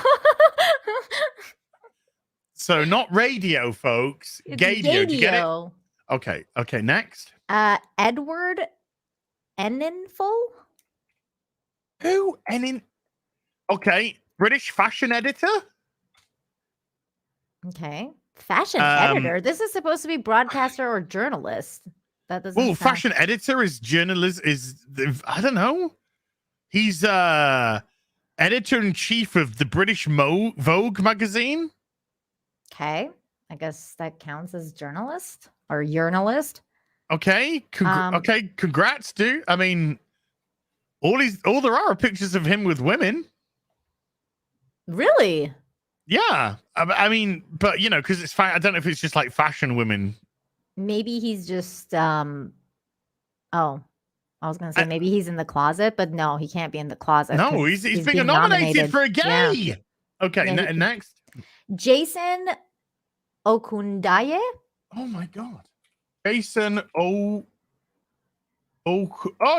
Speaker 2: So not radio, folks.
Speaker 8: It's
Speaker 2: Gadio. Did you get it? Okay, next.
Speaker 8: Edward Enninful?
Speaker 2: Who? Okay. British fashion editor?
Speaker 8: Okay. Fashion editor? This is supposed to be broadcaster or journalist. That doesn't sound...
Speaker 2: fashion editor is journalist I don't know. He's editor-in-chief of the British Vogue magazine.
Speaker 8: Okay. I guess that counts as journalist or journalist.
Speaker 2: Okay. Okay. Congrats, dude. I mean, all there are pictures of him with women.
Speaker 8: Really?
Speaker 2: Yeah. I mean, but you know, because it's fine. I don't know if it's just like fashion women.
Speaker 8: Maybe he's just I was gonna say maybe he's in the closet, but no, he can't be in the closet.
Speaker 2: No, he's being nominated for a gay. Yeah. Okay,
Speaker 8: yeah,
Speaker 2: next.
Speaker 8: Jason Okundaye.
Speaker 2: Oh my god. Jason oh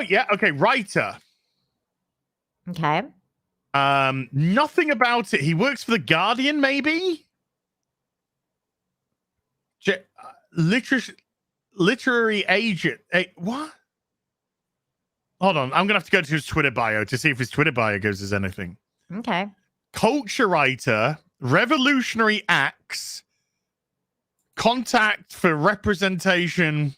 Speaker 2: yeah, okay, writer.
Speaker 8: Okay.
Speaker 2: Nothing about it. He works for The Guardian, maybe? Literary agent. What? Hold on. I'm going to have to go to his Twitter bio to see if his Twitter bio goes as anything.
Speaker 8: Okay.
Speaker 2: Culture writer, revolutionary acts, contact for representation.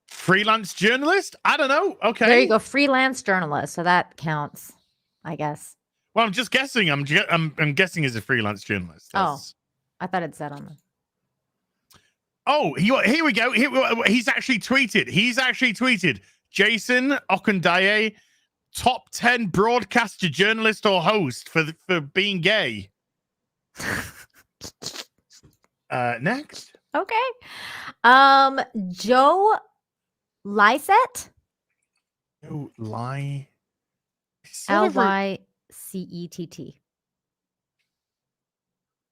Speaker 2: Freelance journalist? I don't know. Okay.
Speaker 8: There you go. Freelance journalist. So that counts, I guess.
Speaker 2: Well, I'm just guessing. I'm guessing he's a freelance journalist. That's...
Speaker 8: Oh, I thought it said on the...
Speaker 2: Oh, here we go. He's actually tweeted. Jason Okundaye, top 10 broadcaster, journalist, or host for being gay. Next.
Speaker 8: Okay. Joe Lycett.
Speaker 2: Joe Lycett.
Speaker 8: Lycett.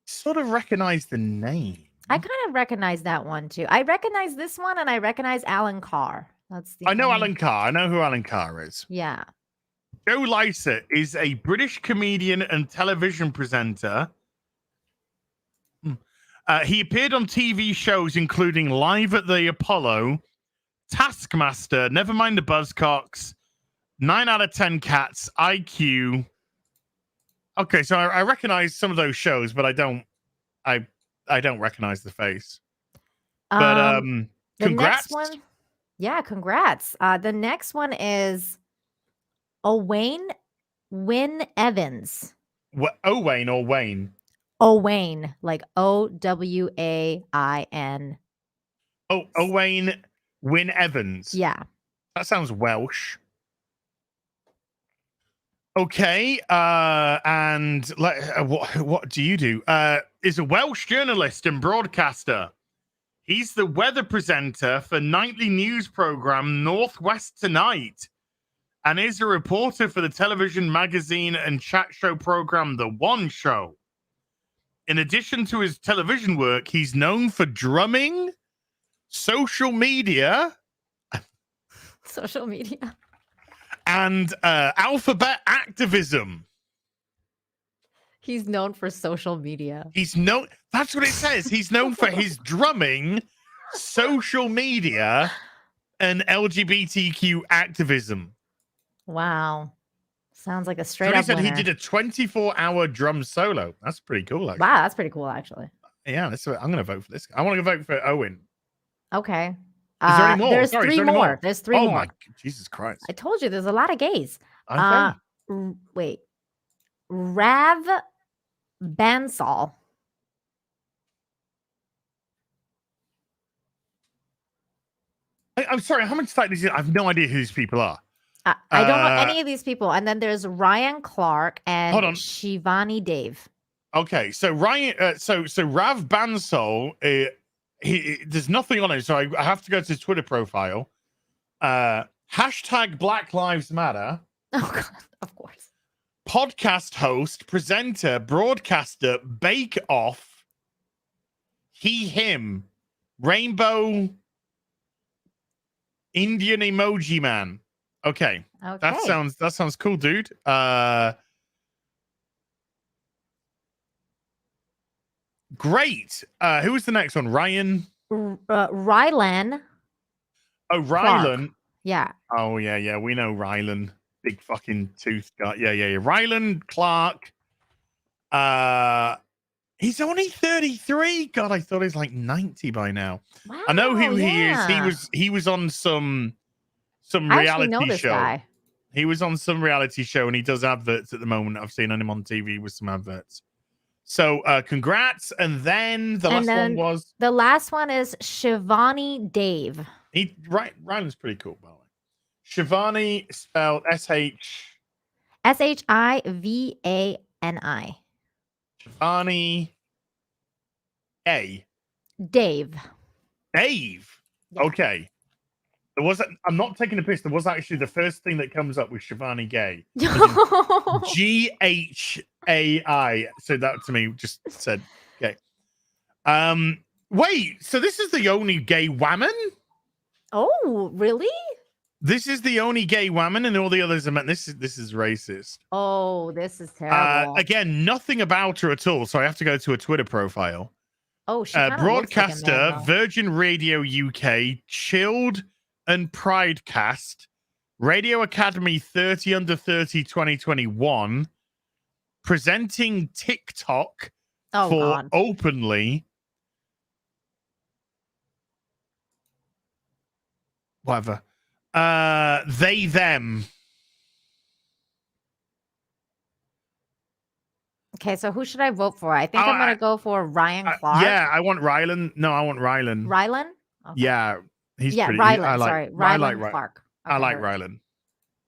Speaker 2: Sort of recognize the name.
Speaker 8: I kind of recognize that one too. I recognize this one, and I recognize Alan Carr.
Speaker 2: I know Alan Carr. I know who Alan Carr is.
Speaker 8: Yeah.
Speaker 2: Joe Lycett is a British comedian and television presenter. He appeared on TV shows including Live at the Apollo, Taskmaster, Nevermind the Buzzcocks, 9 out of 10 cats. IQ. Okay, so I recognize some of those shows, but I don't recognize the face. But
Speaker 8: The
Speaker 2: congrats.
Speaker 8: next one, yeah, congrats. The next one is Owain Wynn Evans.
Speaker 2: What, Owain or Wayne?
Speaker 8: Owain, like Owain.
Speaker 2: Oh, Owain Wynn Evans.
Speaker 8: Yeah.
Speaker 2: That sounds Welsh. Okay, and what do you do? Is a Welsh journalist and broadcaster. He's the weather presenter for nightly news program Northwest Tonight, and is a reporter for the television, magazine, and chat show program The One Show. In addition to his television work, he's known for drumming, social media, and alphabet activism.
Speaker 8: He's known for social media.
Speaker 2: That's what it says. He's known for his drumming, social media, and LGBTQ activism.
Speaker 8: Wow. Sounds like a straight
Speaker 2: So
Speaker 8: up
Speaker 2: he said
Speaker 8: winner.
Speaker 2: he did a 24-hour drum solo. That's pretty cool, actually.
Speaker 8: Wow, that's pretty cool, actually.
Speaker 2: Yeah, I'm going to vote for this. I want to vote for Owen.
Speaker 8: Okay.
Speaker 2: Is there any more?
Speaker 8: There's
Speaker 2: Sorry, is
Speaker 8: three
Speaker 2: there any
Speaker 8: more.
Speaker 2: more?
Speaker 8: There's three
Speaker 2: Oh
Speaker 8: more.
Speaker 2: my Jesus Christ.
Speaker 8: I told you there's a lot of gays.
Speaker 2: Okay.
Speaker 8: Wait. Rav Bansal.
Speaker 2: I'm sorry, how much time is it? I have no idea who these people are.
Speaker 8: I don't know any of these people. And then there's Ryan Clark and
Speaker 2: Hold on.
Speaker 8: Shivani Dave.
Speaker 2: Okay, so Ryan, so Rav Bansal, there's nothing on it, so I have to go to his Twitter profile. Hashtag Black Lives Matter.
Speaker 8: Oh God, of course.
Speaker 2: Podcast host, presenter, broadcaster, Bake Off. He, him, Rainbow, Indian emoji man. Okay, that sounds cool, dude. Great. Who was the next one? Ryan.
Speaker 8: Rylan.
Speaker 2: Oh, Rylan.
Speaker 8: Yeah.
Speaker 2: Oh yeah. We know Rylan. Big fucking tooth guy. Yeah. Rylan Clark. He's only 33. God, I thought he was like 90 by now.
Speaker 8: Wow,
Speaker 2: I know who he is. He was on some reality show.
Speaker 8: Guy.
Speaker 2: He was on some reality show and he does adverts at the moment. I've seen him on TV with some adverts. So congrats. And then the last one was
Speaker 8: the last one is Shivani Dave.
Speaker 2: Rylan's pretty cool, by the way. Shivani spelled
Speaker 8: Shivani.
Speaker 2: Shivani A.
Speaker 8: Dave.
Speaker 2: Yeah. Okay. There was I'm not taking a piss. There was actually the first thing that comes up with Shivani Gay. Ghai. So that to me just said gay. Wait, so this is the only gay woman?
Speaker 8: Oh, really?
Speaker 2: This is the only gay woman, and all the others are men. This is racist.
Speaker 8: Oh, this is terrible.
Speaker 2: Again, nothing about her at all. So I have to go to a Twitter profile.
Speaker 8: Oh, she
Speaker 2: broadcaster,
Speaker 8: looks like a man,
Speaker 2: Virgin Radio UK, Chilled and Pridecast, Radio Academy 30 Under 30 2021, presenting TikTok for Openly. Whatever. They, them.
Speaker 8: Okay, so who should I vote for? I think I'm going to go for Ryan Clark.
Speaker 2: Yeah, I want Rylan. No, I want Rylan.
Speaker 8: Rylan? Okay.
Speaker 2: Yeah, he's pretty.
Speaker 8: Rylan,
Speaker 2: Rylan
Speaker 8: Clark.
Speaker 2: Okay, I like Rylan.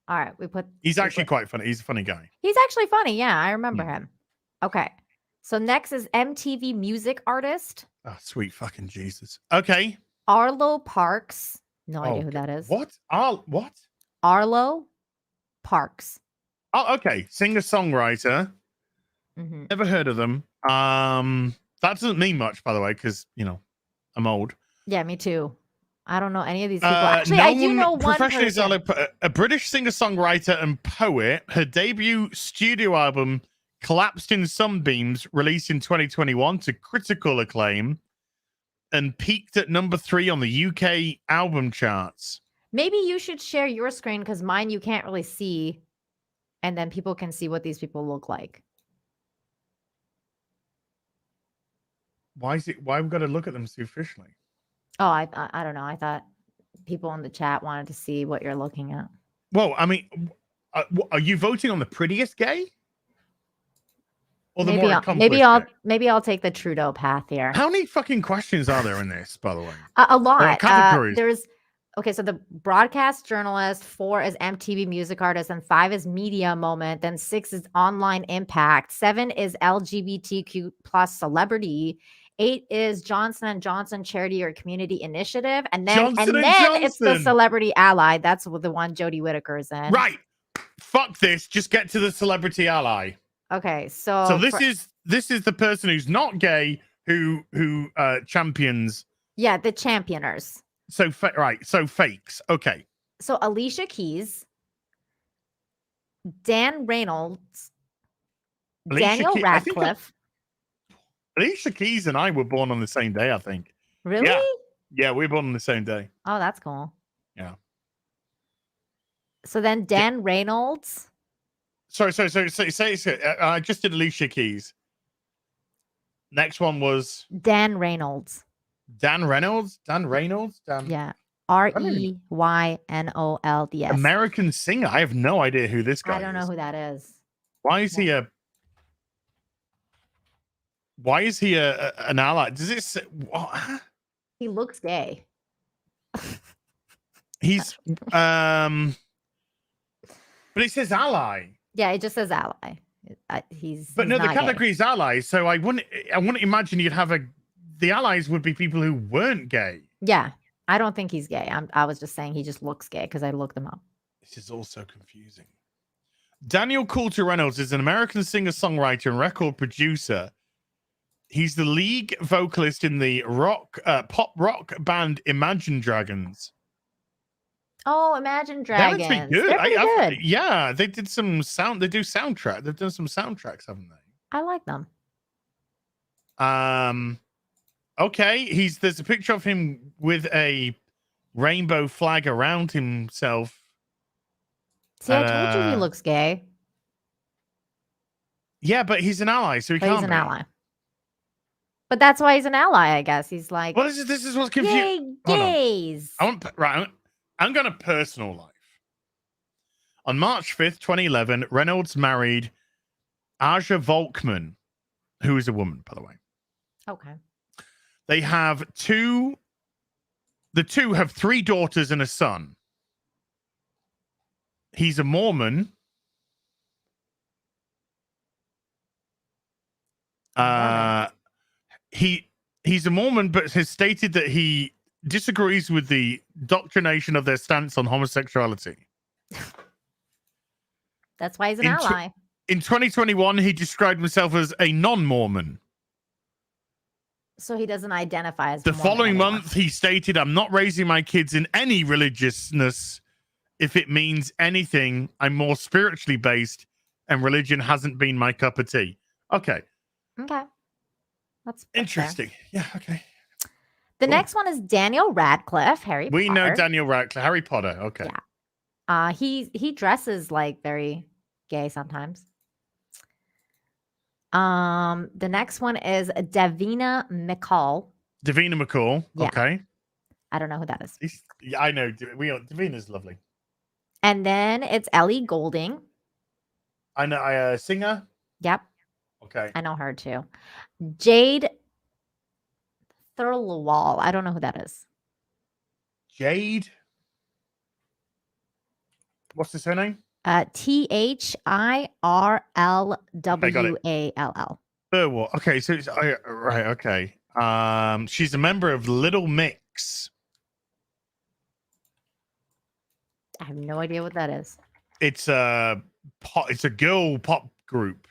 Speaker 8: All right,
Speaker 2: He's actually quite funny. He's a funny guy.
Speaker 8: He's actually funny. Yeah, I remember him. Okay, so next is MTV Music Artist.
Speaker 2: Oh, sweet fucking Jesus. Okay.
Speaker 8: Arlo Parks. No idea who that is.
Speaker 2: What? What?
Speaker 8: Arlo Parks.
Speaker 2: Oh, okay. Singer-songwriter.
Speaker 8: Mm-hmm.
Speaker 2: Never heard of them. That doesn't mean much, by the way, because I'm old.
Speaker 8: Yeah, me too. I don't know any of these people. Actually, I do know one person.
Speaker 2: A British singer-songwriter and poet. Her debut studio album, Collapsed in Sunbeams, released in 2021 to critical acclaim and peaked at number 3 on the UK album charts.
Speaker 8: Maybe you should share your screen because mine you can't really see, and then people can see what these people look like.
Speaker 2: Why have we got to look at them superficially?
Speaker 8: Oh, I don't know. I thought people in the chat wanted to see what you're looking at.
Speaker 2: Well, I mean, are you voting on the prettiest gay? Or the more accomplished gay?
Speaker 8: Maybe I'll take the Trudeau path here.
Speaker 2: How many fucking questions are there in this, by the way?
Speaker 8: A lot.
Speaker 2: Categories.
Speaker 8: So the broadcast journalist, 4 is MTV music artist, and 5 is media moment. Then 6 is online impact. 7 is LGBTQ plus celebrity. 8 is Johnson & Johnson charity or community initiative. And then it's the celebrity ally. That's the one Jodie Whittaker's in.
Speaker 2: Right. Fuck this. Just get to the celebrity ally.
Speaker 8: Okay. So
Speaker 2: this is the person who's not gay who champions.
Speaker 8: Yeah, the championers.
Speaker 2: So fakes. Okay.
Speaker 8: So Alicia Keys, Dan Reynolds, Daniel Radcliffe.
Speaker 2: Alicia Keys and I were born on the same day, I think.
Speaker 8: Really?
Speaker 2: Yeah, we were born on the same day.
Speaker 8: Oh, that's cool.
Speaker 2: Yeah.
Speaker 8: So then Dan Reynolds.
Speaker 2: Sorry. I just did Alicia Keys. Next one was
Speaker 8: Dan Reynolds.
Speaker 2: Dan Reynolds?
Speaker 8: Yeah. REYNOLDS.
Speaker 2: American singer. I have no idea who this guy is.
Speaker 8: I don't know who that is.
Speaker 2: Why is he an ally? Does it say what?
Speaker 8: He looks gay.
Speaker 2: He's but it says ally.
Speaker 8: Yeah, it just says ally.
Speaker 2: The category is allies, so I wouldn't imagine you'd have the allies would be people who weren't gay.
Speaker 8: Yeah, I don't think he's gay. I was just saying he just looks gay because I looked him up.
Speaker 2: This is also confusing. Daniel Coulter Reynolds is an American singer-songwriter and record producer. He's the lead vocalist in the pop rock band Imagine Dragons.
Speaker 8: Oh, Imagine Dragons.
Speaker 2: They're pretty good.
Speaker 8: Good.
Speaker 2: Yeah, they did some sound. They do soundtrack. They've done some soundtracks, haven't they?
Speaker 8: I like them.
Speaker 2: Okay. There's a picture of him with a rainbow flag around himself.
Speaker 8: See, I told you he looks gay.
Speaker 2: Yeah, but he's an ally, so
Speaker 8: he's an ally. But that's why he's an ally, I guess. He's like,
Speaker 2: well, this is what's confusing.
Speaker 8: Gays.
Speaker 2: I'm going to personal life. On March 5th, 2011, Reynolds married Aja Volkman, who is a woman, by the way.
Speaker 8: Okay.
Speaker 2: They have the two have 3 daughters and a son. He's a Mormon. He's a Mormon, but has stated that he disagrees with the doctrination of their stance on homosexuality.
Speaker 8: That's why he's an ally.
Speaker 2: In 2021, he described himself as a non-Mormon.
Speaker 8: So he doesn't identify as
Speaker 2: the
Speaker 8: Mormon
Speaker 2: following
Speaker 8: anymore.
Speaker 2: month, he stated, "I'm not raising my kids in any religiousness. If it means anything, I'm more spiritually based, and religion hasn't been my cup of tea." Okay.
Speaker 8: That's
Speaker 2: interesting.
Speaker 8: Fair.
Speaker 2: Yeah, okay.
Speaker 8: The next one is Daniel Radcliffe, Harry Potter.
Speaker 2: We know Daniel Radcliffe, Harry Potter. Okay.
Speaker 8: Yeah. He dresses like very gay sometimes. The next one is Davina McCall.
Speaker 2: Davina McCall.
Speaker 8: Yeah.
Speaker 2: Okay.
Speaker 8: I don't know who that is.
Speaker 2: Yeah, I know. Davina's lovely.
Speaker 8: And then it's Ellie Goulding.
Speaker 2: I know. Singer.
Speaker 8: Yep.
Speaker 2: Okay.
Speaker 8: I know her too. Jade Thirlwall. I don't know who that is.
Speaker 2: Jade. What's the surname?
Speaker 8: THIRLWALL.
Speaker 2: Thirlwall. Okay, so it's right. Okay. She's a member of Little Mix.
Speaker 8: I have no idea what that is.
Speaker 2: It's a girl pop group.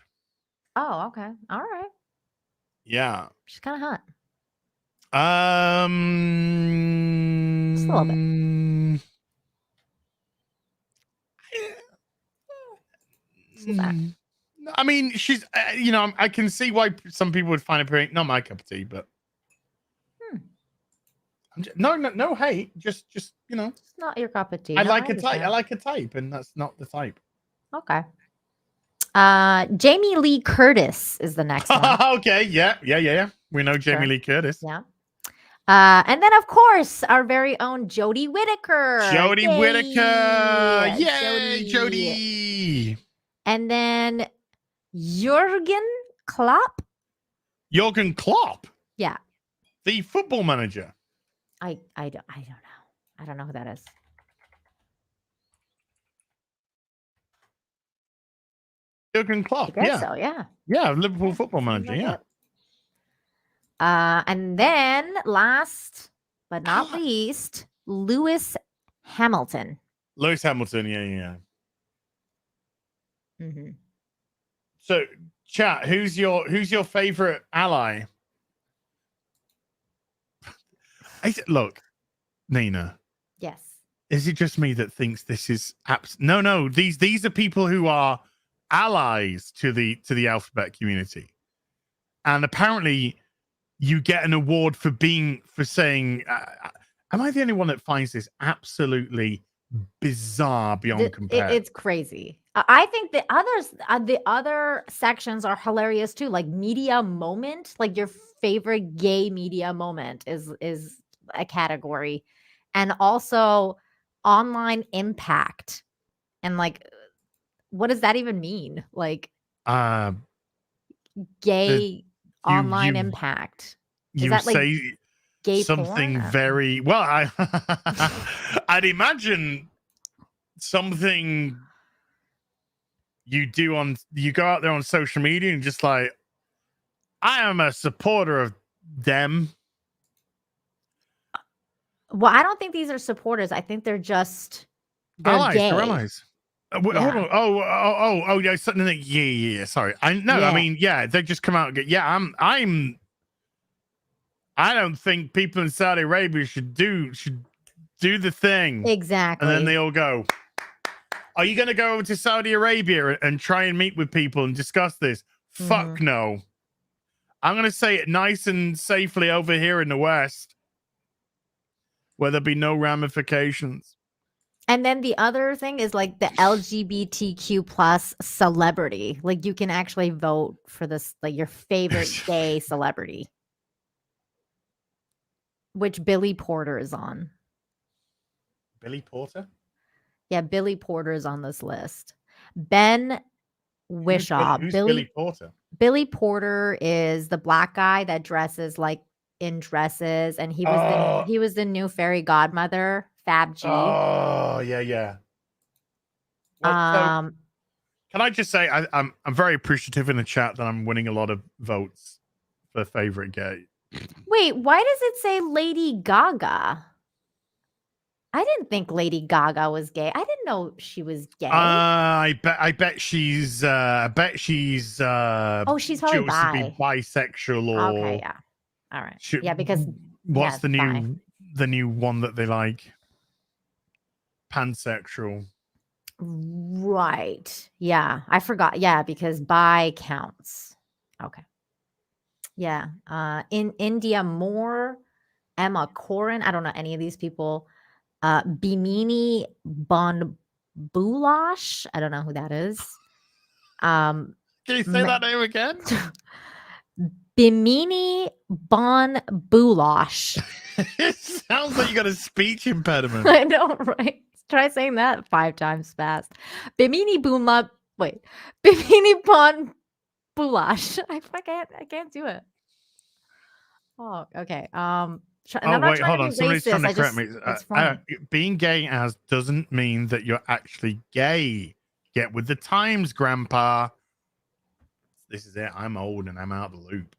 Speaker 8: Oh, okay. All right.
Speaker 2: Yeah.
Speaker 8: She's kind of hot.
Speaker 2: Just
Speaker 8: a little bit.
Speaker 2: I mean, she's, I can see why some people would find it not my cup of tea, but No hate. Just you know.
Speaker 8: It's not your cup of tea.
Speaker 2: I
Speaker 8: No,
Speaker 2: like a type. I
Speaker 8: understand.
Speaker 2: like a type, and that's not the type.
Speaker 8: Okay. Jamie Lee Curtis is the next one.
Speaker 2: Okay. Yeah. We know Jamie Lee Curtis.
Speaker 8: Yeah. And then of course our very own Jodie Whittaker.
Speaker 2: Jodie Whittaker.
Speaker 8: Yay,
Speaker 2: Jodie.
Speaker 8: And then Jurgen Klopp.
Speaker 2: Jurgen Klopp.
Speaker 8: Yeah.
Speaker 2: The football manager.
Speaker 8: I don't know. I don't know who that is.
Speaker 2: Jurgen Klopp.
Speaker 8: I guess
Speaker 2: Yeah.
Speaker 8: so, yeah.
Speaker 2: Yeah, Liverpool football manager.
Speaker 8: like
Speaker 2: Yeah.
Speaker 8: it. And then last but not least, Lewis Hamilton.
Speaker 2: Lewis Hamilton. Yeah.
Speaker 8: Mm-hmm.
Speaker 2: So, chat, who's your favorite ally? Look, Nina.
Speaker 8: Yes.
Speaker 2: Is it just me that thinks this is No. These are people who are allies to the alphabet community, and apparently, you get an award for saying. Am I the only one that finds this absolutely bizarre beyond compare?
Speaker 8: It's crazy. I think the other sections are hilarious too. Like media moment, like your favorite gay media moment is a category, and also online impact. And like, what does that even mean? Like, gay online impact.
Speaker 2: You
Speaker 8: that, like,
Speaker 2: say
Speaker 8: gay
Speaker 2: something
Speaker 8: porn or-
Speaker 2: very well. I'd imagine something you go out there on social media and just like, I am a supporter of them.
Speaker 8: Well, I don't think these are supporters. I think they're just
Speaker 2: Allies.
Speaker 8: gay.
Speaker 2: They're allies. Hold on. Oh, yeah. Something like, yeah. Sorry. I mean, yeah. They just come out and get. Yeah, I don't think people in Saudi Arabia should do the thing.
Speaker 8: Exactly.
Speaker 2: And then they all go, are you going to go over to Saudi Arabia and try and meet with people and discuss this? Fuck no. I'm going to say it nice and safely over here in the West, where there'll be no ramifications.
Speaker 8: And then the other thing is like the LGBTQ plus celebrity. Like you can actually vote for this, like your favorite gay celebrity, which Billy Porter is on.
Speaker 2: Billy Porter?
Speaker 8: Yeah, Billy Porter is on this list. Ben Wishaw.
Speaker 2: Who's Billy Porter?
Speaker 8: Billy Porter is the black guy that dresses like in dresses, and he was the new fairy godmother, Fab G.
Speaker 2: Oh, yeah. Well, so, can I just say I'm very appreciative in the chat that I'm winning a lot of votes for favorite gay.
Speaker 8: Wait, why does it say Lady Gaga? I didn't think Lady Gaga was gay. I didn't know she was gay.
Speaker 2: I bet she's oh,
Speaker 8: she's probably bi.
Speaker 2: Bisexual or
Speaker 8: okay, yeah. All right. Yeah, because
Speaker 2: what's the new one that they like? Pansexual.
Speaker 8: Right. Yeah, I forgot. Yeah, because bi counts. Okay. Yeah. In India Moore, Emma Corrin. I don't know any of these people. Bimini Bon Boulash. I don't know who that is.
Speaker 2: Can you say that name again?
Speaker 8: Bimini Bon Boulash.
Speaker 2: It sounds like you got a speech impediment.
Speaker 8: I know, right? Try saying that 5 times fast. Bimini Bon Boulash. I can't do it. Oh, okay.
Speaker 2: Hold on. Somebody's trying to correct me. Being gay doesn't mean that you're actually gay. Get with the times, Grandpa. This is it. I'm old and I'm out the loop.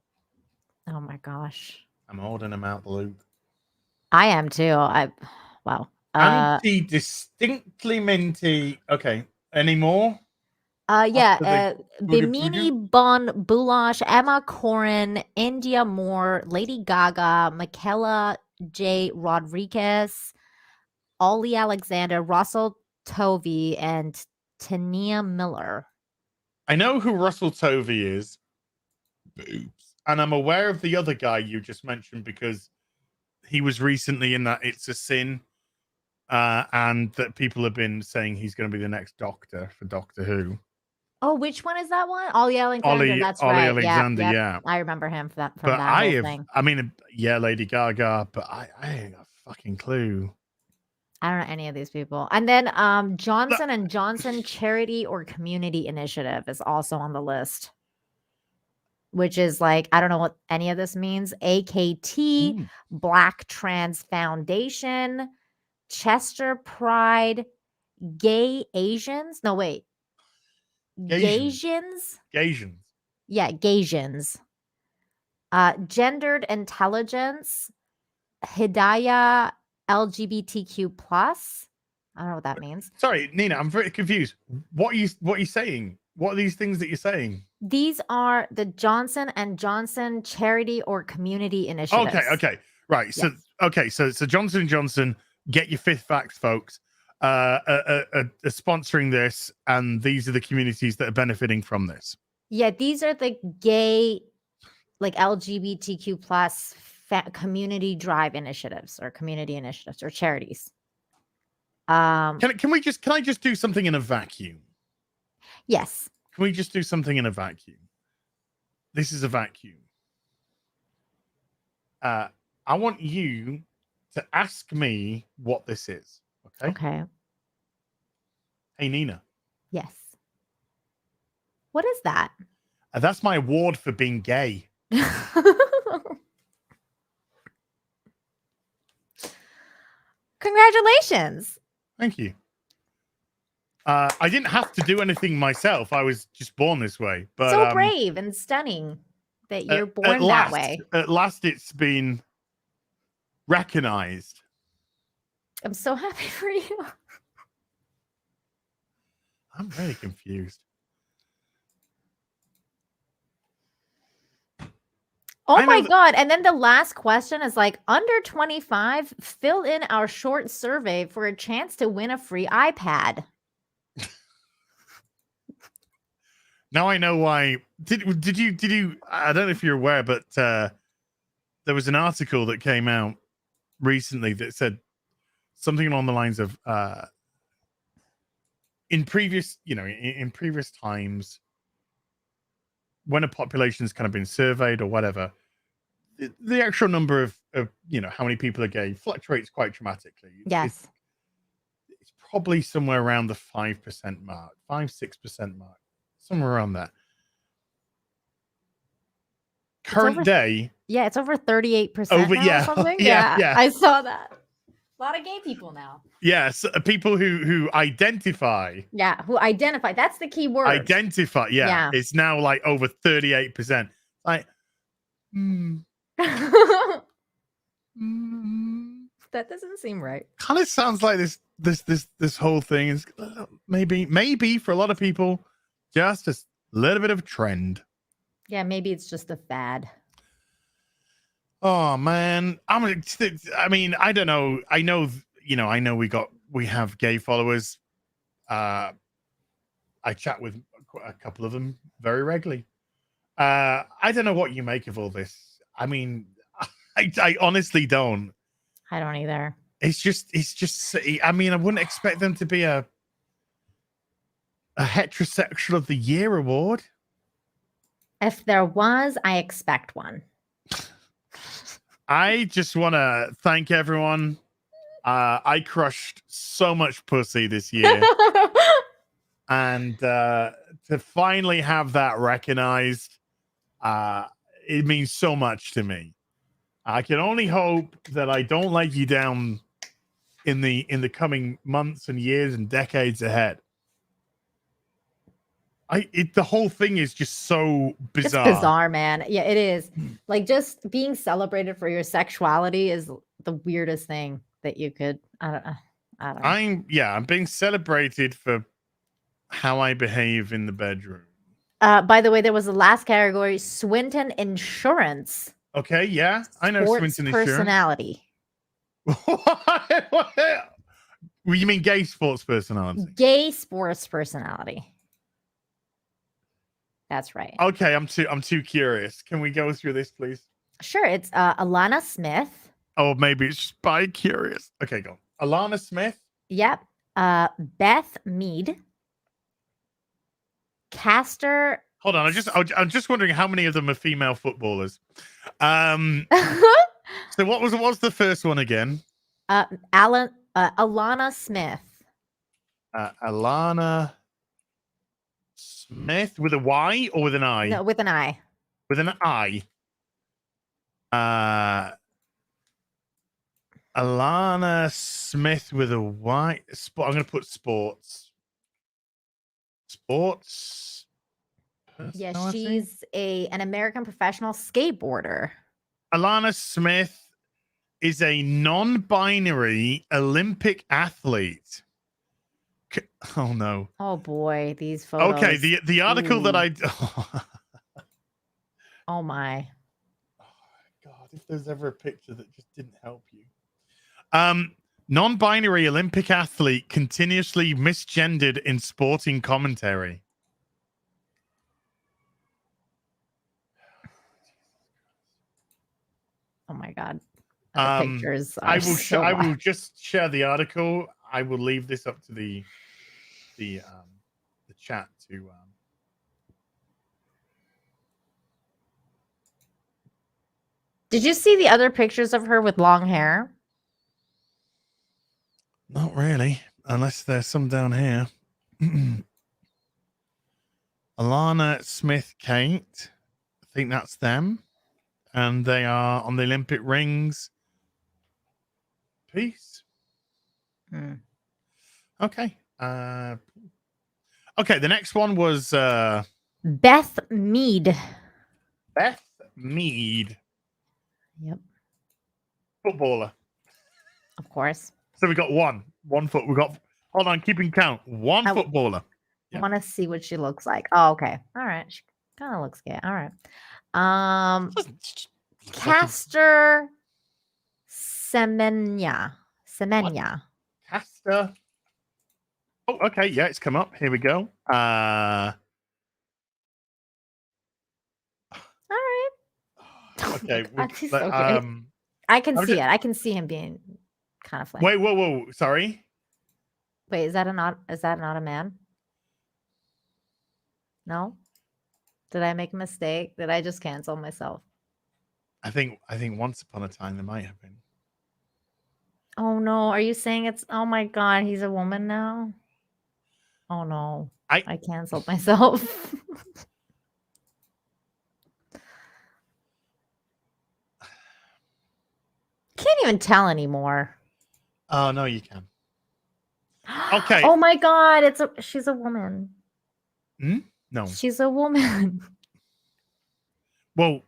Speaker 8: Oh my gosh.
Speaker 2: I'm old and I'm out the loop.
Speaker 8: I am too. Wow.
Speaker 2: Anti distinctly minty. Okay. Any more?
Speaker 8: Yeah. Bimini Bon Boulash, Emma Corrin, India Moore, Lady Gaga, Michaela J. Rodriguez, Ollie Alexander, Russell Tovey, and Tania Miller.
Speaker 2: I know who Russell Tovey is. Boobs. And I'm aware of the other guy you just mentioned because he was recently in that It's a Sin, and that people have been saying he's going to be the next Doctor for Doctor Who.
Speaker 8: Oh, which one is that one? Ollie Alexander. That's
Speaker 2: Ollie
Speaker 8: right.
Speaker 2: Alexander,
Speaker 8: Yep.
Speaker 2: yeah.
Speaker 8: I remember him from
Speaker 2: But
Speaker 8: that whole thing.
Speaker 2: I mean, yeah, Lady Gaga, but I ain't got a fucking clue.
Speaker 8: I don't know any of these people. And then Johnson and Johnson Charity or Community Initiative is also on the list, which is like, I don't know what any of this means. AKT, Black Trans Foundation, Chester Pride, Gay Asians. No, wait. Gaysians?
Speaker 2: Gaysians.
Speaker 8: Yeah, Gaysians. Gendered Intelligence, Hidayah LGBTQ+. I don't know what that means.
Speaker 2: Sorry, Nina, I'm very confused. What are you saying? What are these things that you're saying?
Speaker 8: These are the Johnson and Johnson Charity or Community Initiatives.
Speaker 2: Okay. Right.
Speaker 8: Yes.
Speaker 2: So Johnson & Johnson, get your fifth facts, folks. Are sponsoring this, and these are the communities that are benefiting from this.
Speaker 8: Yeah, these are the gay, like LGBTQ+ community drive initiatives or community initiatives or charities.
Speaker 2: Can I just do something in a vacuum?
Speaker 8: Yes.
Speaker 2: Can we just do something in a vacuum? This is a vacuum. I want you to ask me what this is.
Speaker 8: Okay.
Speaker 2: Hey, Nina.
Speaker 8: Yes. What is that?
Speaker 2: That's my award for being gay.
Speaker 8: Congratulations.
Speaker 2: Thank you. I didn't have to do anything myself. I was just born this way. But
Speaker 8: so brave and stunning that you're born that way.
Speaker 2: At last, it's been recognized.
Speaker 8: I'm so happy for you.
Speaker 2: I'm really confused.
Speaker 8: Oh my God. And then the last question is like, under 25, fill in our short survey for a chance to win a free iPad.
Speaker 2: Now I know why. Did you? I don't know if you're aware, but there was an article that came out recently that said something along the lines of in previous times, when a population's kind of been surveyed or whatever, the actual number of how many people are gay fluctuates quite dramatically.
Speaker 8: Yes.
Speaker 2: It's probably somewhere around the 5% mark, 5-6% mark. Somewhere around that. Current day.
Speaker 8: Yeah, it's over 38%
Speaker 2: or
Speaker 8: something.
Speaker 2: Yeah.
Speaker 8: I saw that. A lot of gay people now.
Speaker 2: Yes, people who identify.
Speaker 8: Yeah, who identify. That's the key word.
Speaker 2: Identify. Yeah. It's now like over 38%. Like,
Speaker 8: that doesn't seem right.
Speaker 2: Kind of sounds like this whole thing is maybe for a lot of people just a little bit of a trend.
Speaker 8: Yeah, maybe it's just a fad.
Speaker 2: Oh man, I mean, I don't know. I know we have gay followers. I chat with a couple of them very regularly. I don't know what you make of all this. I mean, I honestly don't.
Speaker 8: I don't either.
Speaker 2: It's just. I mean, I wouldn't expect them to be a heterosexual of the year award.
Speaker 8: If there was, I expect one.
Speaker 2: I just want to thank everyone. I crushed so much pussy this year. And to finally have that recognized, it means so much to me. I can only hope that I don't let you down in the coming months and years and decades ahead. The whole thing is just so bizarre.
Speaker 8: It's bizarre, man. Yeah, it is. Like, just being celebrated for your sexuality is the weirdest thing that you could. I don't know.
Speaker 2: I'm being celebrated for how I behave in the bedroom.
Speaker 8: By the way, there was the last category, Swinton Insurance.
Speaker 2: Okay, yeah, I know
Speaker 8: Sports
Speaker 2: Swinton Insurance.
Speaker 8: Personality.
Speaker 2: Well, you mean gay sports personality?
Speaker 8: Gay sports personality. That's right.
Speaker 2: Okay, I'm too curious. Can we go through this, please?
Speaker 8: Sure. It's Alana Smith.
Speaker 2: Or maybe it's just bi-curious. Okay, go on. Alana Smith.
Speaker 8: Yep. Beth Mead. Caster.
Speaker 2: Hold on, I'm just wondering how many of them are female footballers. So what's the first one again?
Speaker 8: Alana Smith.
Speaker 2: Alana Smith with a Y or with an I?
Speaker 8: No, with an I.
Speaker 2: With an I. Alana Smith with a Y. I'm going to put sports. Sports.
Speaker 8: Yeah, she's an American professional skateboarder.
Speaker 2: Alana Smith is a non-binary Olympic athlete. Oh no.
Speaker 8: Oh boy, these photos.
Speaker 2: Okay, the article that I
Speaker 8: Oh my.
Speaker 2: Oh God, if there's ever a picture that just didn't help you. Non-binary Olympic athlete continuously misgendered in sporting commentary.
Speaker 8: Oh my God. The pictures are
Speaker 2: I will just share the article. I will leave this up to the chat to
Speaker 8: Did you see the other pictures of her with long hair?
Speaker 2: Not really, unless there's some down here. Alana Smith Kate. I think that's them. And they are on the Olympic rings. Peace. Okay. Okay, the next one was
Speaker 8: Beth Mead.
Speaker 2: Beth Mead.
Speaker 8: Yep.
Speaker 2: Footballer.
Speaker 8: Of course.
Speaker 2: So we got one foot. We got, hold on, keeping count. One footballer.
Speaker 8: I want to see what she looks like. Oh, okay. All right. She kind of looks gay. All right. Caster Semenya.
Speaker 2: Caster. Oh, okay. Yeah, it's come up. Here we go.
Speaker 8: All right.
Speaker 2: Okay.
Speaker 8: I can see it. I can see him being kind of funny.
Speaker 2: Wait, whoa. Sorry.
Speaker 8: Wait, is that not a man? No? Did I make a mistake? Did I just cancel myself?
Speaker 2: I think once upon a time there might have been.
Speaker 8: Oh no, are you saying it's oh my God, he's a woman now? Oh no. I canceled myself. Can't even tell anymore.
Speaker 2: Oh no, you can. Okay.
Speaker 8: Oh my God, she's a woman.
Speaker 2: No.
Speaker 8: She's a woman.
Speaker 2: Well,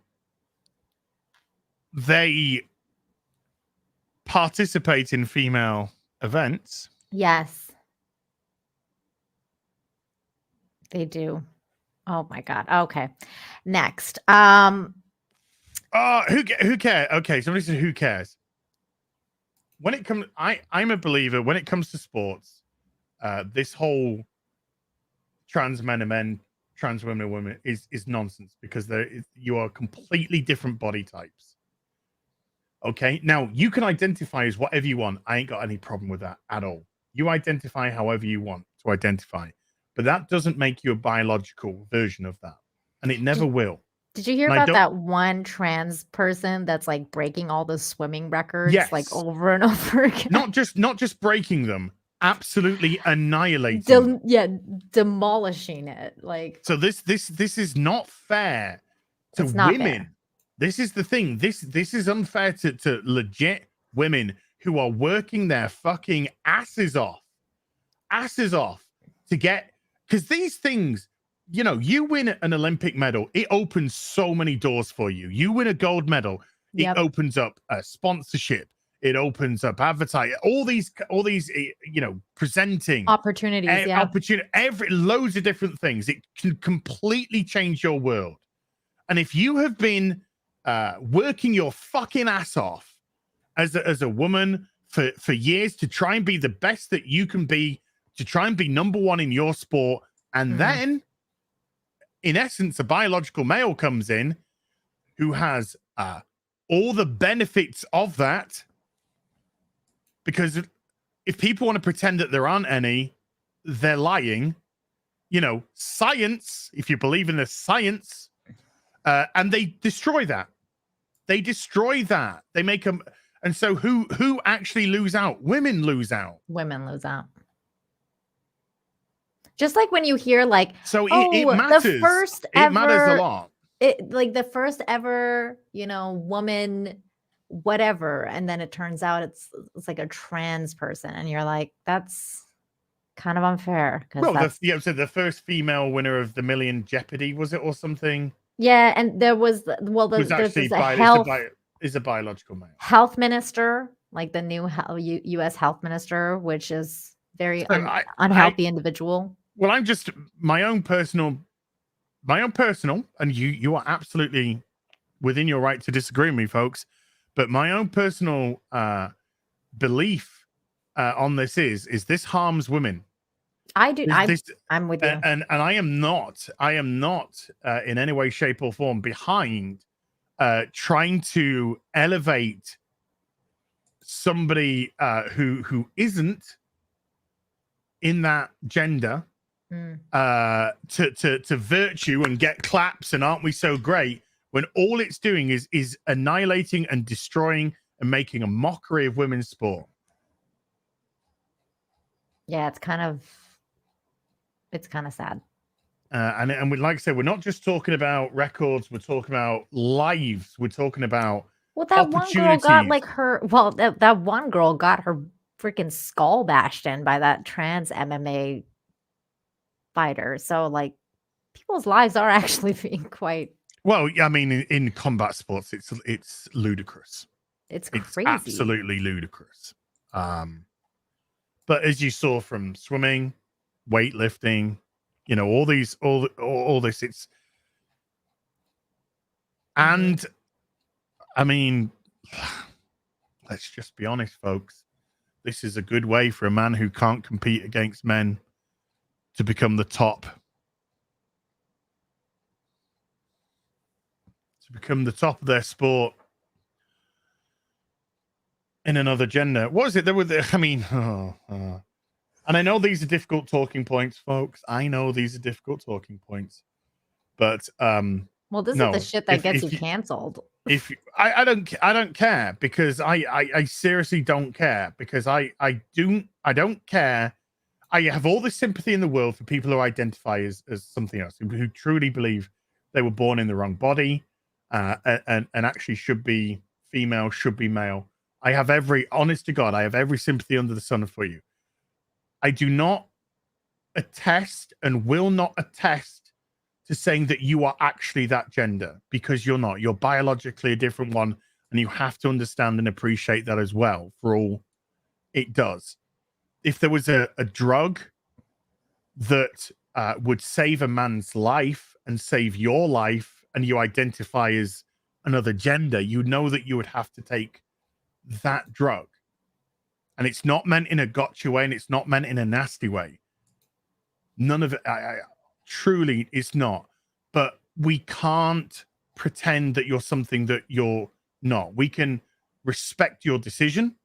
Speaker 2: they participate in female events.
Speaker 8: Yes. They do. Oh my God. Okay. Next.
Speaker 2: Who cares? Okay, somebody said who cares? When it comes, I'm a believer. When it comes to sports, this whole trans men are men, trans women are women is nonsense because you are completely different body types. Okay, now you can identify as whatever you want. I ain't got any problem with that at all. You identify however you want to identify, but that doesn't make you a biological version of that, and it never will.
Speaker 8: Did you hear about that one trans person that's like breaking all the swimming records like over and over again?
Speaker 2: Not just breaking them, absolutely annihilating.
Speaker 8: Demolishing it. Like
Speaker 2: so this is not fair to
Speaker 8: women.
Speaker 2: Fair. This is the thing. This is unfair to legit women who are working their fucking asses off to get, because these things, you know, you win an Olympic medal, it opens so many doors for you. You win a gold medal, it opens up a sponsorship, it opens up advertising, all these, you know, presenting
Speaker 8: opportunities,
Speaker 2: loads of different things. It can completely change your world. And if you have been working your fucking ass off as a woman for years to try and be the best that you can be, to try and be number one in your sport, and then in essence a biological male comes in who has all the benefits of that, because if people want to pretend that there aren't any, they're lying. Science, if you believe in the science, and they destroy that. They destroy that. They make them. And so who actually lose out? Women lose out.
Speaker 8: Women lose out. Just like when you hear like,
Speaker 2: so it matters.
Speaker 8: The first
Speaker 2: it matters a lot.
Speaker 8: Like the first ever, woman, whatever, and then it turns out it's like a trans person, and you're like, that's kind of unfair.
Speaker 2: Well, so the first female winner of the Million Jeopardy, was it, or something?
Speaker 8: Yeah, and there was
Speaker 2: is a biological male
Speaker 8: health minister, like the new U.S. health minister, which is very unhealthy individual.
Speaker 2: Well, I'm just my own personal, and you are absolutely within your right to disagree with me, folks. But my own personal belief on this is this harms women.
Speaker 8: I do. I'm with you.
Speaker 2: And I am not in any way, shape, or form behind trying to elevate somebody who isn't in that gender to virtue and get claps and aren't we so great, when all it's doing is annihilating and destroying and making a mockery of women's sport.
Speaker 8: Yeah, it's kind of sad.
Speaker 2: And we'd like to say, we're not just talking about records, we're talking about lives, we're talking about
Speaker 8: that one girl got like that one girl got her freaking skull bashed in by that trans MMA fighter. So like people's lives are actually being quite
Speaker 2: well. I mean, in combat sports, it's ludicrous.
Speaker 8: It's crazy.
Speaker 2: It's absolutely ludicrous. But as you saw from swimming, weightlifting, all this, it's, and I mean, let's just be honest, folks. This is a good way for a man who can't compete against men to become the top. To become the top of their sport in another gender. What is it? And I know these are difficult talking points, folks. I know these are difficult talking points. But
Speaker 8: well, this is the shit that gets you canceled.
Speaker 2: I don't care, because I seriously don't care, because I don't care. I have all the sympathy in the world for people who identify as something else, who truly believe they were born in the wrong body, and actually should be female, should be male. I have honest to God, I have every sympathy under the sun for you. I do not attest and will not attest to saying that you are actually that gender, because you're not. You're biologically a different one, and you have to understand and appreciate that as well, for all it does. If there was a drug that would save a man's life and save your life, and you identify as another gender, you know that you would have to take that drug. And it's not meant in a gotcha way, and it's not meant in a nasty way. None of it, truly, it's not. But we can't pretend that you're something that you're not. We can respect your decision,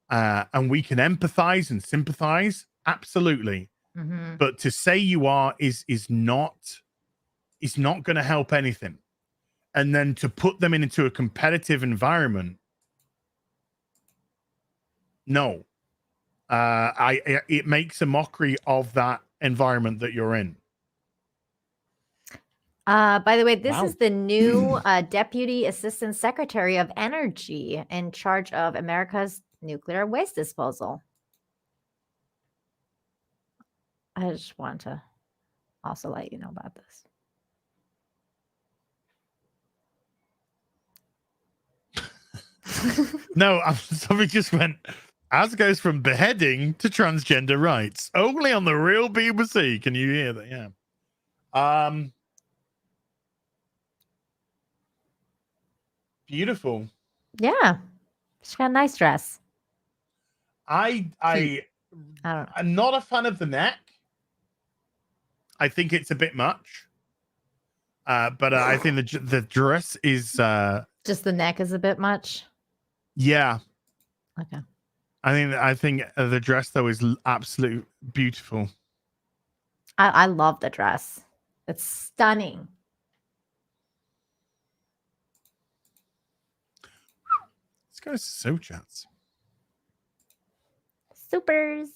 Speaker 2: and we can empathize and sympathize, absolutely.
Speaker 8: Mm-hmm.
Speaker 2: But to say you are is not going to help anything. And then to put them into a competitive environment, no. It makes a mockery of that environment that you're in.
Speaker 8: By the way, this is the new Deputy Assistant Secretary of Energy in charge of America's nuclear waste disposal. I just want to also let you know about this.
Speaker 2: No, somebody just went, as goes from beheading to transgender rights. Only on the real BBC can you hear that, yeah. Beautiful.
Speaker 8: Yeah. She's got a nice dress.
Speaker 2: I don't know. I'm not a fan of the neck. I think it's a bit much. But I think the dress is
Speaker 8: Just the neck is a bit much.
Speaker 2: Yeah.
Speaker 8: Okay.
Speaker 2: I think the dress though is absolutely beautiful.
Speaker 8: I love the dress. It's stunning.
Speaker 2: Let's go to Superchats.
Speaker 8: Supers.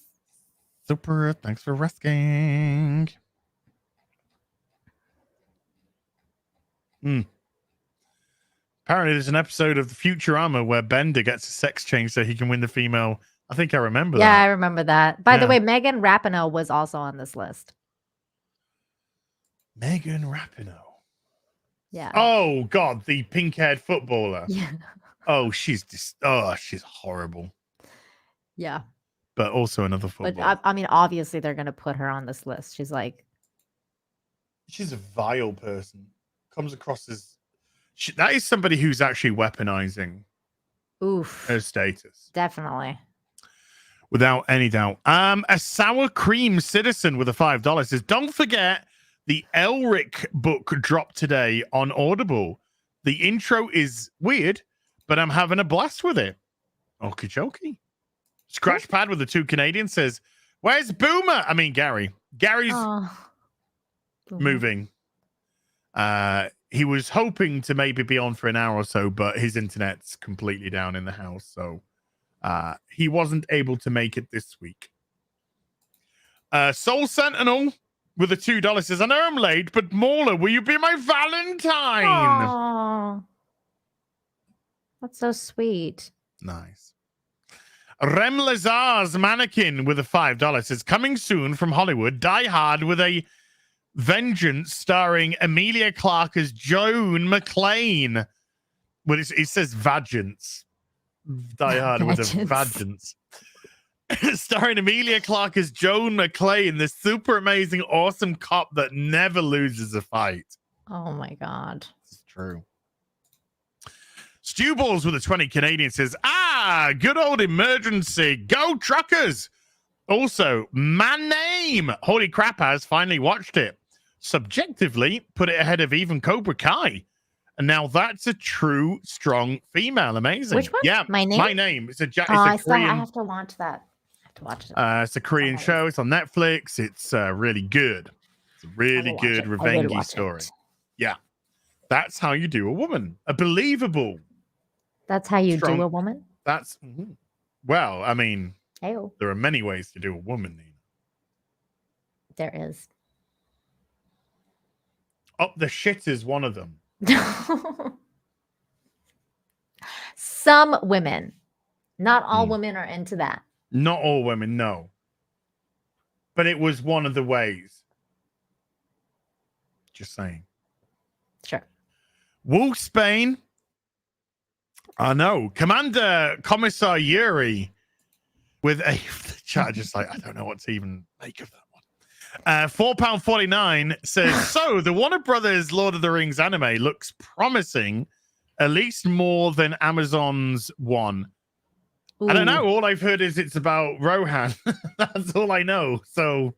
Speaker 2: Super, thanks for resting. Apparently, there's an episode of the Futurama where Bender gets a sex change so he can win the female. I think I remember that.
Speaker 8: Yeah, I remember that. By the
Speaker 2: Yeah.
Speaker 8: way, Megan Rapinoe was also on this list.
Speaker 2: Megan Rapinoe.
Speaker 8: Yeah.
Speaker 2: Oh God, the pink-haired footballer.
Speaker 8: Yeah.
Speaker 2: Oh, she's she's horrible.
Speaker 8: Yeah.
Speaker 2: But also another footballer.
Speaker 8: But I mean, obviously they're gonna put her on this list. She's like,
Speaker 2: she's a vile person. Comes across as that is somebody who's actually weaponizing
Speaker 8: oof,
Speaker 2: her status.
Speaker 8: definitely.
Speaker 2: Without any doubt. A sour cream citizen with a $5 says, don't forget the Elric book dropped today on Audible. The intro is weird, but I'm having a blast with it. Okie dokie. Scratchpad with the 2 Canadians says, where's Boomer? I mean, Gary. Gary's moving. He was hoping to maybe be on for an hour or so, but his internet's completely down in the house, so he wasn't able to make it this week. Soul Sentinel with a $2 says, I know I'm late, but Mauler, will you be my Valentine?
Speaker 8: Aww. That's so sweet.
Speaker 2: Nice. Rem Lazar's mannequin with a $5 says, coming soon from Hollywood, Die Hard with a Vengeance starring Emilia Clarke as Joan McClane. Well, it says Vagance. Die Hard with a Vagance. Starring Emilia Clarke as Joan McClane, this super amazing, awesome cop that never loses a fight.
Speaker 8: Oh my God.
Speaker 2: It's true. Stew Balls with a 20 Canadian says, good old emergency. Go truckers. Also, my name. Holy crap, has finally watched it. Subjectively, put it ahead of even Cobra Kai. And now that's a true, strong female. Amazing.
Speaker 8: Which one?
Speaker 2: Yeah,
Speaker 8: My Name?
Speaker 2: My Name. It's a Korean.
Speaker 8: I have to watch that. I have to watch it.
Speaker 2: It's a Korean show. It's on Netflix. It's really good. It's a really good revenge story. Yeah. That's how you do a woman. A believable.
Speaker 8: That's how you
Speaker 2: strong,
Speaker 8: do a woman?
Speaker 2: That's, well, I mean,
Speaker 8: Hey-o.
Speaker 2: there are many ways to do a woman, Nina.
Speaker 8: There is.
Speaker 2: Up the shit is one of them.
Speaker 8: Some women. Not all women are into that.
Speaker 2: Not all women, no. But it was one of the ways. Just saying.
Speaker 8: Sure.
Speaker 2: Wolfsbane. I know. Commander Commissar Yuri with a chat just like, I don't know what to even make of that one. £4.49 says, so the Warner Brothers Lord of the Rings anime looks promising, at least more than Amazon's one.
Speaker 8: Ooh.
Speaker 2: I don't know. All I've heard is it's about Rohan. That's all I know. So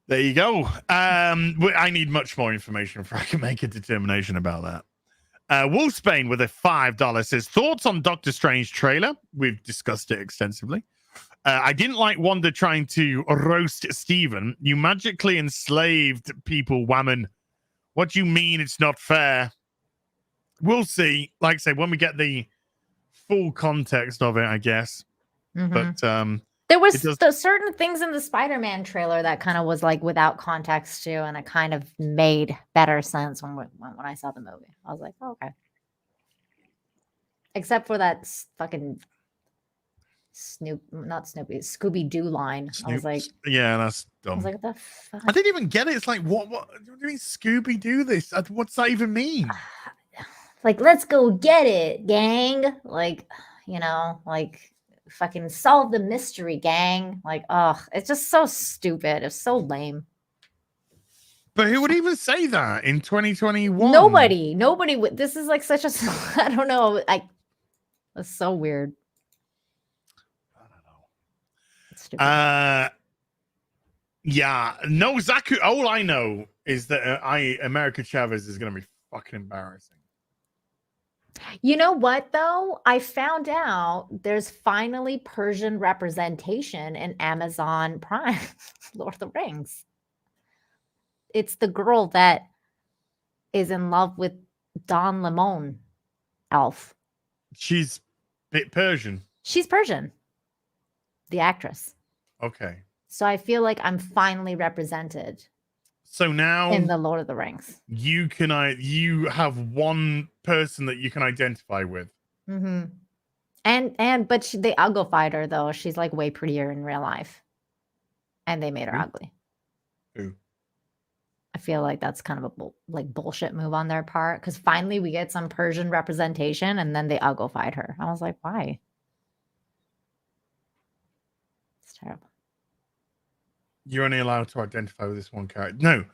Speaker 2: there you go. I need much more information before I can make a determination about that. Wolfsbane with a $5 says, thoughts on Doctor Strange trailer? We've discussed it extensively. I didn't like Wanda trying to roast Steven. You magically enslaved people, woman. What do you mean it's not fair? We'll see. Like I say, when we get the full context of it, I guess.
Speaker 8: Mm-hmm.
Speaker 2: But
Speaker 8: there was certain things in the Spider-Man trailer that kind of was like without context too, and it kind of made better sense when I saw the movie. I was like, oh, okay. Except for that fucking Scooby-Doo line. I was like,
Speaker 2: yeah, that's dumb.
Speaker 8: I was like, what the fuck?
Speaker 2: I didn't even get it. It's like, what do you mean Scooby-Doo this? What's that even mean?
Speaker 8: Like, let's go get it, gang. Like, like fucking solve the mystery, gang. Like, it's just so stupid. It's so lame.
Speaker 2: But who would even say that in 2021?
Speaker 8: Nobody would. This is like such a, I don't know. It's so weird.
Speaker 2: I don't know. Yeah, no, Zaku. All I know is that America Chavez is going to be fucking embarrassing.
Speaker 8: You know what, though? I found out there's finally Persian representation in Amazon Prime, Lord of the Rings. It's the girl that is in love with Don Lemon, elf.
Speaker 2: She's a bit Persian.
Speaker 8: She's Persian, the actress.
Speaker 2: Okay.
Speaker 8: So I feel like I'm finally represented.
Speaker 2: So now
Speaker 8: in the Lord of the Rings,
Speaker 2: you have one person that you can identify with.
Speaker 8: mm-hmm. But they uglified her though. She's like way prettier in real life, and they made her ugly.
Speaker 2: Who?
Speaker 8: I feel like that's kind of a bullshit move on their part because finally we get some Persian representation, and then they uglified her. I was like, why? It's terrible.
Speaker 2: You're only allowed to identify with this one character. No,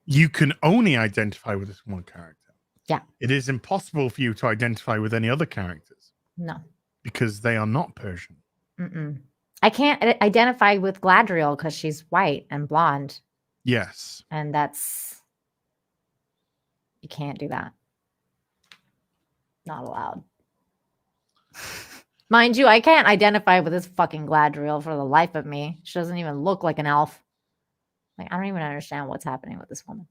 Speaker 2: you can only identify with this one character.
Speaker 8: Yeah.
Speaker 2: It is impossible for you to identify with any other characters.
Speaker 8: No.
Speaker 2: Because they are not Persian.
Speaker 8: Mm-mm. I can't identify with Gladriel because she's white and blonde.
Speaker 2: Yes.
Speaker 8: And you can't do that. Not allowed. Mind you, I can't identify with this fucking Gladriel for the life of me. She doesn't even look like an elf. Like, I don't even understand what's happening with this woman.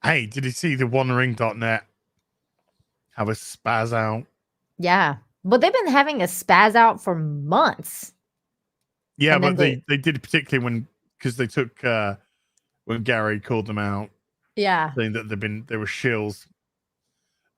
Speaker 2: Hey, did you see the OneRing.net have a spaz out?
Speaker 8: Yeah. But they've been having a spaz out for months.
Speaker 2: Yeah, but they did particularly because they took when Gary called them out.
Speaker 8: Yeah.
Speaker 2: Saying that they were shills.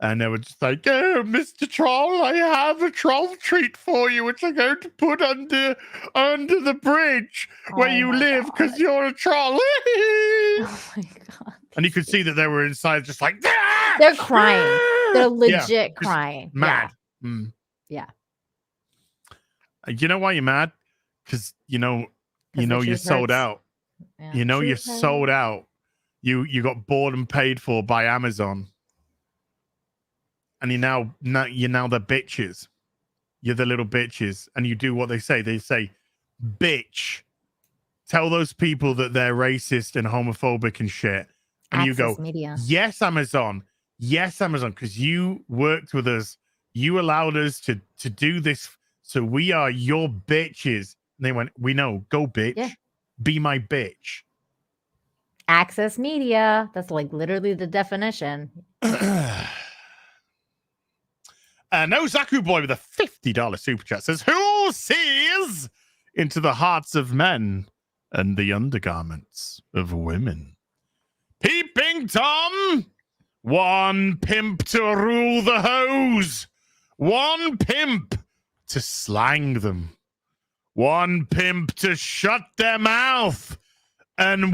Speaker 2: And they were just like, oh, Mr. Troll, I have a troll treat for you, which I'm going to put under the bridge where you live because you're a troll.
Speaker 8: Oh my God.
Speaker 2: And you could see that they were inside just like,
Speaker 8: they're crying. They're legit crying.
Speaker 2: Mad.
Speaker 8: Yeah.
Speaker 2: Mm.
Speaker 8: Yeah.
Speaker 2: You know why you're mad? Because you're sold out.
Speaker 8: Yeah.
Speaker 2: You're sold out. You got bought and paid for by Amazon. And you're now the bitches. You're the little bitches. And you do what they say. They say, bitch. Tell those people that they're racist and homophobic and shit. And you go,
Speaker 8: media.
Speaker 2: Yes, Amazon. Yes, Amazon. Because you worked with us. You allowed us to do this. So we are your bitches. And they went, we know. Go, bitch.
Speaker 8: Yeah.
Speaker 2: Be my bitch.
Speaker 8: Access media. That's like literally the definition.
Speaker 2: No Zaku Boy with a $50 super chat says, who sees into the hearts of men and the undergarments of women? Peeping Tom, one pimp to rule the hose, one pimp to slang them, one pimp to shut their mouth, and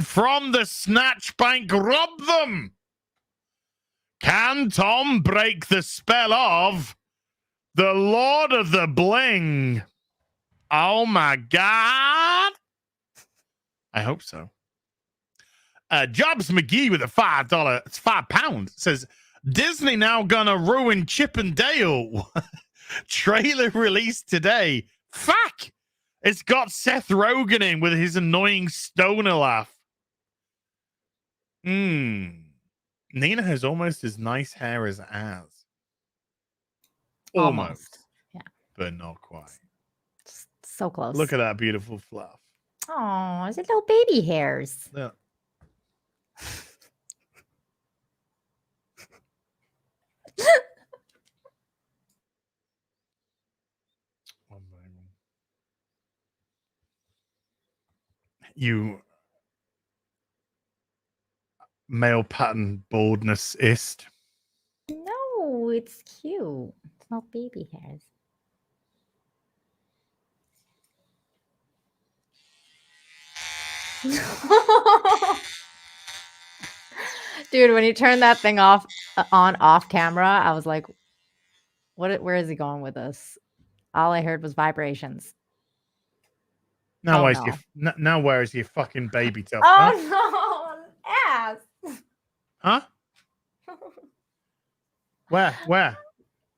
Speaker 2: from the snatch bank rob them. Can Tom break the spell of the Lord of the Bling? Oh my God. I hope so. Jobs McGee with a £5 says, Disney now gonna ruin Chip and Dale. Trailer released today. Fuck. It's got Seth Rogen in with his annoying stoner laugh. Nina has almost as nice hair as Az. Almost.
Speaker 8: Yeah.
Speaker 2: But not quite.
Speaker 8: So close.
Speaker 2: Look at that beautiful fluff.
Speaker 8: Oh, it's little baby hairs.
Speaker 2: Yeah. One moment. You male pattern baldness-ist.
Speaker 8: No, it's cute. It's not baby hairs. Dude, when you turn that thing off camera, I was like, where is he going with this? All I heard was vibrations.
Speaker 2: Now, where is your fucking baby tail?
Speaker 8: Oh, no. Ass.
Speaker 2: Huh? Where?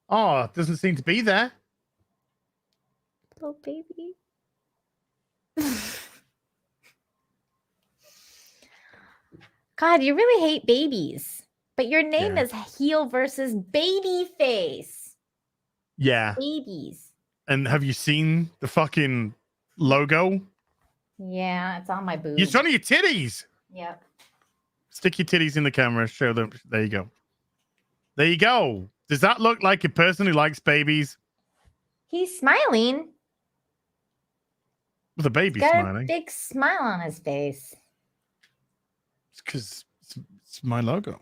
Speaker 2: Oh, it doesn't seem to be there.
Speaker 8: Little baby. God, you really hate babies. But your name is Heel versus Babyface.
Speaker 2: Yeah.
Speaker 8: Babies.
Speaker 2: And have you seen the fucking logo?
Speaker 8: Yeah, it's on my boobs.
Speaker 2: You're showing your titties.
Speaker 8: Yep.
Speaker 2: Stick your titties in the camera. Show them. There you go. There you go. Does that look like a person who likes babies?
Speaker 8: He's smiling.
Speaker 2: With a baby
Speaker 8: He's got
Speaker 2: smiling.
Speaker 8: a big smile on his face.
Speaker 2: It's because it's my logo.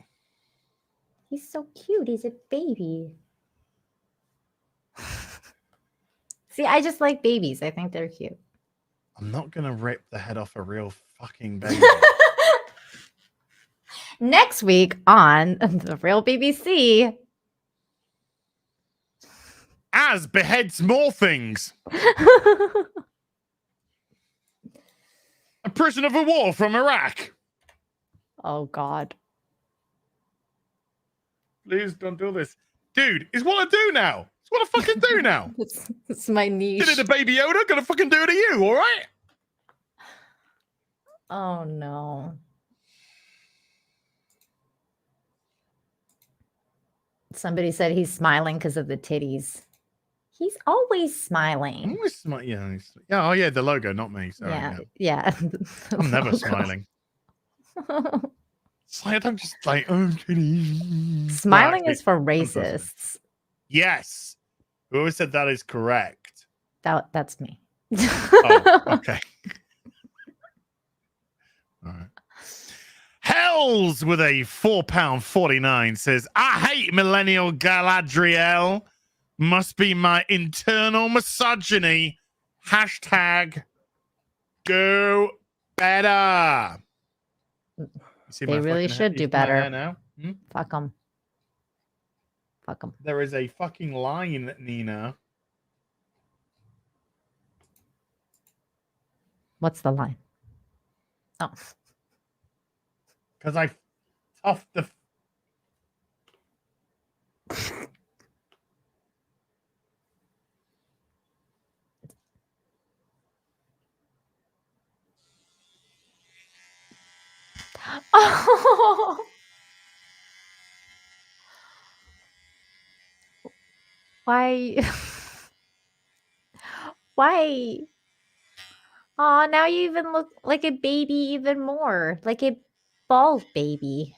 Speaker 8: He's so cute. He's a baby. See, I just like babies. I think they're cute.
Speaker 2: I'm not going to rip the head off a real fucking baby.
Speaker 8: Next week on The Real BBC.
Speaker 2: Az beheads more things. A prisoner of war from Iraq.
Speaker 8: Oh, God.
Speaker 2: Please don't do this. Dude, it's what I do now. It's what I fucking do now.
Speaker 8: It's my niche.
Speaker 2: Did it to Baby Yoda, gonna fucking do it to you, all right?
Speaker 8: Oh, no. Somebody said he's smiling because of the titties. He's always smiling.
Speaker 2: Yeah, oh yeah, the logo, not me. Sorry,
Speaker 8: Yeah.
Speaker 2: I'm never smiling. It's like, I'm just like, oh, titties.
Speaker 8: Smiling
Speaker 2: Right,
Speaker 8: is for racists.
Speaker 2: Yes. Whoever said that is correct.
Speaker 8: That's me.
Speaker 2: Oh, okay. All right. Hells with a £4.49 says, I hate millennial Galadriel. Must be my internal misogyny. Hashtag go better.
Speaker 8: They really should do better.
Speaker 2: Now?
Speaker 8: Fuck them. Fuck them.
Speaker 2: There is a fucking line, Nina.
Speaker 8: What's the line? Oh.
Speaker 2: Because I toughed the...
Speaker 8: Oh. Why? Why? Oh, now you even look like a baby even more. Like a bald baby.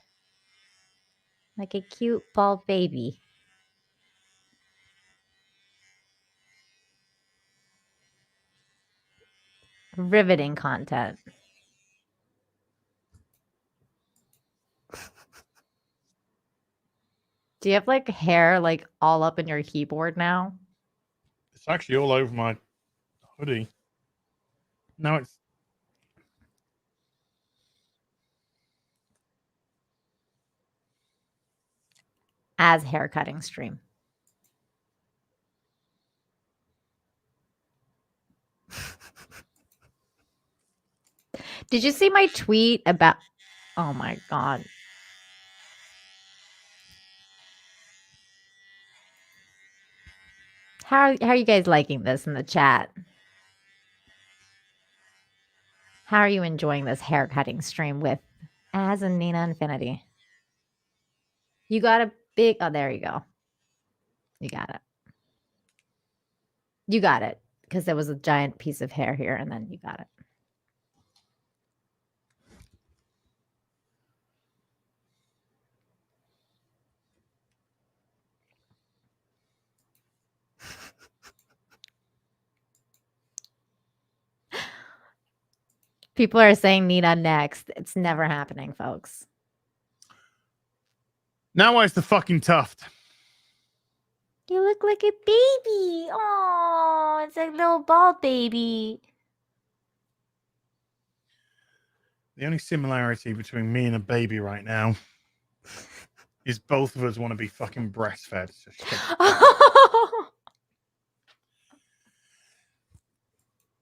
Speaker 8: Like a cute bald baby. Riveting content. Do you have like hair like all up in your keyboard now?
Speaker 2: It's actually all over my hoodie. No, it's...
Speaker 8: As haircutting stream. Did you see my tweet about... Oh my God. How are you guys liking this in the chat? How are you enjoying this haircutting stream with Az and Nina Infinity? You got a big... Oh, there you go. You got it. You got it. Because there was a giant piece of hair here, and then you got it. People are saying Nina next. It's never happening, folks.
Speaker 2: Now where's the fucking tuft?
Speaker 8: You look like a baby. Oh, it's a little bald baby.
Speaker 2: The only similarity between me and a baby right now is both of us want to be fucking breastfed. So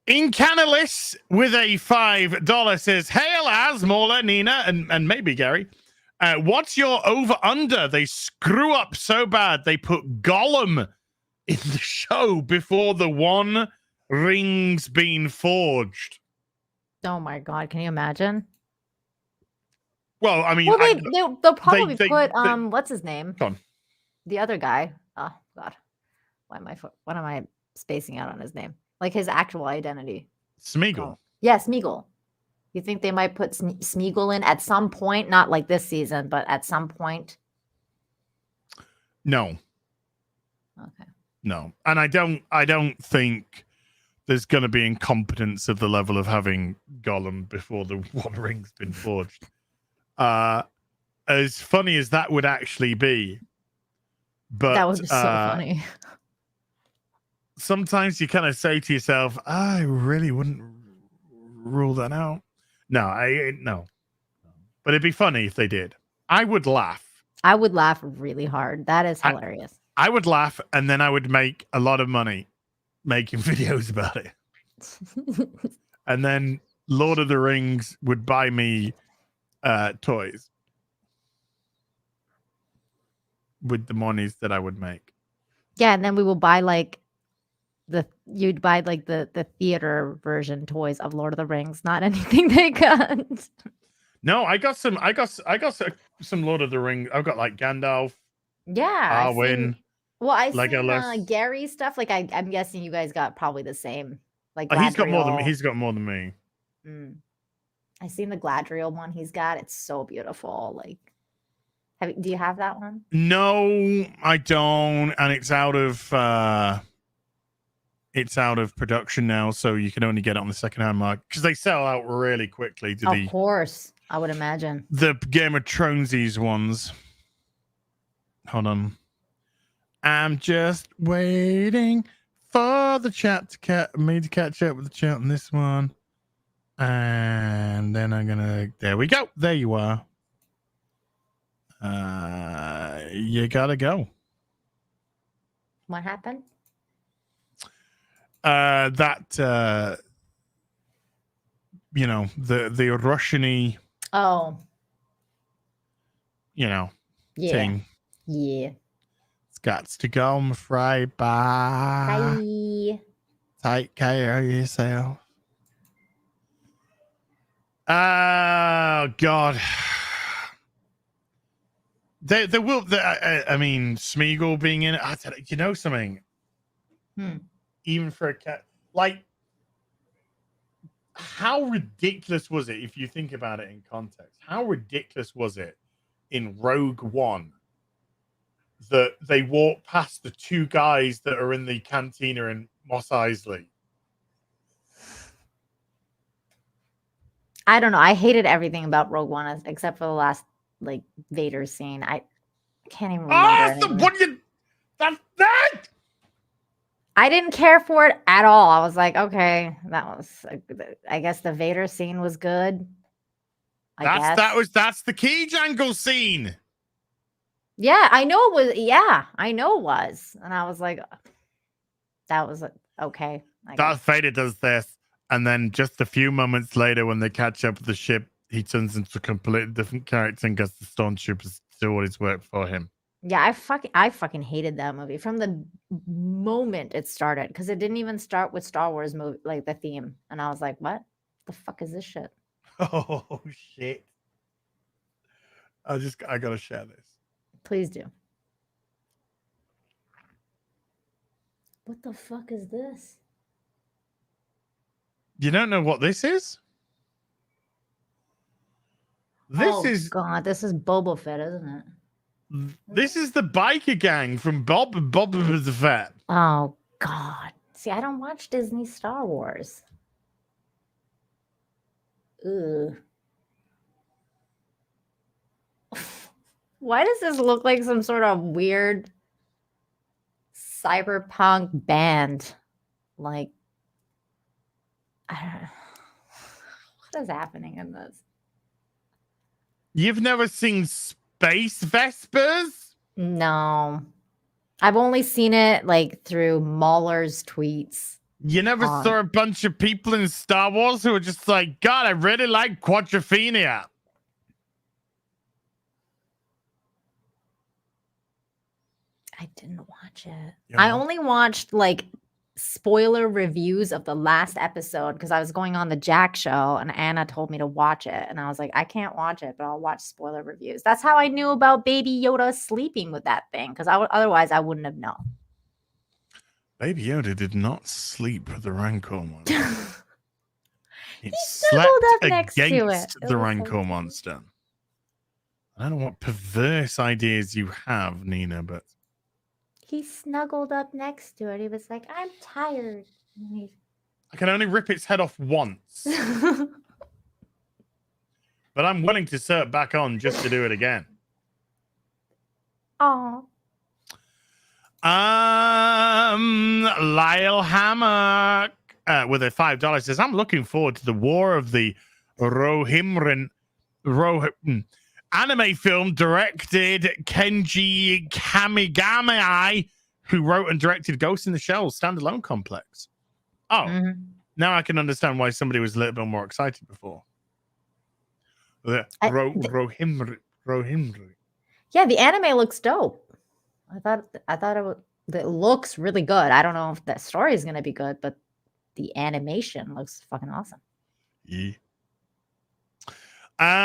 Speaker 2: Incanalis with a $5 says, Hail Az, Mola, Nina, and maybe Gary. What's your over-under? They screw up so bad, they put Gollum in the show before the One Ring's been forged.
Speaker 8: Oh my god, can you imagine?
Speaker 2: Well, I mean,
Speaker 8: Well, they'll probably put
Speaker 2: they-
Speaker 8: what's his name?
Speaker 2: Go on.
Speaker 8: The other guy. Oh god, what am I spacing out on his name? Like his actual identity.
Speaker 2: Smeagol.
Speaker 8: Yeah, Smeagol. You think they might put Smeagol in at some point? Not like this season, but at some point.
Speaker 2: No.
Speaker 8: Okay.
Speaker 2: No, and I don't think there's going to be incompetence of the level of having Gollum before the One Ring's been forged. As funny as that would actually be, but
Speaker 8: That would be so funny.
Speaker 2: Sometimes you kind of say to yourself, I really wouldn't rule that out. No. But it'd be funny if they did. I would laugh.
Speaker 8: I would laugh really hard. That is hilarious.
Speaker 2: I would laugh, and then I would make a lot of money making videos about it. And then Lord of the Rings would buy me toys with the monies that I would make.
Speaker 8: Yeah, and then we will buy you'd buy the theater version toys of Lord of the Rings, not anything they got.
Speaker 2: No, I got some Lord of the Rings. I've got like Gandalf.
Speaker 8: Yeah.
Speaker 2: Arwen.
Speaker 8: I
Speaker 2: Legolas.
Speaker 8: seen Gary stuff. Like I'm guessing you guys got probably the same. Like
Speaker 2: He's got more than me.
Speaker 8: I seen the Gladriel one he's got. It's so beautiful. Like, do you have that one?
Speaker 2: No, I don't, and it's out of production now, so you can only get it on the secondhand market because they sell out really quickly.
Speaker 8: Of course, I would imagine
Speaker 2: the Game of Thronesies ones. Hold on, I'm just waiting for the chat to catch up with the chat on this one, and then I'm gonna. There we go. There you are. You gotta go.
Speaker 8: What happened?
Speaker 2: The Russian-y, thing.
Speaker 8: Yeah.
Speaker 2: It's got to go, I'm afraid. Bye. Take care of yourself. Oh God. There will. I mean, Smeagol being in it. I tell you know something. Even for a cat, like, how ridiculous was it if you think about it in context? How ridiculous was it in Rogue One that they walk past the two guys that are in the cantina in Mos Eisley?
Speaker 8: I don't know. I hated everything about Rogue One except for the last Vader scene. I can't even remember. That I didn't care for it at all. I was like, okay, that was. I guess the Vader scene was good.
Speaker 2: That's the key Jangle scene.
Speaker 8: Yeah, I know it was. Yeah, I know it was, and I was like, that was okay.
Speaker 2: Darth Vader does this, and then just a few moments later, when they catch up with the ship, he turns into a completely different character and gets the stormtroopers to do all his work for him.
Speaker 8: Yeah, I fucking hated that movie from the moment it started because it didn't even start with Star Wars movie the theme, and I was like, "What the fuck is this shit?"
Speaker 2: Oh shit! I gotta share this.
Speaker 8: Please do. What the fuck is this?
Speaker 2: You don't know what this is? This is
Speaker 8: Boba Fett, isn't it?
Speaker 2: This is the biker gang from Boba Fett.
Speaker 8: Oh God! See, I don't watch Disney Star Wars. Ugh. Why does this look like some sort of weird cyberpunk band? Like, I don't know. What is happening in this?
Speaker 2: You've never seen Space Vespers?
Speaker 8: No. I've only seen it through Mahler's tweets.
Speaker 2: You never saw a bunch of people in Star Wars who were just like, God, I really like Quadrophenia.
Speaker 8: I didn't watch it.
Speaker 2: Yeah.
Speaker 8: I only watched like spoiler reviews of the last episode because I was going on the Jack show and Anna told me to watch it. And I was like, I can't watch it, but I'll watch spoiler reviews. That's how I knew about Baby Yoda sleeping with that thing because otherwise I wouldn't have known.
Speaker 2: Baby Yoda did not sleep with the Rancor monster. It
Speaker 8: snuggled
Speaker 2: slept
Speaker 8: up next to it.
Speaker 2: against
Speaker 8: It
Speaker 2: the
Speaker 8: was so
Speaker 2: Rancor
Speaker 8: cute.
Speaker 2: monster. I don't know what perverse ideas you have, Nina, but
Speaker 8: He snuggled up next to it. He was like, I'm tired. And
Speaker 2: I can only rip its head off once. But I'm willing to sew it back on just to do it again.
Speaker 8: Oh.
Speaker 2: Lyle Hammer with a $5 says, I'm looking forward to the War of the Rohirrim anime film directed Kenji Kamigami, who wrote and directed Ghost in the Shell standalone complex. Oh, now I can understand why somebody was a little bit more excited before. Rohirrim.
Speaker 8: Yeah, the anime looks dope. I thought it looks really good. I don't know if the story is gonna be good, but the animation looks fucking awesome.
Speaker 2: Yeah.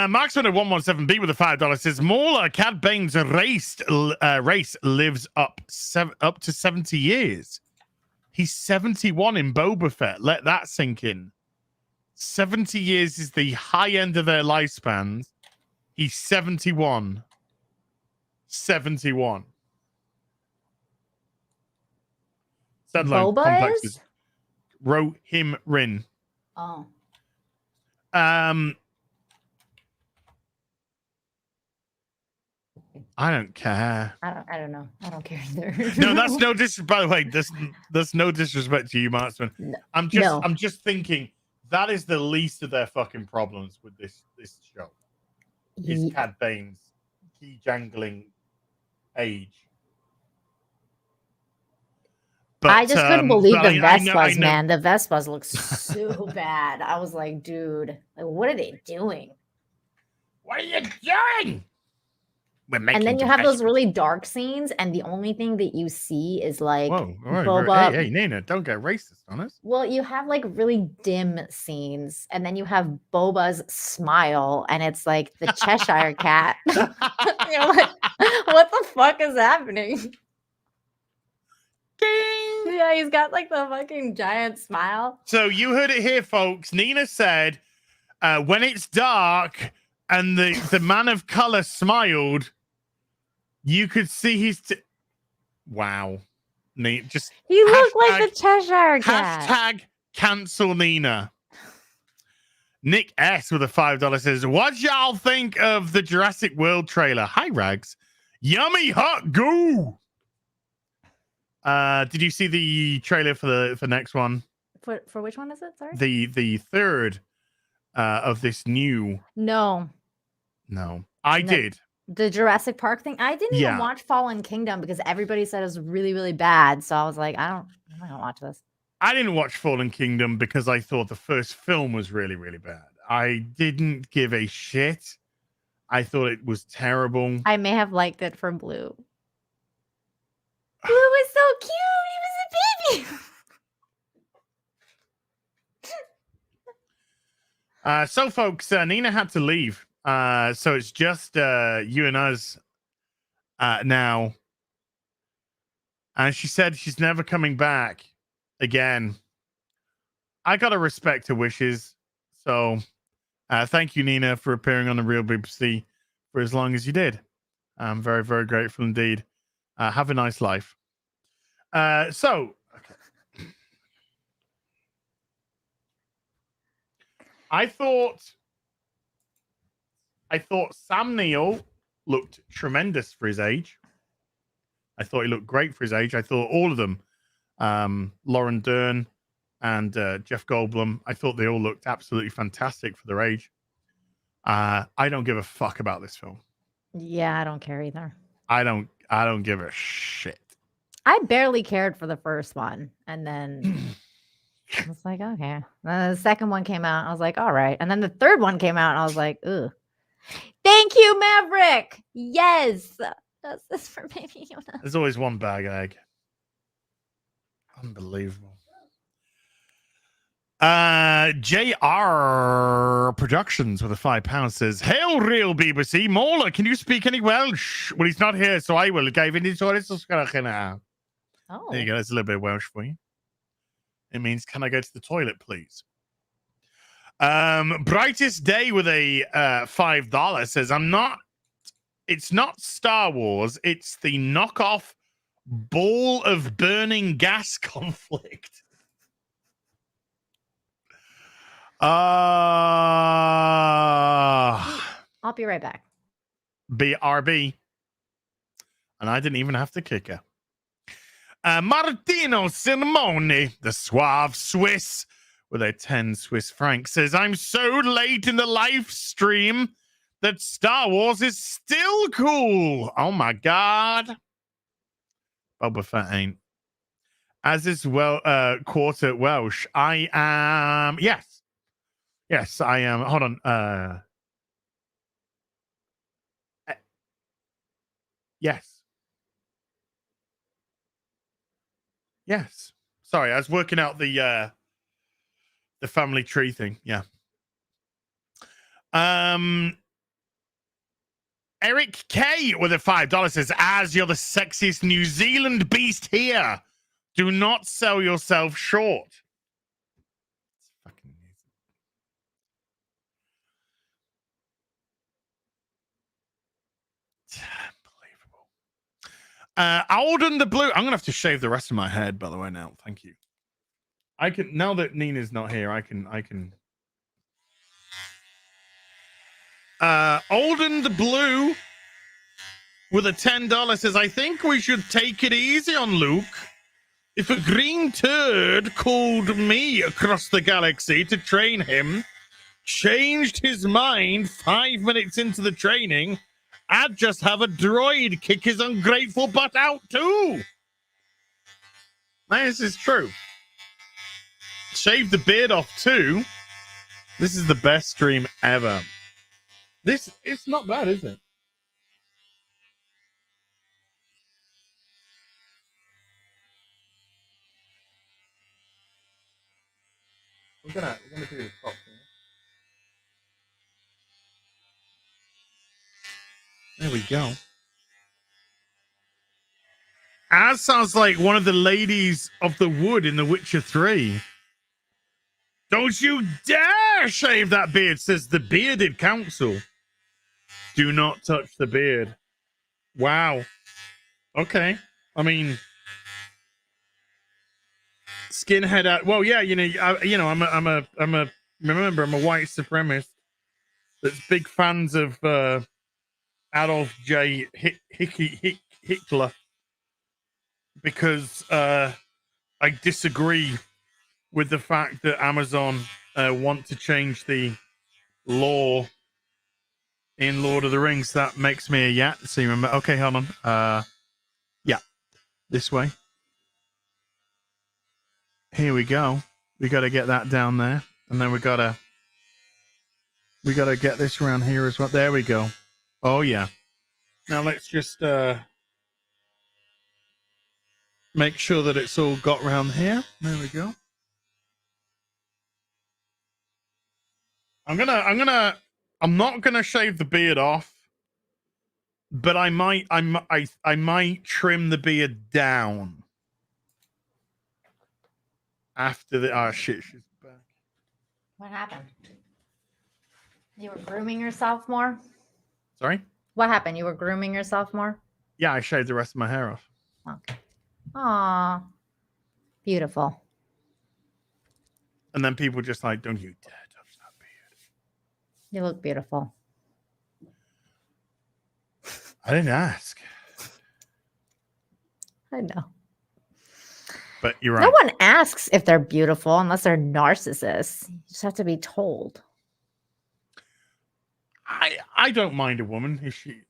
Speaker 2: Marksman at 117B with a $5 says Mauler Cad Bane's race lives up to 70 years. He's 71 in Boba Fett. Let that sink in. 70 years is the high end of their lifespans. He's 71. 71. Standalone
Speaker 8: Boba
Speaker 2: complexes.
Speaker 8: is?
Speaker 2: Rohirrim.
Speaker 8: Oh.
Speaker 2: I don't care.
Speaker 8: I don't know. I don't care either.
Speaker 2: No, that's no disrespect. By the way, that's no disrespect to you, Marksman.
Speaker 8: No.
Speaker 2: I'm just thinking that is the least of their fucking problems with this show. Is Cad Bane's key jangling age. But,
Speaker 8: I just couldn't believe the Vespas,
Speaker 2: I know.
Speaker 8: man. The Vespas look so bad. I was like, dude, like, what are they doing?
Speaker 2: What are you doing?
Speaker 8: And then you have those really dark scenes, and the only thing that you see is like
Speaker 2: whoa, right,
Speaker 8: Boba.
Speaker 2: Hey, Nina, don't get racist on us.
Speaker 8: Well, you have like really dim scenes, and then you have Boba's smile, and it's like the Cheshire cat. You're like, what the fuck is happening?
Speaker 2: Ding!
Speaker 8: Yeah, he's got like the fucking giant smile.
Speaker 2: So you heard it here, folks. Nina said, when it's dark and the man of color smiled, you could see his. Wow. Just
Speaker 8: he looked like the Cheshire cat.
Speaker 2: Hashtag cancel Nina. Nick S with a $5 says, what y'all think of the Jurassic World trailer? Hi, Rags. Yummy hot goo. Did you see the trailer for the next one?
Speaker 8: For which one is it? Sorry.
Speaker 2: The third of this new.
Speaker 8: No,
Speaker 2: I did.
Speaker 8: The Jurassic Park thing. I didn't even watch Fallen Kingdom because everybody said it was really, really bad. So I was like, I'm not gonna watch this.
Speaker 2: I didn't watch Fallen Kingdom because I thought the first film was really, really bad. I didn't give a shit. I thought it was terrible.
Speaker 8: I may have liked it for Blue. Blue was so cute. He was a baby.
Speaker 2: So, folks, Nina had to leave. So it's just you and us now. And she said she's never coming back again. I got to respect her wishes. So thank you, Nina, for appearing on the Real BBC for as long as you did. I'm very, very grateful indeed. Have a nice life. Okay. I thought Sam Neill looked tremendous for his age. I thought he looked great for his age. I thought all of them, Lauren Dern and Jeff Goldblum, I thought they all looked absolutely fantastic for their age. I don't give a fuck about this film.
Speaker 8: Yeah, I don't care either.
Speaker 2: I don't give a shit.
Speaker 8: I barely cared for the first one, and then I was like, okay. Then the second one came out, I was like, all right. And then the third one came out, and I was like, ugh. Thank you, Maverick. Yes. does this for Baby Yoda?
Speaker 2: There's always one bag egg. Unbelievable. JR Productions with a £5 says, Hail, real BBC. Mola, can you speak any Welsh? Well, he's not here, so I will.
Speaker 8: Oh.
Speaker 2: There you go. That's a little bit of Welsh for you. It means, can I go to the toilet, please? Brightest Day with a $5 says, it's not Star Wars, it's the knockoff ball of burning gas conflict.
Speaker 8: I'll be right back.
Speaker 2: BRB. And I didn't even have to kick her. Martino Simone, the suave Swiss, with a 10 Swiss francs, says, I'm so late in the live stream that Star Wars is still cool. Oh my God. Boba Fett ain't. As is quarter Welsh. I am. Yes, I am. Hold on. Yes. Sorry, I was working out the family tree thing. Yeah. Eric K with a $5 says, as you're the sexiest New Zealand beast here, do not sell yourself short. It's fucking unbelievable. Alden the Blue. I'm gonna have to shave the rest of my head, by the way. Now, thank you. I can, now that Nina's not here, I can. Alden the Blue with a $10 says, I think we should take it easy on Luke. If a green turd called me across the galaxy to train him, changed his mind 5 minutes into the training, I'd just have a droid kick his ungrateful butt out too. This is true. Shave the beard off too. This is the best stream ever. It's not bad, is it? We're gonna do the top here. There we go. Az sounds like one of the ladies of the wood in The Witcher 3. Don't you dare shave that beard, says the bearded council. Do not touch the beard. Wow. Okay. I mean, skinhead out. Well, yeah, I'm a white supremacist that's big fans of Adolf J. Hitler because I disagree with the fact that Amazon want to change the law in Lord of the Rings. That makes me a yat. So you remember? Okay, hold on. Yeah, this way. Here we go. We got to get that down there, and then we gotta get this around here as well. There we go. Oh yeah. Now let's just make sure that it's all got around here. There we go. I'm not gonna shave the beard off, but I might trim the beard down after the. Oh shit, she's back.
Speaker 8: What happened? You were grooming yourself more?
Speaker 2: Sorry?
Speaker 8: What happened? You were grooming yourself more?
Speaker 2: Yeah, I shaved the rest of my hair off.
Speaker 8: Okay. Aw. Beautiful.
Speaker 2: And then people just like, don't you dare touch that beard.
Speaker 8: You look beautiful.
Speaker 2: I didn't ask.
Speaker 8: I know.
Speaker 2: But you're right.
Speaker 8: No one asks if they're beautiful unless they're narcissists. You just have to be told.
Speaker 2: I don't mind a woman.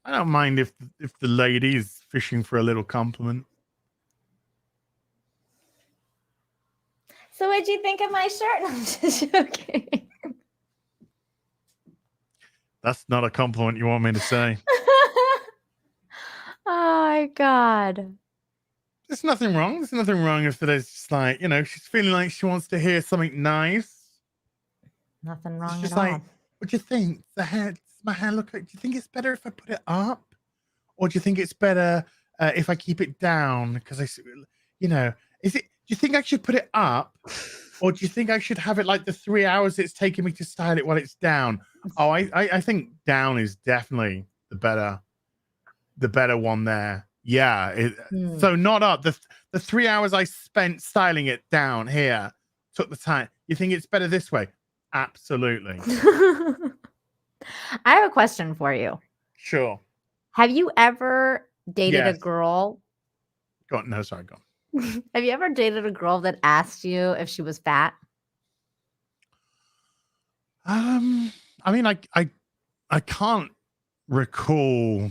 Speaker 2: I don't mind if the lady is fishing for a little compliment.
Speaker 8: So what'd you think of my shirt? I'm just joking.
Speaker 2: That's not a compliment you want me to say.
Speaker 8: my God.
Speaker 2: There's nothing wrong. There's nothing wrong if there's just like, she's feeling like she wants to hear something nice.
Speaker 8: Nothing
Speaker 2: It's
Speaker 8: wrong
Speaker 2: just
Speaker 8: at
Speaker 2: like,
Speaker 8: all.
Speaker 2: what do you think? Does my hair look like, do you think it's better if I put it up? Or do you think it's better if I keep it down? Because do you think I should put it up? Or do you think I should have it like the 3 hours it's taking me to style it while it's down? Oh, I think down is definitely the better one there. Yeah. So not up. The 3 hours I spent styling it down here took the time. You think it's better this way? Absolutely.
Speaker 8: I have a question for you.
Speaker 2: Sure.
Speaker 8: Have you ever dated a
Speaker 2: Yes.
Speaker 8: girl?
Speaker 2: Go on. No, sorry, go on.
Speaker 8: Have you ever dated a girl that asked you if she was fat?
Speaker 2: I mean, I can't recall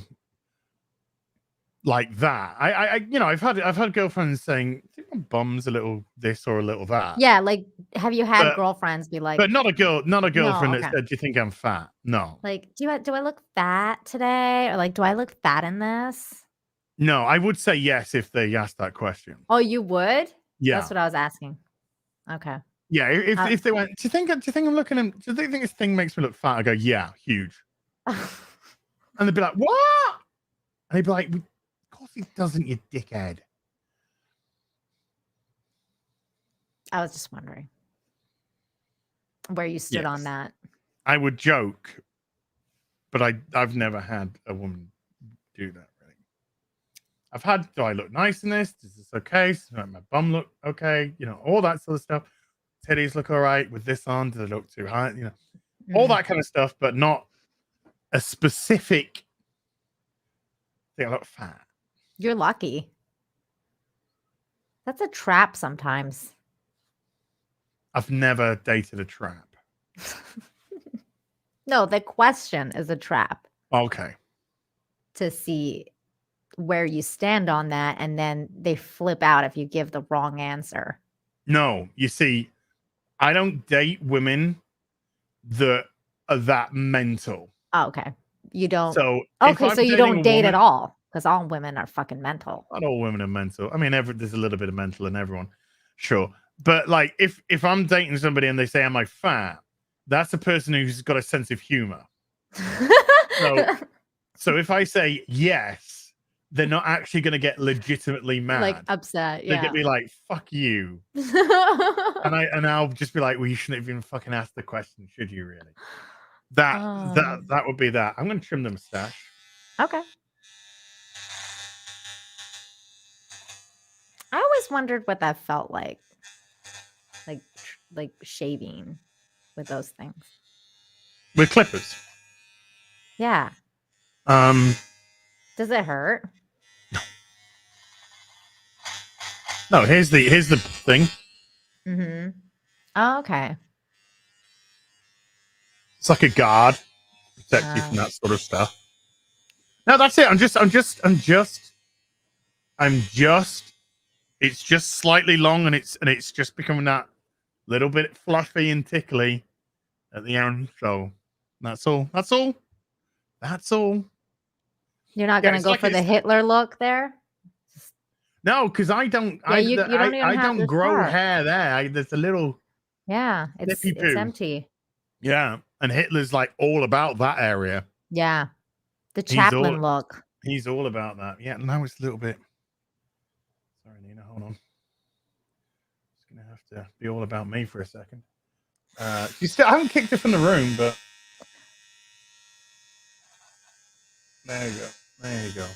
Speaker 2: like that. I've had girlfriends saying, I think my bum's a little this or a little that.
Speaker 8: Yeah, like have you had girlfriends be like,
Speaker 2: But not a girlfriend that
Speaker 8: okay.
Speaker 2: said, do you think I'm fat? No.
Speaker 8: like, do I look fat today? Or like, do I look fat in this?
Speaker 2: No, I would say yes if they asked that question.
Speaker 8: Oh, you would?
Speaker 2: Yeah.
Speaker 8: That's what I was asking. Okay.
Speaker 2: Yeah, if they went, do you think I'm looking at, do they think this thing makes me look fat? I go, yeah, huge. And they'd be like, what? And they'd be like, of course it doesn't, you dickhead.
Speaker 8: I was just wondering where you stood on that.
Speaker 2: I would joke, but I've never had a woman do that, really. I've had, do I look nice in this? Is this okay? Does my bum look okay? All that sort of stuff. Titties look all right with this on. Do they look too high? All that kind of stuff, but not a specific thing. I look fat.
Speaker 8: You're lucky. That's a trap sometimes.
Speaker 2: I've never dated a trap.
Speaker 8: No, the question is a trap
Speaker 2: Okay.
Speaker 8: to see where you stand on that, and then they flip out if you give the wrong answer.
Speaker 2: No, you see, I don't date women that are that mental.
Speaker 8: Oh, okay. You don't.
Speaker 2: So
Speaker 8: Okay, so you don't date at all because all women are fucking mental.
Speaker 2: Not all women are mental. I mean, there's a little bit of mental in everyone, sure. But like, if I'm dating somebody and they say, "Am I fat?" That's a person who's got a sense of humor. So if I say yes, they're not actually going to get legitimately mad,
Speaker 8: like upset.
Speaker 2: They're
Speaker 8: Yeah.
Speaker 2: going to be like, "Fuck you," and I'll just be like, "Well, you shouldn't even fucking ask the question, should you? Really?" That would be that. I'm going to trim the mustache.
Speaker 8: Okay. I always wondered what that felt like shaving with those things.
Speaker 2: With clippers.
Speaker 8: Yeah. Does it hurt?
Speaker 2: No, here's the thing.
Speaker 8: Mm-hmm. Oh, okay.
Speaker 2: It's like a guard, protect you from that sort of stuff. No, that's it. It's just slightly long, and it's just becoming that little bit fluffy and tickly at the end. So that's all.
Speaker 8: You're not gonna go for the Hitler look there?
Speaker 2: No, because I don't.
Speaker 8: Yeah, you don't even
Speaker 2: I
Speaker 8: have
Speaker 2: don't
Speaker 8: the
Speaker 2: grow
Speaker 8: scarf.
Speaker 2: hair there. There's a little.
Speaker 8: Yeah, it's empty.
Speaker 2: Yeah, and Hitler's like all about that area.
Speaker 8: Yeah, the Chaplin look.
Speaker 2: He's all about that. Yeah, now it's a little bit. Sorry, Nina, hold on. It's gonna have to be all about me for a second. I haven't kicked her from the room, but there you go. There you go.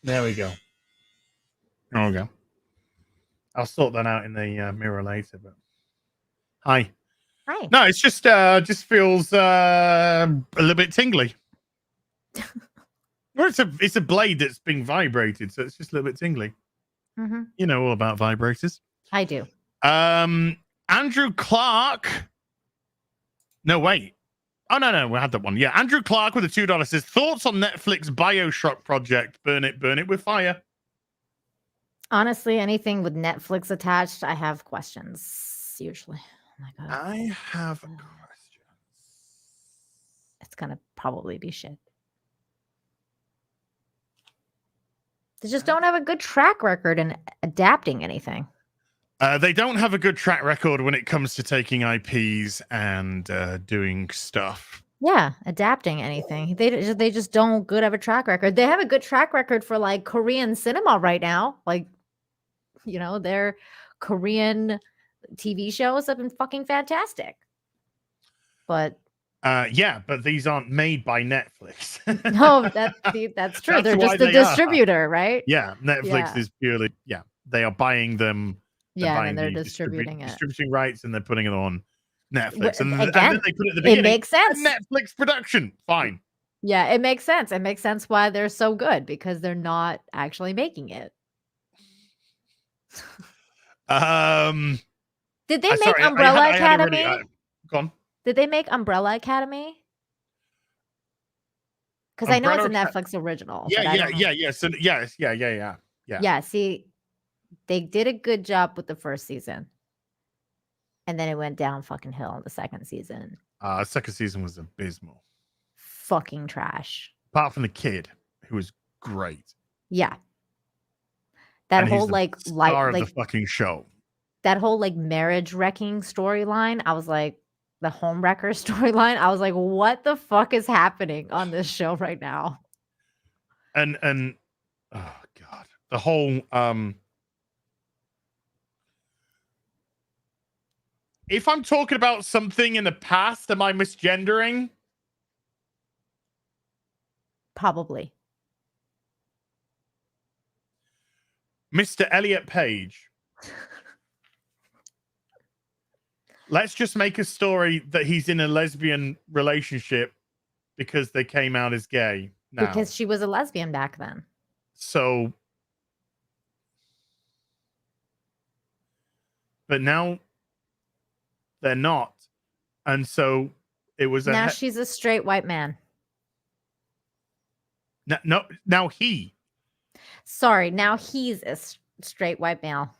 Speaker 2: There we go. There we go. I'll sort that out in the mirror later. But hi.
Speaker 8: Hi.
Speaker 2: No, it's just feels a little bit tingly. Well, it's a blade that's being vibrated, so it's just a little bit tingly.
Speaker 8: Mm-hmm.
Speaker 2: You know all about vibrators.
Speaker 8: I do.
Speaker 2: Andrew Clark. No, wait. Oh no, we had that one. Yeah, Andrew Clark with a $2 says thoughts on Netflix Bioshock project. Burn it with fire.
Speaker 8: Honestly, anything with Netflix attached, I have questions usually. Oh my God.
Speaker 2: I have questions.
Speaker 8: It's gonna probably be shit. They just don't have a good track record in adapting anything.
Speaker 2: They don't have a good track record when it comes to taking IPs and doing stuff.
Speaker 8: Yeah, adapting anything. They just don't good have a track record. They have a good track record for like Korean cinema right now. Like, you know, their Korean TV shows have been fucking fantastic. But
Speaker 2: yeah, but these aren't made by Netflix.
Speaker 8: no, that's true. They're just a distributor, right?
Speaker 2: Yeah, Netflix is purely they are buying them.
Speaker 8: Yeah, and they're distributing
Speaker 2: distributing rights, and they're putting it on Netflix. And then they put it at the
Speaker 8: it
Speaker 2: beginning.
Speaker 8: makes sense.
Speaker 2: Netflix production, fine.
Speaker 8: Yeah, it makes sense. It makes sense why they're so good because they're not actually making it. Did they make Umbrella Academy?
Speaker 2: Go on.
Speaker 8: Did they make Umbrella Academy? Because I know it's a Netflix original.
Speaker 2: Yeah. So yeah.
Speaker 8: See, they did a good job with the first season, and then it went down fucking hill in the second season.
Speaker 2: Second season was abysmal.
Speaker 8: Fucking trash.
Speaker 2: Apart from the kid, who was great.
Speaker 8: Yeah. That whole
Speaker 2: star of the fucking show.
Speaker 8: That whole like marriage wrecking storyline, I was like, the home wrecker storyline, I was like, what the fuck is happening on this show right now?
Speaker 2: And oh god, the whole if I'm talking about something in the past, am I misgendering?
Speaker 8: Probably.
Speaker 2: Mr. Elliot Page. Let's just make a story that he's in a lesbian relationship because they came out as gay now.
Speaker 8: Because she was a lesbian back then.
Speaker 2: So, but now they're not. And so it was
Speaker 8: now she's a straight white man.
Speaker 2: No, now he.
Speaker 8: Sorry, now he's a straight white male.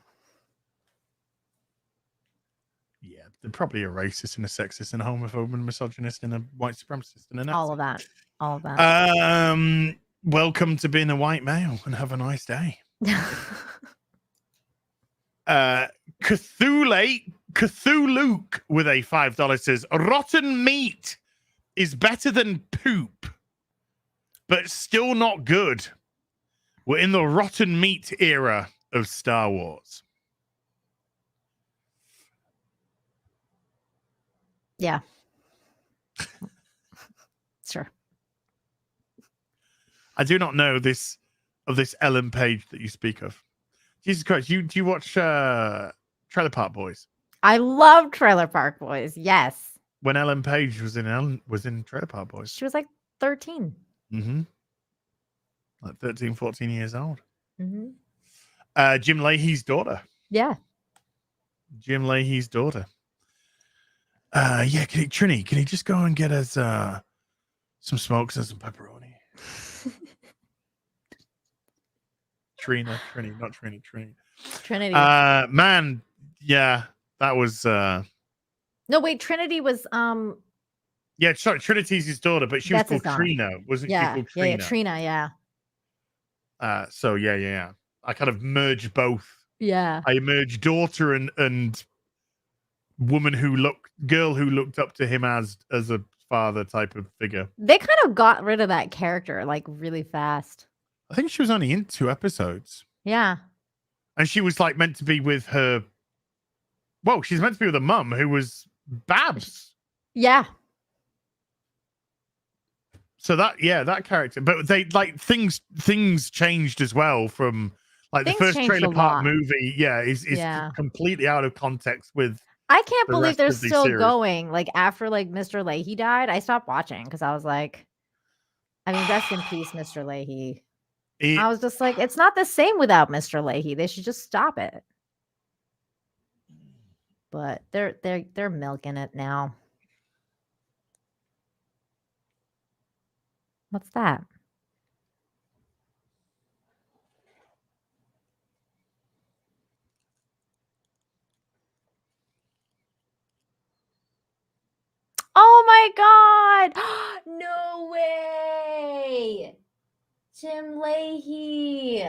Speaker 2: Yeah, they're probably a racist and a sexist and a homophobe and a misogynist and a white supremacist and a Nazi.
Speaker 8: All of that.
Speaker 2: Welcome to being a white male and have a nice day. Cthulhu with a $5 says, rotten meat is better than poop, but still not good. We're in the rotten meat era of Star Wars.
Speaker 8: Yeah. Sure.
Speaker 2: I do not know this Ellen Page that you speak of. Jesus Christ, do you watch Trailer Park Boys?
Speaker 8: I love Trailer Park Boys. Yes.
Speaker 2: When Ellen Page was in Trailer Park Boys.
Speaker 8: She was like 13.
Speaker 2: Mm-hmm. Like 13, 14 years old.
Speaker 8: Mm-hmm.
Speaker 2: Jim Leahy's daughter.
Speaker 8: Yeah.
Speaker 2: Jim Leahy's daughter. Yeah, Trini, can you just go and get us some smokes and some pepperoni? Trini. Man, yeah, that was
Speaker 8: No, wait, Trinity was
Speaker 2: yeah, sorry, Trinity's his daughter, but she was called Trina, wasn't she called Trina?
Speaker 8: Yeah, Trina, yeah.
Speaker 2: So yeah. I kind of merged both.
Speaker 8: Yeah.
Speaker 2: I merged daughter and girl who looked up to him as a father type of figure.
Speaker 8: They kind of got rid of that character like really fast.
Speaker 2: I think she was only in 2 episodes.
Speaker 8: Yeah.
Speaker 2: And she was like meant to be with her. Well, she's meant to be with a mum who was Babs.
Speaker 8: Yeah.
Speaker 2: So that character, but they like things changed as well from like
Speaker 8: Things
Speaker 2: the first
Speaker 8: changed
Speaker 2: Trailer
Speaker 8: a
Speaker 2: Park
Speaker 8: lot.
Speaker 2: movie. Yeah, is completely out of context with.
Speaker 8: I can't
Speaker 2: the
Speaker 8: believe
Speaker 2: rest
Speaker 8: they're
Speaker 2: of the
Speaker 8: still
Speaker 2: series.
Speaker 8: going. Like after like Mr. Leahy died, I stopped watching because I was like, I mean, rest in peace, Mr. Leahy. I was just like, it's not the same without Mr. Leahy. They should just stop it. But they're milking it now. What's that? Oh my God! No way! Jim Leahy.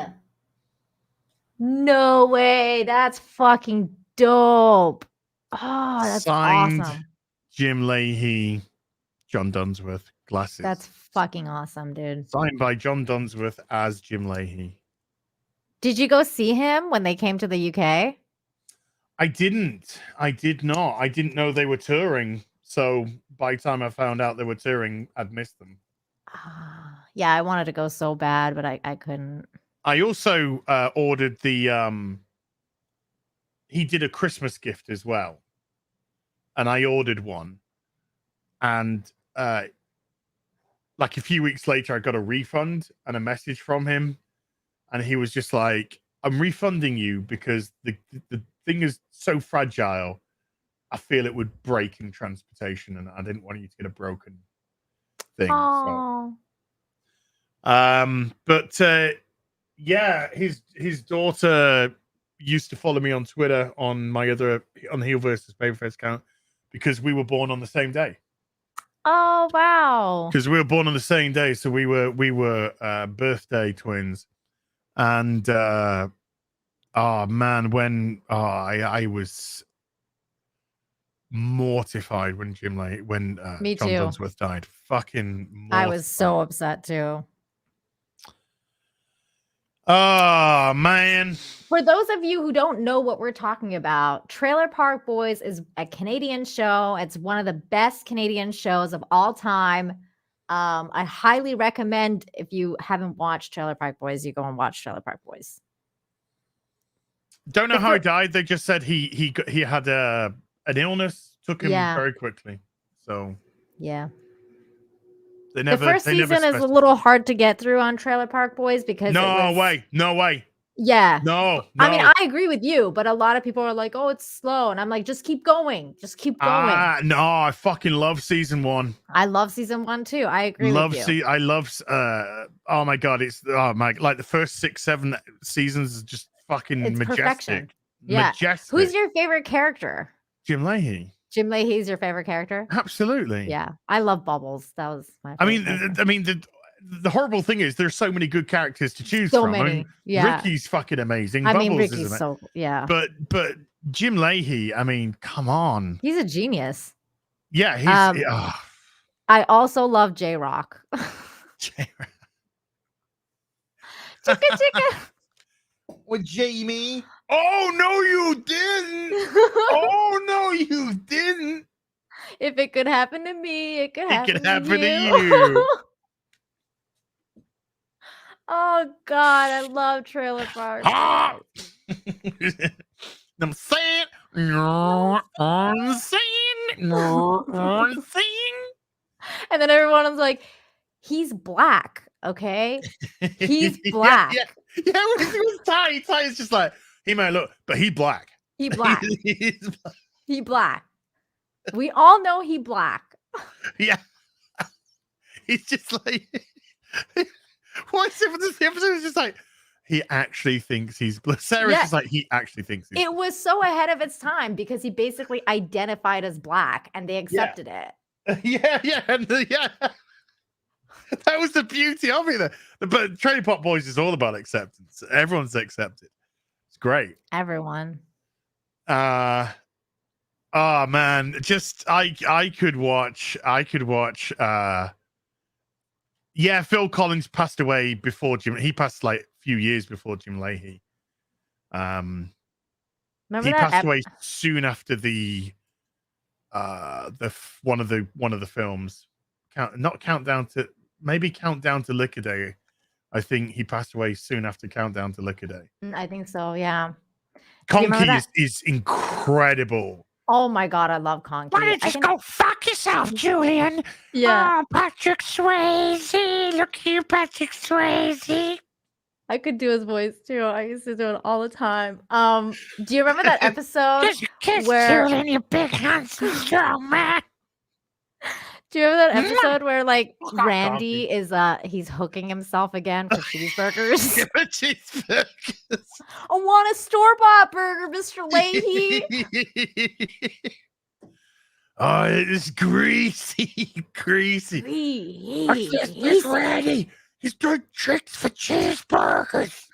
Speaker 8: No way. That's fucking dope. Oh, that's
Speaker 2: Signed
Speaker 8: awesome.
Speaker 2: Jim Leahy, John Dunsworth glasses.
Speaker 8: That's fucking awesome, dude.
Speaker 2: Signed by John Dunsworth as Jim Leahy.
Speaker 8: Did you go see him when they came to the UK?
Speaker 2: I didn't. I did not. I didn't know they were touring. So by the time I found out they were touring, I'd missed them.
Speaker 8: Yeah, I wanted to go so bad, but I couldn't.
Speaker 2: I also ordered the he did a Christmas gift as well. And I ordered one. And like a few weeks later, I got a refund and a message from him. And he was just like, I'm refunding you because the thing is so fragile. I feel it would break in transportation, and I didn't want you to get a broken thing.
Speaker 8: Oh.
Speaker 2: So. Yeah, his daughter used to follow me on Twitter on the HeelvsBabyface account because we were born on the same day.
Speaker 8: Oh wow!
Speaker 2: Because we were born on the same day, so we were birthday twins. And oh man, when I was mortified when John Dunsworth died. Fucking mortified.
Speaker 8: I was so upset too.
Speaker 2: Oh man.
Speaker 8: For those of you who don't know what we're talking about, Trailer Park Boys is a Canadian show. It's one of the best Canadian shows of all time. I highly recommend, if you haven't watched Trailer Park Boys, you go and watch Trailer Park Boys.
Speaker 2: Don't know how he died. They just said he had an illness, took him very quickly. So
Speaker 8: yeah.
Speaker 2: The
Speaker 8: first season is a little hard to get through on Trailer Park Boys because
Speaker 2: no way.
Speaker 8: Yeah.
Speaker 2: No.
Speaker 8: I mean, I agree with you, but a lot of people are like, "Oh, it's slow," and I'm like, "Just keep going. Just keep going."
Speaker 2: No, I fucking love season 1.
Speaker 8: I love season 1 too. I agree with you.
Speaker 2: I love. Oh my god, like the first 6-7 seasons is just fucking
Speaker 8: it's
Speaker 2: majestic.
Speaker 8: Perfection. Yeah.
Speaker 2: Majestic.
Speaker 8: Who's your favorite character?
Speaker 2: Jim Leahy.
Speaker 8: Jim Leahy's your favorite character?
Speaker 2: Absolutely.
Speaker 8: Yeah. I love Bubbles. That was my favorite.
Speaker 2: I mean, the horrible thing is there's so many good characters to choose
Speaker 8: from.
Speaker 2: So
Speaker 8: many.
Speaker 2: I mean,
Speaker 8: yeah.
Speaker 2: Ricky's fucking amazing.
Speaker 8: Bubbles Ricky's so yeah.
Speaker 2: But Jim Leahy, I mean, come on.
Speaker 8: He's a genius.
Speaker 2: Yeah, he's
Speaker 8: I also love J-Rock.
Speaker 2: J-Rock.
Speaker 8: Chicka chicka.
Speaker 2: With Jamie. Oh no, you didn't. Oh no, you didn't.
Speaker 8: If it could happen to me, it could happen
Speaker 2: to you.
Speaker 8: Oh God, I love Trailer Park.
Speaker 2: I'm saying,
Speaker 8: and then everyone's like, he's black, okay? He's black.
Speaker 2: Yeah, when he was Ty is just like, he might look, but he black.
Speaker 8: He black. He black. We all know he black.
Speaker 2: Yeah. He's just like, what's it? The episode is just like, he actually thinks he's black. Sarah's just like, he actually thinks he's black.
Speaker 8: It was so ahead of its time because he basically identified as black and they accepted it.
Speaker 2: Yeah. That was the beauty of it. But Trailer Park Boys is all about acceptance. Everyone's accepted. It's great.
Speaker 8: Everyone.
Speaker 2: Oh man, just I could watch Phil Collins passed away before Jim. He passed like a few years before Jim Leahy.
Speaker 8: Remember
Speaker 2: he passed away soon after the one of the films. Countdown to Liquor Day. I think he passed away soon after Countdown to Liquor Day.
Speaker 8: I think so, yeah.
Speaker 2: Conky is incredible.
Speaker 8: Oh my God, I love Conky.
Speaker 2: Why don't you just go fuck yourself, Julian?
Speaker 8: Yeah.
Speaker 2: Oh, Patrick Swayze. Look here, Patrick Swayze.
Speaker 8: I could do his voice too. I used to do it all the time. Do you remember that episode where
Speaker 2: Julian, you big handsome strong man?
Speaker 8: Do you remember that episode where like Randy is he's hooking himself again for cheeseburgers?
Speaker 2: Cheeseburgers.
Speaker 8: I want a store-bought burger, Mr. Leahy.
Speaker 2: Oh, it is greasy. It's Randy. He's doing tricks for cheeseburgers.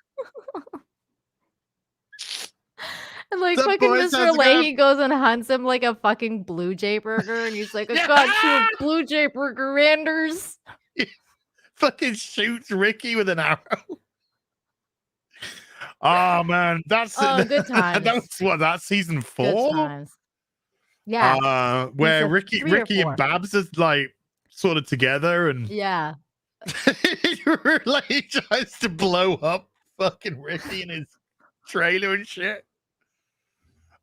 Speaker 8: And like
Speaker 2: The
Speaker 8: fucking
Speaker 2: boys
Speaker 8: Mr.
Speaker 2: has
Speaker 8: Leahy goes and hunts him like a fucking Blue Jay burger, and he's like, "I got you a Blue Jay burger, Anders."
Speaker 2: Fucking shoots Ricky with an arrow. Oh man, that's
Speaker 8: good times.
Speaker 2: That's season
Speaker 8: Good
Speaker 2: 4.
Speaker 8: times. Yeah.
Speaker 2: Where
Speaker 8: Season
Speaker 2: Ricky
Speaker 8: 3 or
Speaker 2: and
Speaker 8: 4.
Speaker 2: Babs is like sort of together, and
Speaker 8: Yeah.
Speaker 2: Leahy tries to blow up fucking Ricky in his trailer and shit.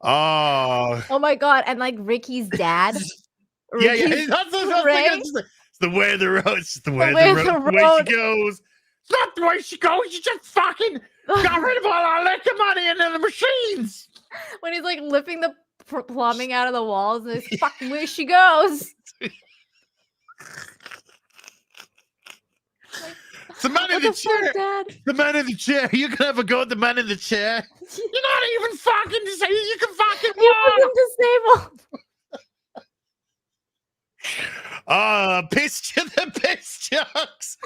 Speaker 2: Oh
Speaker 8: my god! And like Ricky's dad.
Speaker 2: yeah,
Speaker 8: Ricky's
Speaker 2: that's what I was
Speaker 8: Ray?
Speaker 2: thinking. It's the way the road. It's just the way
Speaker 8: way
Speaker 2: the
Speaker 8: the
Speaker 2: road. The way
Speaker 8: road.
Speaker 2: she goes. It's not the way she goes. She just fucking got rid of all our liquor money into the machines.
Speaker 8: When he's like lifting the plumbing out of the walls, and it's fucking where she goes.
Speaker 2: It's the man in the chair.
Speaker 8: Dad?
Speaker 2: The man in the chair. You can have a go at the man in the chair. You're not even fucking disabled. You can fucking walk.
Speaker 8: Disabled.
Speaker 2: The piss jokes.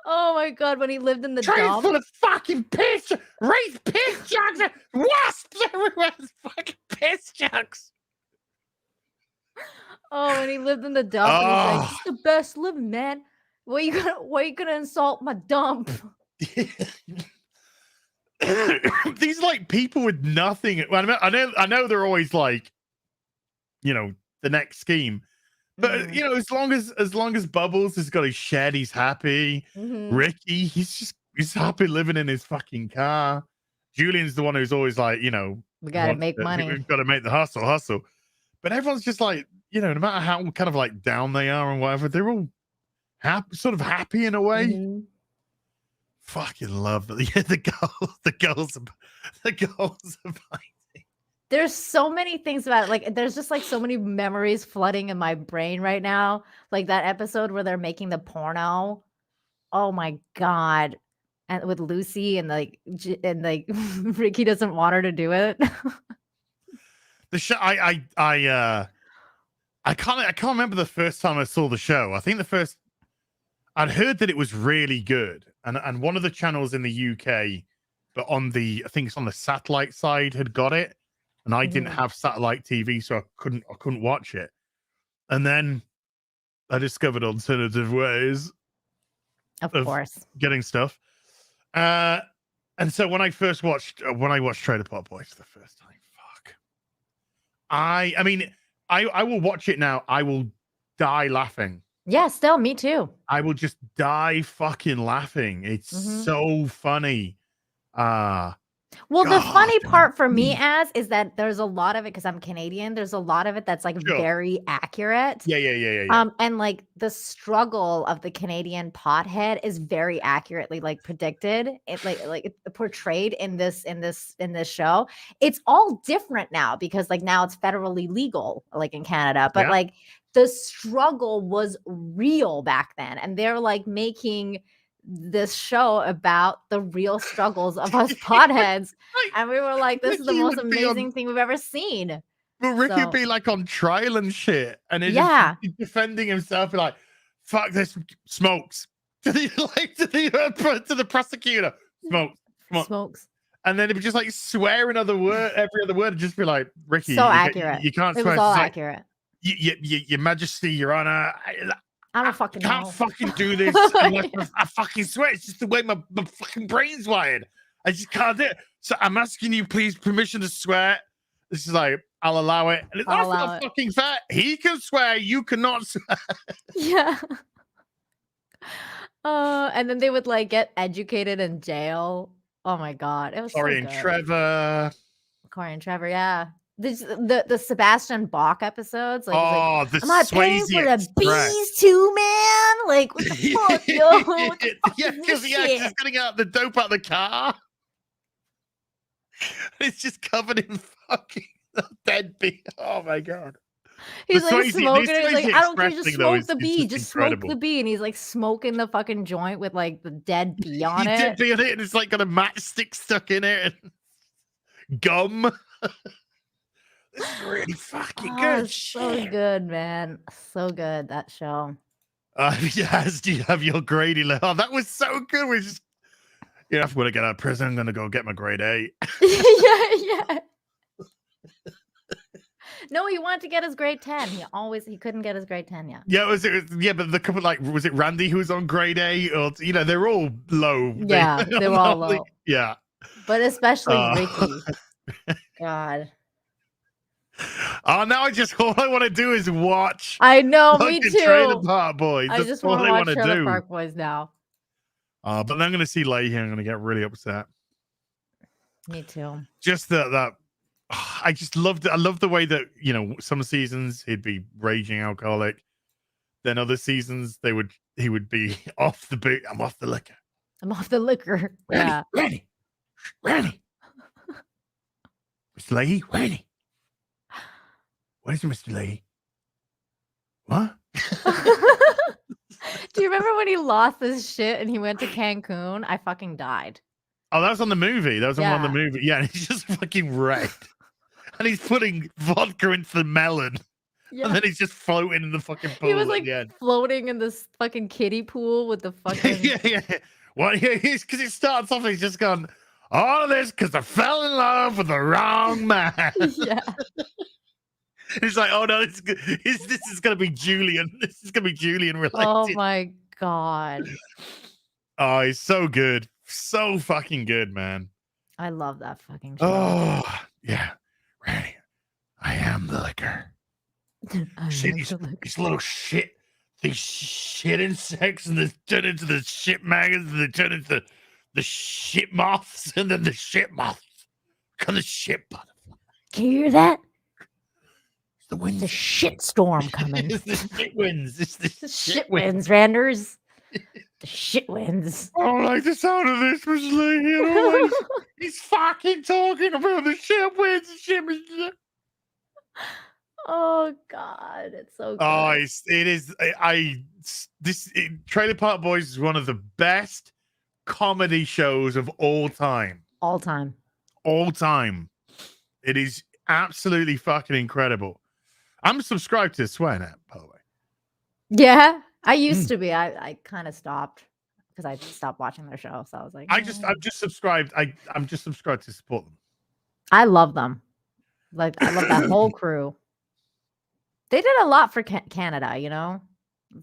Speaker 8: Oh my god, when he lived in the
Speaker 2: Trays
Speaker 8: dump.
Speaker 2: full of fucking piss. Raised piss jugs. Wasps everywhere. Fucking piss jugs.
Speaker 8: Oh, when he lived in the dump, and he's like, "It's the best living, man. Why you gonna insult my dump?"
Speaker 2: These like people with nothing. I know they're always like, you know, the next scheme. But you know, as long as Bubbles has got his shed, he's happy. Ricky, he's happy living in his fucking car. Julian's the one who's always like, you know,
Speaker 8: We gotta make money.
Speaker 2: We've got to make the hustle. But everyone's just like, you know, no matter how kind of like down they are and whatever, they're all sort of happy in a way. Fucking love that. Yeah, the girls are fine.
Speaker 8: There's so many things about it. Like, there's just like so many memories flooding in my brain right now. Like that episode where they're making the porno. Oh my god! And with Lucy and like Ricky doesn't want her to do it.
Speaker 2: The show, I can't remember the first time I saw the show. I think I'd heard that it was really good, and one of the channels in the UK, but I think it's on the satellite side, had got it. And I didn't have satellite TV, so I couldn't watch it. And then I discovered alternative ways
Speaker 8: of course,
Speaker 2: getting stuff. And so when I watched Trailer Park Boys the first time, fuck. I mean, I will watch it now. I will die laughing.
Speaker 8: Yeah, still me too.
Speaker 2: I will just die fucking laughing. It's so funny.
Speaker 8: Well, the funny part for me is that there's a lot of it, because I'm Canadian, there's a lot of it that's like very accurate.
Speaker 2: Yeah.
Speaker 8: And like the struggle of the Canadian pothead is very accurately like predicted. It like portrayed in this show. It's all different now because like now it's federally legal, like in Canada. But like the struggle was real back then. And they're like making this show about the real struggles of us potheads, and we were like, this is the most amazing thing we've ever seen.
Speaker 2: But Ricky would be like on trial and shit, and he's just defending himself, like, fuck this, smokes to the prosecutor, smokes, and then it'd be just like swearing every other word, and just be like, Ricky,
Speaker 8: so accurate.
Speaker 2: You can't
Speaker 8: swear. It was all accurate.
Speaker 2: Your Majesty, Your Honor.
Speaker 8: I don't fucking know.
Speaker 2: Can't fucking do this. I fucking swear. It's just the way my fucking brain's wired. I just can't do it. So I'm asking you, please, permission to swear. This is like, I'll allow it. And that's not fucking fair. He can swear. You cannot swear.
Speaker 8: Yeah. And then they would like get educated in jail. Oh my god. It was
Speaker 2: Corey and Trevor.
Speaker 8: Yeah. The Sebastian Bach episodes, like,
Speaker 2: the
Speaker 8: am I paying for the bees too, man? Like, what the fuck, yo? What the fuck
Speaker 2: because he's getting out the dope out of the car. It's just covered in fucking dead bee. Oh my god.
Speaker 8: He's like smoking it. He's like, I don't care, just smoke the bee. Just smoke the bee. And he's like smoking the fucking joint with like the dead bee on it.
Speaker 2: Dead bee on it, and it's like got a matchstick stuck in it and gum. It's really fucking good.
Speaker 8: So good, man. So good, that show.
Speaker 2: Yes, do you have your Grady? Oh, that was so good. Yeah, if I'm gonna get out of prison, I'm gonna go get my grade A.
Speaker 8: yeah. No, he wanted to get his grade 10. He couldn't get his grade 10 yet.
Speaker 2: Yeah, but the couple was it Randy who was on grade A, or they're all low.
Speaker 8: Yeah, they were all low.
Speaker 2: Yeah,
Speaker 8: but especially Ricky. God.
Speaker 2: Oh, now all I want to do is watch.
Speaker 8: I know, me too.
Speaker 2: Trailer Park Boys.
Speaker 8: I just want to watch Trailer Park Boys now.
Speaker 2: But then I'm going to see Leahy. I'm going to get really upset.
Speaker 8: Me too.
Speaker 2: Just that. I just loved it. I love the way that some seasons he'd be raging alcoholic, then other seasons he would be off the boot. I'm off the liquor.
Speaker 8: I'm off the liquor. Yeah.
Speaker 2: Randy. Mr. Leahy, Randy. What is it, Mr. Leahy? What?
Speaker 8: Do you remember when he lost his shit and he went to Cancun? I fucking died.
Speaker 2: Oh, that was on the movie. That was on the movie. Yeah, and he's just fucking wrecked. And he's putting vodka into the melon. Yeah. And then he's just floating in the fucking pool.
Speaker 8: He was like floating in this fucking kiddie pool with the fucking...
Speaker 2: yeah. Well, because it starts off, he's just gone, all of this because I fell in love with the wrong man.
Speaker 8: Yeah.
Speaker 2: He's like, oh no, this is going to be Julian. This is going to be Julian related.
Speaker 8: Oh my God.
Speaker 2: Oh, he's so good. So fucking good, man.
Speaker 8: I love that fucking show.
Speaker 2: Oh, yeah. Randy, I am the liquor. These little shit, these shit insects, and they turn into the shit maggots, and they turn into the shit moths, and then the shit moths become the shit butterfly.
Speaker 8: Can you hear that?
Speaker 2: It's the winds.
Speaker 8: The shit storm coming.
Speaker 2: It's the shit winds. It's the
Speaker 8: shit winds, Randers. The shit winds.
Speaker 2: I don't like the sound of this, Mr. Lee. He's fucking talking about the shit winds and shit.
Speaker 8: Oh God, it's so good.
Speaker 2: Oh, it is. Trailer Park Boys is one of the best comedy shows of all time.
Speaker 8: All time.
Speaker 2: It is absolutely fucking incredible. I'm subscribed to SwearNet, by the way.
Speaker 8: Yeah. I used to be. I kind of stopped because I stopped watching their show. So I was like,
Speaker 2: I'm just subscribed. I'm just subscribed to support them.
Speaker 8: I love them. Like, I love that whole crew. They did a lot for Canada, it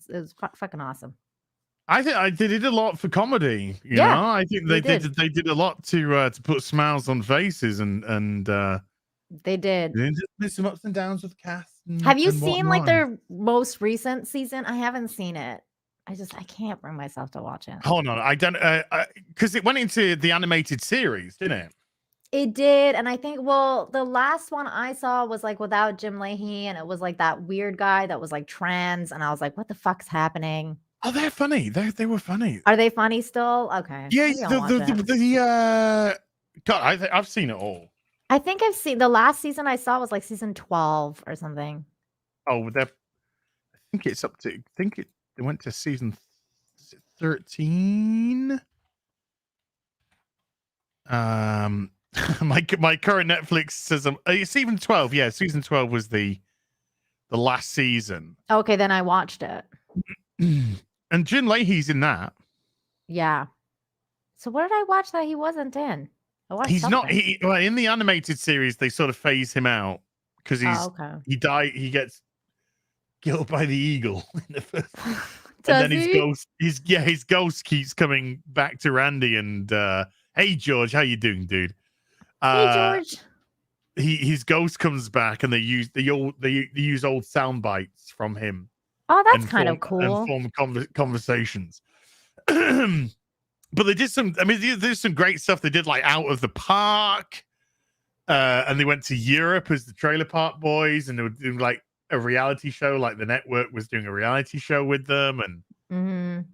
Speaker 8: was fucking awesome.
Speaker 2: I think they did a lot for comedy. You know, I think they did a lot to put smiles on faces and
Speaker 8: they did.
Speaker 2: There's some ups and downs with the cast.
Speaker 8: Have you seen like their most recent season? I haven't seen it. I can't bring myself to watch it.
Speaker 2: Hold on, I don't because it went into the animated series, didn't it?
Speaker 8: It did, and I think the last one I saw was like without Jim Leahy, and it was like that weird guy that was like trans, and I was like, what the fuck's happening?
Speaker 2: Oh, they're funny. They were funny.
Speaker 8: Are they funny still? Okay.
Speaker 2: Yeah, God, I've seen it all.
Speaker 8: I think I've seen the last season I saw was like season 12 or something.
Speaker 2: Oh, I think it's up to. I think it went to season 13. My current Netflix says it's even 12. Yeah, season 12 was the last season.
Speaker 8: Okay, then I watched it.
Speaker 2: And Jim Leahy's in that. Yeah.
Speaker 8: So what did I watch that he wasn't in?
Speaker 2: He's something. Not. In the animated series, they sort of phase him out because he died. He gets killed by the eagle in the first. And then his ghost keeps coming back to Randy and hey George, how you doing, dude?
Speaker 8: Hey George.
Speaker 2: His ghost comes back and they use old sound bites from him.
Speaker 8: Oh, that's kind of cool.
Speaker 2: And form conversations. But they did some. I mean, there's some great stuff. They did like Out of the Park, and they went to Europe as the Trailer Park Boys, and they were doing like a reality show. Like the network was doing a reality show with them, and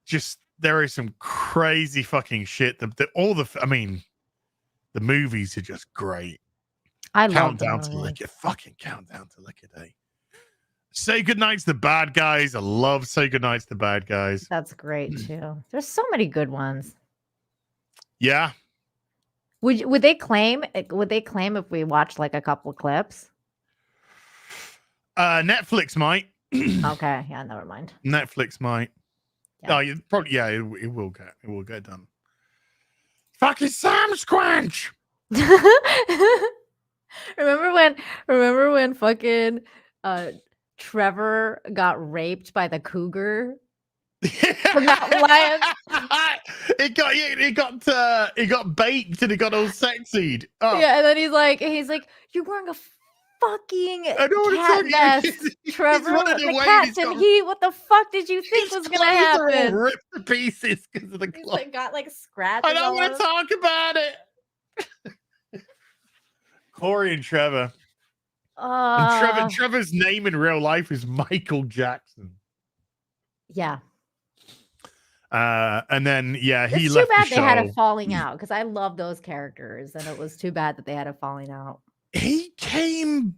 Speaker 2: just there is some crazy fucking shit. The movies are just great.
Speaker 8: I love
Speaker 2: Countdown to Liquor, fucking Countdown to Liquor Day. Say Goodnight to the Bad Guys. I love Say Goodnight to the Bad Guys.
Speaker 8: That's great too. There's so many good ones.
Speaker 2: Yeah.
Speaker 8: Would they claim if we watched like a couple of clips?
Speaker 2: Netflix might.
Speaker 8: Okay, yeah, never mind.
Speaker 2: Netflix might.
Speaker 8: Yeah.
Speaker 2: Oh, probably. Yeah, it will get done. Fucking Sam Squanch.
Speaker 8: remember when fucking Trevor got raped by the cougar? From that lion?
Speaker 2: It got baked and it got all sexied. Oh.
Speaker 8: Yeah, and then he's like, you're wearing a fucking cat vest, Trevor. The cat's in heat. What the fuck did you think was gonna happen?
Speaker 2: Ripped to pieces because of the
Speaker 8: He's
Speaker 2: cloth.
Speaker 8: like got like scratches.
Speaker 2: I don't want to talk about it. Corey and Trevor. And Trevor's name in real life is Michael Jackson.
Speaker 8: Yeah.
Speaker 2: And then he
Speaker 8: it's
Speaker 2: left.
Speaker 8: It's too bad
Speaker 2: the
Speaker 8: they had
Speaker 2: show.
Speaker 8: a falling out because I love those characters, and it was too bad that they had a falling out.
Speaker 2: He came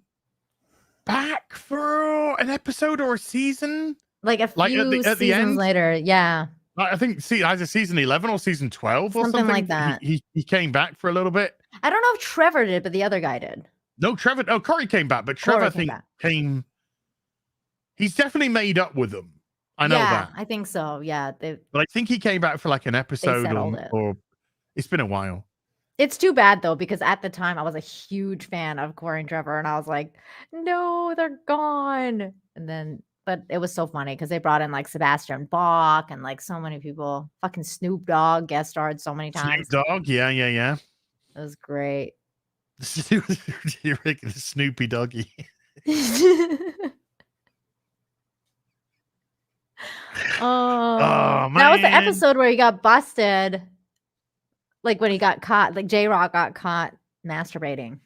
Speaker 2: back for an episode or a season,
Speaker 8: like a few
Speaker 2: at the
Speaker 8: seasons
Speaker 2: end
Speaker 8: later. Yeah,
Speaker 2: I think either season 11 or season 12 or something
Speaker 8: like that.
Speaker 2: He came back for a little bit.
Speaker 8: I don't know if Trevor did, but the other guy did.
Speaker 2: No, Corey came back, but Trevor, I think, came. He's definitely made up with them. I know that.
Speaker 8: I think so. Yeah,
Speaker 2: but I think he came back for like an episode, or it's been a while.
Speaker 8: It's too bad though, because at the time I was a huge fan of Corey and Trevor, and I was like, no, they're gone. And then, but it was so funny because they brought in like Sebastian Bach and like so many people. Fucking Snoop Dogg guest starred so many times.
Speaker 2: Snoop Dogg, yeah.
Speaker 8: It was great.
Speaker 2: You're making a Snoopy Doggy.
Speaker 8: Oh man. That was the episode where he got busted. Like when he got caught, like J-Rock got caught masturbating.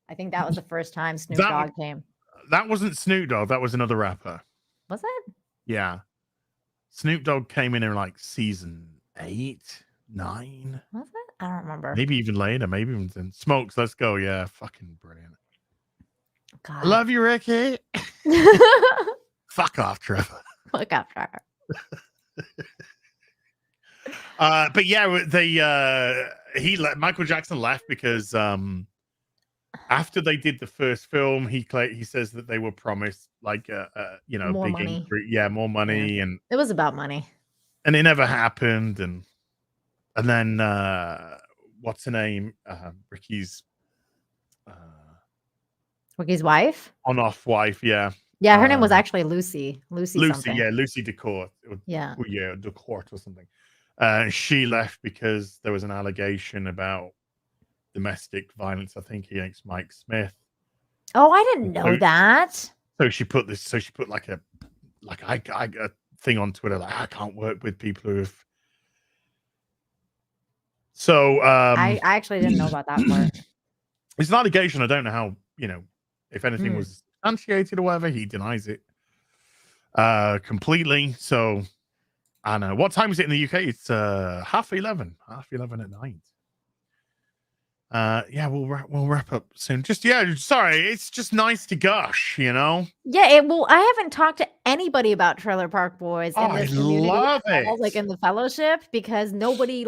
Speaker 8: I think that was the first time Snoop Dogg came.
Speaker 2: That wasn't Snoop Dogg. That was another rapper.
Speaker 8: Was it?
Speaker 2: Yeah. Snoop Dogg came in like season 8, 9.
Speaker 8: Was it? I don't remember.
Speaker 2: Maybe even later. Maybe even then. Smokes, let's go. Yeah, fucking brilliant.
Speaker 8: God.
Speaker 2: I love you, Ricky. Fuck off, Trevor.
Speaker 8: Fuck off, Trevor.
Speaker 2: But yeah, Michael Jackson left because after they did the first film, he says that they were promised like
Speaker 8: more
Speaker 2: big
Speaker 8: money.
Speaker 2: increase, more money, and
Speaker 8: it was about money,
Speaker 2: and it never happened, and then what's her name? Ricky's
Speaker 8: wife,
Speaker 2: on-off wife, yeah.
Speaker 8: Yeah, her name was actually Lucy. Lucy,
Speaker 2: yeah, Lucy DeCourt.
Speaker 8: Yeah,
Speaker 2: DeCourt or something. She left because there was an allegation about domestic violence, I think, against Mike Smith.
Speaker 8: Oh, I didn't know that.
Speaker 2: So she put like a thing on Twitter, like, I can't work with people who have. So
Speaker 8: I actually didn't know about that part.
Speaker 2: It's an allegation. I don't know how, if anything was substantiated or whatever. He denies it completely. So I know. What time is it in the UK? It's 11:30 at night. Yeah, we'll wrap up soon. Sorry, it's just nice to gush,
Speaker 8: Yeah, I haven't talked to anybody about Trailer Park Boys in this community.
Speaker 2: I love it.
Speaker 8: Like in the fellowship, because nobody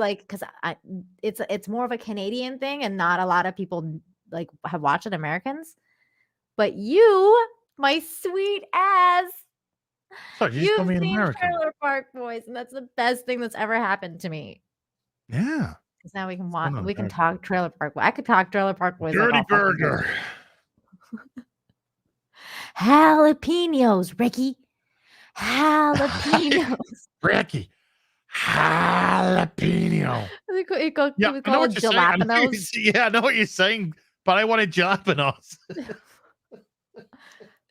Speaker 8: it's more of a Canadian thing, and not a lot of people like have watched it, Americans. But you, my sweet ass, you've seen Trailer Park Boys, and that's the best thing that's ever happened to me.
Speaker 2: Yeah.
Speaker 8: Because now we can watch. We can talk Trailer Park. I could talk Trailer Park Boys.
Speaker 2: Dirty burger.
Speaker 8: Jalapenos, Ricky. Jalapenos.
Speaker 2: Ricky. Jalapeno.
Speaker 8: We call it jalapenos.
Speaker 2: Yeah, I know what you're saying, but I wanted jalapenos.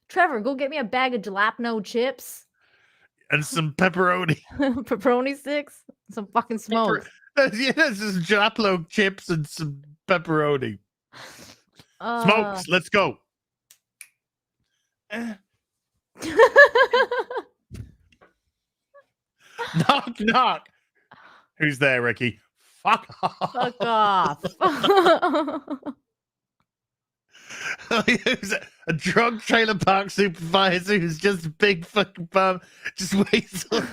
Speaker 8: Trevor, go get me a bag of jalapeno chips.
Speaker 2: And some pepperoni.
Speaker 8: Pepperoni sticks. Some fucking smoke.
Speaker 2: Yeah, this is jalapeno chips and some pepperoni. Smokes, let's go. Knock, knock. Who's there, Ricky? Fuck off.
Speaker 8: Fuck off.
Speaker 2: A drunk trailer park supervisor who's just a big fucking bum. Just waits on.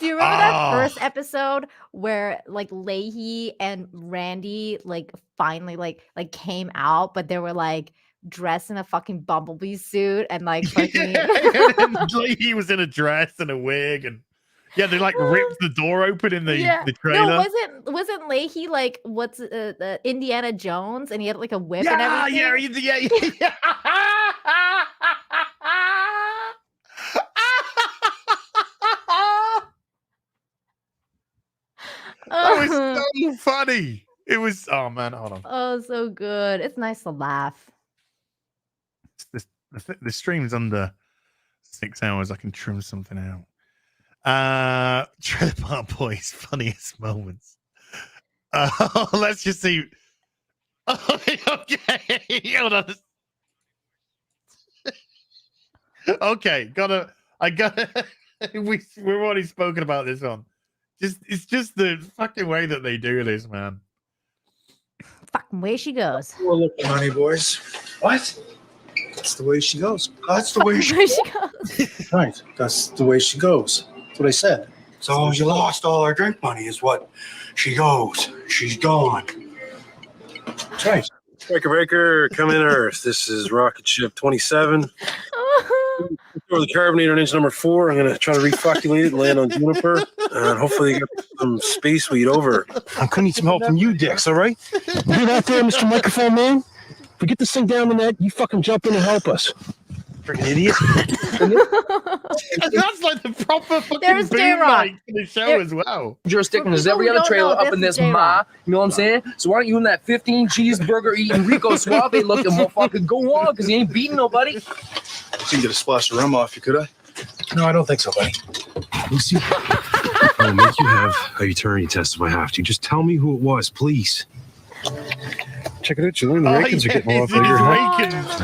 Speaker 8: Do you remember that first episode where like Leahy and Randy like finally like came out, but they were like dressed in a fucking bumblebee suit and like fucking
Speaker 2: Leahy was in a dress and a wig, and Yeah, they like ripped the door open in the trailer.
Speaker 8: No, wasn't Leahy like what's the Indiana Jones, and he had like a whip and
Speaker 2: Yeah,
Speaker 8: everything?
Speaker 2: yeah. That was so funny. It was. Oh man, hold on.
Speaker 8: Oh, so good. It's nice to laugh.
Speaker 2: The stream's under 6 hours. I can trim something out. Trailer Park Boys funniest moments. Let's just see. Okay, hold on. Okay, I gotta. We've already spoken about this on. It's just the fucking way that they do this, man.
Speaker 8: Fucking way she goes.
Speaker 9: Well, look, honey boys. What? That's the way she goes. That's the way she
Speaker 8: goes.
Speaker 9: Right. That's the way she goes. That's what I said.
Speaker 4: So you lost all our drink money is what she goes. She's gone.
Speaker 9: That's right.
Speaker 10: Breaker, come in Earth. This is rocket ship 27. Over the carbonator on engine number 4. I'm going to try to refocculate it and land on Juniper. And hopefully get some space weed over.
Speaker 9: I'm going to need some help from you, dicks, all right? You out there, Mr. Microphone Man? If we get this thing down the net, you fucking jump in and help us. Freaking idiot.
Speaker 2: That's like the proper fucking
Speaker 8: There's
Speaker 2: boom
Speaker 8: J-Rock.
Speaker 2: mic for the show as well.
Speaker 11: Jurisdiction is every other trailer up in this ma. You know what I'm saying? So why don't you and that 15 cheeseburger eating Rico Suave looking motherfucker go on? Because he ain't beating nobody.
Speaker 9: So you can get a splash of rum off you, could I? No, I don't think so, buddy.
Speaker 10: Lucy, I'll make you have a eternity test if I have to. Just tell me who it was, please. Check it out, Julian. The Rakins are getting a lot bigger.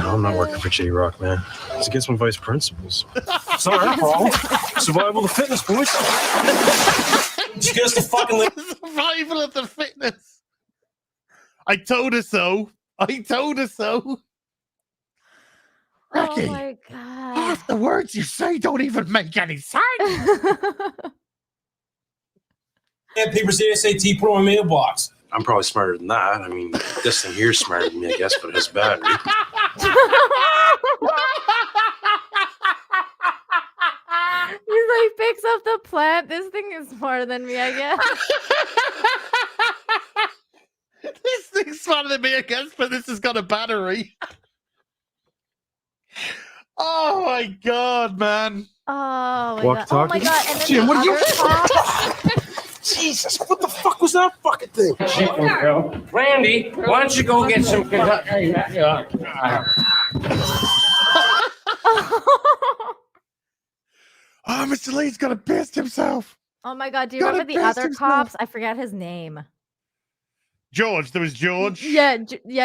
Speaker 10: No, I'm not working for J-Rock, man. It's against my vice principles. It's not our problem. Survival of the fitness, boys.
Speaker 9: Just the fucking
Speaker 2: Survival of the fitness. I told her so. Ricky,
Speaker 8: Oh my god.
Speaker 2: half the words you say don't even make any sense.
Speaker 9: papers ASAT, put on my mailbox.
Speaker 10: I'm probably smarter than that. I mean, this thing here's smarter than me, I guess, but it has battery.
Speaker 8: He's like picks up the plant. This thing is smarter than me, I guess.
Speaker 2: This thing's smarter than me, I guess, but this has got a battery. Oh my god, man.
Speaker 8: Oh my
Speaker 10: Walk
Speaker 8: god. Oh my
Speaker 10: talkie?
Speaker 8: god. And then
Speaker 9: Jim,
Speaker 8: the
Speaker 9: what are you-
Speaker 8: other top-
Speaker 9: Jesus, what the fuck was that fucking thing?
Speaker 11: Randy, why don't you go get some...
Speaker 2: Oh, Mr. Lee's gonna piss himself.
Speaker 8: Oh my god. Do you
Speaker 2: Gotta
Speaker 8: remember the
Speaker 2: piss
Speaker 8: other
Speaker 2: himself.
Speaker 8: cops? I forgot his name.
Speaker 2: George, there was George.
Speaker 8: Yeah,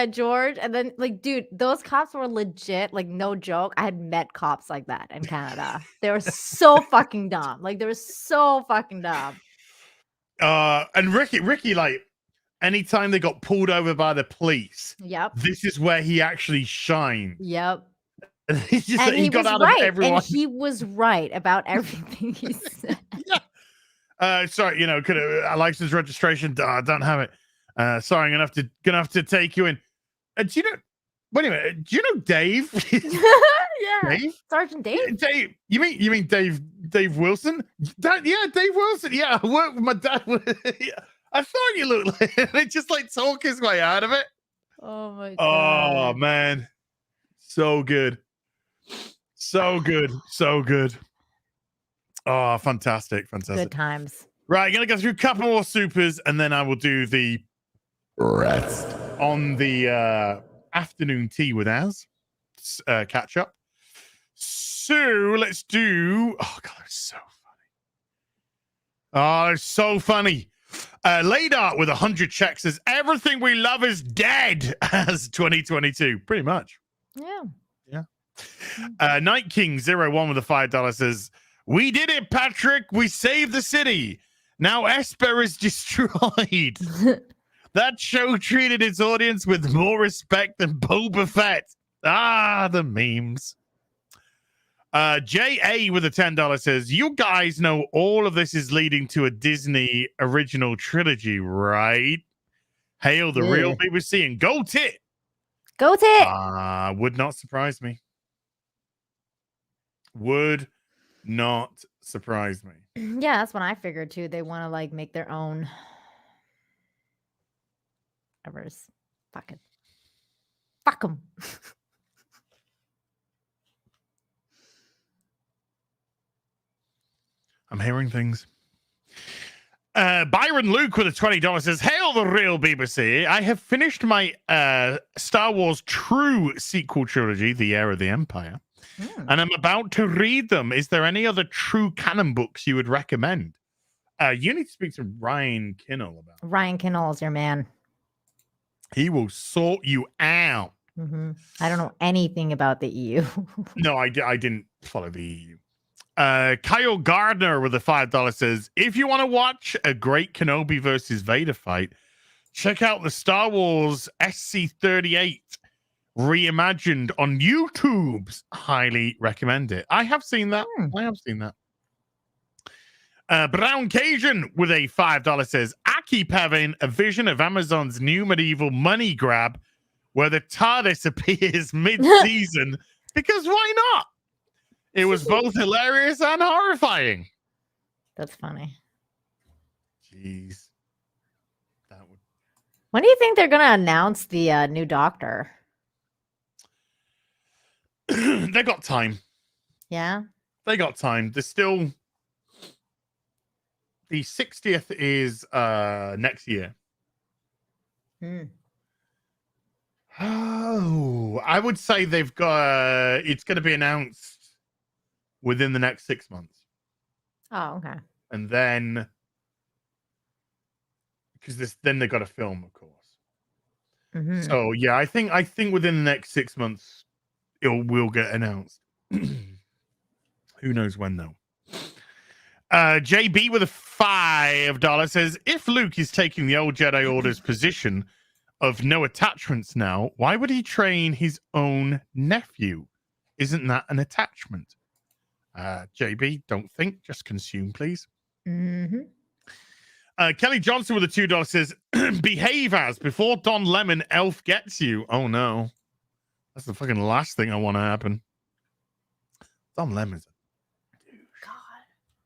Speaker 8: George. And then, like, dude, those cops were legit, like, no joke. I had met cops like that in Canada. They were so fucking dumb. Like, they were so fucking dumb.
Speaker 2: And Ricky, like, anytime they got pulled over by the police,
Speaker 8: Yep.
Speaker 2: this is where he actually shined.
Speaker 8: Yep.
Speaker 2: And he's just
Speaker 8: And
Speaker 2: like, he got out of everyone.
Speaker 8: And he was right about everything he said.
Speaker 2: Sorry, could a license registration? Don't have it. Sorry, I'm gonna have to take you in. Do you know? Wait a minute. Do you know Dave?
Speaker 8: Yeah,
Speaker 2: Dave?
Speaker 8: Sergeant Dave.
Speaker 2: Dave. You mean Dave Wilson? Yeah, Dave Wilson. Yeah, I worked with my dad. I thought you looked like they just like talk his way out of it.
Speaker 8: Oh my god.
Speaker 2: Oh man, so good, so good. Oh, fantastic.
Speaker 8: Good times.
Speaker 2: Right, gonna go through a couple more supers, and then I will do the rest on the afternoon tea with Az catch up. So let's do. Oh god, it's so funny. Oh, it's so funny. Ladart with 100 checks says everything we love is dead as 2022. Pretty much.
Speaker 8: Yeah.
Speaker 2: Night King 01 with a $5 says, we did it, Patrick. We saved the city. Now Esper is destroyed. That show treated its audience with more respect than Boba Fett. Ah, the memes. J.A. with a $10 says, you guys know all of this is leading to a Disney original trilogy, right? Hail the real BBC and go tit.
Speaker 8: Go tit.
Speaker 2: Would not surprise me. Would not surprise me.
Speaker 8: Yeah, that's what I figured too. They want to like make their own. Whatever's fucking fuck them.
Speaker 2: I'm hearing things. Byron Luke with a $20 says, "Hail the real BBC. I have finished my Star Wars true sequel trilogy, The Heir of the Empire, and I'm about to read them. Is there any other true canon books you would recommend?" You need to speak to Ryan Kinnell about it.
Speaker 8: Ryan Kinnell is your man.
Speaker 2: He will sort you out.
Speaker 8: I don't know anything about the EU.
Speaker 2: No, I didn't follow the EU. Kyle Gardner with a $5 says, "If you want to watch a great Kenobi versus Vader fight, check out the Star Wars SC-38 reimagined on YouTube's. Highly recommend it." I have seen that. I have seen that. Brown Cajun with a $5 says, "I keep having a vision of Amazon's new medieval money grab where the TARDIS appears mid-season because why not? It was both hilarious and horrifying."
Speaker 8: That's funny.
Speaker 2: Jeez.
Speaker 8: When do you think they're going to announce the new Doctor?
Speaker 2: They got time.
Speaker 8: Yeah?
Speaker 2: They got time. There's still... The 60th is next year. Oh, I would say they've got... it's going to be announced within the next 6 months.
Speaker 8: Oh, okay.
Speaker 2: And then... because then they've got to film, of course. So, yeah, I think within the next 6 months, it will get announced. Who knows when, though. JB with a $5 says, "If Luke is taking the old Jedi Order's position of no attachments now, why would he train his own nephew? Isn't that an attachment?" JB, don't think, just consume, please. Kelly Johnson with a $2 says, "Behave as before Don Lemon elf gets you." Oh no, that's the fucking last thing I want to happen. Don Lemon's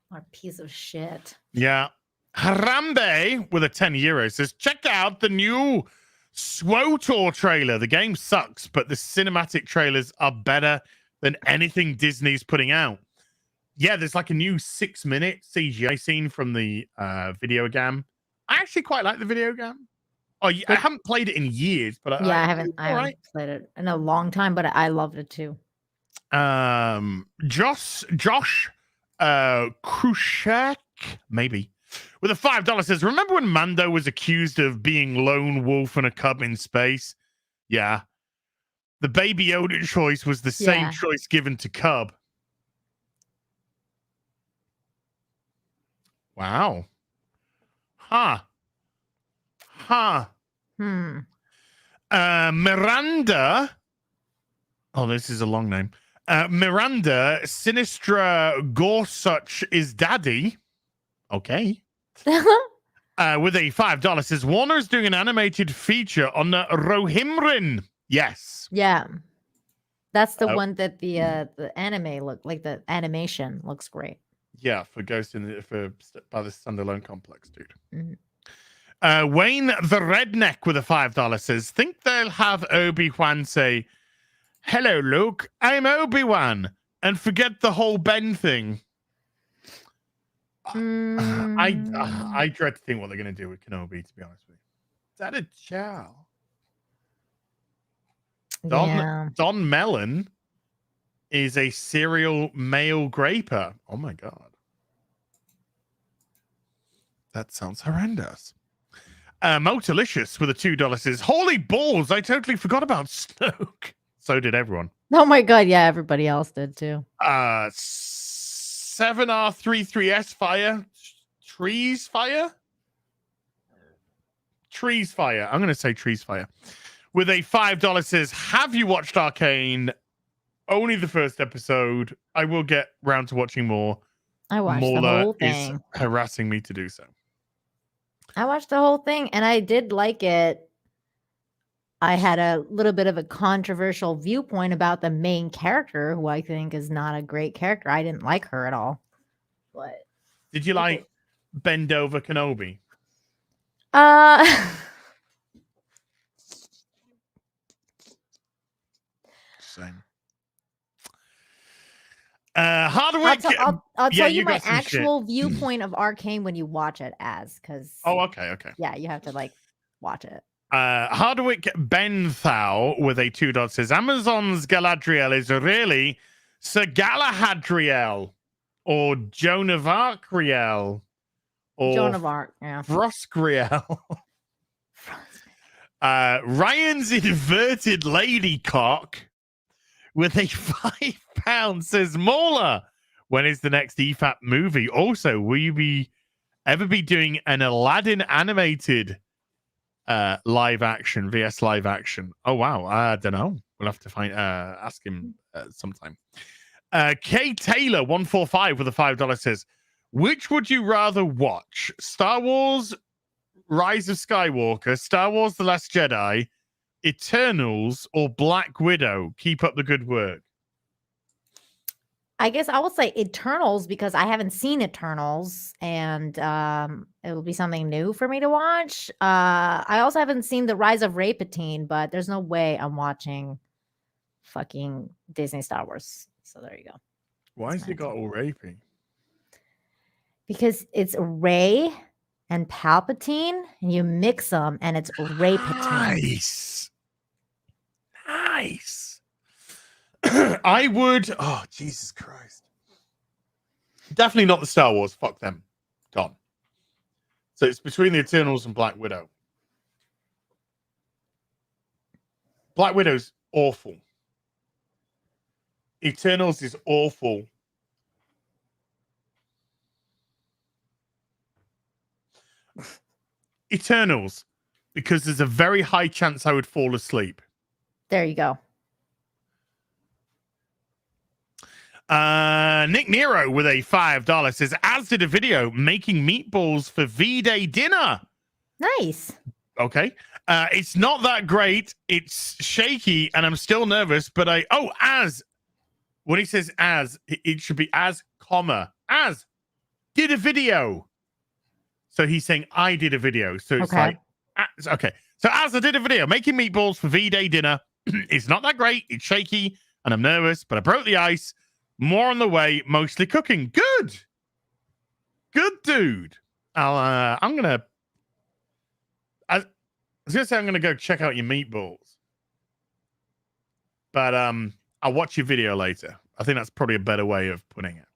Speaker 8: what a piece of shit.
Speaker 2: Yeah. Harambe with a €10 says, "Check out the new SWOTOR trailer. The game sucks, but the cinematic trailers are better than anything Disney's putting out." Yeah, there's like a new 6-minute CGI scene from the video game. I actually quite like the video game. Oh, I haven't played it in years, but
Speaker 8: I haven't played it in a long time, but I loved it too.
Speaker 2: Josh Krushak, maybe, with a $5 says, "Remember when Mando was accused of being lone wolf and a cub in space? Yeah. The Baby Yoda choice was the same choice given to Cub." Wow. Miranda. Oh, this is a long name. Miranda Sinistra Gorsuch is daddy. Okay. With a $5 says, "Warner's doing an animated feature on Rohirrim." Yes.
Speaker 8: Yeah. That's the one that the anime look like. The animation looks great.
Speaker 2: Yeah, for Ghost by the Standalone Complex, dude. Wayne the Redneck with a $5 says, "Think they'll have Obi-Wan say, 'Hello, Luke, I'm Obi-Wan,' and forget the whole Ben thing." I dread to think what they're going to do with Kenobi, to be honest with you. Is that a chow? Don Mellon is a serial male graper. Oh my god. That sounds horrendous. Motelicious with a $2 says, "Holy balls, I totally forgot about Snoke." So did everyone.
Speaker 8: Oh my god, yeah, everybody else did too.
Speaker 2: 7R33S fire. Trees fire? Trees fire. I'm gonna say trees fire. With a $5 says, "Have you watched Arcane? Only the first episode. I will get round to watching more.
Speaker 8: I watched
Speaker 2: Mola
Speaker 8: the whole thing.
Speaker 2: Is harassing me to do so."
Speaker 8: I watched the whole thing and I did like it. I had a little bit of a controversial viewpoint about the main character, who I think is not a great character. I didn't like her at all. What?
Speaker 2: Did you like Bend Over Kenobi? Same. Hardwick.
Speaker 8: I'll tell you my
Speaker 2: got some
Speaker 8: actual
Speaker 2: shit.
Speaker 8: viewpoint of Arcane when you watch it because.
Speaker 2: Oh, okay.
Speaker 8: Yeah, you have to like watch it.
Speaker 2: Hardwick Benthau with a $2 says Amazon's Galadriel is really Sir Galahadriel or Joan of Arcriel or
Speaker 8: Joan of Arc, yeah.
Speaker 2: Froscriel. Ryan's inverted lady cock with a £5 says Mauler. When is the next EFAP movie? Also, will you ever be doing an Aladdin animated live action, VS live action? Oh wow, I don't know. We'll have to ask him sometime. K Taylor 145 with a $5 says, which would you rather watch? Star Wars Rise of Skywalker, Star Wars The Last Jedi, Eternals, or Black Widow? Keep up the good work.
Speaker 8: I guess I would say Eternals because I haven't seen Eternals and it will be something new for me to watch. I also haven't seen The Rise of Rapatine, but there's no way I'm watching fucking Disney Star Wars. So there you go.
Speaker 2: Why has it got all rapey?
Speaker 8: Because it's Rey and Palpatine, and you mix them, and it's Rapatine.
Speaker 2: Nice. I would. Oh, Jesus Christ. Definitely not the Star Wars. Fuck them. Gone. So it's between the Eternals and Black Widow. Black Widow's awful. Eternals is awful. Eternals, because there's a very high chance I would fall asleep.
Speaker 8: There you go.
Speaker 2: Nick Nero with a $5 says, as did a video making meatballs for V-Day dinner.
Speaker 8: Nice.
Speaker 2: Okay. It's not that great. It's shaky and I'm still nervous, but when he says as, it should be as did a video. So he's saying I did a video. So it's like, okay. So as I did a video making meatballs for V-Day dinner. It's not that great. It's shaky and I'm nervous, but I broke the ice. More on the way, mostly cooking. Good, dude. I was gonna say I'm gonna go check out your meatballs, but I'll watch your video later. I think that's probably a better way of putting it.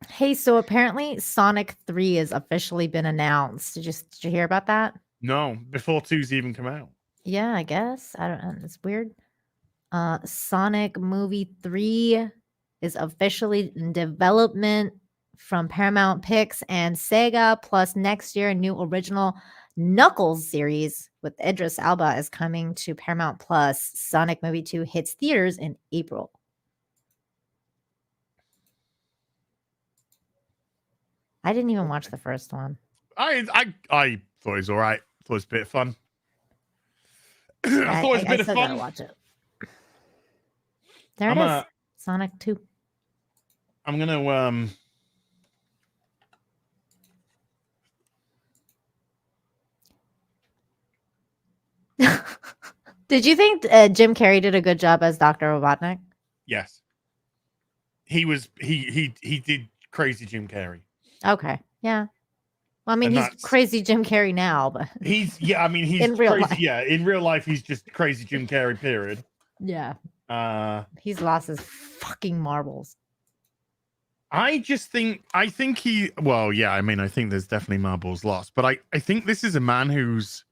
Speaker 8: Hey, so apparently Sonic 3 has officially been announced. Did you hear about that?
Speaker 2: No, before 2's even come out.
Speaker 8: Yeah, I guess. I don't know. It's weird. Sonic movie 3 is officially in development from Paramount Pictures and Sega, plus next year a new original Knuckles series with Idris Elba is coming to Paramount Plus. Sonic movie 2 hits theaters in April. I didn't even watch the first one.
Speaker 2: I thought it was all right. Thought it was a bit of fun. I thought it was a bit of fun.
Speaker 8: Gotta watch it. There it is. Sonic 2.
Speaker 2: I'm gonna
Speaker 8: Did you think Jim Carrey did a good job as Dr. Robotnik?
Speaker 2: Yes. He did crazy Jim Carrey.
Speaker 8: Okay. Yeah. Well, I mean, he's crazy Jim Carrey now, but
Speaker 2: he's in real crazy, life. Yeah, in real life, he's just crazy Jim Carrey. Period.
Speaker 8: Yeah. He's lost his fucking marbles.
Speaker 2: I think there's definitely marbles lost, but I think this is a man who's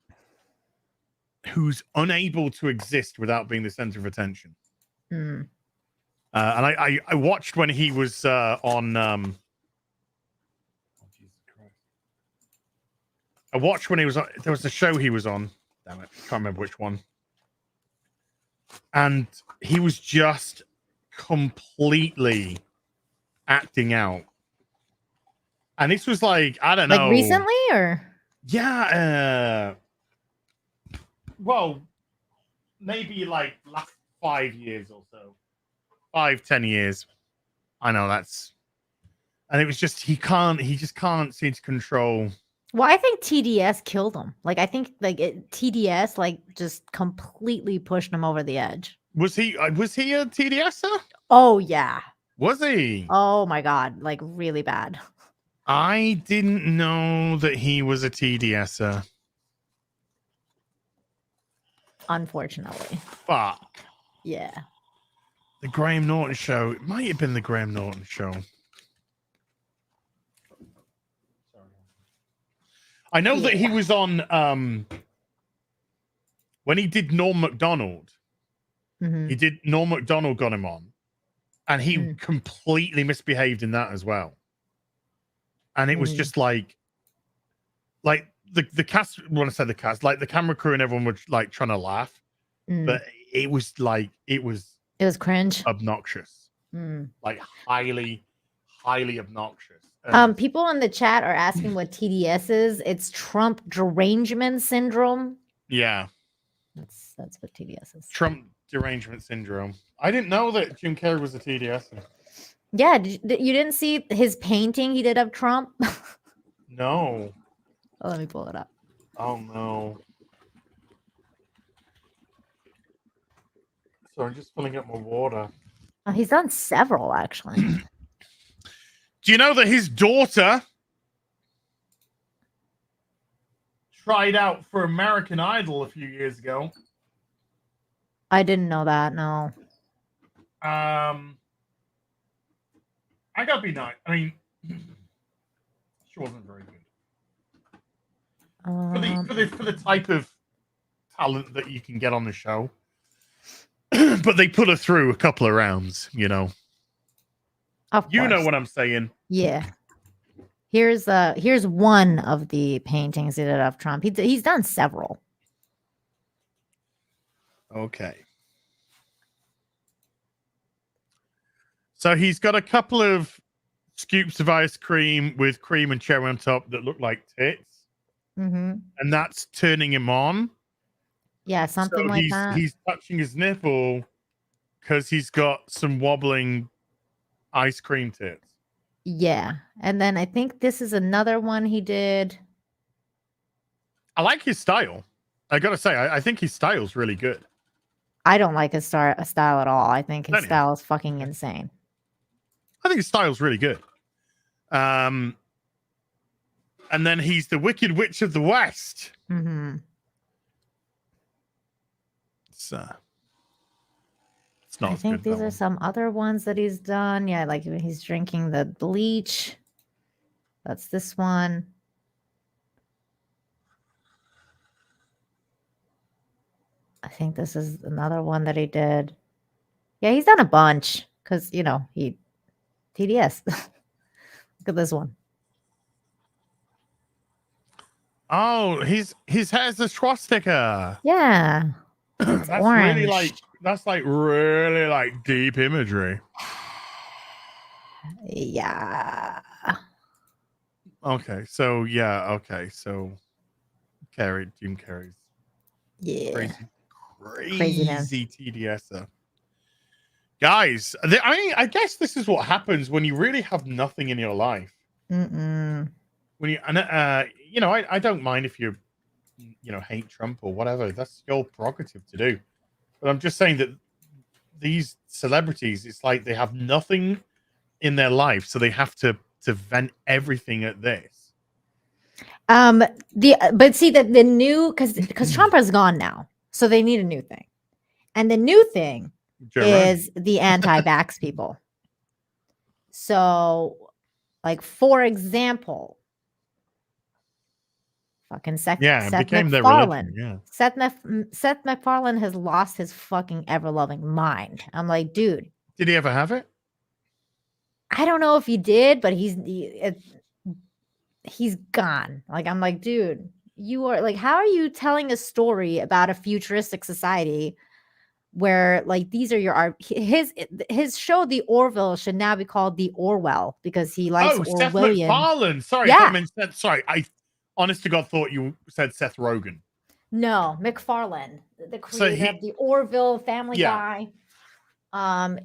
Speaker 2: unable to exist without being the center of attention. And I watched when he was on. I watched when he was on. There was a show he was on. Damn it, can't remember which one. And he was just completely acting out. And this was like, I don't know.
Speaker 8: Like recently or?
Speaker 2: Yeah. Well, maybe like last 5 years or so. 5-10 years. I know that's And it was just he just can't seem to control.
Speaker 8: Well, I think TDS killed him. Like I think TDS like just completely pushed him over the edge.
Speaker 2: Was he a TDSer?
Speaker 8: Oh yeah.
Speaker 2: Was he?
Speaker 8: Oh my god, like really bad.
Speaker 2: I didn't know that he was a TDSer.
Speaker 8: Unfortunately.
Speaker 2: Fuck.
Speaker 8: Yeah.
Speaker 2: The Graham Norton show. It might have been the Graham Norton show. I know that he was on when he did Norm Macdonald.
Speaker 8: Mm-hmm.
Speaker 2: He did Norm Macdonald got him on, and he completely misbehaved in that as well. And it was just like the cast. When I say the cast, like the camera crew and everyone were like trying to laugh, but it was
Speaker 8: cringe,
Speaker 2: obnoxious, like highly obnoxious.
Speaker 8: People in the chat are asking what TDS is. It's Trump derangement syndrome.
Speaker 2: Yeah,
Speaker 8: that's what TDS is.
Speaker 2: Trump derangement syndrome. I didn't know that Jim Carrey was a TDS.
Speaker 8: Yeah, you didn't see his painting he did of Trump?
Speaker 2: No.
Speaker 8: Oh, let me pull it up.
Speaker 2: Oh no. So I'm just filling up my water.
Speaker 8: Oh, he's done several actually.
Speaker 2: Do you know that his daughter tried out for American Idol a few years ago?
Speaker 8: I didn't know that. No.
Speaker 2: I gotta be nice. I mean, she wasn't very good for the type of talent that you can get on the show. But they put her through a couple of rounds, you know. You know what I'm saying?
Speaker 8: Yeah. Here's one of the paintings he did of Trump. He's done several.
Speaker 2: Okay. So he's got a couple of scoops of ice cream with cream and cherry on top that look like tits.
Speaker 8: Mm-hmm.
Speaker 2: And that's turning him on.
Speaker 8: Yeah, something like that.
Speaker 2: He's touching his nipple because he's got some wobbling ice cream tits.
Speaker 8: Yeah. And then I think this is another one he did.
Speaker 2: I like his style. I gotta say, I think his style's really good.
Speaker 8: I don't like his style at all. I think his style is fucking insane.
Speaker 2: I think his style's really good. And then he's the Wicked Witch of the West.
Speaker 8: Mm-hmm.
Speaker 2: It's not.
Speaker 8: I think these are some other ones that he's done. Yeah, like he's drinking the bleach. That's this one. I think this is another one that he did. Yeah, he's done a bunch because, you know, he TDS. Look at this one.
Speaker 2: Oh, his hair's a swastika.
Speaker 8: Yeah.
Speaker 2: That's
Speaker 8: orange.
Speaker 2: really like deep imagery.
Speaker 8: Yeah.
Speaker 2: Okay, so Jim Carrey's crazy TDSer. Guys, I guess this is what happens when you really have nothing in your life.
Speaker 8: Mm-mm.
Speaker 2: When you I don't mind if you hate Trump or whatever. That's your prerogative to do. But I'm just saying that these celebrities, it's like they have nothing in their life, so they have to vent everything at this.
Speaker 8: But see that the new because Trump is gone now, so they need a new thing, and the new thing is the anti-vax people. So, like for example, fucking Seth MacFarlane.
Speaker 2: Yeah.
Speaker 8: Seth MacFarlane has lost his fucking ever-loving mind. I'm like, dude.
Speaker 2: Did he ever have it?
Speaker 8: I don't know if he did, but he's gone. Like, I'm like, dude, you are like, how are you telling a story about a futuristic society where like these are your his show The Orville should now be called The Orwell because he likes
Speaker 2: Seth
Speaker 8: Orwellian.
Speaker 2: MacFarlane. Sorry,
Speaker 8: Yeah.
Speaker 2: I honest to God thought you said Seth Rogen.
Speaker 8: No, MacFarlane, the creator of the Orville Family Guy.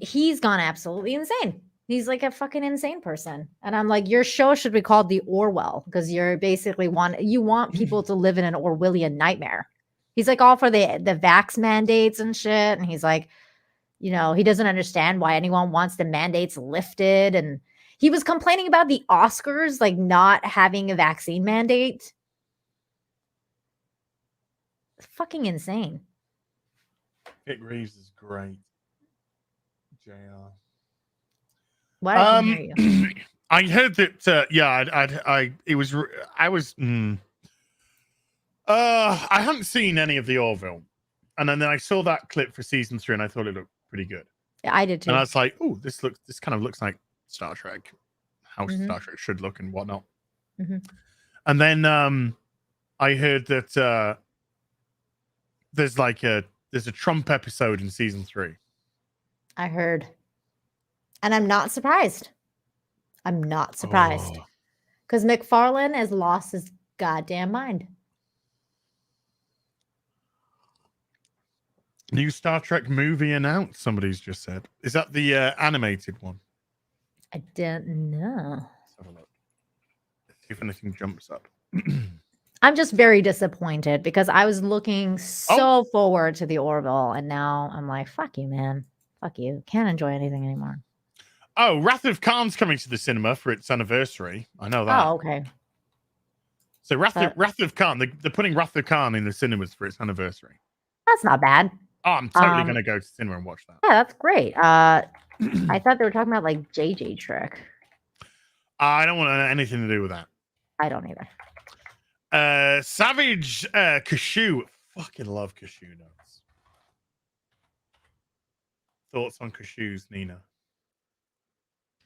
Speaker 8: He's gone absolutely insane. He's like a fucking insane person. And I'm like, your show should be called The Orwell because you're basically you want people to live in an Orwellian nightmare. He's like all for the vax mandates and shit. And he's like, he doesn't understand why anyone wants the mandates lifted. And he was complaining about the Oscars, like not having a vaccine mandate. It's fucking insane.
Speaker 2: Vic Reeves is great. JR.
Speaker 8: Why don't you hear you?
Speaker 2: I heard that. I hadn't seen any of the Orville, and then I saw that clip for season 3, and I thought it looked pretty good.
Speaker 8: Yeah, I did too.
Speaker 2: And I was like, "Oh, this kind of looks like Star Trek, how Star Trek should look and whatnot." And then I heard that there's a Trump episode in season 3.
Speaker 8: I heard. And I'm not surprised. I'm not surprised. Because McFarlane has lost his goddamn mind.
Speaker 2: New Star Trek movie announced, somebody's just said. Is that the animated one?
Speaker 8: I don't know.
Speaker 2: Let's have a look. See if anything jumps up.
Speaker 8: I'm just very disappointed because I was looking so forward to the Orville, and now I'm like, fuck you, man. Fuck you. Can't enjoy anything anymore.
Speaker 2: Oh, Wrath of Khan's coming to the cinema for its anniversary. I know that.
Speaker 8: Oh, okay.
Speaker 2: So Wrath of Khan, they're putting Wrath of Khan in the cinemas for its anniversary.
Speaker 8: That's not bad.
Speaker 2: Oh, I'm totally going to go to cinema and watch that.
Speaker 8: Yeah, that's great. I thought they were talking about like JJ Trick.
Speaker 2: I don't want anything to do with that.
Speaker 8: I don't either.
Speaker 2: Savage cashew. Fucking love cashew nuts. Thoughts on cashews, Nina?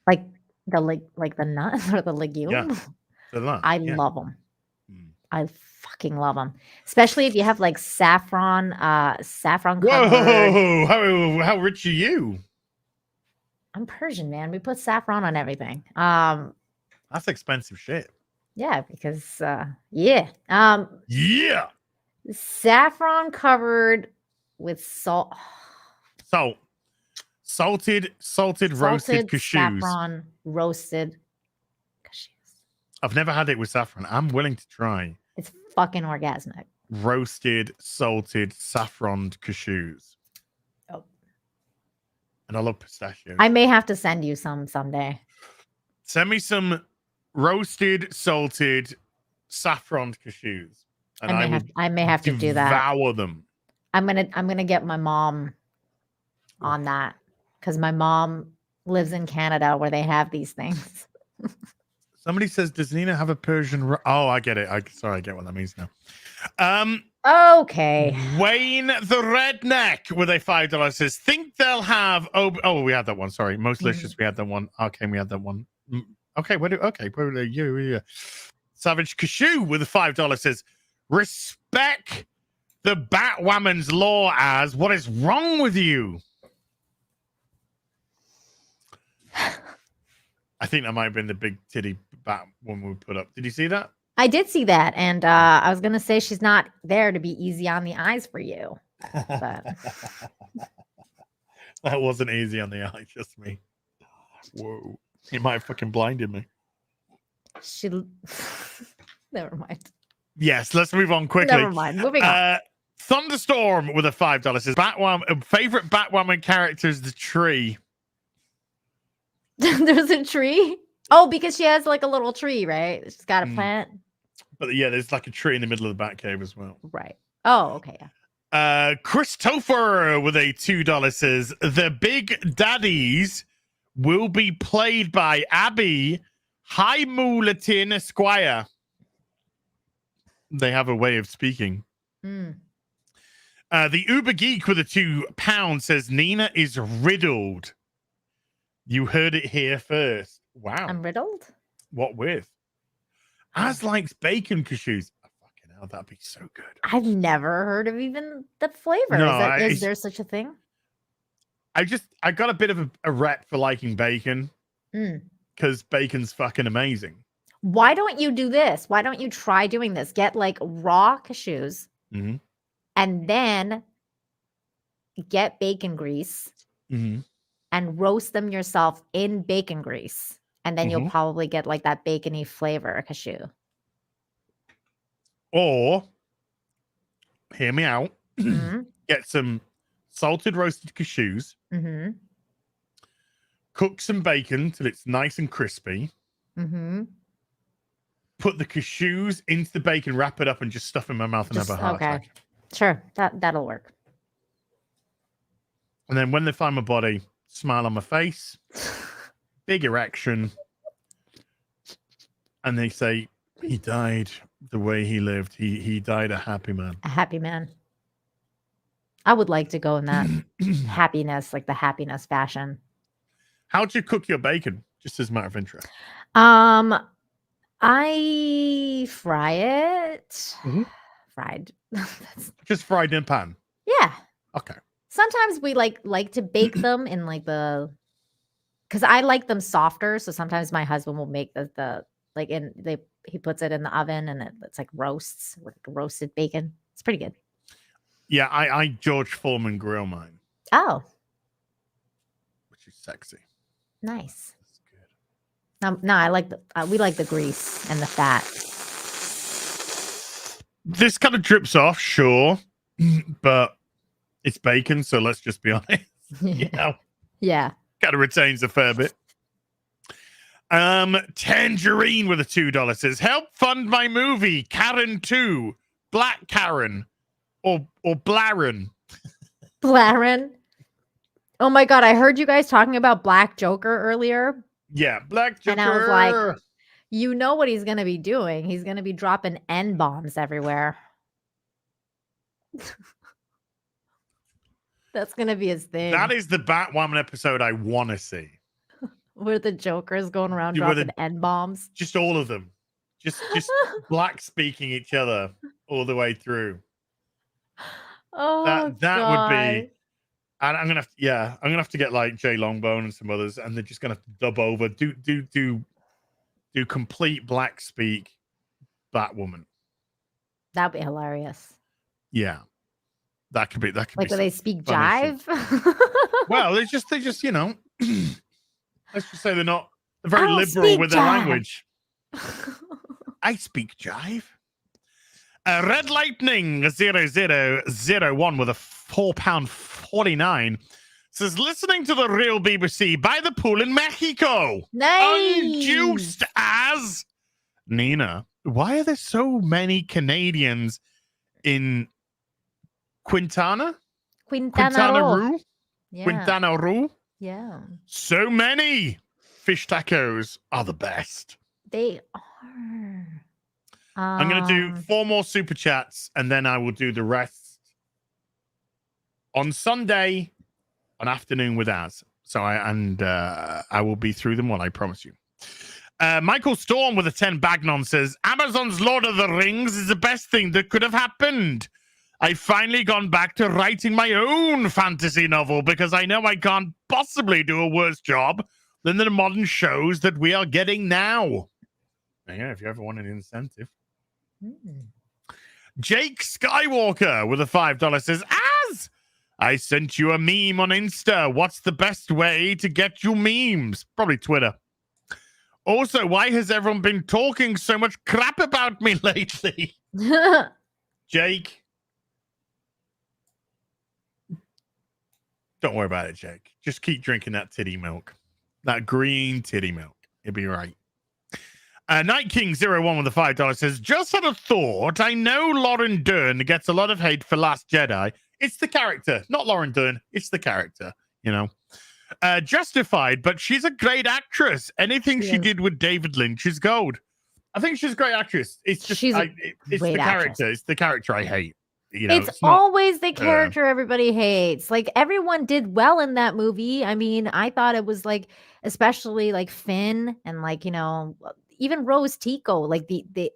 Speaker 8: Like the nuts or the legumes?
Speaker 2: Yeah, the nuts.
Speaker 8: I love them. I fucking love them, especially if you have like saffron covered.
Speaker 2: Whoa! How rich are you?
Speaker 8: I'm Persian, man. We put saffron on everything.
Speaker 2: That's expensive shit.
Speaker 8: Yeah, because
Speaker 2: yeah.
Speaker 8: Saffron covered with salt.
Speaker 2: Salted roasted cashews.
Speaker 8: Saffron roasted cashews.
Speaker 2: I've never had it with saffron. I'm willing to try.
Speaker 8: It's fucking orgasmic.
Speaker 2: Roasted, salted, saffroned cashews.
Speaker 8: Oh.
Speaker 2: And I love pistachios.
Speaker 8: I may have to send you some someday.
Speaker 2: Send me some roasted, salted, saffroned cashews. And
Speaker 8: I may have to do that.
Speaker 2: Devour them.
Speaker 8: I'm gonna get my mom on that because my mom lives in Canada where they have these things.
Speaker 2: Somebody says, "Does Nina have a Persian?" Oh, I get it. I get what that means now.
Speaker 8: Okay.
Speaker 2: Wayne the Redneck with a $5 says, "Think they'll have." Oh, we had that one. Sorry, Most Licious. We had that one. Arcane. We had that one. Okay, where are you? Savage Cashew with a $5 says, "Respect the Batwoman's law as what is wrong with you?" I think that might have been the big titty Batwoman we put up. Did you see that?
Speaker 8: I did see that, and I was gonna say she's not there to be easy on the eyes for you. But
Speaker 2: that wasn't easy on the eye, just me. Whoa. He might have fucking blinded me.
Speaker 8: Never mind.
Speaker 2: Yes, let's move on quickly.
Speaker 8: Never mind. Moving on.
Speaker 2: Thunderstorm with a $5 says, Batwoman, favorite Batwoman character is the tree.
Speaker 8: There's a tree? Oh, because she has like a little tree, right? She's got a plant.
Speaker 2: But yeah, there's like a tree in the middle of the Batcave as well.
Speaker 8: Right. Oh, okay.
Speaker 2: Christopher with a $2 says, the Big Daddies will be played by Abby Highmulatin Esquire. They have a way of speaking. The Uber Geek with a £2 says, Nina is riddled. You heard it here first. Wow.
Speaker 8: I'm riddled?
Speaker 2: What with? As likes bacon cashews. Oh, fucking hell, that'd be so good.
Speaker 8: I've never heard of even the flavor.
Speaker 2: No,
Speaker 8: is there such a thing?
Speaker 2: I got a bit of a rep for liking bacon because bacon's fucking amazing.
Speaker 8: Why don't you do this? Why don't you try doing this? Get like raw cashews and then get bacon grease and roast them yourself in bacon grease. And then you'll probably get like that bacony flavor cashew.
Speaker 2: Or, hear me out, get some salted roasted cashews, cook some bacon till it's nice and crispy, put the cashews into the bacon, wrap it up, and just stuff in my mouth and have a heart attack.
Speaker 8: Sure, that'll work.
Speaker 2: And then when they find my body, smile on my face, big erection, and they say, he died the way he lived. He died a happy man.
Speaker 8: A happy man. I would like to go in that happiness, like the happiness fashion.
Speaker 2: How'd you cook your bacon? Just as a matter of interest.
Speaker 8: I fry it. Fried.
Speaker 2: Just fried in pan.
Speaker 8: Yeah.
Speaker 2: Okay.
Speaker 8: Sometimes we like to bake them in like because I like them softer. So sometimes my husband will make he puts it in the oven and it's like roasts, like roasted bacon. It's pretty good.
Speaker 2: Yeah, I George Foreman grill mine.
Speaker 8: Oh.
Speaker 2: Which is sexy.
Speaker 8: Nice. That's good. No, I like we like the grease and the fat.
Speaker 2: This kind of drips off, sure, but it's bacon, so let's just be honest.
Speaker 8: Yeah.
Speaker 2: Kind of retains a fair bit. Tangerine with a $2 says, help fund my movie, Karen 2, Black Karen, or Blaren.
Speaker 8: Blaren. Oh my God, I heard you guys talking about Black Joker earlier.
Speaker 2: Yeah, Black Joker.
Speaker 8: And I was like, you know what he's going to be doing. He's going to be dropping N-bombs everywhere. That's going to be his thing.
Speaker 2: That is the Batwoman episode I want to see.
Speaker 8: Where the Joker's going around dropping N-bombs.
Speaker 2: Just all of them. Just black speaking each other all the way through.
Speaker 8: Oh,
Speaker 2: that
Speaker 8: God.
Speaker 2: would be. And I'm gonna have to get like Jay Longbone and some others, and they're just gonna have to dub over, do complete black speak Batwoman.
Speaker 8: That'd be hilarious.
Speaker 2: Yeah, that could be
Speaker 8: like when they speak
Speaker 2: jive. Well, they just let's just say they're very liberal with their language. I speak jive. Red Lightning 0001 with a £4.49 says, listening to the real BBC by the pool in Mexico.
Speaker 8: Nice.
Speaker 2: Unjuiced as Nina. Why are there so many Canadians in Quintana Roo?
Speaker 8: Yeah.
Speaker 2: Quintana Roo?
Speaker 8: Yeah.
Speaker 2: So many. Fish tacos are the best.
Speaker 8: They are.
Speaker 2: I'm going to do 4 more super chats, and then I will do the rest on Sunday, an afternoon with Az. So I will be through them all, I promise you. Michael Storm with a 10 Bagnon says, Amazon's Lord of the Rings is the best thing that could have happened. I've finally gone back to writing my own fantasy novel because I know I can't possibly do a worse job than the modern shows that we are getting now. Yeah, if you ever want an incentive. Jake Skywalker with a $5 says, Az, I sent you a meme on Insta. What's the best way to get you memes? Probably Twitter. Also, why has everyone been talking so much crap about me lately? Jake. Don't worry about it, Jake. Just keep drinking that titty milk. That green titty milk. It'll be right. Night King 01 with a $5 says, just had a thought. I know Lauren Dern gets a lot of hate for Last Jedi. It's the character, not Lauren Dern. It's the character, Justified, but she's a great actress. Anything she did with David Lynch is gold. I think she's a great actress. It's just it's the character. It's the character I hate.
Speaker 8: It's always the character everybody hates. Like everyone did well in that movie. I mean, I thought it was like, especially like Finn and like even Rose Tico. Like the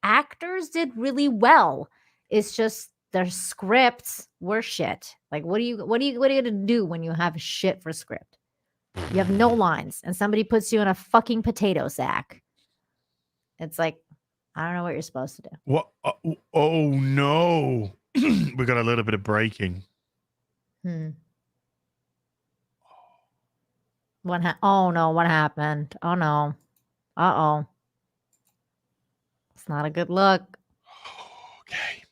Speaker 8: actors did really well. It's just their scripts were shit. Like what are you gonna do when you have shit for script? You have no lines and somebody puts you in a fucking potato sack. It's like, I don't know what you're supposed to do.
Speaker 2: What? Oh no. We got a little bit of breaking.
Speaker 8: Oh no, what happened? Oh no. Uh-oh. It's not a good look.
Speaker 2: Okay.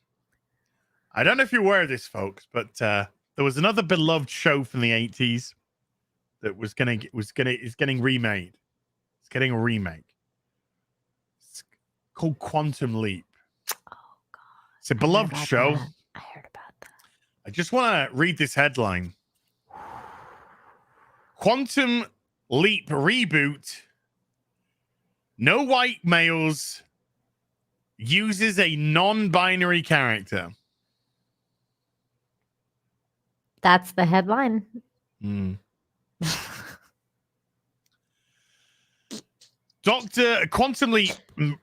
Speaker 2: I don't know if you're aware of this, folks, but there was another beloved show from the 80s that is getting remade. It's getting a remake. It's called Quantum Leap.
Speaker 8: Oh god.
Speaker 2: It's a beloved show.
Speaker 8: I heard about that.
Speaker 2: I just want to read this headline. Quantum Leap reboot. No white males, uses a non-binary character.
Speaker 8: That's the headline.
Speaker 2: Dr. Quantum Leap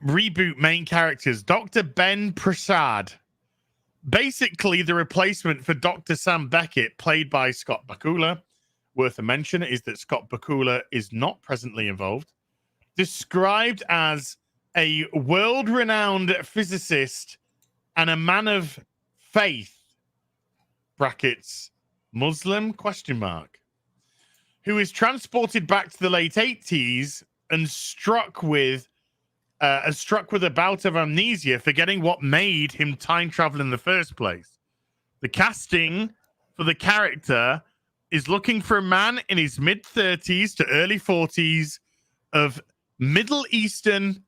Speaker 2: reboot main characters, Dr. Ben Prasad. Basically, the replacement for Dr. Sam Beckett, played by Scott Bakula. Worth a mention is that Scott Bakula is not presently involved. Described as a world-renowned physicist and a man of faith, brackets, Muslim, ? Who is transported back to the late 80s and struck with a bout of amnesia, forgetting what made him time travel in the first place. The casting for the character is looking for a man in his mid-30s to early 40s of Middle Eastern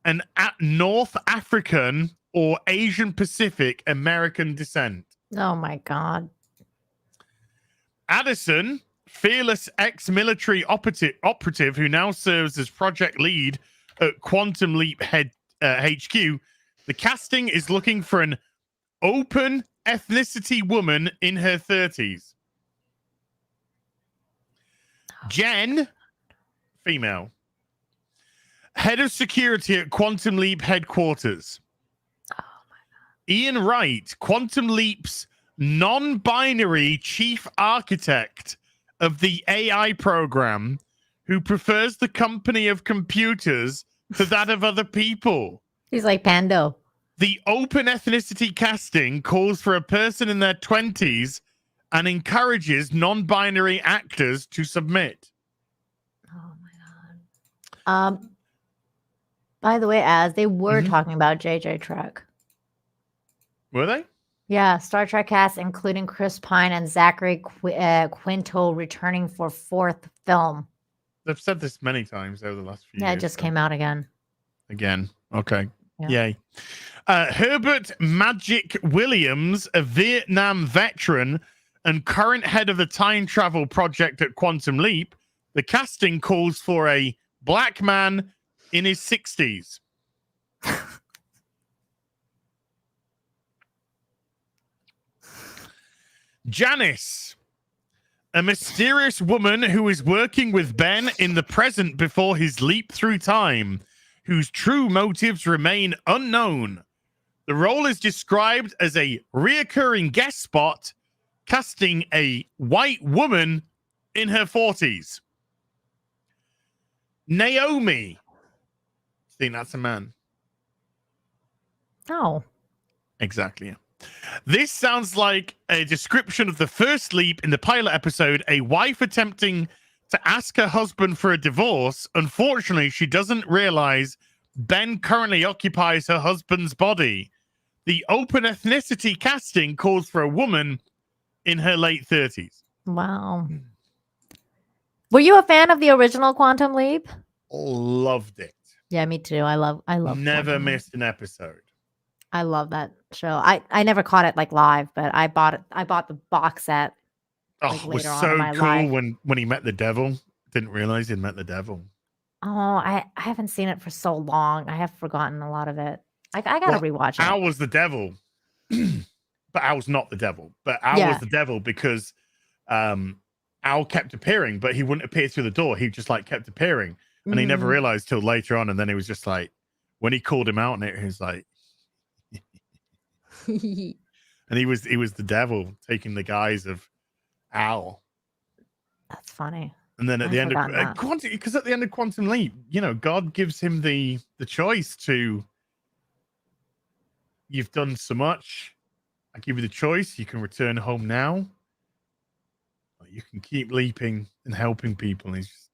Speaker 2: and North African or Asian Pacific American descent.
Speaker 8: Oh my god.
Speaker 2: Addison, fearless ex-military operative who now serves as project lead at Quantum Leap HQ. The casting is looking for an open ethnicity woman in her 30s. Jen, female, head of security at Quantum Leap headquarters.
Speaker 8: Oh my god.
Speaker 2: Ian Wright, Quantum Leap's non-binary chief architect of the AI program, who prefers the company of computers to that of other people.
Speaker 8: He's like Pando.
Speaker 2: The open ethnicity casting calls for a person in their 20s and encourages non-binary actors to submit.
Speaker 8: Oh my god. By the way, as they were talking about JJ Trek.
Speaker 2: Were they?
Speaker 8: Yeah, Star Trek cast, including Chris Pine and Zachary Quinto, returning for 4th film.
Speaker 2: They've said this many times over the last few years.
Speaker 8: Yeah, it just came out again.
Speaker 2: Again. Okay.
Speaker 8: Yeah.
Speaker 2: Yay. Herbert Magic Williams, a Vietnam veteran and current head of the time travel project at Quantum Leap. The casting calls for a black man in his 60s. Janice, a mysterious woman who is working with Ben in the present before his leap through time, whose true motives remain unknown. The role is described as a reoccurring guest spot, casting a white woman in her 40s. Naomi. I think that's a man.
Speaker 8: Oh.
Speaker 2: Exactly. Yeah. This sounds like a description of the first leap in the pilot episode. A wife attempting to ask her husband for a divorce. Unfortunately, she doesn't realize Ben currently occupies her husband's body. The open ethnicity casting calls for a woman in her late 30s.
Speaker 8: Wow. Were you a fan of the original Quantum Leap?
Speaker 2: Loved it.
Speaker 8: Yeah, me too. I love
Speaker 2: Never
Speaker 8: Quantum
Speaker 2: missed an episode.
Speaker 8: I love that show. I never caught it like live, but I bought the box set.
Speaker 2: Like, it was so cool when he met the devil. Didn't realize he'd met the devil.
Speaker 8: Oh, I haven't seen it for so long. I have forgotten a lot of it. I gotta rewatch it.
Speaker 2: Al was the devil, but Al's not the devil. But Al was the devil because Al kept appearing, but he wouldn't appear through the door. He just like kept appearing, and he never realized till later on. And then he was just like, when he called him out, and he was like, and he was the devil taking the guise of Al.
Speaker 8: That's funny.
Speaker 2: And then at the end of Quantum, because at the end of Quantum Leap, you know, God gives him the choice to. You've done so much. I give you the choice. You can return home now. Or you can keep leaping and helping people. And he's just,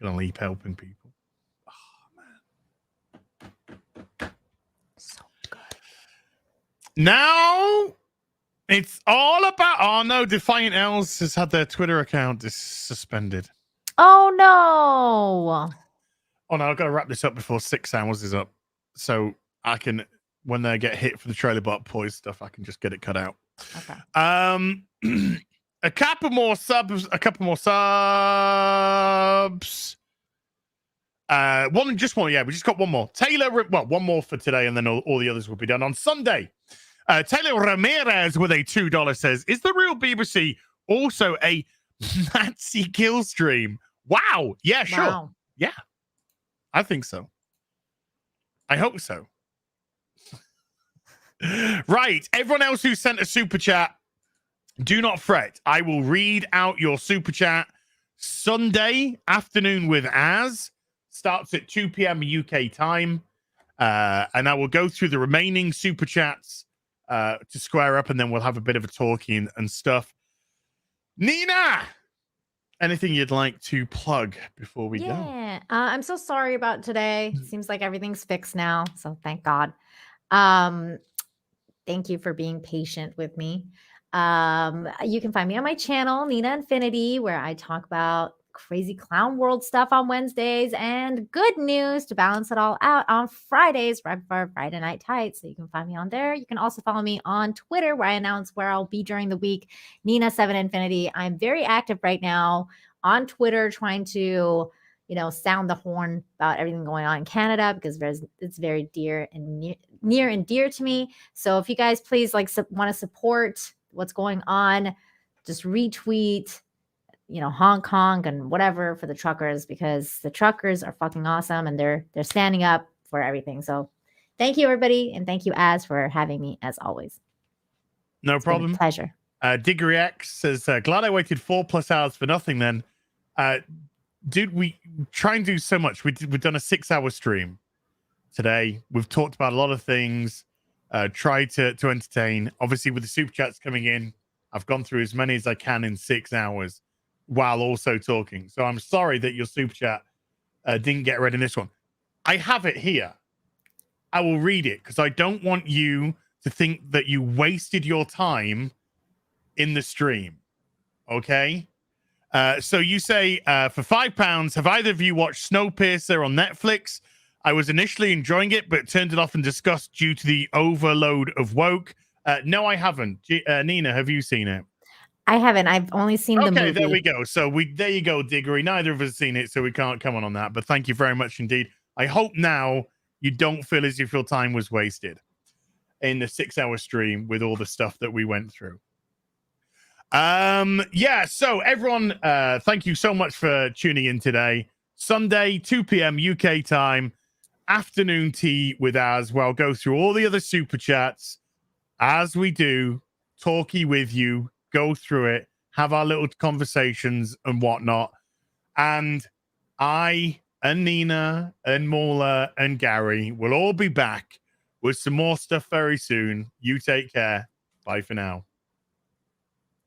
Speaker 2: Gonna leap helping people.
Speaker 8: So good.
Speaker 2: Now it's all about. Oh no, Defiant Elves has had their Twitter account suspended.
Speaker 8: Oh no.
Speaker 2: Oh no, I've got to wrap this up before 6 hours is up. So I can, when they get hit for the trailer bot poise stuff, I can just get it cut out.
Speaker 8: Okay.
Speaker 2: A couple more subs. Just one. Yeah, we just got one more. Taylor, well, one more for today, and then all the others will be done on Sunday. Taylor Ramirez with a $2 says, "Is the real BBC also a Nazi kill stream?" Wow. Yeah, sure.
Speaker 8: Wow.
Speaker 2: Yeah, I think so. I hope so. Right. Everyone else who sent a super chat, do not fret. I will read out your super chat Sunday afternoon with Az. Starts at 2 p.m. UK time. And I will go through the remaining super chats to square up, and then we'll have a bit of a talking and stuff. Nina, anything you'd like to plug before we go?
Speaker 8: Yeah. I'm so sorry about today. Seems like everything's fixed now. So thank God. Thank you for being patient with me. You can find me on my channel, Nina Infinity, where I talk about crazy clown world stuff on Wednesdays and good news to balance it all out on Fridays, right before Friday Night Tights. So you can find me on there. You can also follow me on Twitter, where I announce where I'll be during the week, Nina7Infinity. I'm very active right now on Twitter, trying to, sound the horn about everything going on in Canada, because it's very dear and near and dear to me. So if you guys please want to support what's going on, just retweet, Hong Kong and whatever for the truckers, because the truckers are fucking awesome and they're standing up for everything. So thank you, everybody. And thank you, Az, for having me as always.
Speaker 2: No problem.
Speaker 8: Pleasure.
Speaker 2: Diggory X says, glad I waited 4+ hours for nothing then. Dude, we try and do so much. We've done a 6-hour stream today. We've talked about a lot of things, tried to entertain. Obviously, with the super chats coming in, I've gone through as many as I can in 6 hours while also talking. So I'm sorry that your super chat didn't get read in this one. I have it here. I will read it because I don't want you to think that you wasted your time in the stream. Okay? So you say, for £5, have either of you watched Snowpiercer on Netflix? I was initially enjoying it, but turned it off in disgust due to the overload of woke. No, I haven't. Nina, have you seen it?
Speaker 8: I haven't. I've only seen the movie.
Speaker 2: Okay, there we go. So there you go, Diggory. Neither of us have seen it, so we can't comment on that. But thank you very much indeed. I hope now you don't feel as if your time was wasted in the 6-hour stream with all the stuff that we went through. Yeah, so everyone, thank you so much for tuning in today. Sunday, 2 p.m. UK time, afternoon tea with Az, where I'll go through all the other super chats as we do, talkie with you, go through it, have our little conversations and whatnot. And I and Nina and Mola and Gary will all be back with some more stuff very soon. You take care. Bye for now.